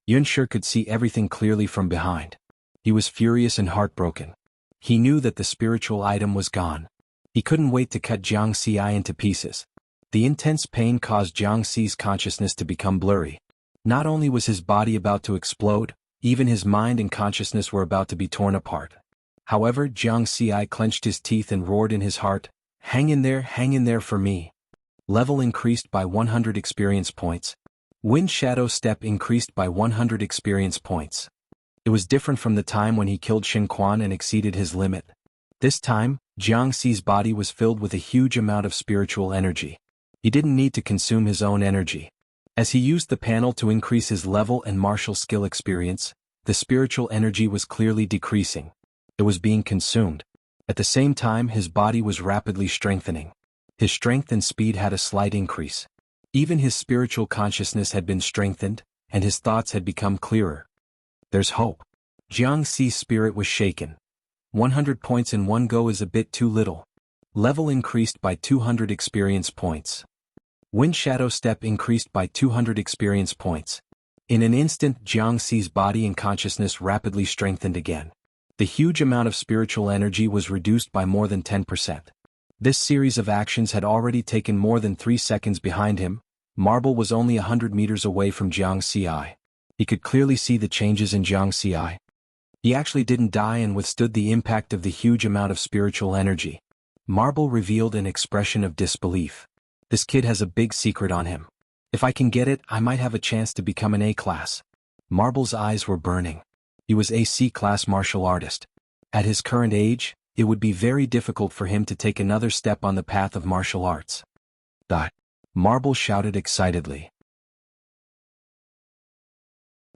Yunshe could see everything clearly from behind. He was furious and heartbroken. He knew that the spiritual item was gone. He couldn't wait to cut Jiang Xi into pieces. The intense pain caused Jiang Xi's consciousness to become blurry. Not only was his body about to explode, even his mind and consciousness were about to be torn apart. However, Jiang Xi clenched his teeth and roared in his heart, hang in there for me. Level increased by 100 experience points. Wind Shadow Step increased by 100 experience points. It was different from the time when he killed Shen Quan and exceeded his limit. This time, Jiang Xi's body was filled with a huge amount of spiritual energy. He didn't need to consume his own energy. As he used the panel to increase his level and martial skill experience, the spiritual energy was clearly decreasing. It was being consumed. At the same time, his body was rapidly strengthening. His strength and speed had a slight increase. Even his spiritual consciousness had been strengthened, and his thoughts had become clearer. There's hope. Jiang Xi's spirit was shaken. 100 points in one go is a bit too little. Level increased by 200 experience points. Wind Shadow Step increased by 200 experience points. In an instant, Jiang Xi's body and consciousness rapidly strengthened again. The huge amount of spiritual energy was reduced by more than 10%. This series of actions had already taken more than 3 seconds behind him. Marble was only 100 meters away from Jiang Xi. He could clearly see the changes in Jiang Xi. He actually didn't die and withstood the impact of the huge amount of spiritual energy. Marble revealed an expression of disbelief. This kid has a big secret on him. If I can get it, I might have a chance to become an A-class. Marble's eyes were burning. He was a C-class martial artist. At his current age, it would be very difficult for him to take another step on the path of martial arts. Die. Marble shouted excitedly.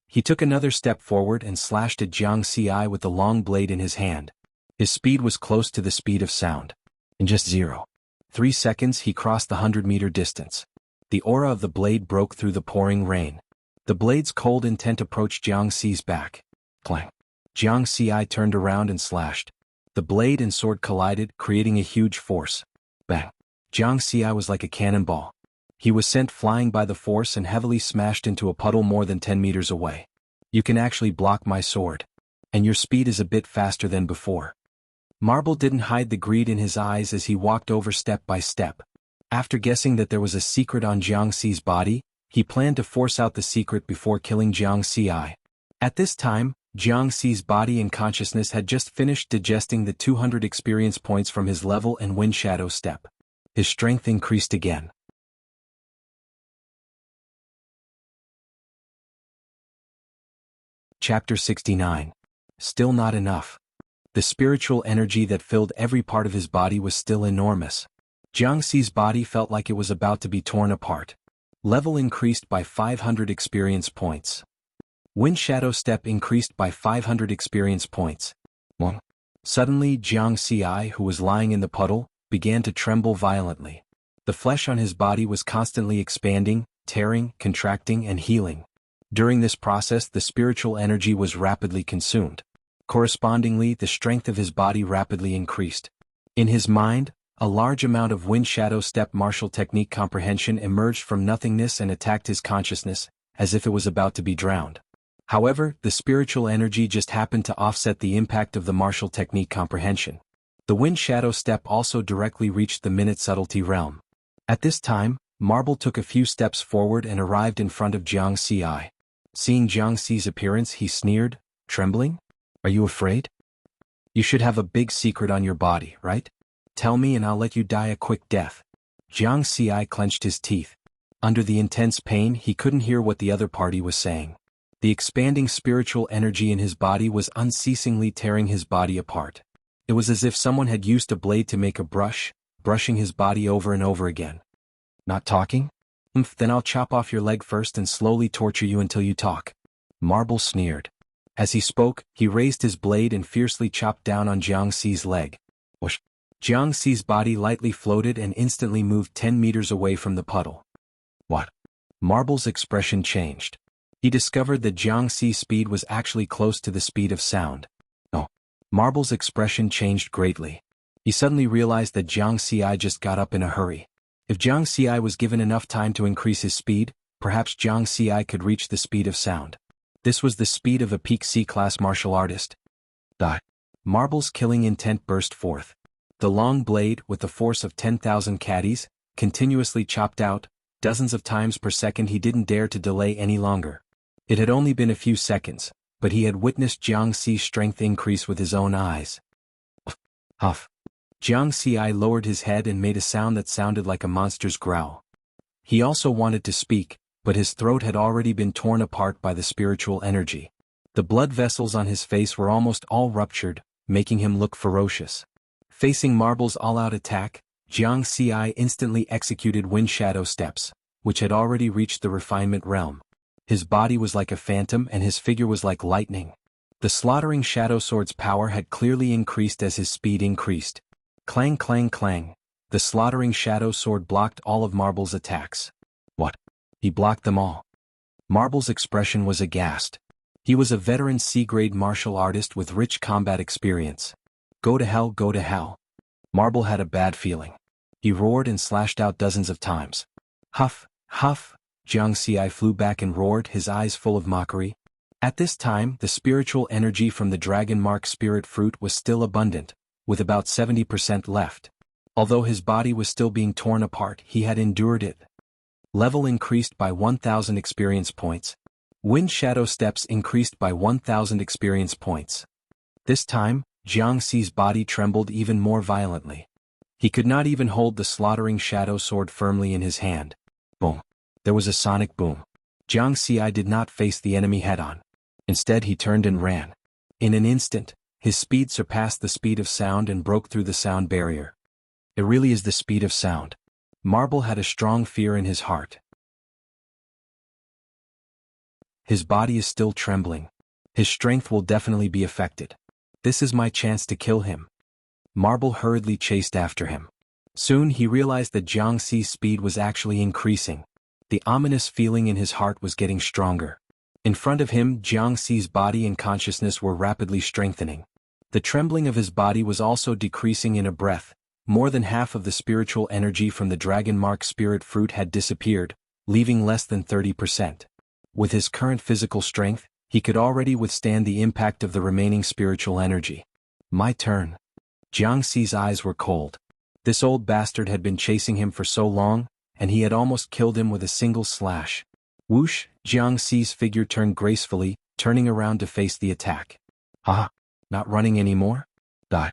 He took another step forward and slashed at Jiang Xi with the long blade in his hand. His speed was close to the speed of sound. In just 0. 3 seconds he crossed the 100-meter distance. The aura of the blade broke through the pouring rain. The blade's cold intent approached Jiang Xi's back. Clang. Jiang Xi turned around and slashed. The blade and sword collided, creating a huge force. Bang. Jiang Xi was like a cannonball. He was sent flying by the force and heavily smashed into a puddle more than 10 meters away. You can actually block my sword. And your speed is a bit faster than before. Marble didn't hide the greed in his eyes as he walked over step by step. After guessing that there was a secret on Jiang Xi's body, he planned to force out the secret before killing Jiang Xi. At this time, Jiang Xi's body and consciousness had just finished digesting the 200 experience points from his level and wind shadow step. His strength increased again. Chapter 69. Still not enough. The spiritual energy that filled every part of his body was still enormous. Jiang Xi's body felt like it was about to be torn apart. Level increased by 500 experience points. Wind shadow step increased by 500 experience points. Suddenly Jiang Xi, who was lying in the puddle, began to tremble violently. The flesh on his body was constantly expanding, tearing, contracting and healing. During this process the spiritual energy was rapidly consumed. Correspondingly, the strength of his body rapidly increased. In his mind, a large amount of wind shadow step martial technique comprehension emerged from nothingness and attacked his consciousness, as if it was about to be drowned. However, the spiritual energy just happened to offset the impact of the martial technique comprehension. The wind shadow step also directly reached the minute subtlety realm. At this time, Marble took a few steps forward and arrived in front of Jiang Xi. Seeing Jiang Xi's appearance, he sneered, trembling? Are you afraid? You should have a big secret on your body, right? Tell me and I'll let you die a quick death. Jiang Xi clenched his teeth. Under the intense pain, he couldn't hear what the other party was saying. The expanding spiritual energy in his body was unceasingly tearing his body apart. It was as if someone had used a blade to make a brush, brushing his body over and over again. Not talking? Then I'll chop off your leg first and slowly torture you until you talk. Marble sneered. As he spoke, he raised his blade and fiercely chopped down on Jiang Xi's leg. Whoosh! Jiang Xi's body lightly floated and instantly moved 10 meters away from the puddle. What? Marble's expression changed. He discovered that Jiang Xi's speed was actually close to the speed of sound. Oh! Marble's expression changed greatly. He suddenly realized that Jiang Xi just got up in a hurry. If Jiang Xi was given enough time to increase his speed, perhaps Jiang Xi could reach the speed of sound. This was the speed of a peak C-class martial artist. Marble's killing intent burst forth. The long blade, with the force of 10,000 caddies, continuously chopped out, dozens of times per second. He didn't dare to delay any longer. It had only been a few seconds, but he had witnessed Jiang Xi's strength increase with his own eyes. Huff. Jiang Xi lowered his head and made a sound that sounded like a monster's growl. He also wanted to speak, but his throat had already been torn apart by the spiritual energy. The blood vessels on his face were almost all ruptured, making him look ferocious. Facing Marble's all-out attack, Jiang Xi instantly executed wind shadow steps, which had already reached the refinement realm. His body was like a phantom and his figure was like lightning. The slaughtering shadow sword's power had clearly increased as his speed increased. Clang clang clang. The slaughtering shadow sword blocked all of Marble's attacks. What? He blocked them all. Marble's expression was aghast. He was a veteran C-grade martial artist with rich combat experience. Go to hell, go to hell. Marble had a bad feeling. He roared and slashed out dozens of times. Huff, huff. Jiang Xi flew back and roared, his eyes full of mockery. At this time, the spiritual energy from the dragon mark spirit fruit was still abundant, with about 70% left. Although his body was still being torn apart, he had endured it. Level increased by 1,000 experience points. Wind shadow steps increased by 1,000 experience points. This time, Jiang Xi's body trembled even more violently. He could not even hold the slaughtering shadow sword firmly in his hand. Boom. There was a sonic boom. Jiang Xi did not face the enemy head-on. Instead he turned and ran. In an instant, his speed surpassed the speed of sound and broke through the sound barrier. It really is the speed of sound. Marble had a strong fear in his heart. His body is still trembling. His strength will definitely be affected. This is my chance to kill him. Marble hurriedly chased after him. Soon he realized that Jiang Xi's speed was actually increasing. The ominous feeling in his heart was getting stronger. In front of him, Jiang Xi's body and consciousness were rapidly strengthening. The trembling of his body was also decreasing in a breath. More than half of the spiritual energy from the Dragon Mark spirit fruit had disappeared, leaving less than 30%. With his current physical strength, he could already withstand the impact of the remaining spiritual energy. My turn. Jiang Xi's eyes were cold. This old bastard had been chasing him for so long, and he had almost killed him with a single slash. Whoosh, Jiang Xi's figure turned gracefully, turning around to face the attack. Ah, not running anymore? Die.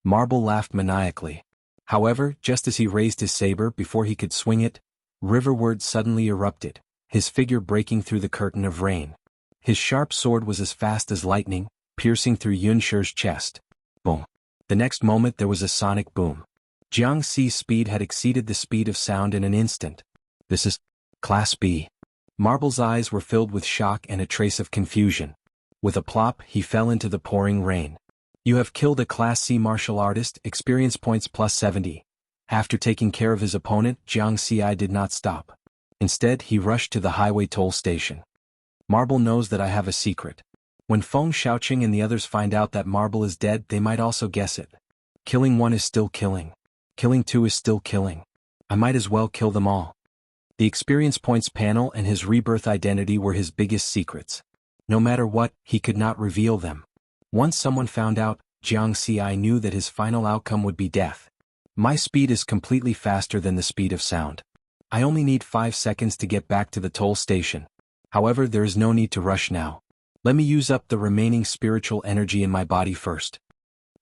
Marble laughed maniacally. However, just as he raised his saber before he could swing it, Riverward suddenly erupted, his figure breaking through the curtain of rain. His sharp sword was as fast as lightning, piercing through Yunshi's chest. Boom. The next moment there was a sonic boom. Jiang Xi's speed had exceeded the speed of sound in an instant. This is Class B. Marble's eyes were filled with shock and a trace of confusion. With a plop, he fell into the pouring rain. You have killed a Class C martial artist, experience points plus 70. After taking care of his opponent, Jiang Xi did not stop. Instead, he rushed to the highway toll station. Marble knows that I have a secret. When Feng Xiaoqing and the others find out that Marble is dead, they might also guess it. Killing one is still killing. Killing two is still killing. I might as well kill them all. The experience points panel and his rebirth identity were his biggest secrets. No matter what, he could not reveal them. Once someone found out, Jiang Xi knew that his final outcome would be death. My speed is completely faster than the speed of sound. I only need 5 seconds to get back to the toll station. However, there is no need to rush now. Let me use up the remaining spiritual energy in my body first.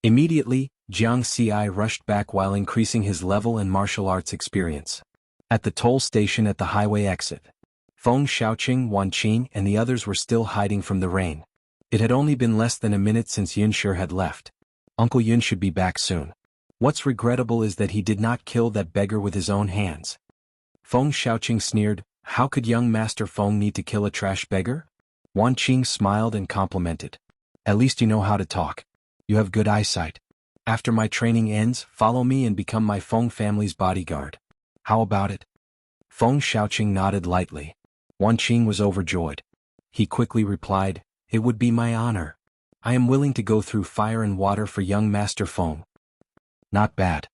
Immediately, Jiang Xi rushed back while increasing his level and martial arts experience. At the toll station at the highway exit, Feng Xiaoqing, Wan Qing and the others were still hiding from the rain. It had only been less than a minute since Yunshi had left. Uncle Yun should be back soon. What's regrettable is that he did not kill that beggar with his own hands. Feng Xiaoqing sneered, how could young Master Feng need to kill a trash beggar? Wan Qing smiled and complimented. At least you know how to talk. You have good eyesight. After my training ends, follow me and become my Feng family's bodyguard. How about it? Feng Xiaoqing nodded lightly. Wan Qing was overjoyed. He quickly replied, it would be my honor. I am willing to go through fire and water for young Master Feng. Not bad.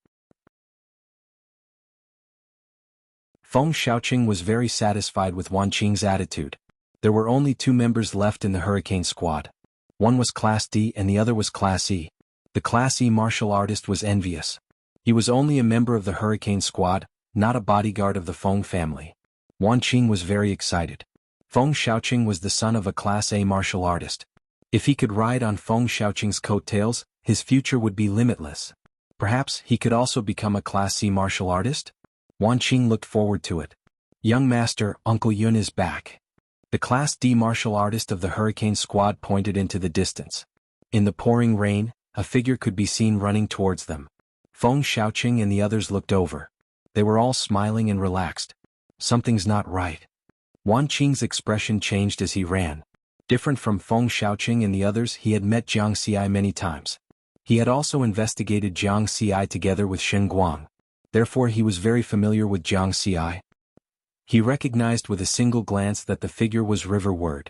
Feng Xiaoqing was very satisfied with Wan Qing's attitude. There were only 2 members left in the Hurricane Squad. One was Class D and the other was Class E. The Class E martial artist was envious. He was only a member of the Hurricane Squad, not a bodyguard of the Feng family. Wan Qing was very excited. Feng Xiaoqing was the son of a Class A martial artist. If he could ride on Feng Xiaoqing's coattails, his future would be limitless. Perhaps he could also become a Class C martial artist? Wan Qing looked forward to it. Young Master, Uncle Yun is back. The Class D martial artist of the Hurricane Squad pointed into the distance. In the pouring rain, a figure could be seen running towards them. Feng Xiaoqing and the others looked over. They were all smiling and relaxed. Something's not right. Wan Qing's expression changed as he ran. Different from Feng Xiaoqing and the others, he had met Jiang Xi many times. He had also investigated Jiang Xi together with Shen Guang. Therefore he was very familiar with Jiang Xi. He recognized with a single glance that the figure was Riverward.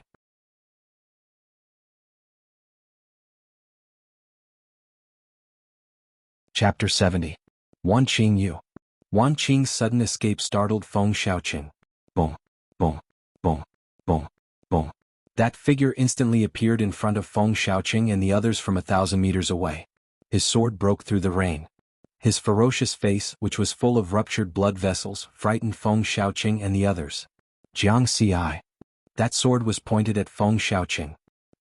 Chapter 70. Wan Qing Yu. Wan Qing's sudden escape startled Feng Xiaoqing. Boom, boom, boom, boom, boom. That figure instantly appeared in front of Feng Xiaoqing and the others from 1,000 meters away. His sword broke through the rain. His ferocious face, which was full of ruptured blood vessels, frightened Feng Xiaoqing and the others. Jiang Xi. That sword was pointed at Feng Xiaoqing.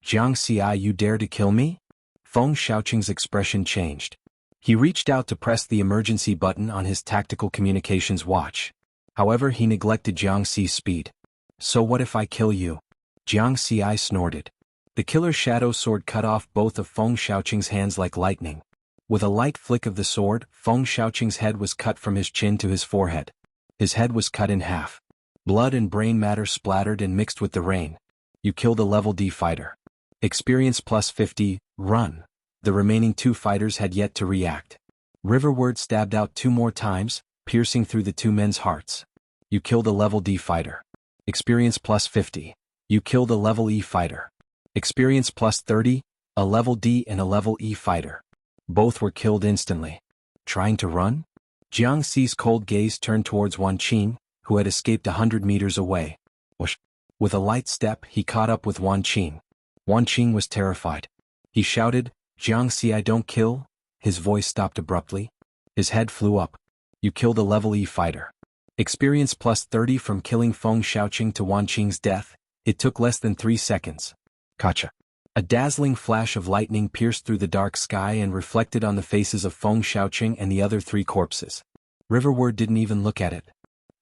Jiang Xi, you dare to kill me? Feng Xiaoqing's expression changed. He reached out to press the emergency button on his tactical communications watch. However, he neglected Jiang Xi's speed. So what if I kill you? Jiang Xi snorted. The killer's shadow sword cut off both of Feng Xiaoqing's hands like lightning. With a light flick of the sword, Feng Xiaoqing's head was cut from his chin to his forehead. His head was cut in half. Blood and brain matter splattered and mixed with the rain. You killed a level D fighter. Experience plus 50, run. The remaining 2 fighters had yet to react. Riverward stabbed out 2 more times, piercing through the 2 men's hearts. You killed a level D fighter. Experience plus 50. You killed a level E fighter. Experience plus 30, a level D and a level E fighter. Both were killed instantly. Trying to run? Jiang Xi's cold gaze turned towards Wan Qing, who had escaped 100 meters away. Whoosh! With a light step, he caught up with Wan Qing. Wan Qing was terrified. He shouted, "Jiang Xi, I don't kill." His voice stopped abruptly. His head flew up. You killed a level E fighter. Experience plus 30 from killing Feng Xiaoqing to Wan Qing's death. It took less than 3 seconds. Gotcha. A dazzling flash of lightning pierced through the dark sky and reflected on the faces of Feng Xiaoqing and the other 3 corpses. Riverward didn't even look at it.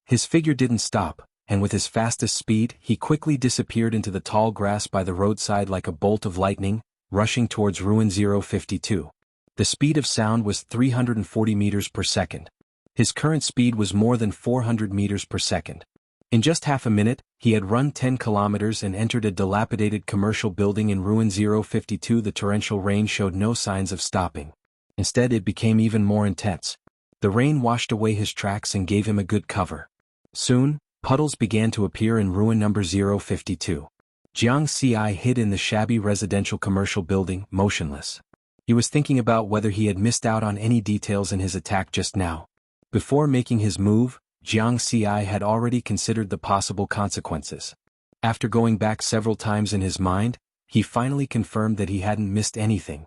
His figure didn't stop, and with his fastest speed, he quickly disappeared into the tall grass by the roadside like a bolt of lightning, rushing towards Ruin 052. The speed of sound was 340 meters per second. His current speed was more than 400 meters per second. In just half a minute, he had run 10 kilometers and entered a dilapidated commercial building in Ruin 052. The torrential rain showed no signs of stopping. Instead, it became even more intense. The rain washed away his tracks and gave him a good cover. Soon, puddles began to appear in Ruin number 052. Jiang Xi hid in the shabby residential commercial building, motionless. He was thinking about whether he had missed out on any details in his attack just now. Before making his move, Jiang Xi had already considered the possible consequences. After going back several times in his mind, he finally confirmed that he hadn't missed anything.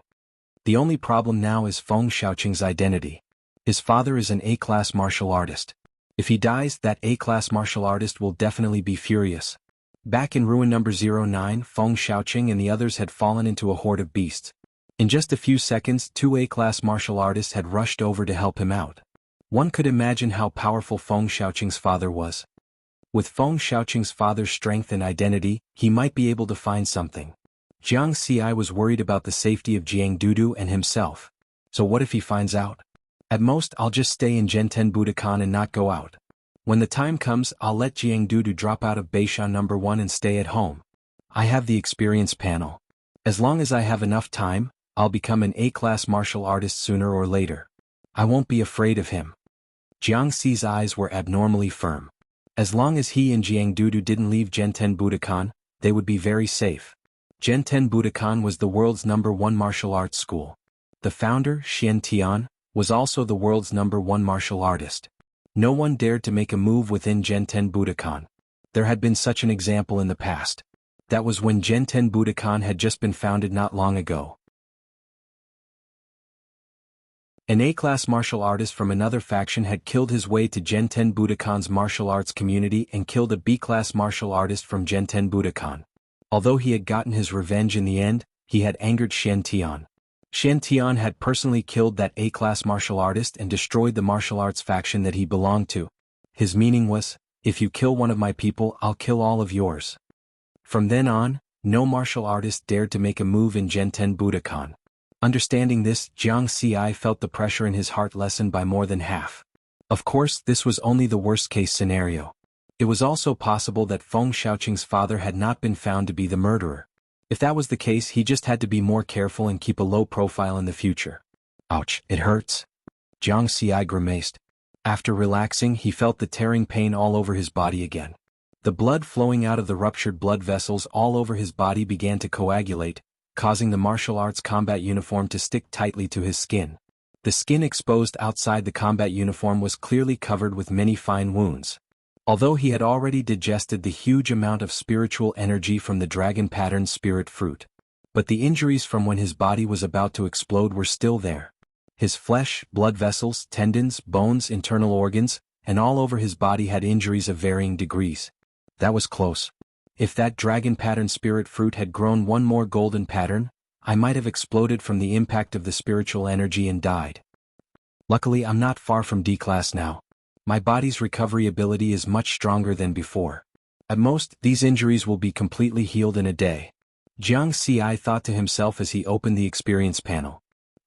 The only problem now is Feng Xiaoqing's identity. His father is an A-class martial artist. If he dies, that A-class martial artist will definitely be furious. Back in Ruin number 09, Feng Xiaoqing and the others had fallen into a horde of beasts. In just a few seconds, 2 A-class martial artists had rushed over to help him out. One could imagine how powerful Feng Xiaoqing's father was. With Feng Xiaoqing's father's strength and identity, he might be able to find something. Jiang Xi was worried about the safety of Jiang Dudu and himself. So what if he finds out? At most, I'll just stay in Genten Budokan and not go out. When the time comes, I'll let Jiang Dudu drop out of Beishan number 1 and stay at home. I have the experience panel. As long as I have enough time, I'll become an A-class martial artist sooner or later. I won't be afraid of him. Jiang Xi's eyes were abnormally firm. As long as he and Jiang Dudu didn't leave Genten Budokan, they would be very safe. Genten Budokan was the world's number 1 martial arts school. The founder, Xian Tian, was also the world's number 1 martial artist. No one dared to make a move within Genten Budokan. There had been such an example in the past. That was when Genten Budokan had just been founded not long ago. An A-class martial artist from another faction had killed his way to Genten Budokan's martial arts community and killed a B-class martial artist from Genten Budokan. Although he had gotten his revenge in the end, he had angered Xian Tian. Xian Tian had personally killed that A-class martial artist and destroyed the martial arts faction that he belonged to. His meaning was, if you kill one of my people, I'll kill all of yours. From then on, no martial artist dared to make a move in Genten Budokan. Understanding this, Jiang Xi felt the pressure in his heart lessen by more than half. Of course, this was only the worst-case scenario. It was also possible that Feng Xiaoqing's father had not been found to be the murderer. If that was the case, he just had to be more careful and keep a low profile in the future. Ouch, it hurts. Jiang Xi grimaced. After relaxing, he felt the tearing pain all over his body again. The blood flowing out of the ruptured blood vessels all over his body began to coagulate, causing the martial arts combat uniform to stick tightly to his skin. The skin exposed outside the combat uniform was clearly covered with many fine wounds. Although he had already digested the huge amount of spiritual energy from the dragon pattern spirit fruit. But the injuries from when his body was about to explode were still there. His flesh, blood vessels, tendons, bones, internal organs, and all over his body had injuries of varying degrees. That was close. If that dragon pattern spirit fruit had grown one more golden pattern, I might have exploded from the impact of the spiritual energy and died. Luckily, I'm not far from D-class now. My body's recovery ability is much stronger than before. At most, these injuries will be completely healed in a day. Jiang Xi thought to himself as he opened the experience panel.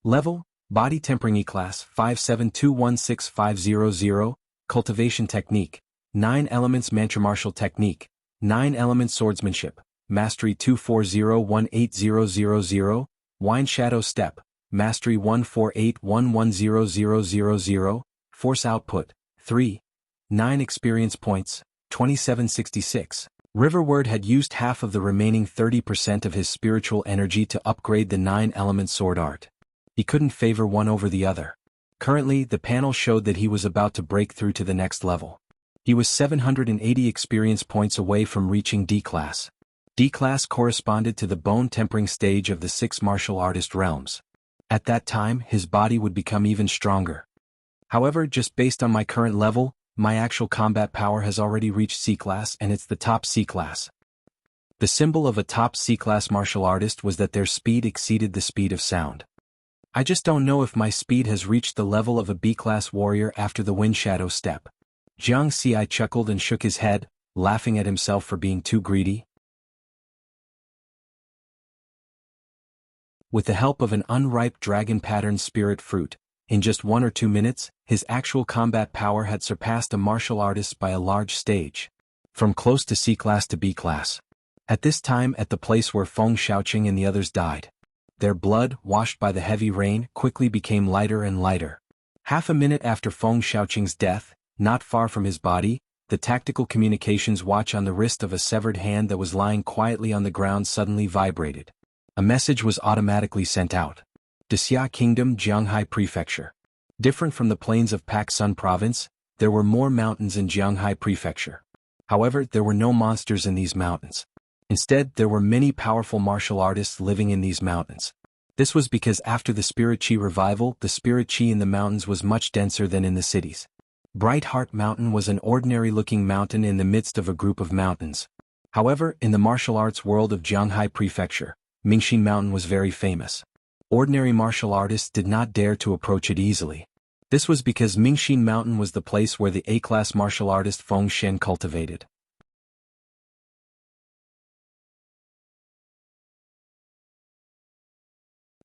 Level, Body Tempering E-Class 572165000, Cultivation Technique, 9 Elements Mantra Martial Technique, 9 Elements Swordsmanship, Mastery 24018000, Wine Shadow Step, Mastery 148110000, Force Output, 3. 9 Experience Points, 2766. Riverward had used half of the remaining 30% of his spiritual energy to upgrade the 9-element sword art. He couldn't favor one over the other. Currently, the panel showed that he was about to break through to the next level. He was 780 experience points away from reaching D-Class. D-Class corresponded to the bone-tempering stage of the 6 martial artist realms. At that time, his body would become even stronger. However, just based on my current level, my actual combat power has already reached C-Class and it's the top C-Class. The symbol of a top C-Class martial artist was that their speed exceeded the speed of sound. I just don't know if my speed has reached the level of a B-Class warrior after the Wind Shadow step. Jiang Xi chuckled and shook his head, laughing at himself for being too greedy. With the help of an unripe dragon-patterned spirit fruit, in just 1 or 2 minutes, his actual combat power had surpassed a martial artist by a large stage. From close to C-Class to B-Class. At this time, at the place where Feng Xiaoqing and the others died. Their blood, washed by the heavy rain, quickly became lighter and lighter. Half a minute after Feng Xiaoqing's death, not far from his body, the tactical communications watch on the wrist of a severed hand that was lying quietly on the ground suddenly vibrated. A message was automatically sent out. Xia Kingdom, Jianghai Prefecture. Different from the plains of Paksun Province, there were more mountains in Jianghai Prefecture. However, there were no monsters in these mountains. Instead, there were many powerful martial artists living in these mountains. This was because after the Spirit Chi revival, the Spirit Chi in the mountains was much denser than in the cities. Bright Heart Mountain was an ordinary-looking mountain in the midst of a group of mountains. However, in the martial arts world of Jianghai Prefecture, Mingxin Mountain was very famous. Ordinary martial artists did not dare to approach it easily. This was because Mingxin Mountain was the place where the A-class martial artist Feng Xian cultivated.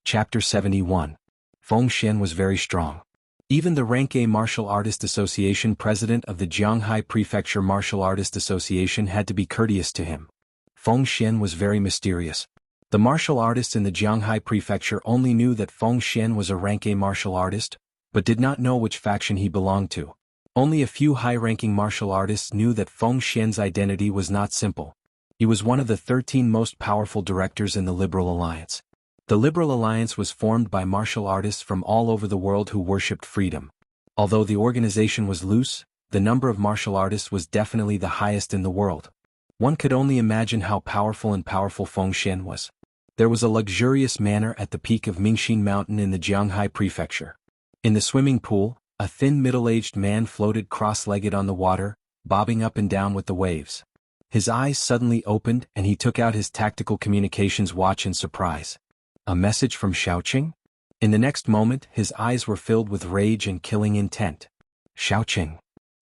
Chapter 71. Feng Xian was very strong. Even the Rank A Martial Artist Association president of the Jianghai Prefecture Martial Artist Association had to be courteous to him. Feng Xian was very mysterious. The martial artists in the Jianghai Prefecture only knew that Feng Xian was a Rank A martial artist, but did not know which faction he belonged to. Only a few high-ranking martial artists knew that Feng Xian's identity was not simple. He was one of the 13 most powerful directors in the Liberal Alliance. The Liberal Alliance was formed by martial artists from all over the world who worshipped freedom. Although the organization was loose, the number of martial artists was definitely the highest in the world. One could only imagine how powerful Feng Xian was. There was a luxurious manor at the peak of Mingxin Mountain in the Jianghai Prefecture. In the swimming pool, a thin middle-aged man floated cross-legged on the water, bobbing up and down with the waves. His eyes suddenly opened and he took out his tactical communications watch in surprise. A message from Xiaoqing? In the next moment, his eyes were filled with rage and killing intent. Xiaoqing.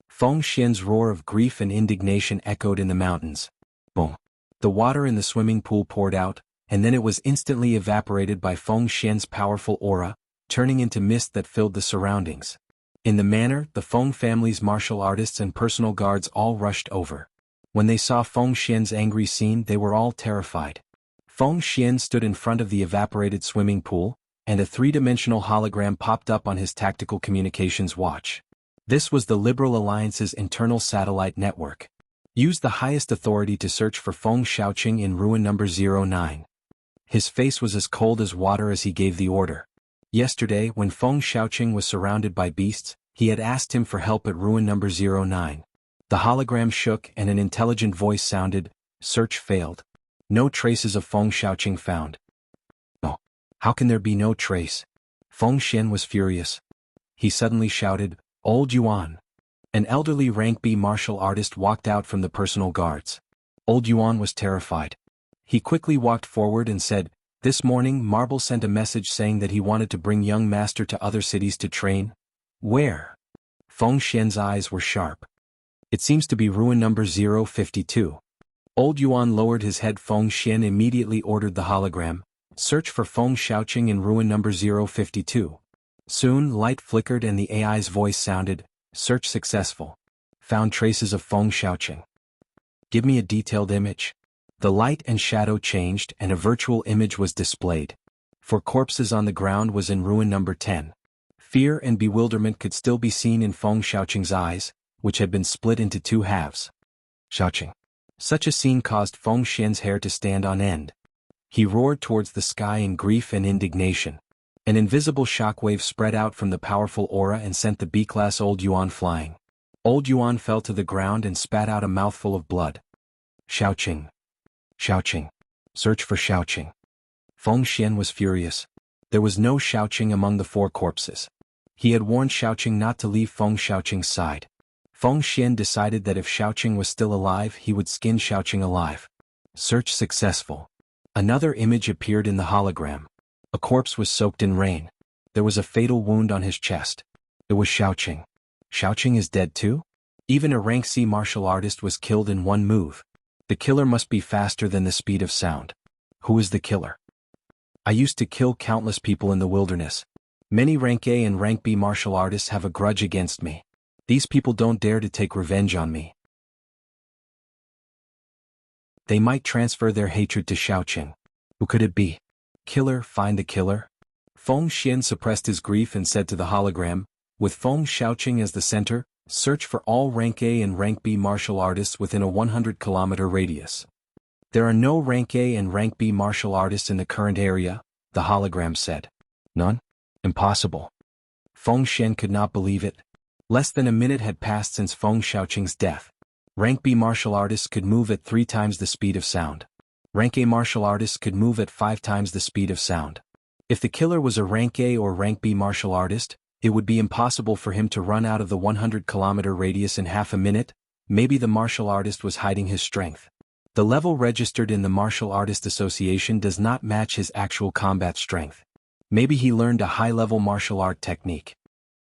Feng Xian's roar of grief and indignation echoed in the mountains. Boom. The water in the swimming pool poured out, and then it was instantly evaporated by Feng Xian's powerful aura, turning into mist that filled the surroundings. In the manor, the Feng family's martial artists and personal guards all rushed over. When they saw Feng Xian's angry scene, they were all terrified. Feng Xian stood in front of the evaporated swimming pool, and a three-dimensional hologram popped up on his tactical communications watch. This was the Liberal Alliance's internal satellite network. Use the highest authority to search for Feng Xiaoqing in ruin number 09. His face was as cold as water as he gave the order. Yesterday, when Feng Xiaoqing was surrounded by beasts, he had asked him for help at ruin number 09. The hologram shook and an intelligent voice sounded, "Search failed. No traces of Feng Xiaoqing found." "Oh, how can there be no trace?" Feng Xian was furious. He suddenly shouted, "Old Yuan." An elderly rank B martial artist walked out from the personal guards. Old Yuan was terrified. He quickly walked forward and said, "This morning Marble sent a message saying that he wanted to bring young master to other cities to train." "Where?" Feng Xian's eyes were sharp. "It seems to be ruin number 052. Old Yuan lowered his head. Feng Xian immediately ordered the hologram, "Search for Feng Xiaoqing in ruin number 052. Soon light flickered and the AI's voice sounded, "Search successful. Found traces of Feng Xiaoqing. Give me a detailed image." The light and shadow changed and a virtual image was displayed. For corpses on the ground was in ruin number 10. Fear and bewilderment could still be seen in Feng Xiaoqing's eyes, which had been split into two halves. Xiaoqing. Such a scene caused Feng Xian's hair to stand on end. He roared towards the sky in grief and indignation. An invisible shockwave spread out from the powerful aura and sent the B-class Old Yuan flying. Old Yuan fell to the ground and spat out a mouthful of blood. Xiaoqing. Xiaoqing. Search for Xiaoqing. Feng Xian was furious. There was no Xiaoqing among the four corpses. He had warned Xiaoqing not to leave Feng Xiaoqing's side. Feng Xian decided that if Xiaoqing was still alive he would skin Xiaoqing alive. Search successful. Another image appeared in the hologram. A corpse was soaked in rain. There was a fatal wound on his chest. It was Xiaoqing. Xiaoqing is dead too? Even a rank C martial artist was killed in one move. The killer must be faster than the speed of sound. Who is the killer? I used to kill countless people in the wilderness. Many rank A and rank B martial artists have a grudge against me. These people don't dare to take revenge on me. They might transfer their hatred to Xiaoqing. Who could it be? Killer, find the killer. Feng Xian suppressed his grief and said to the hologram, with Feng Xiaoqing as the center, search for all rank A and rank B martial artists within a 100-kilometer radius. There are no rank A and rank B martial artists in the current area, the hologram said. None? Impossible. Feng Xian could not believe it. Less than a minute had passed since Feng Xiaoqing's death. Rank B martial artists could move at 3 times the speed of sound. Rank A martial artists could move at 5 times the speed of sound. If the killer was a rank A or rank B martial artist, it would be impossible for him to run out of the 100-kilometer radius in half a minute. Maybe the martial artist was hiding his strength. The level registered in the Martial Artist Association does not match his actual combat strength. Maybe he learned a high-level martial art technique.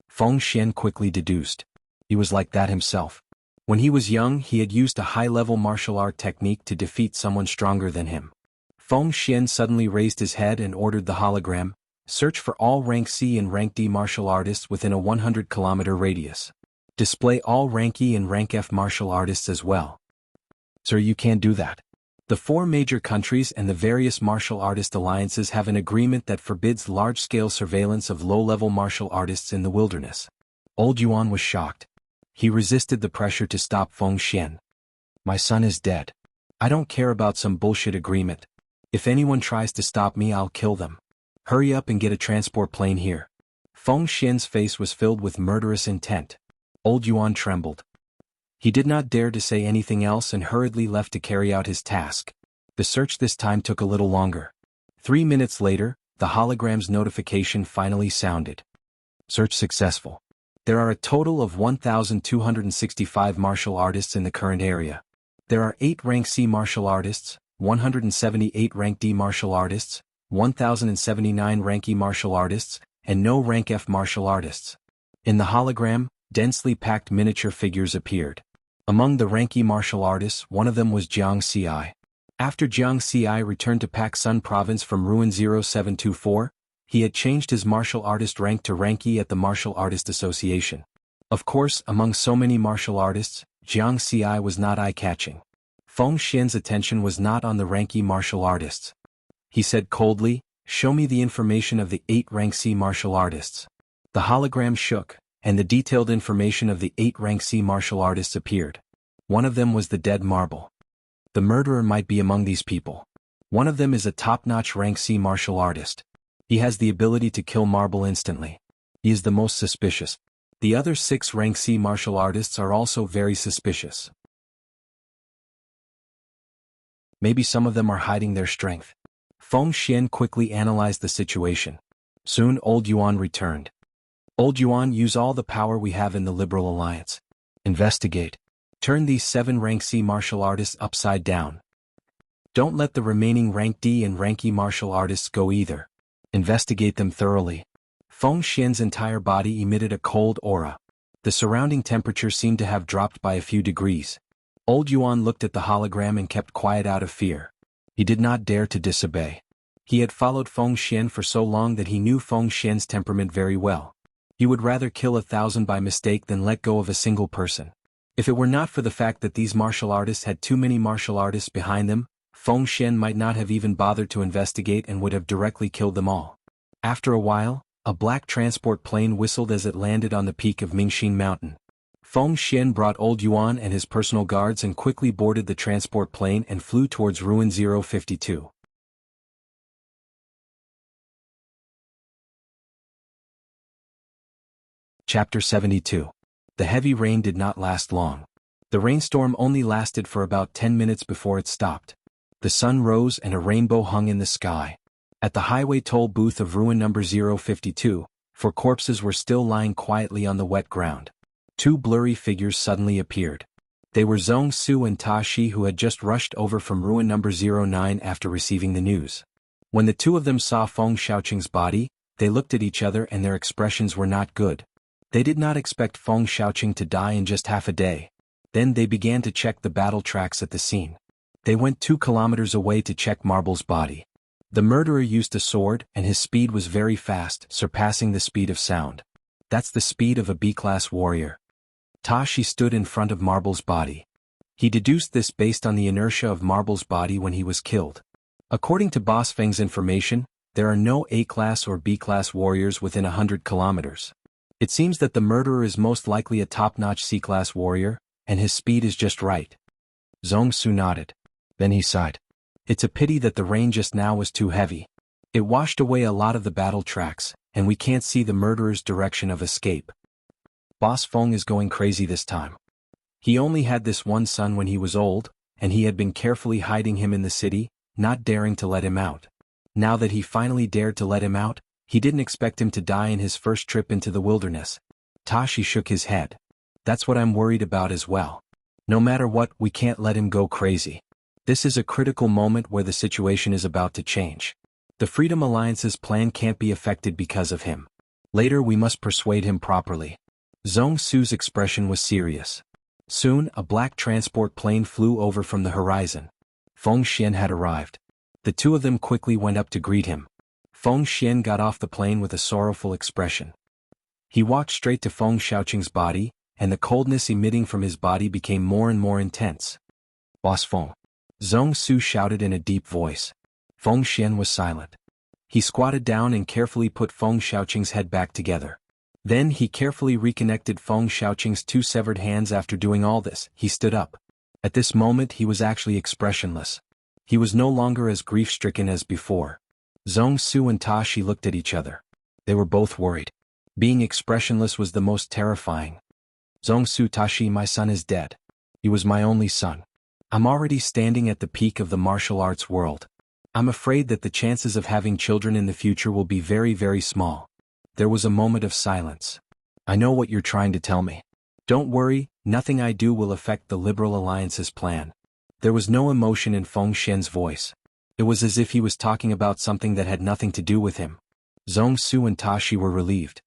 Feng Xian quickly deduced. He was like that himself. When he was young he had used a high-level martial art technique to defeat someone stronger than him. Feng Xian suddenly raised his head and ordered the hologram, search for all rank C and rank D martial artists within a 100-kilometer radius. Display all rank E and rank F martial artists as well. Sir, you can't do that. The 4 major countries and the various martial artist alliances have an agreement that forbids large-scale surveillance of low-level martial artists in the wilderness. Old Yuan was shocked. He resisted the pressure to stop Feng Xian. My son is dead. I don't care about some bullshit agreement. If anyone tries to stop me I'll kill them. Hurry up and get a transport plane here. Feng Xian's face was filled with murderous intent. Old Yuan trembled. He did not dare to say anything else and hurriedly left to carry out his task. The search this time took a little longer. 3 minutes later, the hologram's notification finally sounded. Search successful. There are a total of 1,265 martial artists in the current area. There are 8 rank C martial artists, 178 rank D martial artists, 1,079 rank E martial artists, and no rank F martial artists. In the hologram, densely packed miniature figures appeared. Among the rank E martial artists, one of them was Jiang Ci. After Jiang Ci returned to Pak Sun Province from Ruin 0724, he had changed his martial artist rank to rank E at the Martial Artist Association. Of course, among so many martial artists, Jiang Ci was not eye-catching. Feng Xian's attention was not on the rank E martial artists. He said coldly, show me the information of the 8 rank C martial artists. The hologram shook, and the detailed information of the 8 rank C martial artists appeared. One of them was the dead marble. The murderer might be among these people. One of them is a top-notch rank C martial artist. He has the ability to kill marble instantly. He is the most suspicious. The other 6 rank C martial artists are also very suspicious. Maybe some of them are hiding their strength. Feng Xian quickly analyzed the situation. Soon Old Yuan returned. Old Yuan, use all the power we have in the Liberal Alliance. Investigate. Turn these 7 rank C martial artists upside down. Don't let the remaining rank D and rank E martial artists go either. Investigate them thoroughly. Feng Xian's entire body emitted a cold aura. The surrounding temperature seemed to have dropped by a few degrees. Old Yuan looked at the hologram and kept quiet out of fear. He did not dare to disobey. He had followed Feng Xian for so long that he knew Feng Xian's temperament very well. He would rather kill 1,000 by mistake than let go of a single person. If it were not for the fact that these martial artists had too many martial artists behind them, Feng Xian might not have even bothered to investigate and would have directly killed them all. After a while, a black transport plane whistled as it landed on the peak of Mingxin Mountain. Feng Xian brought Old Yuan and his personal guards and quickly boarded the transport plane and flew towards Ruin 052. Chapter 72. The heavy rain did not last long. The rainstorm only lasted for about 10 minutes before it stopped. The sun rose and a rainbow hung in the sky. At the highway toll booth of Ruin number 052, 4 corpses were still lying quietly on the wet ground. 2 blurry figures suddenly appeared. They were Zhong Su and Ta Shi, who had just rushed over from Ruin number 09 after receiving the news. When the 2 of them saw Feng Xiaoqing's body, they looked at each other and their expressions were not good. They did not expect Feng Xiaoqing to die in just half a day. Then they began to check the battle tracks at the scene. They went 2 kilometers away to check Marble's body. The murderer used a sword and his speed was very fast, surpassing the speed of sound. That's the speed of a B-class warrior. Ta Shi stood in front of Marble's body. He deduced this based on the inertia of Marble's body when he was killed. According to Boss Feng's information, there are no A-class or B-class warriors within 100 kilometers. It seems that the murderer is most likely a top-notch C-class warrior, and his speed is just right. Zhong Su nodded. Then he sighed. It's a pity that the rain just now was too heavy. It washed away a lot of the battle tracks, and we can't see the murderer's direction of escape. Boss Feng is going crazy this time. He only had this one son when he was old, and he had been carefully hiding him in the city, not daring to let him out. Now that he finally dared to let him out, he didn't expect him to die in his first trip into the wilderness. Ta Shi shook his head. That's what I'm worried about as well. No matter what, we can't let him go crazy. This is a critical moment where the situation is about to change. The Freedom Alliance's plan can't be affected because of him. Later we must persuade him properly. Zhong Su's expression was serious. Soon, a black transport plane flew over from the horizon. Feng Xian had arrived. The 2 of them quickly went up to greet him. Feng Xian got off the plane with a sorrowful expression. He walked straight to Feng Xiaoqing's body, and the coldness emitting from his body became more and more intense. Boss Feng. Zhong Su shouted in a deep voice. Feng Xian was silent. He squatted down and carefully put Feng Xiaoqing's head back together. Then he carefully reconnected Feng Xiaoqing's 2 severed hands. After doing all this, he stood up. At this moment he was actually expressionless. He was no longer as grief-stricken as before. Zhong Su and Ta Shi looked at each other. They were both worried. Being expressionless was the most terrifying. Zhong Su. Ta Shi, my son is dead. He was my only son. I'm already standing at the peak of the martial arts world. I'm afraid that the chances of having children in the future will be very, very small. There was a moment of silence. I know what you're trying to tell me. Don't worry, nothing I do will affect the Liberal Alliance's plan. There was no emotion in Feng Xian's voice. It was as if he was talking about something that had nothing to do with him. Zhong Su and Ta Shi were relieved.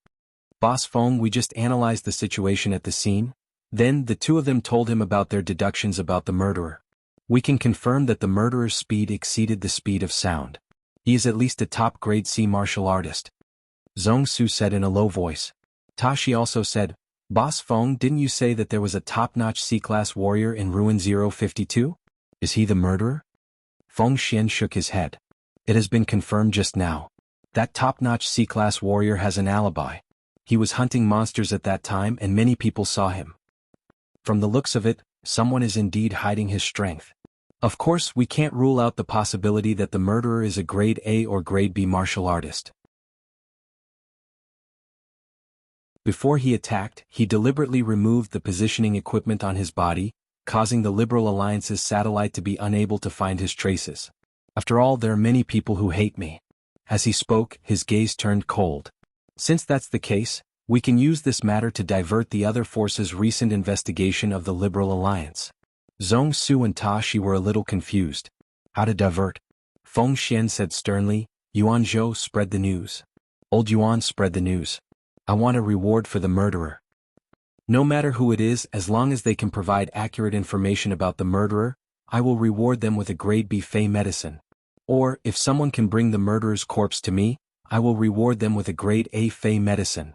Boss Feng, we just analyzed the situation at the scene. Then the 2 of them told him about their deductions about the murderer. We can confirm that the murderer's speed exceeded the speed of sound. He is at least a top-grade C martial artist. Zhong Su said in a low voice. Ta Shi also said, Boss Feng, didn't you say that there was a top-notch C-class warrior in Ruin 052? Is he the murderer? Feng Xian shook his head. It has been confirmed just now. That top-notch C-class warrior has an alibi. He was hunting monsters at that time and many people saw him. From the looks of it, someone is indeed hiding his strength. Of course, we can't rule out the possibility that the murderer is a grade A or grade B martial artist. Before he attacked, he deliberately removed the positioning equipment on his body, causing the Liberal Alliance's satellite to be unable to find his traces. After all, there are many people who hate me. As he spoke, his gaze turned cold. Since that's the case, we can use this matter to divert the other forces' recent investigation of the Liberal Alliance. Zhong Su and Ta Shi were a little confused. How to divert? Feng Xian said sternly, Yuan Zhou, spread the news. Old Yuan, spread the news. I want a reward for the murderer. No matter who it is, as long as they can provide accurate information about the murderer, I will reward them with a grade B Fey medicine. Or, if someone can bring the murderer's corpse to me, I will reward them with a grade A Fey medicine.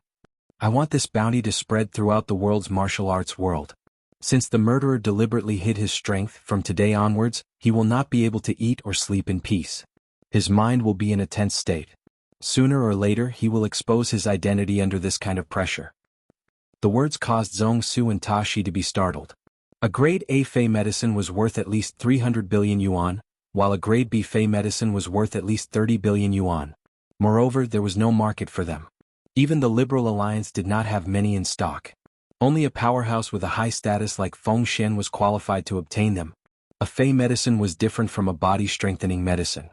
I want this bounty to spread throughout the world's martial arts world. Since the murderer deliberately hid his strength, from today onwards, he will not be able to eat or sleep in peace. His mind will be in a tense state. Sooner or later he will expose his identity under this kind of pressure. The words caused Zhong Su and Ta Shi to be startled. A grade A Fey medicine was worth at least 300 billion yuan, while a grade B Fey medicine was worth at least 30 billion yuan. Moreover, there was no market for them. Even the Liberal Alliance did not have many in stock. Only a powerhouse with a high status like Fengshen was qualified to obtain them. A Fey medicine was different from a body-strengthening medicine.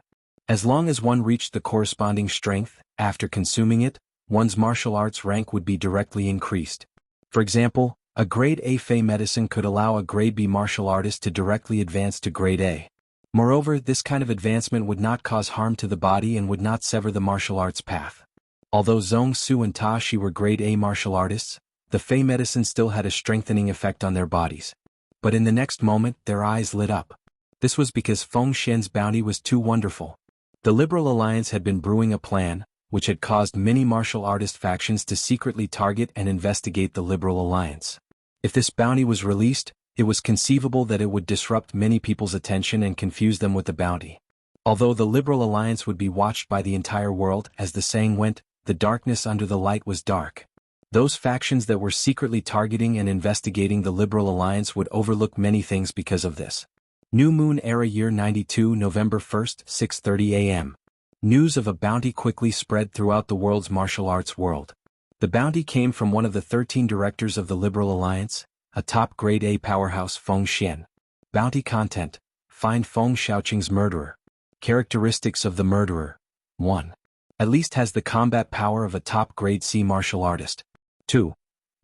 As long as one reached the corresponding strength, after consuming it, one's martial arts rank would be directly increased. For example, a grade A Fey medicine could allow a grade B martial artist to directly advance to grade A. Moreover, this kind of advancement would not cause harm to the body and would not sever the martial arts path. Although Zhong Su and Ta Shi were grade A martial artists, the Fey medicine still had a strengthening effect on their bodies. But in the next moment, their eyes lit up. This was because Fengshen's bounty was too wonderful. The Liberal Alliance had been brewing a plan, which had caused many martial artist factions to secretly target and investigate the Liberal Alliance. If this bounty was released, it was conceivable that it would disrupt many people's attention and confuse them with the bounty. Although the Liberal Alliance would be watched by the entire world, as the saying went, the darkness under the light was dark. Those factions that were secretly targeting and investigating the Liberal Alliance would overlook many things because of this. New Moon Era Year 92, November 1st, 6:30 a.m. News of a bounty quickly spread throughout the world's martial arts world. The bounty came from one of the 13 directors of the Liberal Alliance, a top grade A powerhouse Fengshen. Bounty content: find Feng Xiaoqing's murderer. Characteristics of the murderer: 1. At least has the combat power of a top grade C martial artist. 2.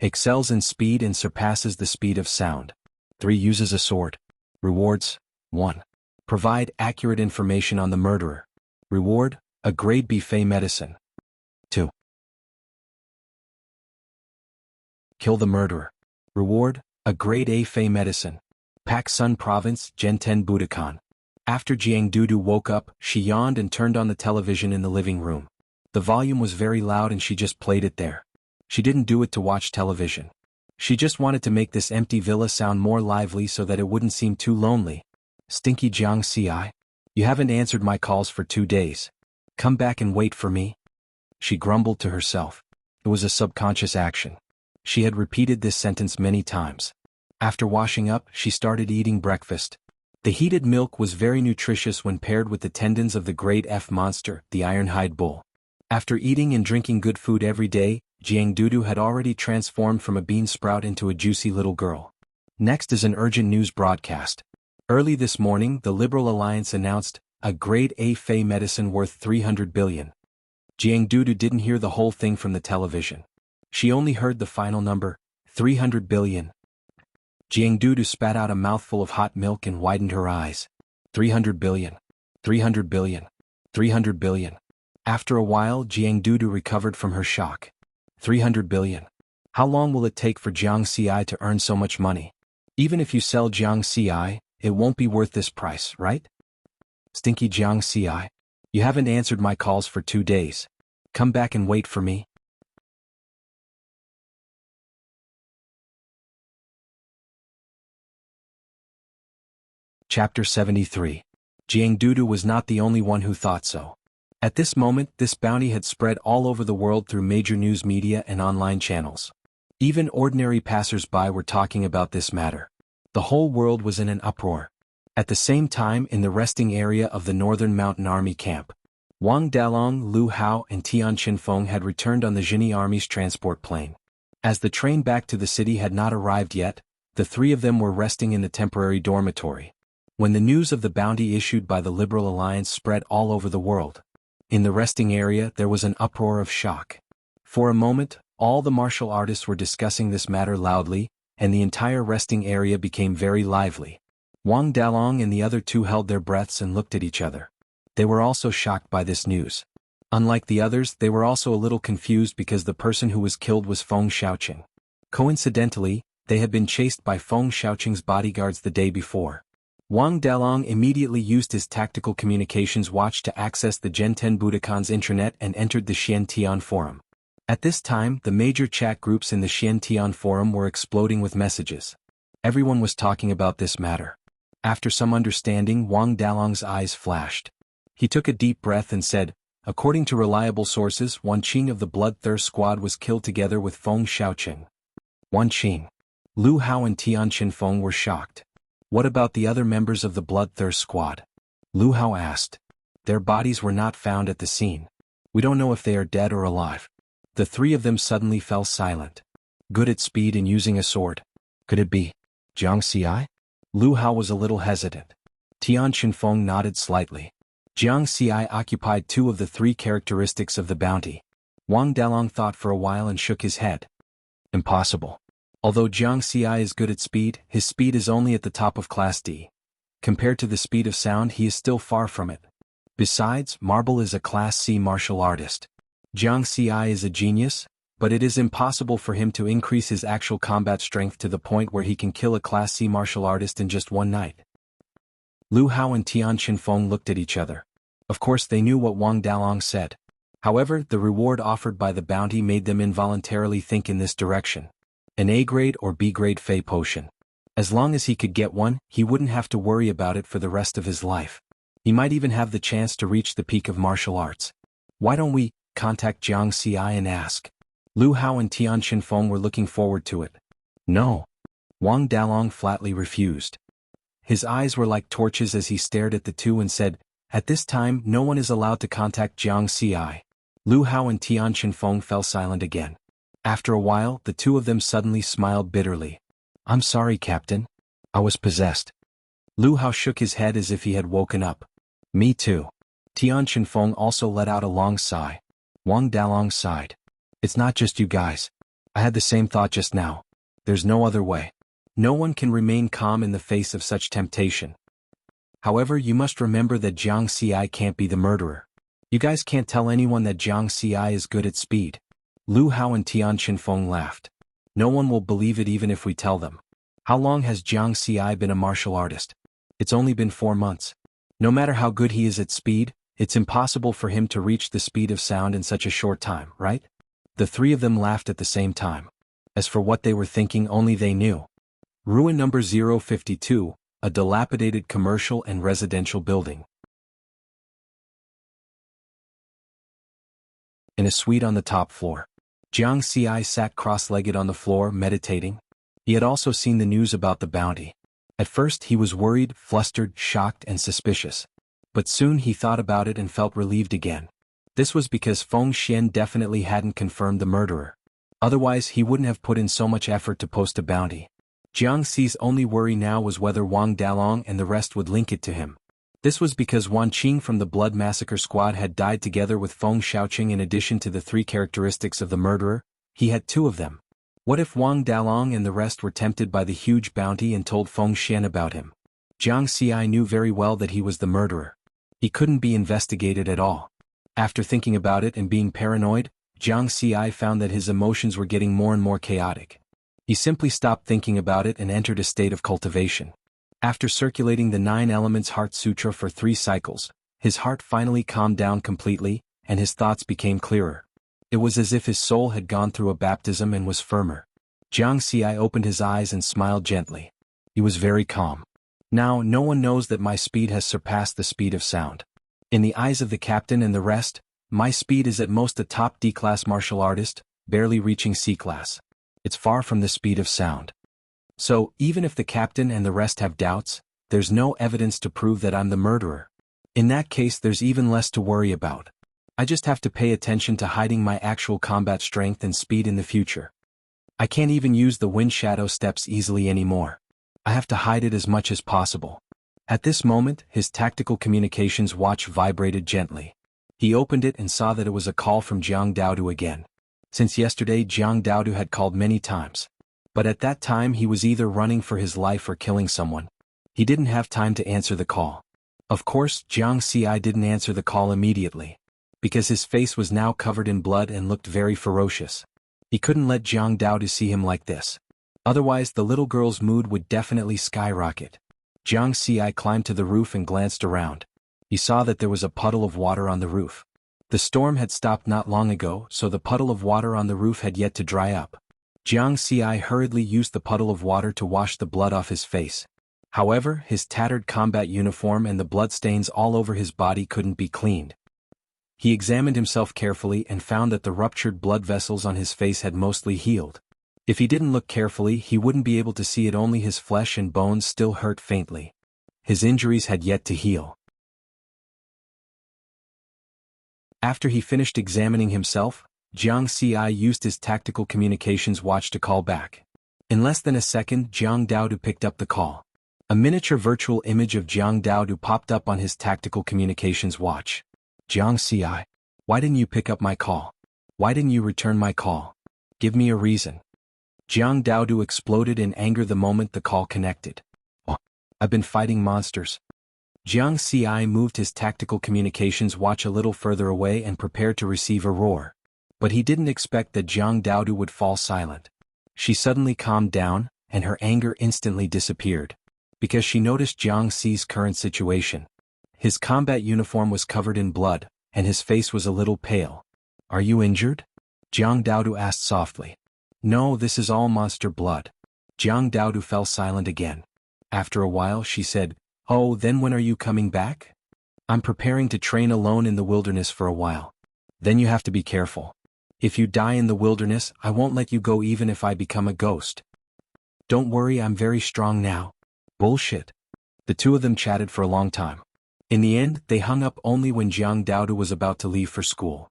Excels in speed and surpasses the speed of sound. 3. Uses a sword. Rewards: 1. Provide accurate information on the murderer. Reward: a grade B Fey medicine. 2. Kill the murderer. Reward: a grade A Fey medicine. Pak Sun Province, Zhenten Budokan. After Jiang Dudu woke up, she yawned and turned on the television in the living room. The volume was very loud and she just played it there. She didn't do it to watch television. She just wanted to make this empty villa sound more lively so that it wouldn't seem too lonely. Stinky Jiang Ci, you haven't answered my calls for 2 days. Come back and wait for me. She grumbled to herself. It was a subconscious action. She had repeated this sentence many times. After washing up, she started eating breakfast. The heated milk was very nutritious when paired with the tendons of the grade F monster, the iron-hide bull. After eating and drinking good food every day, Jiang Dudu had already transformed from a bean sprout into a juicy little girl. Next is an urgent news broadcast. Early this morning, the Liberal Alliance announced a grade A Fey medicine worth 300 billion. Jiang Dudu didn't hear the whole thing from the television. She only heard the final number, 300 billion. Jiang Dudu spat out a mouthful of hot milk and widened her eyes. 300 billion. 300 billion. 300 billion. After a while, Jiang Dudu recovered from her shock. 300 billion. How long will it take for Jiang Ci to earn so much money? Even if you sell Jiang Ci, it won't be worth this price, right? Stinky Jiang Ci, you haven't answered my calls for 2 days. Come back and wait for me. Chapter 73. Jiang Dudu was not the only one who thought so. At this moment, this bounty had spread all over the world through major news media and online channels. Even ordinary passers-by were talking about this matter. The whole world was in an uproar. At the same time, in the resting area of the Northern Mountain Army camp, Wang Dalong, Lu Hao and Tian Qinfeng had returned on the Jini Army's transport plane. As the train back to the city had not arrived yet, the three of them were resting in the temporary dormitory. When the news of the bounty issued by the Liberal Alliance spread all over the world, in the resting area there was an uproar of shock. For a moment, all the martial artists were discussing this matter loudly, and the entire resting area became very lively. Wang Dalong and the other two held their breaths and looked at each other. They were also shocked by this news. Unlike the others, they were also a little confused because the person who was killed was Feng Xiaoqing. Coincidentally, they had been chased by Feng Xiaoqing's bodyguards the day before. Wang Dalong immediately used his tactical communications watch to access the Zhenten Budokan's intranet and entered the Xiantian forum. At this time, the major chat groups in the Xiantian forum were exploding with messages. Everyone was talking about this matter. After some understanding, Wang Dalong's eyes flashed. He took a deep breath and said, according to reliable sources, Wan Qing of the Bloodthirst Squad was killed together with Feng Xiaoqing. Wan Qing. Lu Hao and Tian Qinfeng were shocked. What about the other members of the Bloodthirst Squad? Lu Hao asked. Their bodies were not found at the scene. We don't know if they are dead or alive. The three of them suddenly fell silent. Good at speed and using a sword. Could it be Jiang Xi? Lu Hao was a little hesitant. Tian Qinfeng nodded slightly. Jiang Xi occupied two of the three characteristics of the bounty. Wang Dalong thought for a while and shook his head. Impossible. Although Jiang Xi is good at speed, his speed is only at the top of Class D. Compared to the speed of sound, he is still far from it. Besides, Marble is a Class C martial artist. Jiang Xi is a genius, but it is impossible for him to increase his actual combat strength to the point where he can kill a Class C martial artist in just one night. Lu Hao and Tian Qinfeng looked at each other. Of course they knew what Wang Dalong said. However, the reward offered by the bounty made them involuntarily think in this direction. An A-grade or B-grade Fey potion. As long as he could get one, he wouldn't have to worry about it for the rest of his life. He might even have the chance to reach the peak of martial arts. Why don't we contact Jiang Xi and ask? Lu Hao and Tian Qinfeng were looking forward to it. No. Wang Dalong flatly refused. His eyes were like torches as he stared at the two and said, at this time no one is allowed to contact Jiang Xi. Lu Hao and Tian Qinfeng fell silent again. After a while, the two of them suddenly smiled bitterly. I'm sorry, Captain. I was possessed. Lu Hao shook his head as if he had woken up. Me too. Tian Qinfeng also let out a long sigh. Wang Dalong sighed. It's not just you guys. I had the same thought just now. There's no other way. No one can remain calm in the face of such temptation. However, you must remember that Jiang Xi can't be the murderer. You guys can't tell anyone that Jiang Xi is good at speed. Lu Hao and Tian Qinfeng laughed. No one will believe it even if we tell them. How long has Jiang Xi been a martial artist? It's only been 4 months. No matter how good he is at speed, it's impossible for him to reach the speed of sound in such a short time, right? The three of them laughed at the same time. As for what they were thinking, only they knew. Ruin number 052, a dilapidated commercial and residential building. In a suite on the top floor, Jiang Xi sat cross-legged on the floor meditating. He had also seen the news about the bounty. At first he was worried, flustered, shocked and suspicious. But soon he thought about it and felt relieved again. This was because Feng Xian definitely hadn't confirmed the murderer. Otherwise he wouldn't have put in so much effort to post a bounty. Jiang Xi's only worry now was whether Wang Dalong and the rest would link it to him. This was because Wan Qing from the Blood Massacre Squad had died together with Feng Xiaoqing. In addition to the three characteristics of the murderer, he had two of them. What if Wang Dalong and the rest were tempted by the huge bounty and told Feng Xian about him? Jiang Xi knew very well that he was the murderer. He couldn't be investigated at all. After thinking about it and being paranoid, Jiang Xi found that his emotions were getting more and more chaotic. He simply stopped thinking about it and entered a state of cultivation. After circulating the 9 Elements Heart Sutra for 3 cycles, his heart finally calmed down completely, and his thoughts became clearer. It was as if his soul had gone through a baptism and was firmer. Jiang Xi opened his eyes and smiled gently. He was very calm. Now no one knows that my speed has surpassed the speed of sound. In the eyes of the captain and the rest, my speed is at most a top D-class martial artist, barely reaching C-class. It's far from the speed of sound. So, even if the captain and the rest have doubts, there's no evidence to prove that I'm the murderer. In that case, there's even less to worry about. I just have to pay attention to hiding my actual combat strength and speed in the future. I can't even use the wind shadow steps easily anymore. I have to hide it as much as possible. At this moment, his tactical communications watch vibrated gently. He opened it and saw that it was a call from Jiang Daodu again. Since yesterday, Jiang Daodu had called many times. But at that time he was either running for his life or killing someone. He didn't have time to answer the call. Of course, Jiang Xi didn't answer the call immediately, because his face was now covered in blood and looked very ferocious. He couldn't let Jiang Daodu see him like this. Otherwise the little girl's mood would definitely skyrocket. Jiang Xi climbed to the roof and glanced around. He saw that there was a puddle of water on the roof. The storm had stopped not long ago, so the puddle of water on the roof had yet to dry up. Jiang Xi hurriedly used the puddle of water to wash the blood off his face. However, his tattered combat uniform and the bloodstains all over his body couldn't be cleaned. He examined himself carefully and found that the ruptured blood vessels on his face had mostly healed. If he didn't look carefully, he wouldn't be able to see it, only his flesh and bones still hurt faintly. His injuries had yet to heal. After he finished examining himself, Jiang Xi used his tactical communications watch to call back. In less than a second, Jiang Daodu picked up the call. A miniature virtual image of Jiang Daodu popped up on his tactical communications watch. Jiang Xi, why didn't you pick up my call? Why didn't you return my call? Give me a reason. Jiang Daodu exploded in anger the moment the call connected. Oh, I've been fighting monsters. Jiang Xi moved his tactical communications watch a little further away and prepared to receive a roar. But he didn't expect that Jiang Daodu would fall silent. She suddenly calmed down, and her anger instantly disappeared. Because she noticed Jiang Xi's current situation. His combat uniform was covered in blood, and his face was a little pale. Are you injured? Jiang Daodu asked softly. No, this is all monster blood. Jiang Daodu fell silent again. After a while she said, Oh, then when are you coming back? I'm preparing to train alone in the wilderness for a while. Then you have to be careful. If you die in the wilderness, I won't let you go even if I become a ghost. Don't worry, I'm very strong now. Bullshit. The two of them chatted for a long time. In the end, they hung up only when Jiang Daodu was about to leave for school.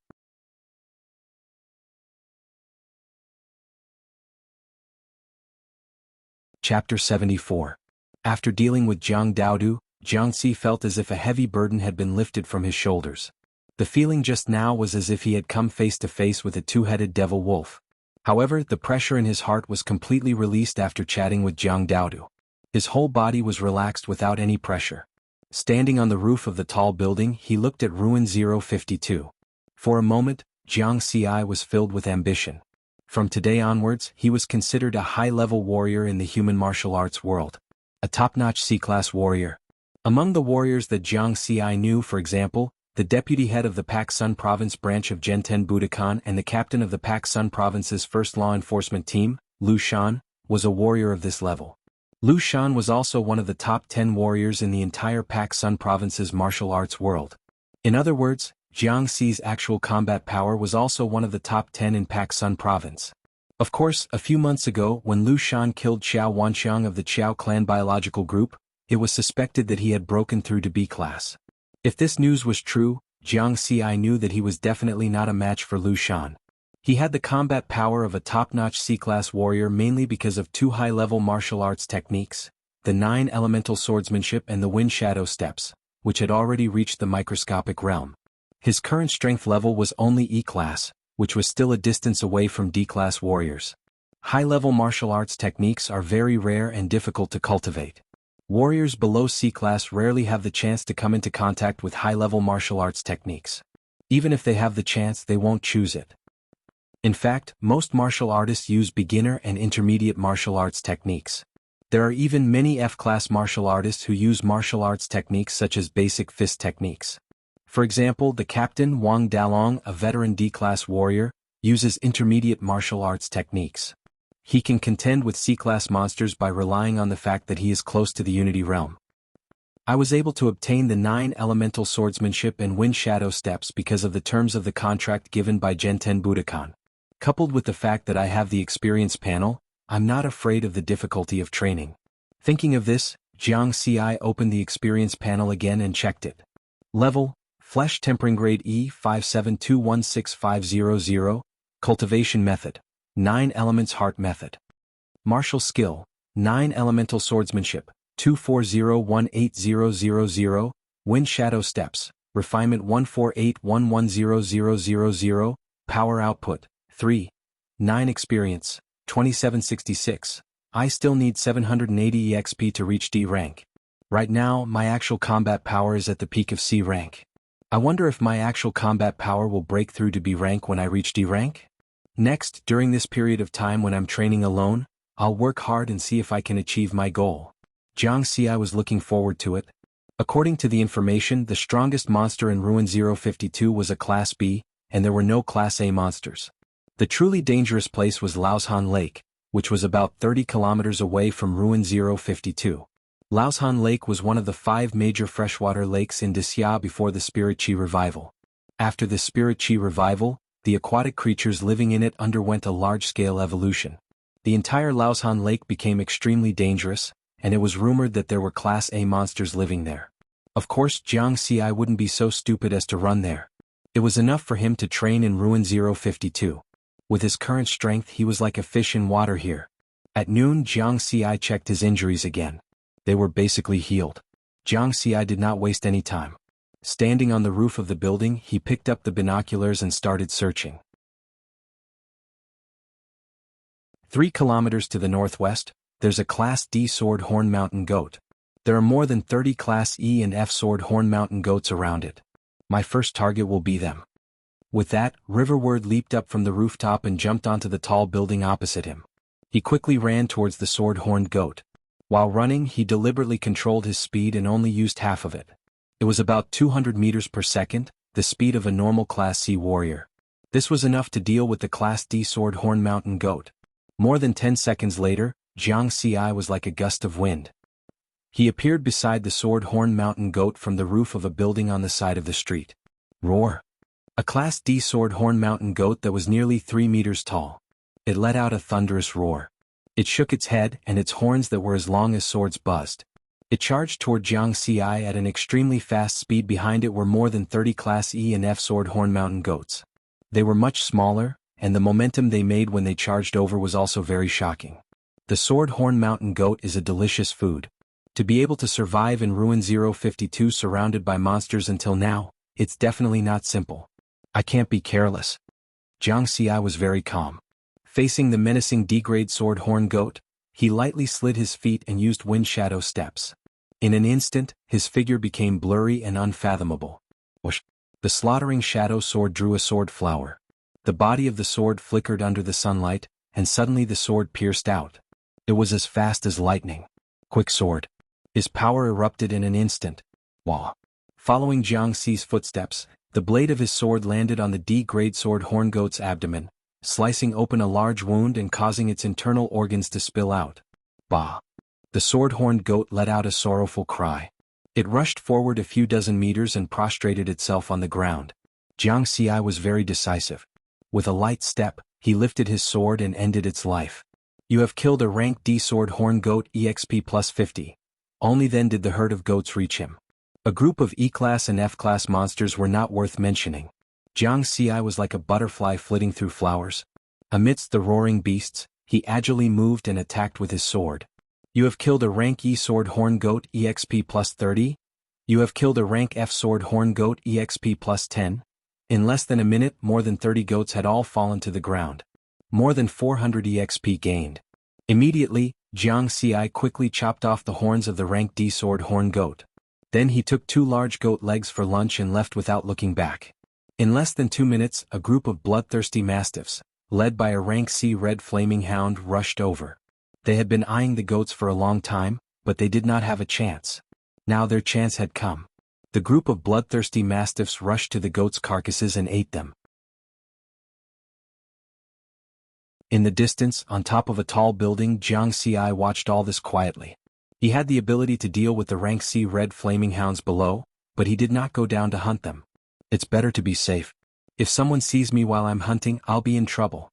Chapter 74. After dealing with Jiang Daodu, Jiang Xi felt as if a heavy burden had been lifted from his shoulders. The feeling just now was as if he had come face to face with a two-headed devil wolf. However, the pressure in his heart was completely released after chatting with Jiang Daodu. His whole body was relaxed without any pressure. Standing on the roof of the tall building, he looked at Ruin 052. For a moment, Jiang Xi was filled with ambition. From today onwards, he was considered a high-level warrior in the human martial arts world. A top-notch C-class warrior. Among the warriors that Jiang Xi knew, for example, the deputy head of the Pak Sun Province branch of Genten Budokan and the captain of the Pak Sun Province's first law enforcement team, Lu Shan, was a warrior of this level. Lu Shan was also one of the top 10 warriors in the entire Pak Sun Province's martial arts world. In other words, Jiang Xi's actual combat power was also one of the top 10 in Pak Sun Province. Of course, a few months ago, when Lu Shan killed Xiao Wanxiang of the Qiao clan biological group, it was suspected that he had broken through to B-class. If this news was true, Jiang Xi knew that he was definitely not a match for Lu Shan. He had the combat power of a top-notch C-class warrior mainly because of two high-level martial arts techniques, the 9 elemental swordsmanship and the wind shadow steps, which had already reached the microscopic realm. His current strength level was only E-class, which was still a distance away from D-class warriors. High-level martial arts techniques are very rare and difficult to cultivate. Warriors below C-class rarely have the chance to come into contact with high-level martial arts techniques. Even if they have the chance, they won't choose it. In fact, most martial artists use beginner and intermediate martial arts techniques. There are even many F-class martial artists who use martial arts techniques such as basic fist techniques. For example, the captain Wang Dalong, a veteran D-class warrior, uses intermediate martial arts techniques. He can contend with C-class monsters by relying on the fact that he is close to the Unity realm. I was able to obtain the 9 elemental swordsmanship and wind shadow steps because of the terms of the contract given by Genten Budokan. Coupled with the fact that I have the experience panel, I'm not afraid of the difficulty of training. Thinking of this, Jiang Xi opened the experience panel again and checked it. Level: Flesh Tempering Grade E57216500, Cultivation Method: 9 Elements Heart Method. Martial Skill: 9 Elemental Swordsmanship, 240180000, Wind Shadow Steps, Refinement 148110000, Power Output, 3. 9 Experience, 2766. I still need 780 EXP to reach D rank. Right now, my actual combat power is at the peak of C rank. I wonder if my actual combat power will break through to B rank when I reach D rank? Next, during this period of time when I'm training alone, I'll work hard and see if I can achieve my goal. Jiang Xi was looking forward to it. According to the information, the strongest monster in Ruin 052 was a Class B, and there were no Class A monsters. The truly dangerous place was Laoshan Lake, which was about 30 kilometers away from Ruin 052. Laoshan Lake was one of the 5 major freshwater lakes in Wuxia before the Spirit Qi revival. After the Spirit Qi revival, the aquatic creatures living in it underwent a large-scale evolution. The entire Laoshan Lake became extremely dangerous, and it was rumored that there were Class A monsters living there. Of course, Jiang Xi wouldn't be so stupid as to run there. It was enough for him to train in Ruin 052. With his current strength he was like a fish in water here. At noon Jiang Xi checked his injuries again. They were basically healed. Jiang Xi did not waste any time. Standing on the roof of the building he picked up the binoculars and started searching. 3 kilometers to the northwest, there's a Class D sword horn mountain goat. There are more than 30 Class E and F sword horn mountain goats around it. My first target will be them. With that, Riverward leaped up from the rooftop and jumped onto the tall building opposite him. He quickly ran towards the sword-horned goat. While running, he deliberately controlled his speed and only used half of it. It was about 200 meters per second, the speed of a normal Class C warrior. This was enough to deal with the Class D sword horn mountain goat. More than 10 seconds later, Jiang Xi was like a gust of wind. He appeared beside the sword horn mountain goat from the roof of a building on the side of the street. Roar! A Class D sword horn mountain goat that was nearly 3 meters tall. It let out a thunderous roar. It shook its head and its horns that were as long as swords buzzed. It charged toward Jiang Xi at an extremely fast speed. Behind it were more than 30 Class E and F sword horn mountain goats. They were much smaller, and the momentum they made when they charged over was also very shocking. The sword horn mountain goat is a delicious food. To be able to survive in Ruin 052 surrounded by monsters until now, it's definitely not simple. I can't be careless. Jiang Xi was very calm. Facing the menacing D-grade sword horn goat, he lightly slid his feet and used wind shadow steps. In an instant, his figure became blurry and unfathomable. Whoosh! The slaughtering shadow sword drew a sword flower. The body of the sword flickered under the sunlight, and suddenly the sword pierced out. It was as fast as lightning. Quick sword. His power erupted in an instant. Wah! Following Jiang Xi's footsteps, the blade of his sword landed on the D-grade sword horn goat's abdomen, slicing open a large wound and causing its internal organs to spill out. Bah! The sword-horned goat let out a sorrowful cry. It rushed forward a few dozen meters and prostrated itself on the ground. Jiang Xi was very decisive. With a light step, he lifted his sword and ended its life. You have killed a rank D sword horn goat EXP plus 50. Only then did the herd of goats reach him. A group of E-class and F-class monsters were not worth mentioning. Jiang Xi was like a butterfly flitting through flowers. Amidst the roaring beasts, he agilely moved and attacked with his sword. You have killed a rank E sword horn goat EXP plus 30. You have killed a rank F sword horn goat EXP plus 10. In less than a minute, more than 30 goats had all fallen to the ground. More than 400 EXP gained. Immediately, Jiang Xi quickly chopped off the horns of the rank D sword horn goat. Then he took 2 large goat legs for lunch and left without looking back. In less than 2 minutes, a group of bloodthirsty mastiffs, led by a rank C red flaming hound, rushed over. They had been eyeing the goats for a long time, but they did not have a chance. Now their chance had come. The group of bloodthirsty mastiffs rushed to the goats' carcasses and ate them. In the distance, on top of a tall building, Jiang Xi watched all this quietly. He had the ability to deal with the rank C red flaming hounds below, but he did not go down to hunt them. It's better to be safe. If someone sees me while I'm hunting, I'll be in trouble.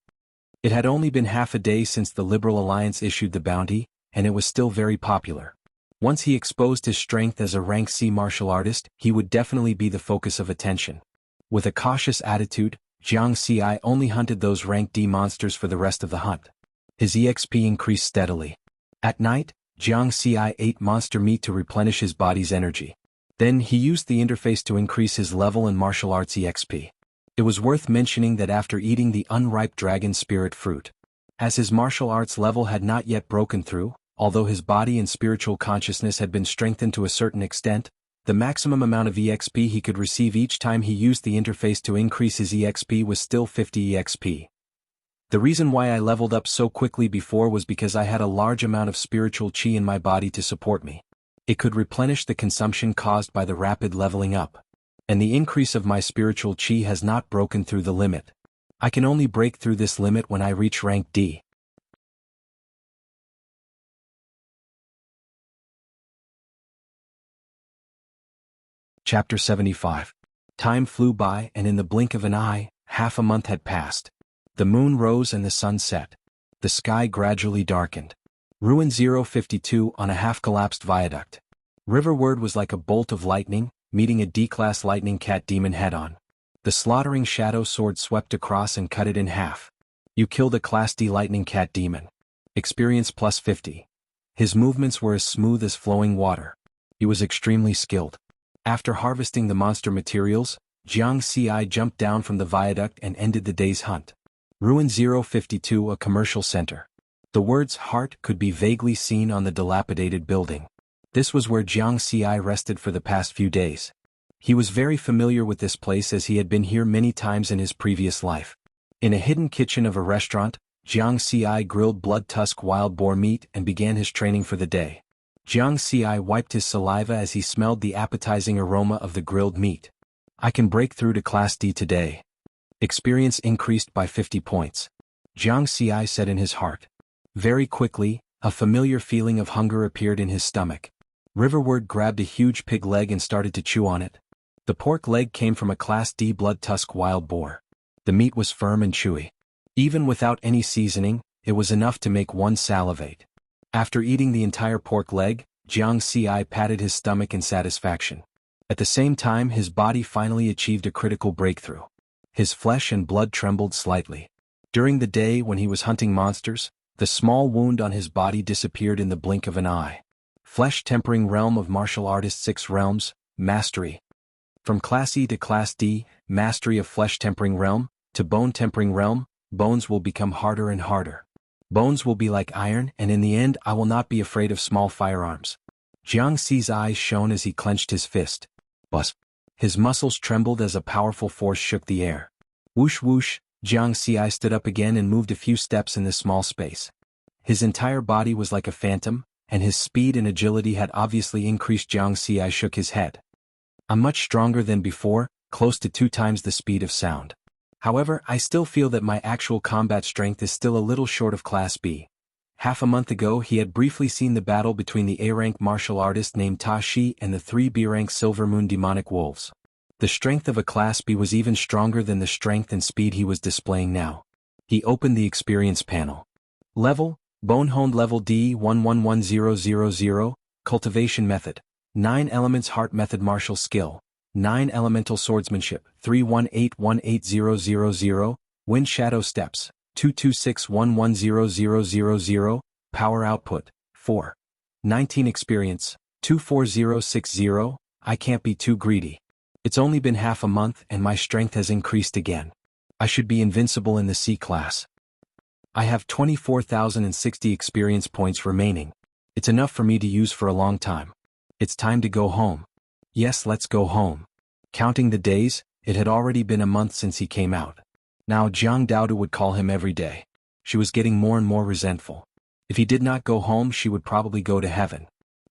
It had only been half a day since the Liberal Alliance issued the bounty, and it was still very popular. Once he exposed his strength as a rank C martial artist, he would definitely be the focus of attention. With a cautious attitude, Jiang Xi only hunted those rank D monsters for the rest of the hunt. His EXP increased steadily. At night, Jiang Xi ate monster meat to replenish his body's energy. Then he used the interface to increase his level in martial arts EXP. It was worth mentioning that after eating the unripe dragon spirit fruit, as his martial arts level had not yet broken through, although his body and spiritual consciousness had been strengthened to a certain extent, the maximum amount of EXP he could receive each time he used the interface to increase his EXP was still 50 EXP. The reason why I leveled up so quickly before was because I had a large amount of spiritual chi in my body to support me. It could replenish the consumption caused by the rapid leveling up. And the increase of my spiritual chi has not broken through the limit. I can only break through this limit when I reach rank D. Chapter 75. Time flew by, and in the blink of an eye, half a month had passed. The moon rose and the sun set. The sky gradually darkened. Ruin 052 on a half-collapsed viaduct. Riverward was like a bolt of lightning, meeting a D-class lightning cat demon head-on. The slaughtering shadow sword swept across and cut it in half. You killed a Class D lightning cat demon. Experience plus 50. His movements were as smooth as flowing water. He was extremely skilled. After harvesting the monster materials, Jiang Ci jumped down from the viaduct and ended the day's hunt. Ruin 052, a commercial center. The words heart could be vaguely seen on the dilapidated building. This was where Jiang Ci rested for the past few days. He was very familiar with this place as he had been here many times in his previous life. In a hidden kitchen of a restaurant, Jiang Ci grilled blood tusk wild boar meat and began his training for the day. Jiang Ci wiped his saliva as he smelled the appetizing aroma of the grilled meat. I can break through to Class D today. Experience increased by 50 points. Jiang Ci said in his heart. Very quickly, a familiar feeling of hunger appeared in his stomach. Riverward grabbed a huge pig leg and started to chew on it. The pork leg came from a Class D blood tusk wild boar. The meat was firm and chewy. Even without any seasoning, it was enough to make one salivate. After eating the entire pork leg, Jiang Ci patted his stomach in satisfaction. At the same time, his body finally achieved a critical breakthrough. His flesh and blood trembled slightly. During the day when he was hunting monsters, the small wound on his body disappeared in the blink of an eye. Flesh Tempering Realm of Martial Artist 6 Realms, Mastery. From Class E to Class D, Mastery of Flesh Tempering Realm, to Bone Tempering Realm, bones will become harder and harder. Bones will be like iron, and in the end I will not be afraid of small firearms. Jiang Ci's eyes shone as he clenched his fist. Buzz. His muscles trembled as a powerful force shook the air. Whoosh whoosh, Jiang Ci stood up again and moved a few steps in the small space. His entire body was like a phantom, and his speed and agility had obviously increased. Jiang Ci shook his head. I'm much stronger than before, close to 2 times the speed of sound. However, I still feel that my actual combat strength is still a little short of Class B. Half a month ago he had briefly seen the battle between the A-rank martial artist named Ta Shi and the 3 B-rank Silver Moon demonic wolves. The strength of a Class B was even stronger than the strength and speed he was displaying now. He opened the experience panel. Level, Bonehoned Level D111000, Cultivation Method, 9 Elements Heart Method Martial Skill, 9 Elemental Swordsmanship, 318180000, Wind Shadow Steps, 226110000, Power Output, 4. 19 Experience, 24060, I can't be too greedy. It's only been half a month and my strength has increased again. I should be invincible in the C class. I have 24,060 experience points remaining. It's enough for me to use for a long time. It's time to go home. Yes, let's go home. Counting the days, it had already been a month since he came out. Now Jiang Daodu would call him every day. She was getting more and more resentful. If he did not go home, she would probably go to heaven.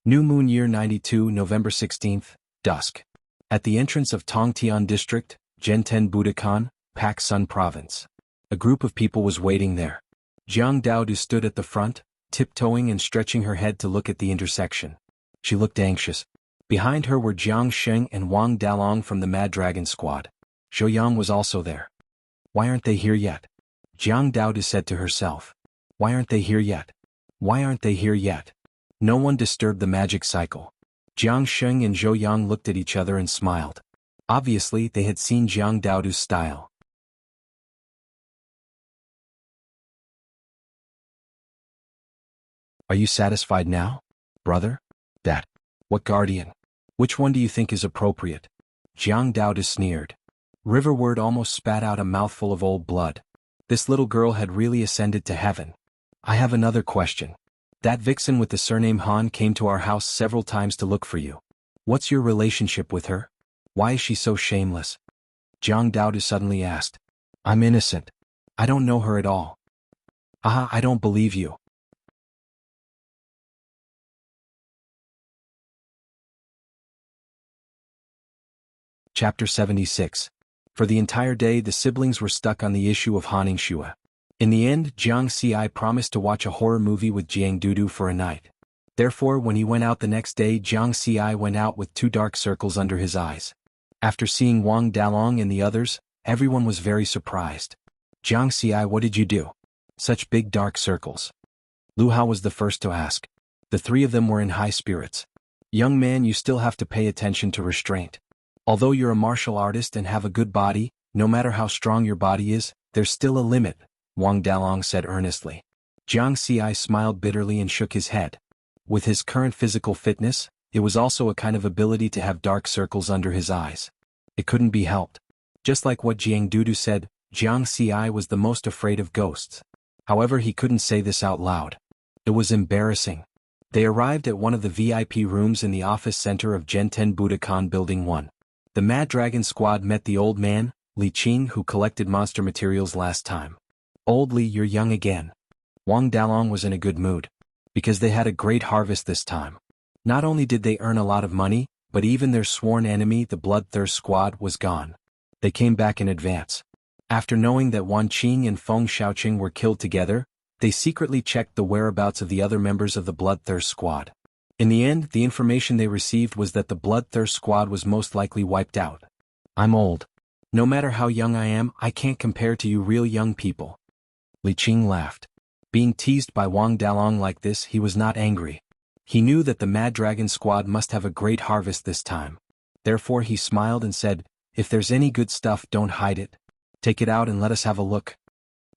New Moon Year 92, November 16th, dusk. At the entrance of Tongtian District, Zhenten Budokan, Pak Sun Province. A group of people was waiting there. Jiang Daodu stood at the front, tiptoeing and stretching her head to look at the intersection. She looked anxious. Behind her were Jiang Sheng and Wang Dalong from the Mad Dragon Squad. Zhou Yang was also there. Why aren't they here yet? Jiang Daodu said to herself. Why aren't they here yet? Why aren't they here yet? No one disturbed the magic cycle. Jiang Sheng and Zhou Yang looked at each other and smiled. Obviously, they had seen Jiang Daodu's style. Are you satisfied now, brother? That. What guardian? Which one do you think is appropriate? Jiang Daodu sneered. Riverward almost spat out a mouthful of old blood. This little girl had really ascended to heaven. I have another question. That vixen with the surname Han came to our house several times to look for you. What's your relationship with her? Why is she so shameless? Jiang Daodu suddenly asked. I'm innocent. I don't know her at all. Ah, I don't believe you. Chapter 76. For the entire day the siblings were stuck on the issue of haunting Shua. In the end, Jiang Xi promised to watch a horror movie with Jiang Dudu for a night. Therefore when he went out the next day, Jiang Xi went out with 2 dark circles under his eyes. After seeing Wang Dalong and the others, everyone was very surprised. Jiang Xi, what did you do? Such big dark circles. Lu Hao was the first to ask. The 3 of them were in high spirits. Young man, you still have to pay attention to restraint. Although you're a martial artist and have a good body, no matter how strong your body is, there's still a limit, Wang Dalong said earnestly. Jiang Xi smiled bitterly and shook his head. With his current physical fitness, it was also a kind of ability to have dark circles under his eyes. It couldn't be helped. Just like what Jiang Dudu said, Jiang Xi was the most afraid of ghosts. However, he couldn't say this out loud. It was embarrassing. They arrived at one of the VIP rooms in the office center of Genten Budokan Building 1. The Mad Dragon squad met the old man, Li Qing, who collected monster materials last time. Old Li, you're young again. Wang Dalong was in a good mood. Because they had a great harvest this time. Not only did they earn a lot of money, but even their sworn enemy, the Bloodthirst squad, was gone. They came back in advance. After knowing that Wan Qing and Feng Xiaoqing were killed together, they secretly checked the whereabouts of the other members of the Bloodthirst squad. In the end, the information they received was that the Bloodthirst squad was most likely wiped out. I'm old. No matter how young I am, I can't compare to you real young people. Li Qing laughed. Being teased by Wang Dalong like this, he was not angry. He knew that the Mad Dragon squad must have a great harvest this time. Therefore he smiled and said, if there's any good stuff, don't hide it. Take it out and let us have a look.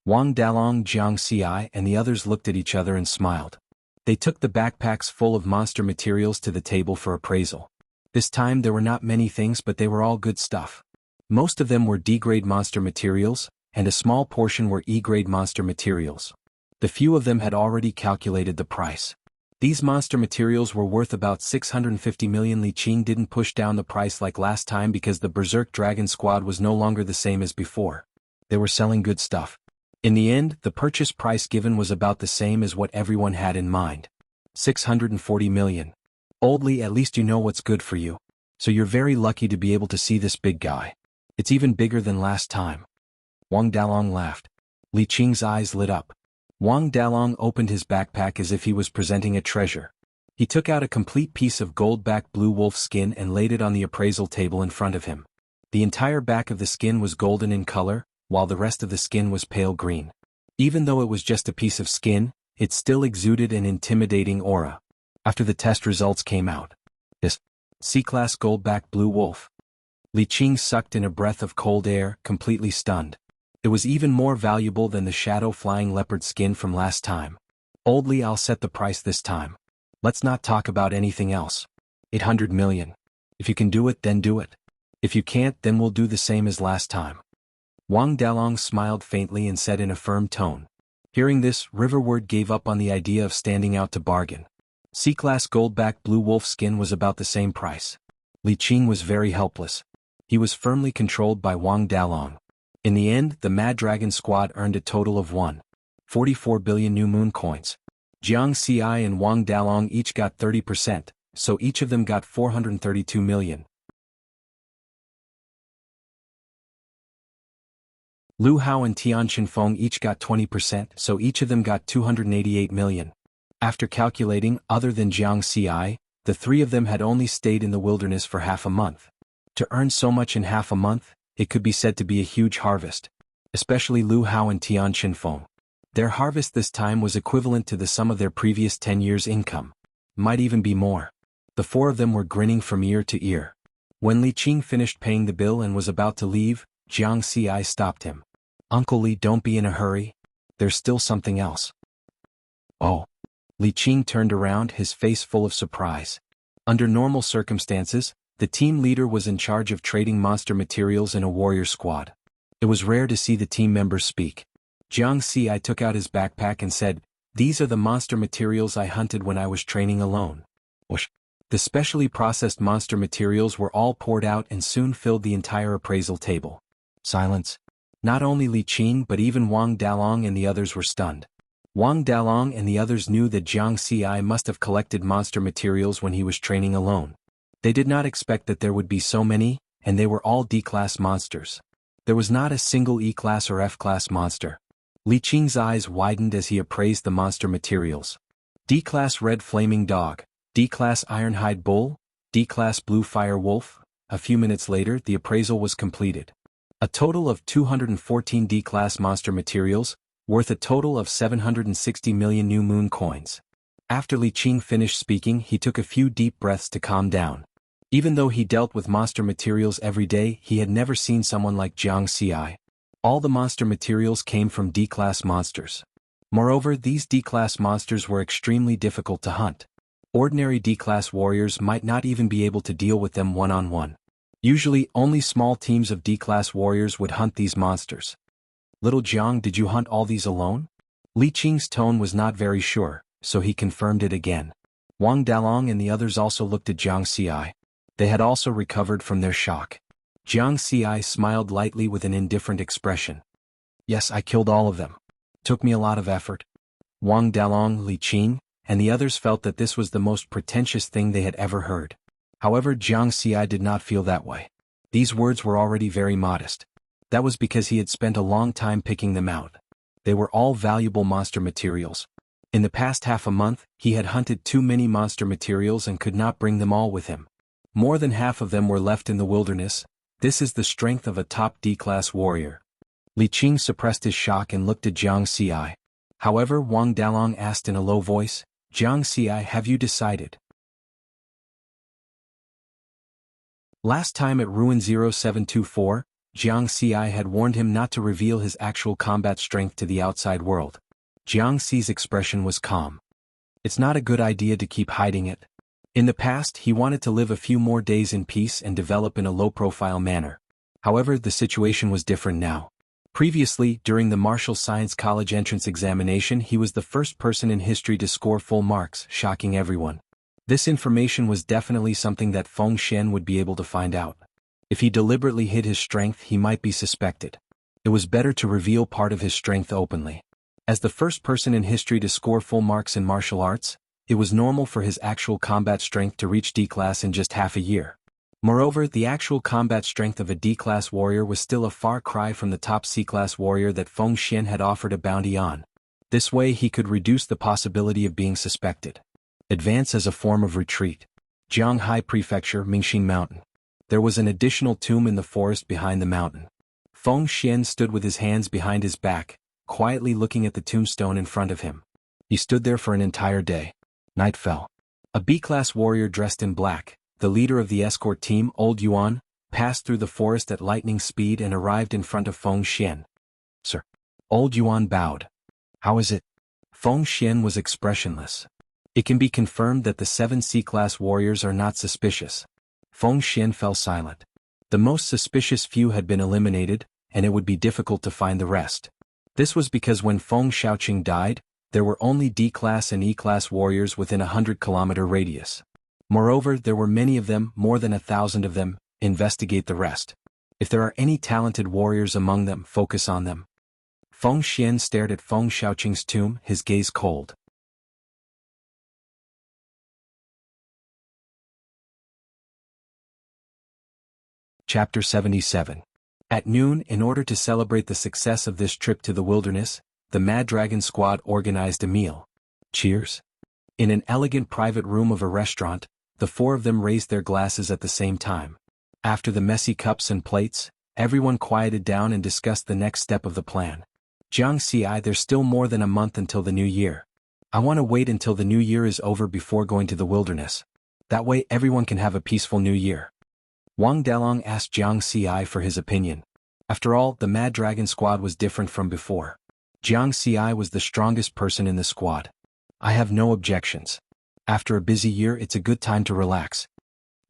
Wang Dalong, Jiang Xi and the others looked at each other and smiled. They took the backpacks full of monster materials to the table for appraisal. This time there were not many things, but they were all good stuff. Most of them were D-grade monster materials, and a small portion were E-grade monster materials. The few of them had already calculated the price. These monster materials were worth about 650 million. Li Qing didn't push down the price like last time because the Berserk Dragon squad was no longer the same as before. They were selling good stuff. In the end, the purchase price given was about the same as what everyone had in mind. 640 million. Old Li, at least you know what's good for you. So you're very lucky to be able to see this big guy. It's even bigger than last time. Wang Dalong laughed. Li Qing's eyes lit up. Wang Dalong opened his backpack as if he was presenting a treasure. He took out a complete piece of gold-backed blue wolf skin and laid it on the appraisal table in front of him. The entire back of the skin was golden in color, while the rest of the skin was pale green. Even though it was just a piece of skin, it still exuded an intimidating aura. After the test results came out. This C-class gold-backed blue wolf. Li Qing sucked in a breath of cold air, completely stunned. It was even more valuable than the shadow-flying leopard skin from last time. Old Li, I'll set the price this time. Let's not talk about anything else. 800 million. If you can do it, then do it. If you can't, then we'll do the same as last time. Wang Dalong smiled faintly and said in a firm tone. Hearing this, Riverward gave up on the idea of standing out to bargain. C-class gold-backed blue wolf skin was about the same price. Li Qing was very helpless. He was firmly controlled by Wang Dalong. In the end, the Mad Dragon squad earned a total of 1.44 billion new moon coins. Jiang Xi and Wang Dalong each got 30%, so each of them got 432 million. Lu Hao and Tian Qinfeng each got 20%, so each of them got 288 million. After calculating, other than Jiang Xi, the 3 of them had only stayed in the wilderness for half a month. To earn so much in half a month, it could be said to be a huge harvest. Especially Lu Hao and Tian Qinfeng. Their harvest this time was equivalent to the sum of their previous 10 years' income. Might even be more. The 4 of them were grinning from ear to ear. When Li Qing finished paying the bill and was about to leave, Jiang Xi stopped him. Uncle Li, don't be in a hurry. There's still something else. Oh. Li Qing turned around, his face full of surprise. Under normal circumstances, the team leader was in charge of trading monster materials in a warrior squad. It was rare to see the team members speak. Jiang Xi took out his backpack and said, these are the monster materials I hunted when I was training alone. Whoosh. The specially processed monster materials were all poured out and soon filled the entire appraisal table. Silence. Not only Li Qing but even Wang Dalong and the others were stunned. Wang Dalong and the others knew that Jiang Xi must have collected monster materials when he was training alone. They did not expect that there would be so many, and they were all D-class monsters. There was not a single E-class or F-class monster. Li Qing's eyes widened as he appraised the monster materials. D-class red flaming dog, D-class ironhide bull, D-class blue fire wolf. A few minutes later the appraisal was completed. A total of 214 D-class monster materials, worth a total of 760 million new moon coins. After Li Qing finished speaking, he took a few deep breaths to calm down. Even though he dealt with monster materials every day, he had never seen someone like Jiang Xi. All the monster materials came from D-class monsters. Moreover, these D-class monsters were extremely difficult to hunt. Ordinary D-class warriors might not even be able to deal with them one-on-one. Usually, only small teams of D-class warriors would hunt these monsters. Little Jiang, did you hunt all these alone? Li Qing's tone was not very sure, so he confirmed it again. Wang Dalong and the others also looked at Jiang Xi. They had also recovered from their shock. Jiang Xi smiled lightly with an indifferent expression. Yes, I killed all of them. Took me a lot of effort. Wang Dalong, Li Qing, and the others felt that this was the most pretentious thing they had ever heard. However, Jiang Xi did not feel that way. These words were already very modest. That was because he had spent a long time picking them out. They were all valuable monster materials. In the past half a month, he had hunted too many monster materials and could not bring them all with him. More than half of them were left in the wilderness. This is the strength of a top D-class warrior. Li Qing suppressed his shock and looked at Jiang Xi. However, Wang Dalong asked in a low voice, Jiang Xi, have you decided? Last time at Ruin 0724, Jiang Xi had warned him not to reveal his actual combat strength to the outside world. Jiang Xi's expression was calm. It's not a good idea to keep hiding it. In the past, he wanted to live a few more days in peace and develop in a low-profile manner. However, the situation was different now. Previously, during the Martial Science College entrance examination, he was the first person in history to score full marks, shocking everyone. This information was definitely something that Feng Xian would be able to find out. If he deliberately hid his strength, he might be suspected. It was better to reveal part of his strength openly. As the first person in history to score full marks in martial arts, it was normal for his actual combat strength to reach D-class in just half a year. Moreover, the actual combat strength of a D-class warrior was still a far cry from the top C-class warrior that Feng Xian had offered a bounty on. This way he could reduce the possibility of being suspected. Advance as a form of retreat. Jianghai Prefecture, Mingxin Mountain. There was an additional tomb in the forest behind the mountain. Feng Xian stood with his hands behind his back, quietly looking at the tombstone in front of him. He stood there for an entire day. Night fell. A B-class warrior dressed in black, the leader of the escort team, Old Yuan, passed through the forest at lightning speed and arrived in front of Feng Xian. Sir. Old Yuan bowed. How is it? Feng Xian was expressionless. It can be confirmed that the 7 C-class warriors are not suspicious. Feng Xian fell silent. The most suspicious few had been eliminated, and it would be difficult to find the rest. This was because when Feng Xiaoqing died, there were only D-class and E-class warriors within a 100-kilometer radius. Moreover, there were many of them, more than 1,000 of them. Investigate the rest. If there are any talented warriors among them, focus on them. Feng Xian stared at Feng Xiaoqing's tomb, his gaze cold. Chapter 77. At noon, in order to celebrate the success of this trip to the wilderness, the Mad Dragon squad organized a meal. Cheers. In an elegant private room of a restaurant, the 4 of them raised their glasses at the same time. After the messy cups and plates, everyone quieted down and discussed the next step of the plan. Jiang Xi, there's still more than a month until the new year. I want to wait until the new year is over before going to the wilderness. That way everyone can have a peaceful new year. Wang Dalong asked Jiang Xi for his opinion. After all, the Mad Dragon squad was different from before. Jiang Xi was the strongest person in the squad. I have no objections. After a busy year, it's a good time to relax.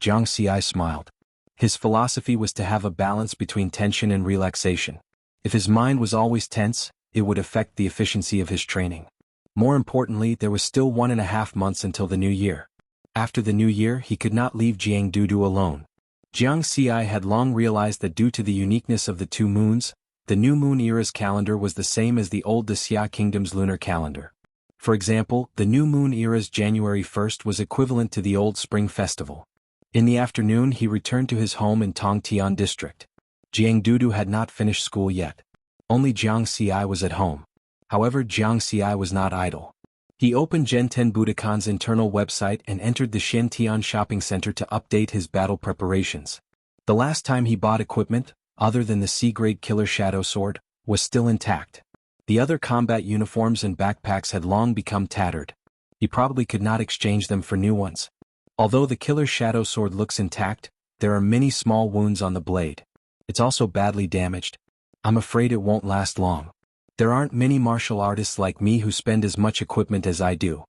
Jiang Xi smiled. His philosophy was to have a balance between tension and relaxation. If his mind was always tense, it would affect the efficiency of his training. More importantly, there was still 1.5 months until the new year. After the new year, he could not leave Jiang Dudu alone. Jiang Xi had long realized that due to the uniqueness of the 2 moons, the new moon era's calendar was the same as the old Xia Kingdom's lunar calendar. For example, the new moon era's January 1st was equivalent to the old spring festival. In the afternoon he returned to his home in Tongtian district. Jiang Dudu had not finished school yet. Only Jiang Xi was at home. However, Jiang Xi was not idle. He opened Zhenten Budokan's internal website and entered the Shantian shopping center to update his battle preparations. The last time he bought equipment, other than the C-grade killer shadow sword, was still intact. The other combat uniforms and backpacks had long become tattered. He probably could not exchange them for new ones. Although the killer shadow sword looks intact, there are many small wounds on the blade. It's also badly damaged. I'm afraid it won't last long. There aren't many martial artists like me who spend as much equipment as I do.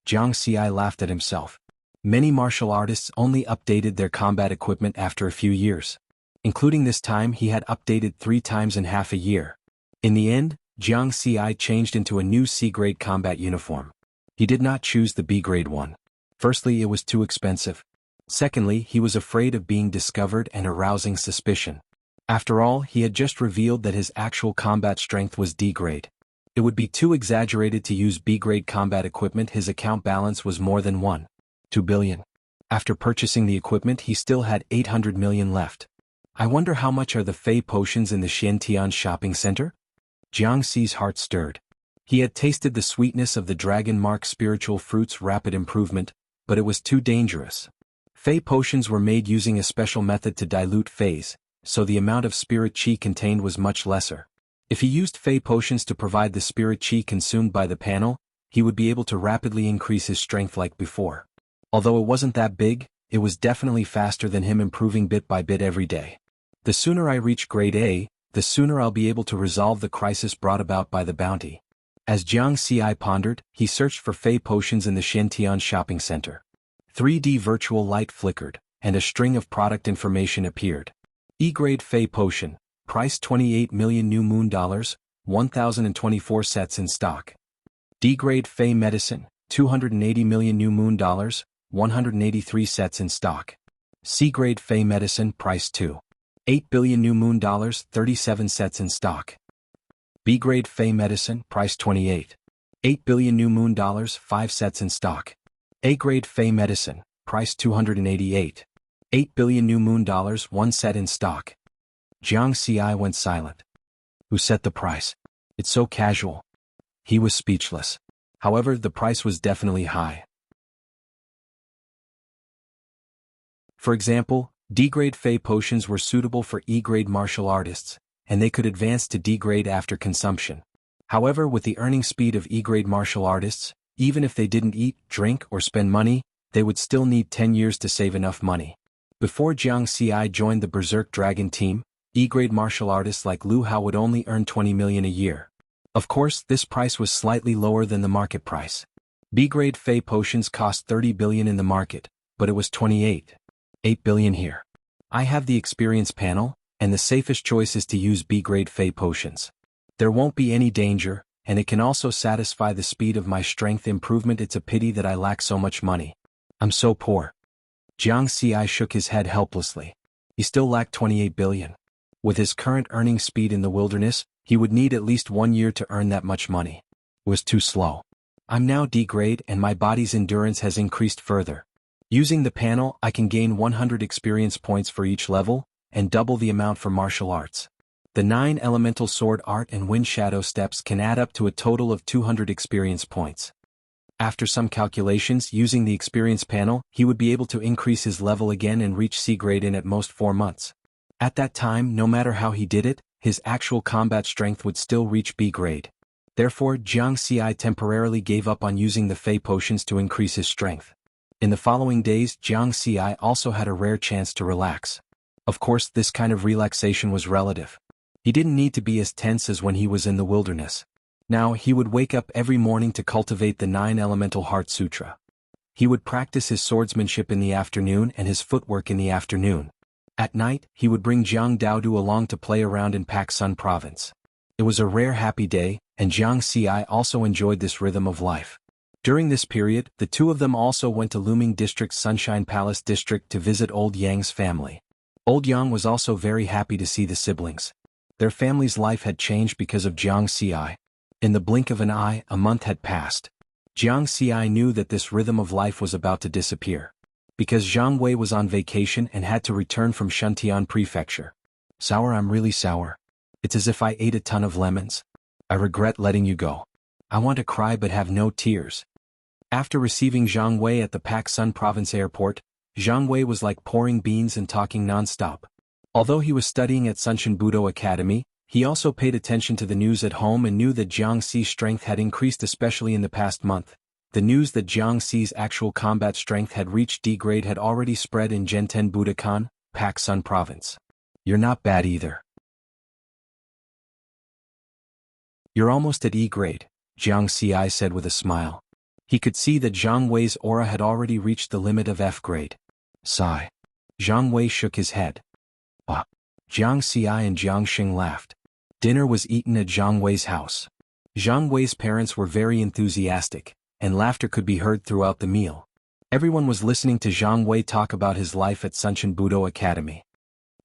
Jiang Xi laughed at himself. Many martial artists only updated their combat equipment after a few years. Including this time, he had updated 3 times in half a year. In the end, Jiang Xi changed into a new C-grade combat uniform. He did not choose the B-grade one. Firstly, it was too expensive. Secondly, he was afraid of being discovered and arousing suspicion. After all, he had just revealed that his actual combat strength was D-grade. It would be too exaggerated to use B-grade combat equipment. His account balance was more than 1.2 billion. After purchasing the equipment, he still had 800 million left. I wonder how much are the Fei potions in the Xiantian shopping center? Jiang Xi's heart stirred. He had tasted the sweetness of the Dragon Mark spiritual fruit's rapid improvement, but it was too dangerous. Fei potions were made using a special method to dilute Feis, so the amount of spirit chi contained was much lesser. If he used Fei potions to provide the spirit chi consumed by the panel, he would be able to rapidly increase his strength like before. Although it wasn't that big, it was definitely faster than him improving bit by bit every day. The sooner I reach grade A, the sooner I'll be able to resolve the crisis brought about by the bounty. As Jiang Xi pondered, he searched for Fei potions in the Shantian shopping center. 3D virtual light flickered, and a string of product information appeared. E-grade Fei potion, price 28 million new moon dollars, 1,024 sets in stock. D-grade Fei medicine, 280 million new moon dollars, 183 sets in stock. C-grade Fei medicine, price 2.8 billion new moon dollars, 37 sets in stock. B-grade Fei medicine, price 28.8 billion new moon dollars, 5 sets in stock. A-grade Fei medicine, price 288. 8 billion new moon dollars, 1 set in stock. Jiang Xi went silent. Who set the price? It's so casual. He was speechless. However, the price was definitely high. For example, D-grade Fei potions were suitable for E-grade martial artists, and they could advance to D-grade after consumption. However, with the earning speed of E-grade martial artists, even if they didn't eat, drink, or spend money, they would still need 10 years to save enough money. Before Jiang Xi joined the Berserk Dragon team, E-grade martial artists like Lu Hao would only earn 20 million a year. Of course, this price was slightly lower than the market price. B-grade Fei potions cost 30 billion in the market, but it was 28.8 billion here. I have the experience panel, and the safest choice is to use B-grade Fei potions. There won't be any danger, and it can also satisfy the speed of my strength improvement. It's a pity that I lack so much money. I'm so poor. Jiang Xi shook his head helplessly. He still lacked 28 billion. With his current earning speed in the wilderness, he would need at least 1 year to earn that much money. It was too slow. I'm now D-grade and my body's endurance has increased further. Using the panel, I can gain 100 experience points for each level, and double the amount for martial arts. The 9 elemental sword art and wind shadow steps can add up to a total of 200 experience points. After some calculations using the experience panel, he would be able to increase his level again and reach C-grade in at most 4 months. At that time, no matter how he did it, his actual combat strength would still reach B-grade. Therefore, Jiang Xi temporarily gave up on using the Fei potions to increase his strength. In the following days, Jiang Xi also had a rare chance to relax. Of course, this kind of relaxation was relative. He didn't need to be as tense as when he was in the wilderness. Now, he would wake up every morning to cultivate the 9 Elemental Heart Sutra. He would practice his swordsmanship in the afternoon and his footwork in the afternoon. At night, he would bring Jiang Daodu along to play around in Pak Sun Province. It was a rare happy day, and Jiang Xi also enjoyed this rhythm of life. During this period, the two of them also went to Luming District's Sunshine Palace district to visit Old Yang's family. Old Yang was also very happy to see the siblings. Their family's life had changed because of Jiang Xi. In the blink of an eye, a month had passed. Jiang Xi knew that this rhythm of life was about to disappear. Because Zhang Wei was on vacation and had to return from Shuntian Prefecture. Sour, I'm really sour. It's as if I ate a ton of lemons. I regret letting you go. I want to cry but have no tears. After receiving Zhang Wei at the Pak Sun Province airport, Zhang Wei was like pouring beans and talking non-stop. Although he was studying at Sunshin Budo Academy, he also paid attention to the news at home and knew that Jiang Xi's strength had increased especially in the past month. The news that Jiang Xi's actual combat strength had reached D grade had already spread in Zhenten Budokan, Pak Sun Province. You're not bad either. You're almost at E grade, Jiang Xi said with a smile. He could see that Zhang Wei's aura had already reached the limit of F grade. Sigh. Zhang Wei shook his head. Ah. Jiang Xi and Jiang Xing laughed. Dinner was eaten at Zhang Wei's house. Zhang Wei's parents were very enthusiastic, and laughter could be heard throughout the meal. Everyone was listening to Zhang Wei talk about his life at Sunshin Budo Academy.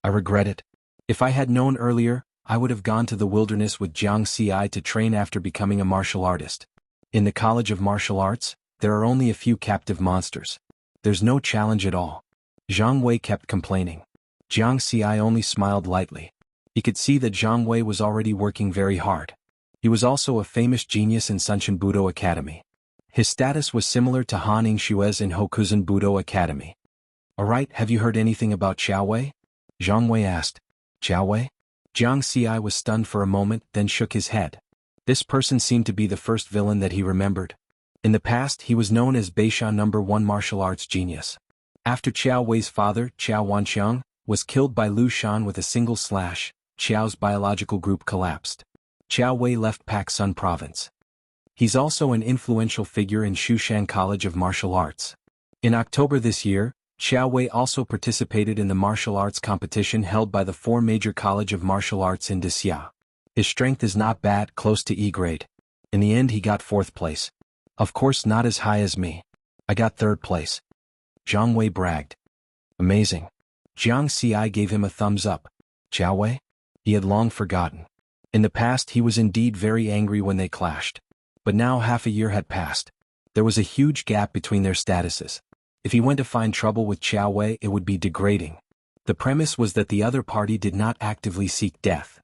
I regret it. If I had known earlier, I would have gone to the wilderness with Jiang Xi to train after becoming a martial artist. In the College of Martial Arts, there are only a few captive monsters. There's no challenge at all. Zhang Wei kept complaining. Jiang Xi only smiled lightly. He could see that Zhang Wei was already working very hard. He was also a famous genius in Sunshin Budo Academy. His status was similar to Han Yingshue's in Hokuzan Budo Academy. Alright, have you heard anything about Qiao Wei? Zhang Wei asked. Qiao Wei? Jiang Xi was stunned for a moment, then shook his head. This person seemed to be the first villain that he remembered. In the past, he was known as Beisha #1 martial arts genius. After Qiao Wei's father, Qiao Wanqiang, was killed by Lu Shan with a single slash, Qiao's biological group collapsed. Qiao Wei left Pak Sun Province. He's also an influential figure in Shushan College of Martial Arts. In October this year, Qiao Wei also participated in the martial arts competition held by the 4 major College of Martial Arts in Xia. His strength is not bad, close to E grade. In the end he got 4th place. Of course not as high as me. I got 3rd place. Zhang Wei bragged. Amazing. Jiang Xi gave him a thumbs up. Qiao Wei? He had long forgotten. In the past he was indeed very angry when they clashed. But now half a year had passed. There was a huge gap between their statuses. If he went to find trouble with Qiao Wei, it would be degrading. The premise was that the other party did not actively seek death.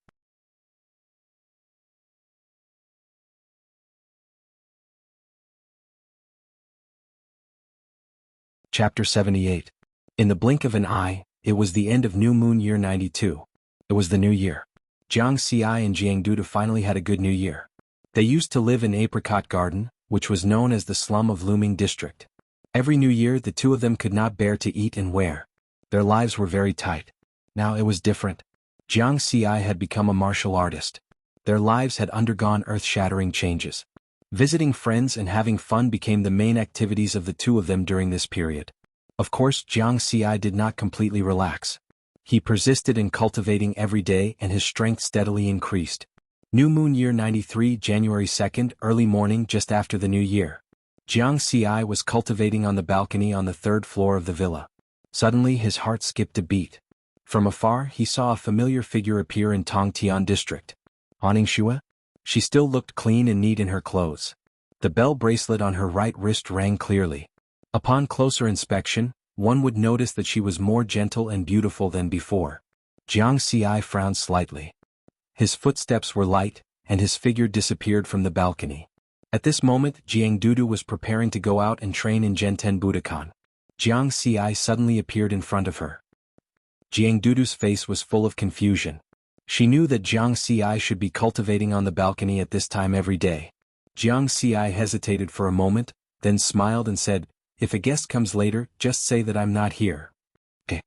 Chapter 78. In the blink of an eye, it was the end of New Moon Year 92. It was the new year. Jiang Xi and Jiang Dudu finally had a good new year. They used to live in Apricot Garden, which was known as the slum of Looming District. Every new year the two of them could not bear to eat and wear. Their lives were very tight. Now it was different. Jiang Xi had become a martial artist. Their lives had undergone earth-shattering changes. Visiting friends and having fun became the main activities of the two of them during this period. Of course, Jiang Xi did not completely relax. He persisted in cultivating every day and his strength steadily increased. New Moon Year 93, January 2nd, early morning just after the new year. Jiang Xi was cultivating on the balcony on the 3rd floor of the villa. Suddenly his heart skipped a beat. From afar he saw a familiar figure appear in Tongtian district. Han Yingxue? She still looked clean and neat in her clothes. The bell bracelet on her right wrist rang clearly. Upon closer inspection, one would notice that she was more gentle and beautiful than before. Jiang Xi frowned slightly. His footsteps were light, and his figure disappeared from the balcony. At this moment, Jiang Dudu was preparing to go out and train in Zhenten Budokan. Jiang Xi suddenly appeared in front of her. Jiang Dudu's face was full of confusion. She knew that Jiang Xi should be cultivating on the balcony at this time every day. Jiang Xi hesitated for a moment, then smiled and said, "If a guest comes later, just say that I'm not here." Okay.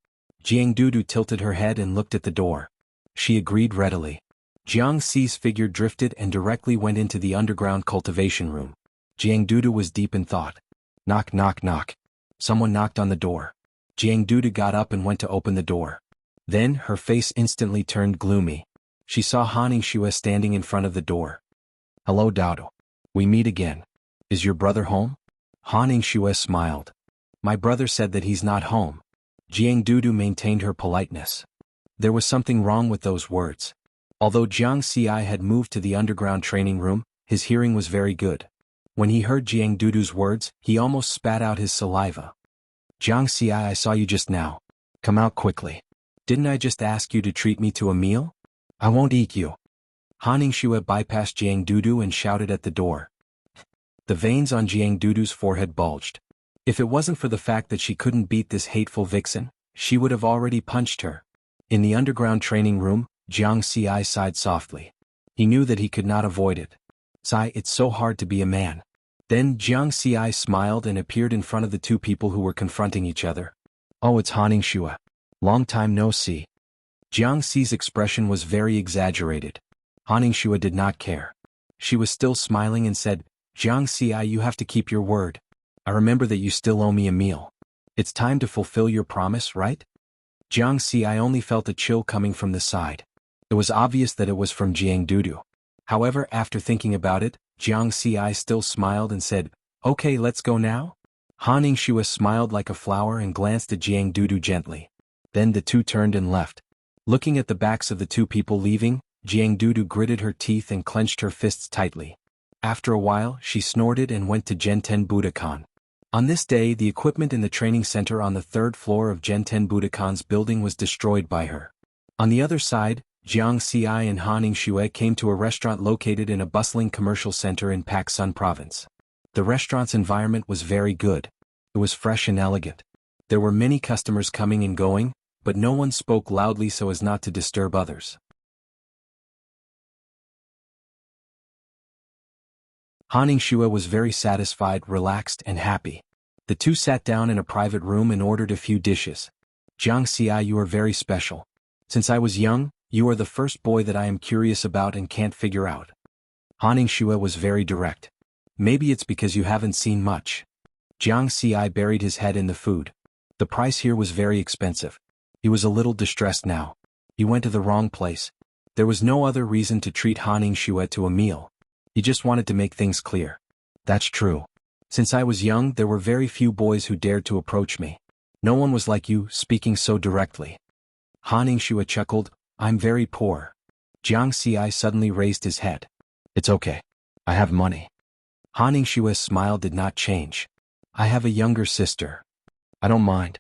Jiang Dudu tilted her head and looked at the door. She agreed readily. Jiang Xi's figure drifted and directly went into the underground cultivation room. Jiang Dudu was deep in thought. Knock, knock, knock. Someone knocked on the door. Jiang Dudu got up and went to open the door. Then, her face instantly turned gloomy. She saw Han Yingxue standing in front of the door. "Hello, Dado. We meet again. Is your brother home?" Han Yingxue smiled. "My brother said that he's not home." Jiang Dudu maintained her politeness. There was something wrong with those words. Although Jiang Xi had moved to the underground training room, his hearing was very good. When he heard Jiang Dudu's words, he almost spat out his saliva. "Jiang Xi, I saw you just now. Come out quickly." Didn't I just ask you to treat me to a meal? I won't eat you. Han Ningxue bypassed Jiang Dudu and shouted at the door. The veins on Jiang Dudu's forehead bulged. If it wasn't for the fact that she couldn't beat this hateful vixen, she would have already punched her. In the underground training room, Jiang Ci sighed softly. He knew that he could not avoid it. Sigh, it's so hard to be a man. Then Jiang Ci smiled and appeared in front of the two people who were confronting each other. Oh, it's Han Ningxue. Long time no see. Jiang Ci's expression was very exaggerated. Han Ningxue did not care. She was still smiling and said, Jiang Ci, you have to keep your word. I remember that you still owe me a meal. It's time to fulfill your promise, right? Jiang Ci only felt a chill coming from the side. It was obvious that it was from Jiang Dudu. However, after thinking about it, Jiang Ci still smiled and said, Okay, let's go now? Han Ningxue smiled like a flower and glanced at Jiang Dudu gently. Then the two turned and left. Looking at the backs of the two people leaving, Jiang Dudu gritted her teeth and clenched her fists tightly. After a while, she snorted and went to Genten Budokan. On this day, the equipment in the training center on the third floor of Genten Budokan's building was destroyed by her. On the other side, Jiang Ci and Han Ningxue came to a restaurant located in a bustling commercial center in Pak Sun Province. The restaurant's environment was very good. It was fresh and elegant. There were many customers coming and going, but no one spoke loudly so as not to disturb others. Han Ningxue was very satisfied, relaxed, and happy. The two sat down in a private room and ordered a few dishes. Jiang Ci, you are very special. Since I was young, you are the first boy that I am curious about and can't figure out. Han Ningxue was very direct. Maybe it's because you haven't seen much. Jiang Ci buried his head in the food. The price here was very expensive. He was a little distressed now. He went to the wrong place. There was no other reason to treat Han Ningxue to a meal. He just wanted to make things clear. That's true. Since I was young, there were very few boys who dared to approach me. No one was like you, speaking so directly. Han Ningxue chuckled, I'm very poor. Jiang Ci suddenly raised his head. It's okay. I have money. Han Ningxue's smile did not change. I have a younger sister. I don't mind.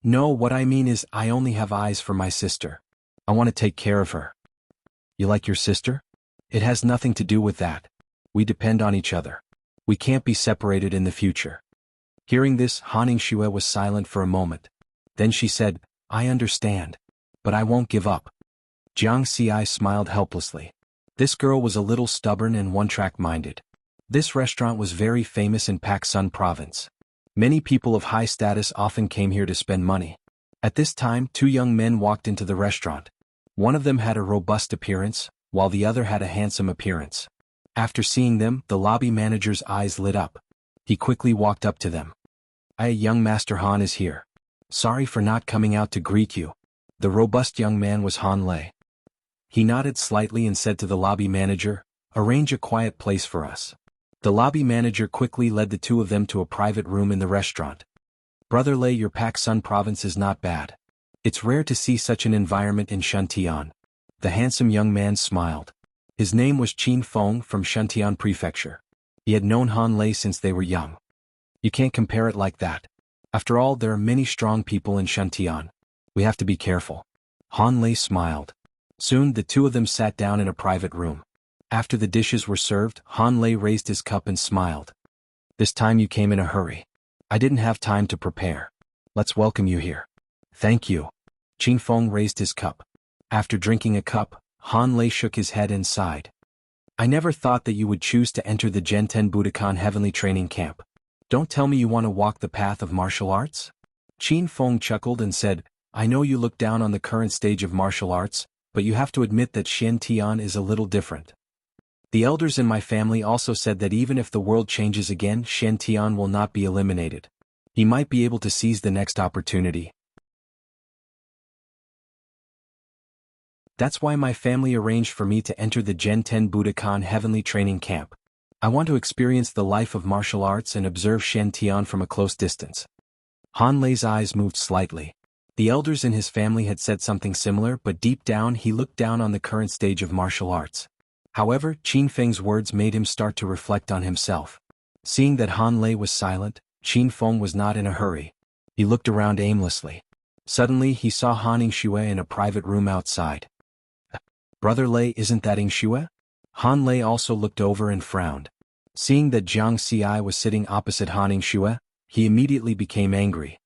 No, what I mean is I only have eyes for my sister. I want to take care of her. You like your sister? It has nothing to do with that. We depend on each other. We can't be separated in the future. Hearing this, Han Ningxue was silent for a moment. Then she said, I understand. But I won't give up. Jiang Ci smiled helplessly. This girl was a little stubborn and one-track-minded. This restaurant was very famous in Pak Sun Province. Many people of high status often came here to spend money. At this time, two young men walked into the restaurant. One of them had a robust appearance, while the other had a handsome appearance. After seeing them, the lobby manager's eyes lit up. He quickly walked up to them. Young Master Han is here. Sorry for not coming out to greet you. The robust young man was Han Lei. He nodded slightly and said to the lobby manager, Arrange a quiet place for us. The lobby manager quickly led the two of them to a private room in the restaurant. Brother Lei, your Pak Sun Province is not bad. It's rare to see such an environment in Shuntian. The handsome young man smiled. His name was Qin Feng from Shuntian Prefecture. He had known Han Lei since they were young. You can't compare it like that. After all, there are many strong people in Shuntian. We have to be careful. Han Lei smiled. Soon the two of them sat down in a private room. After the dishes were served, Han Lei raised his cup and smiled. This time you came in a hurry. I didn't have time to prepare. Let's welcome you here. Thank you. Qin Feng raised his cup. After drinking a cup, Han Lei shook his head and sighed. I never thought that you would choose to enter the Genten Budokan Heavenly Training Camp. Don't tell me you want to walk the path of martial arts? Qin Feng chuckled and said, I know you look down on the current stage of martial arts, but you have to admit that Shen Tian is a little different. The elders in my family also said that even if the world changes again, Shen Tian will not be eliminated. He might be able to seize the next opportunity. That's why my family arranged for me to enter the Genten Budokan Heavenly Training Camp. I want to experience the life of martial arts and observe Shen Tian from a close distance. Han Lei's eyes moved slightly. The elders in his family had said something similar, but deep down he looked down on the current stage of martial arts. However, Qin Feng's words made him start to reflect on himself. Seeing that Han Lei was silent, Qin Feng was not in a hurry. He looked around aimlessly. Suddenly he saw Han Yingxue in a private room outside. Brother Lei, isn't that Yingxue? Han Lei also looked over and frowned. Seeing that Jiang Xi was sitting opposite Han Yingxue, he immediately became angry.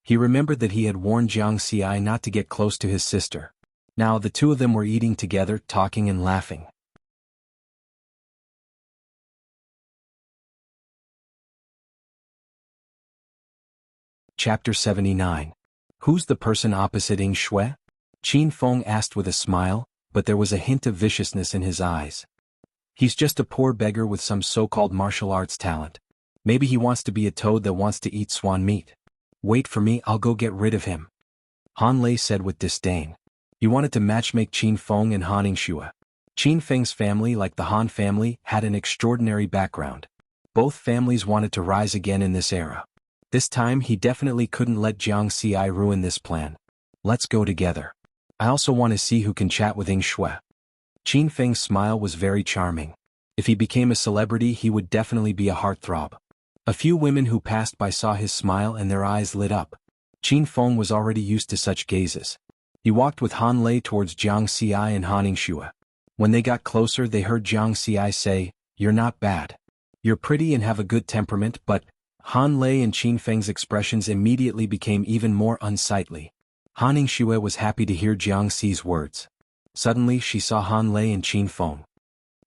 He remembered that he had warned Jiang Xi not to get close to his sister. Now the two of them were eating together, talking and laughing. Chapter 79. Who's the person opposite Yingxue? Qin Feng asked with a smile, but there was a hint of viciousness in his eyes. He's just a poor beggar with some so-called martial arts talent. Maybe he wants to be a toad that wants to eat swan meat. Wait for me, I'll go get rid of him. Han Lei said with disdain. He wanted to matchmake Qin Feng and Han Yingxue. Qin Feng's family, like the Han family, had an extraordinary background. Both families wanted to rise again in this era. This time he definitely couldn't let Jiang Xi ruin this plan. Let's go together. I also want to see who can chat with Yingxue. Qin Feng's smile was very charming. If he became a celebrity, he would definitely be a heartthrob. A few women who passed by saw his smile and their eyes lit up. Qin Feng was already used to such gazes. He walked with Han Lei towards Jiang Xi and Han Yingxue. When they got closer, they heard Jiang Xi say, "You're not bad. You're pretty and have a good temperament, but..." Han Lei and Qin Feng's expressions immediately became even more unsightly. Han Yingxue was happy to hear Jiang Xi's words. Suddenly she saw Han Lei and Qin Feng.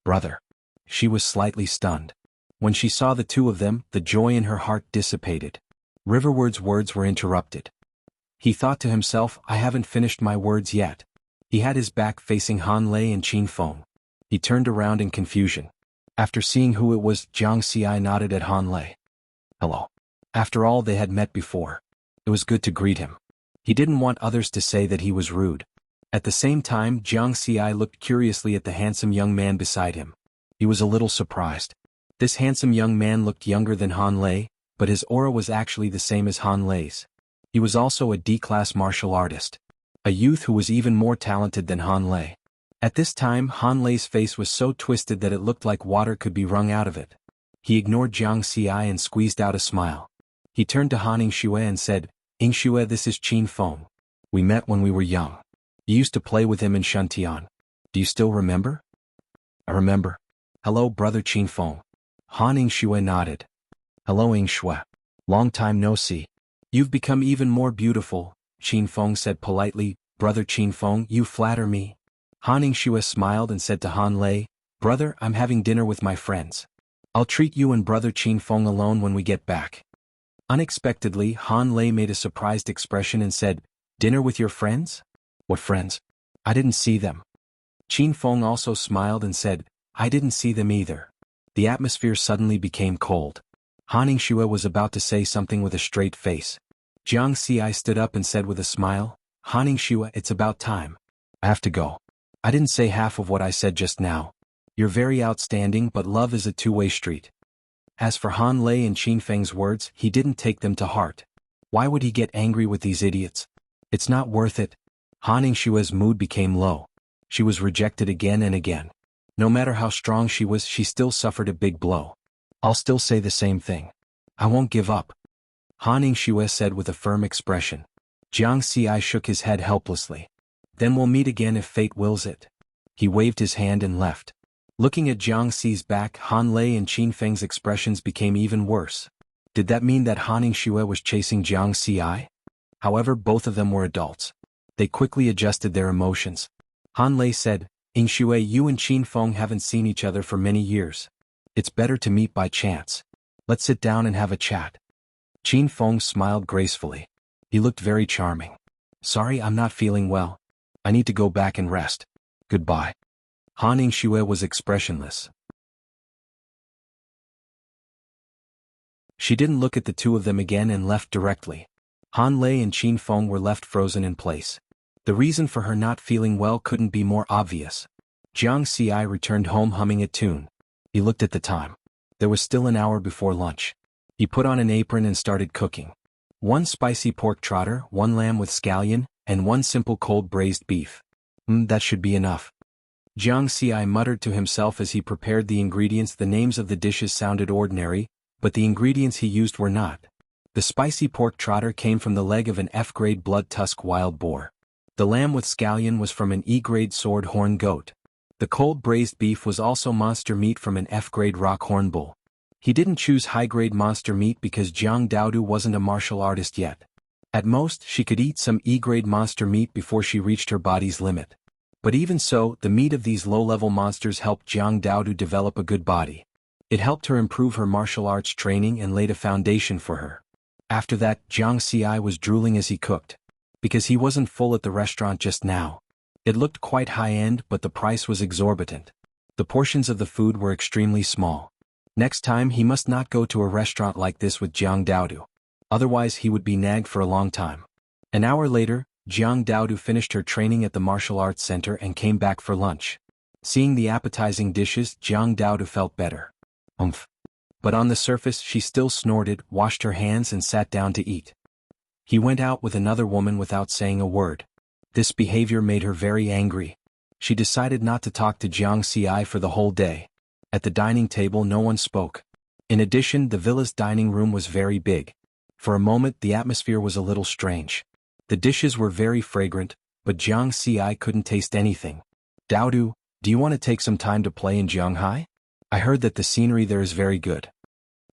Brother. She was slightly stunned. When she saw the two of them, the joy in her heart dissipated. Riverward's words were interrupted. He thought to himself, I haven't finished my words yet. He had his back facing Han Lei and Qin Feng. He turned around in confusion. After seeing who it was, Jiang Xi nodded at Han Lei. Hello. After all, they had met before. It was good to greet him. He didn't want others to say that he was rude. At the same time, Jiang Xi looked curiously at the handsome young man beside him. He was a little surprised. This handsome young man looked younger than Han Lei, but his aura was actually the same as Han Lei's. He was also a D-class martial artist. A youth who was even more talented than Han Lei. At this time, Han Lei's face was so twisted that it looked like water could be wrung out of it. He ignored Jiang Xi and squeezed out a smile. He turned to Han Yingxue and said, Yingxue, this is Qin Feng. We met when we were young. You used to play with him in Shantian. Do you still remember? I remember. Hello, brother Qin Feng. Han Yingxue nodded. Hello, Yingxue. Long time no see. You've become even more beautiful, Qin Feng said politely. Brother Qin Feng, you flatter me. Han Yingxue smiled and said to Han Lei, Brother, I'm having dinner with my friends. I'll treat you and brother Qin Feng alone when we get back. Unexpectedly, Han Lei made a surprised expression and said, Dinner with your friends? What friends? I didn't see them. Qin Feng also smiled and said, I didn't see them either. The atmosphere suddenly became cold. Han Yingxue was about to say something with a straight face. Jiang Xi stood up and said with a smile, Han Yingxue, it's about time. I have to go. I didn't say half of what I said just now. You're very outstanding, but love is a two-way street. As for Han Lei and Qin Feng's words, he didn't take them to heart. Why would he get angry with these idiots? It's not worth it. Han Yingxue's mood became low. She was rejected again and again. No matter how strong she was, she still suffered a big blow. I'll still say the same thing. I won't give up. Han Yingxue said with a firm expression. Jiang Xi shook his head helplessly. Then we'll meet again if fate wills it. He waved his hand and left. Looking at Jiang Xi's back, Han Lei and Qin Feng's expressions became even worse. Did that mean that Han Yingxue was chasing Jiang Xi? However, both of them were adults. They quickly adjusted their emotions. Han Lei said, Yingxue, you and Qin Feng haven't seen each other for many years. It's better to meet by chance. Let's sit down and have a chat. Qin Feng smiled gracefully. He looked very charming. Sorry, I'm not feeling well. I need to go back and rest. Goodbye. Han Yingxue was expressionless. She didn't look at the two of them again and left directly. Han Lei and Qin Feng were left frozen in place. The reason for her not feeling well couldn't be more obvious. Jiang Xi returned home humming a tune. He looked at the time. There was still an hour before lunch. He put on an apron and started cooking. 1 spicy pork trotter, 1 lamb with scallion, and 1 simple cold braised beef. That should be enough. Jiang Xi muttered to himself as he prepared the ingredients. The names of the dishes sounded ordinary, but the ingredients he used were not. The spicy pork trotter came from the leg of an F-grade blood tusk wild boar. The lamb with scallion was from an E-grade sword horn goat. The cold braised beef was also monster meat from an F-grade rock horn bull. He didn't choose high-grade monster meat because Jiang Daodu wasn't a martial artist yet. At most, she could eat some E-grade monster meat before she reached her body's limit. But even so, the meat of these low-level monsters helped Jiang Daodu develop a good body. It helped her improve her martial arts training and laid a foundation for her. After that, Jiang Xi was drooling as he cooked. Because he wasn't full at the restaurant just now. It looked quite high-end, but the price was exorbitant. The portions of the food were extremely small. Next time he must not go to a restaurant like this with Jiang Daodu. Otherwise he would be nagged for a long time. An hour later, Jiang Daodu finished her training at the martial arts center and came back for lunch. Seeing the appetizing dishes, Jiang Daodu felt better. But on the surface she still snorted, washed her hands and sat down to eat. He went out with another woman without saying a word. This behavior made her very angry. She decided not to talk to Jiang Xi for the whole day. At the dining table no one spoke. In addition, the villa's dining room was very big. For a moment the atmosphere was a little strange. The dishes were very fragrant, but Jiang Xi couldn't taste anything. Daodu, do you want to take some time to play in Jianghai? I heard that the scenery there is very good.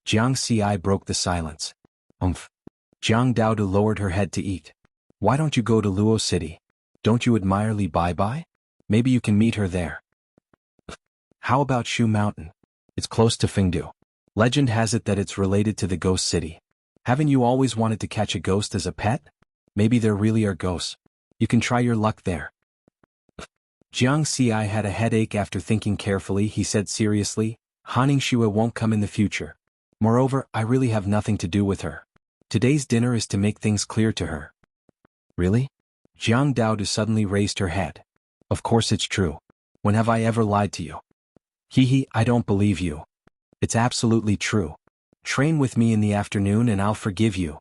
Jiang Xi broke the silence. Jiang Daodu lowered her head to eat. Why don't you go to Luo City? Don't you admire Li Bai? Maybe you can meet her there. How about Shu Mountain? It's close to Fengdu. Legend has it that it's related to the ghost city. Haven't you always wanted to catch a ghost as a pet? Maybe there really are ghosts. You can try your luck there. Jiang Xi had a headache after thinking carefully. He said seriously, Han Shua won't come in the future. Moreover, I really have nothing to do with her. Today's dinner is to make things clear to her. Really? Jiang Daodu suddenly raised her head. Of course it's true. When have I ever lied to you? I don't believe you. It's absolutely true. Train with me in the afternoon and I'll forgive you.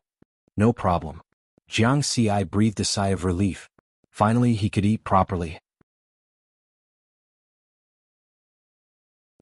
No problem. Jiang Xi breathed a sigh of relief. Finally he could eat properly.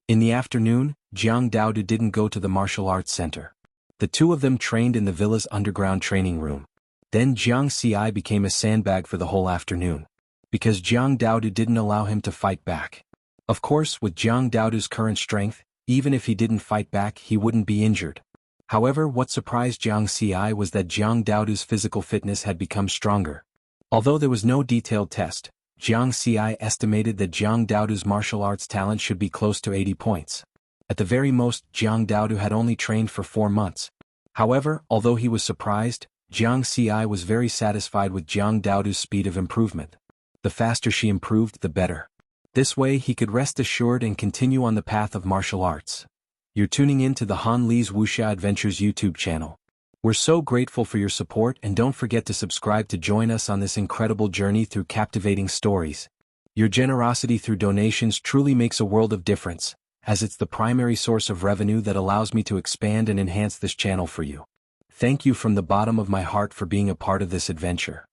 In the afternoon, Jiang Daodu didn't go to the martial arts center. The two of them trained in the villa's underground training room. Then Jiang Xi became a sandbag for the whole afternoon. Because Jiang Daodu didn't allow him to fight back. Of course, with Jiang Daodu's current strength, even if he didn't fight back he wouldn't be injured. However, what surprised Jiang Xi was that Jiang Daodu's physical fitness had become stronger. Although there was no detailed test, Jiang Xi estimated that Jiang Daodu's martial arts talent should be close to 80 points. At the very most, Jiang Daodu had only trained for 4 months. However, although he was surprised, Jiang Xi was very satisfied with Jiang Daodu's speed of improvement. The faster she improved, the better. This way he could rest assured and continue on the path of martial arts. You're tuning in to the Han Li's Wuxia Adventures YouTube channel. We're so grateful for your support and don't forget to subscribe to join us on this incredible journey through captivating stories. Your generosity through donations truly makes a world of difference, as it's the primary source of revenue that allows me to expand and enhance this channel for you. Thank you from the bottom of my heart for being a part of this adventure.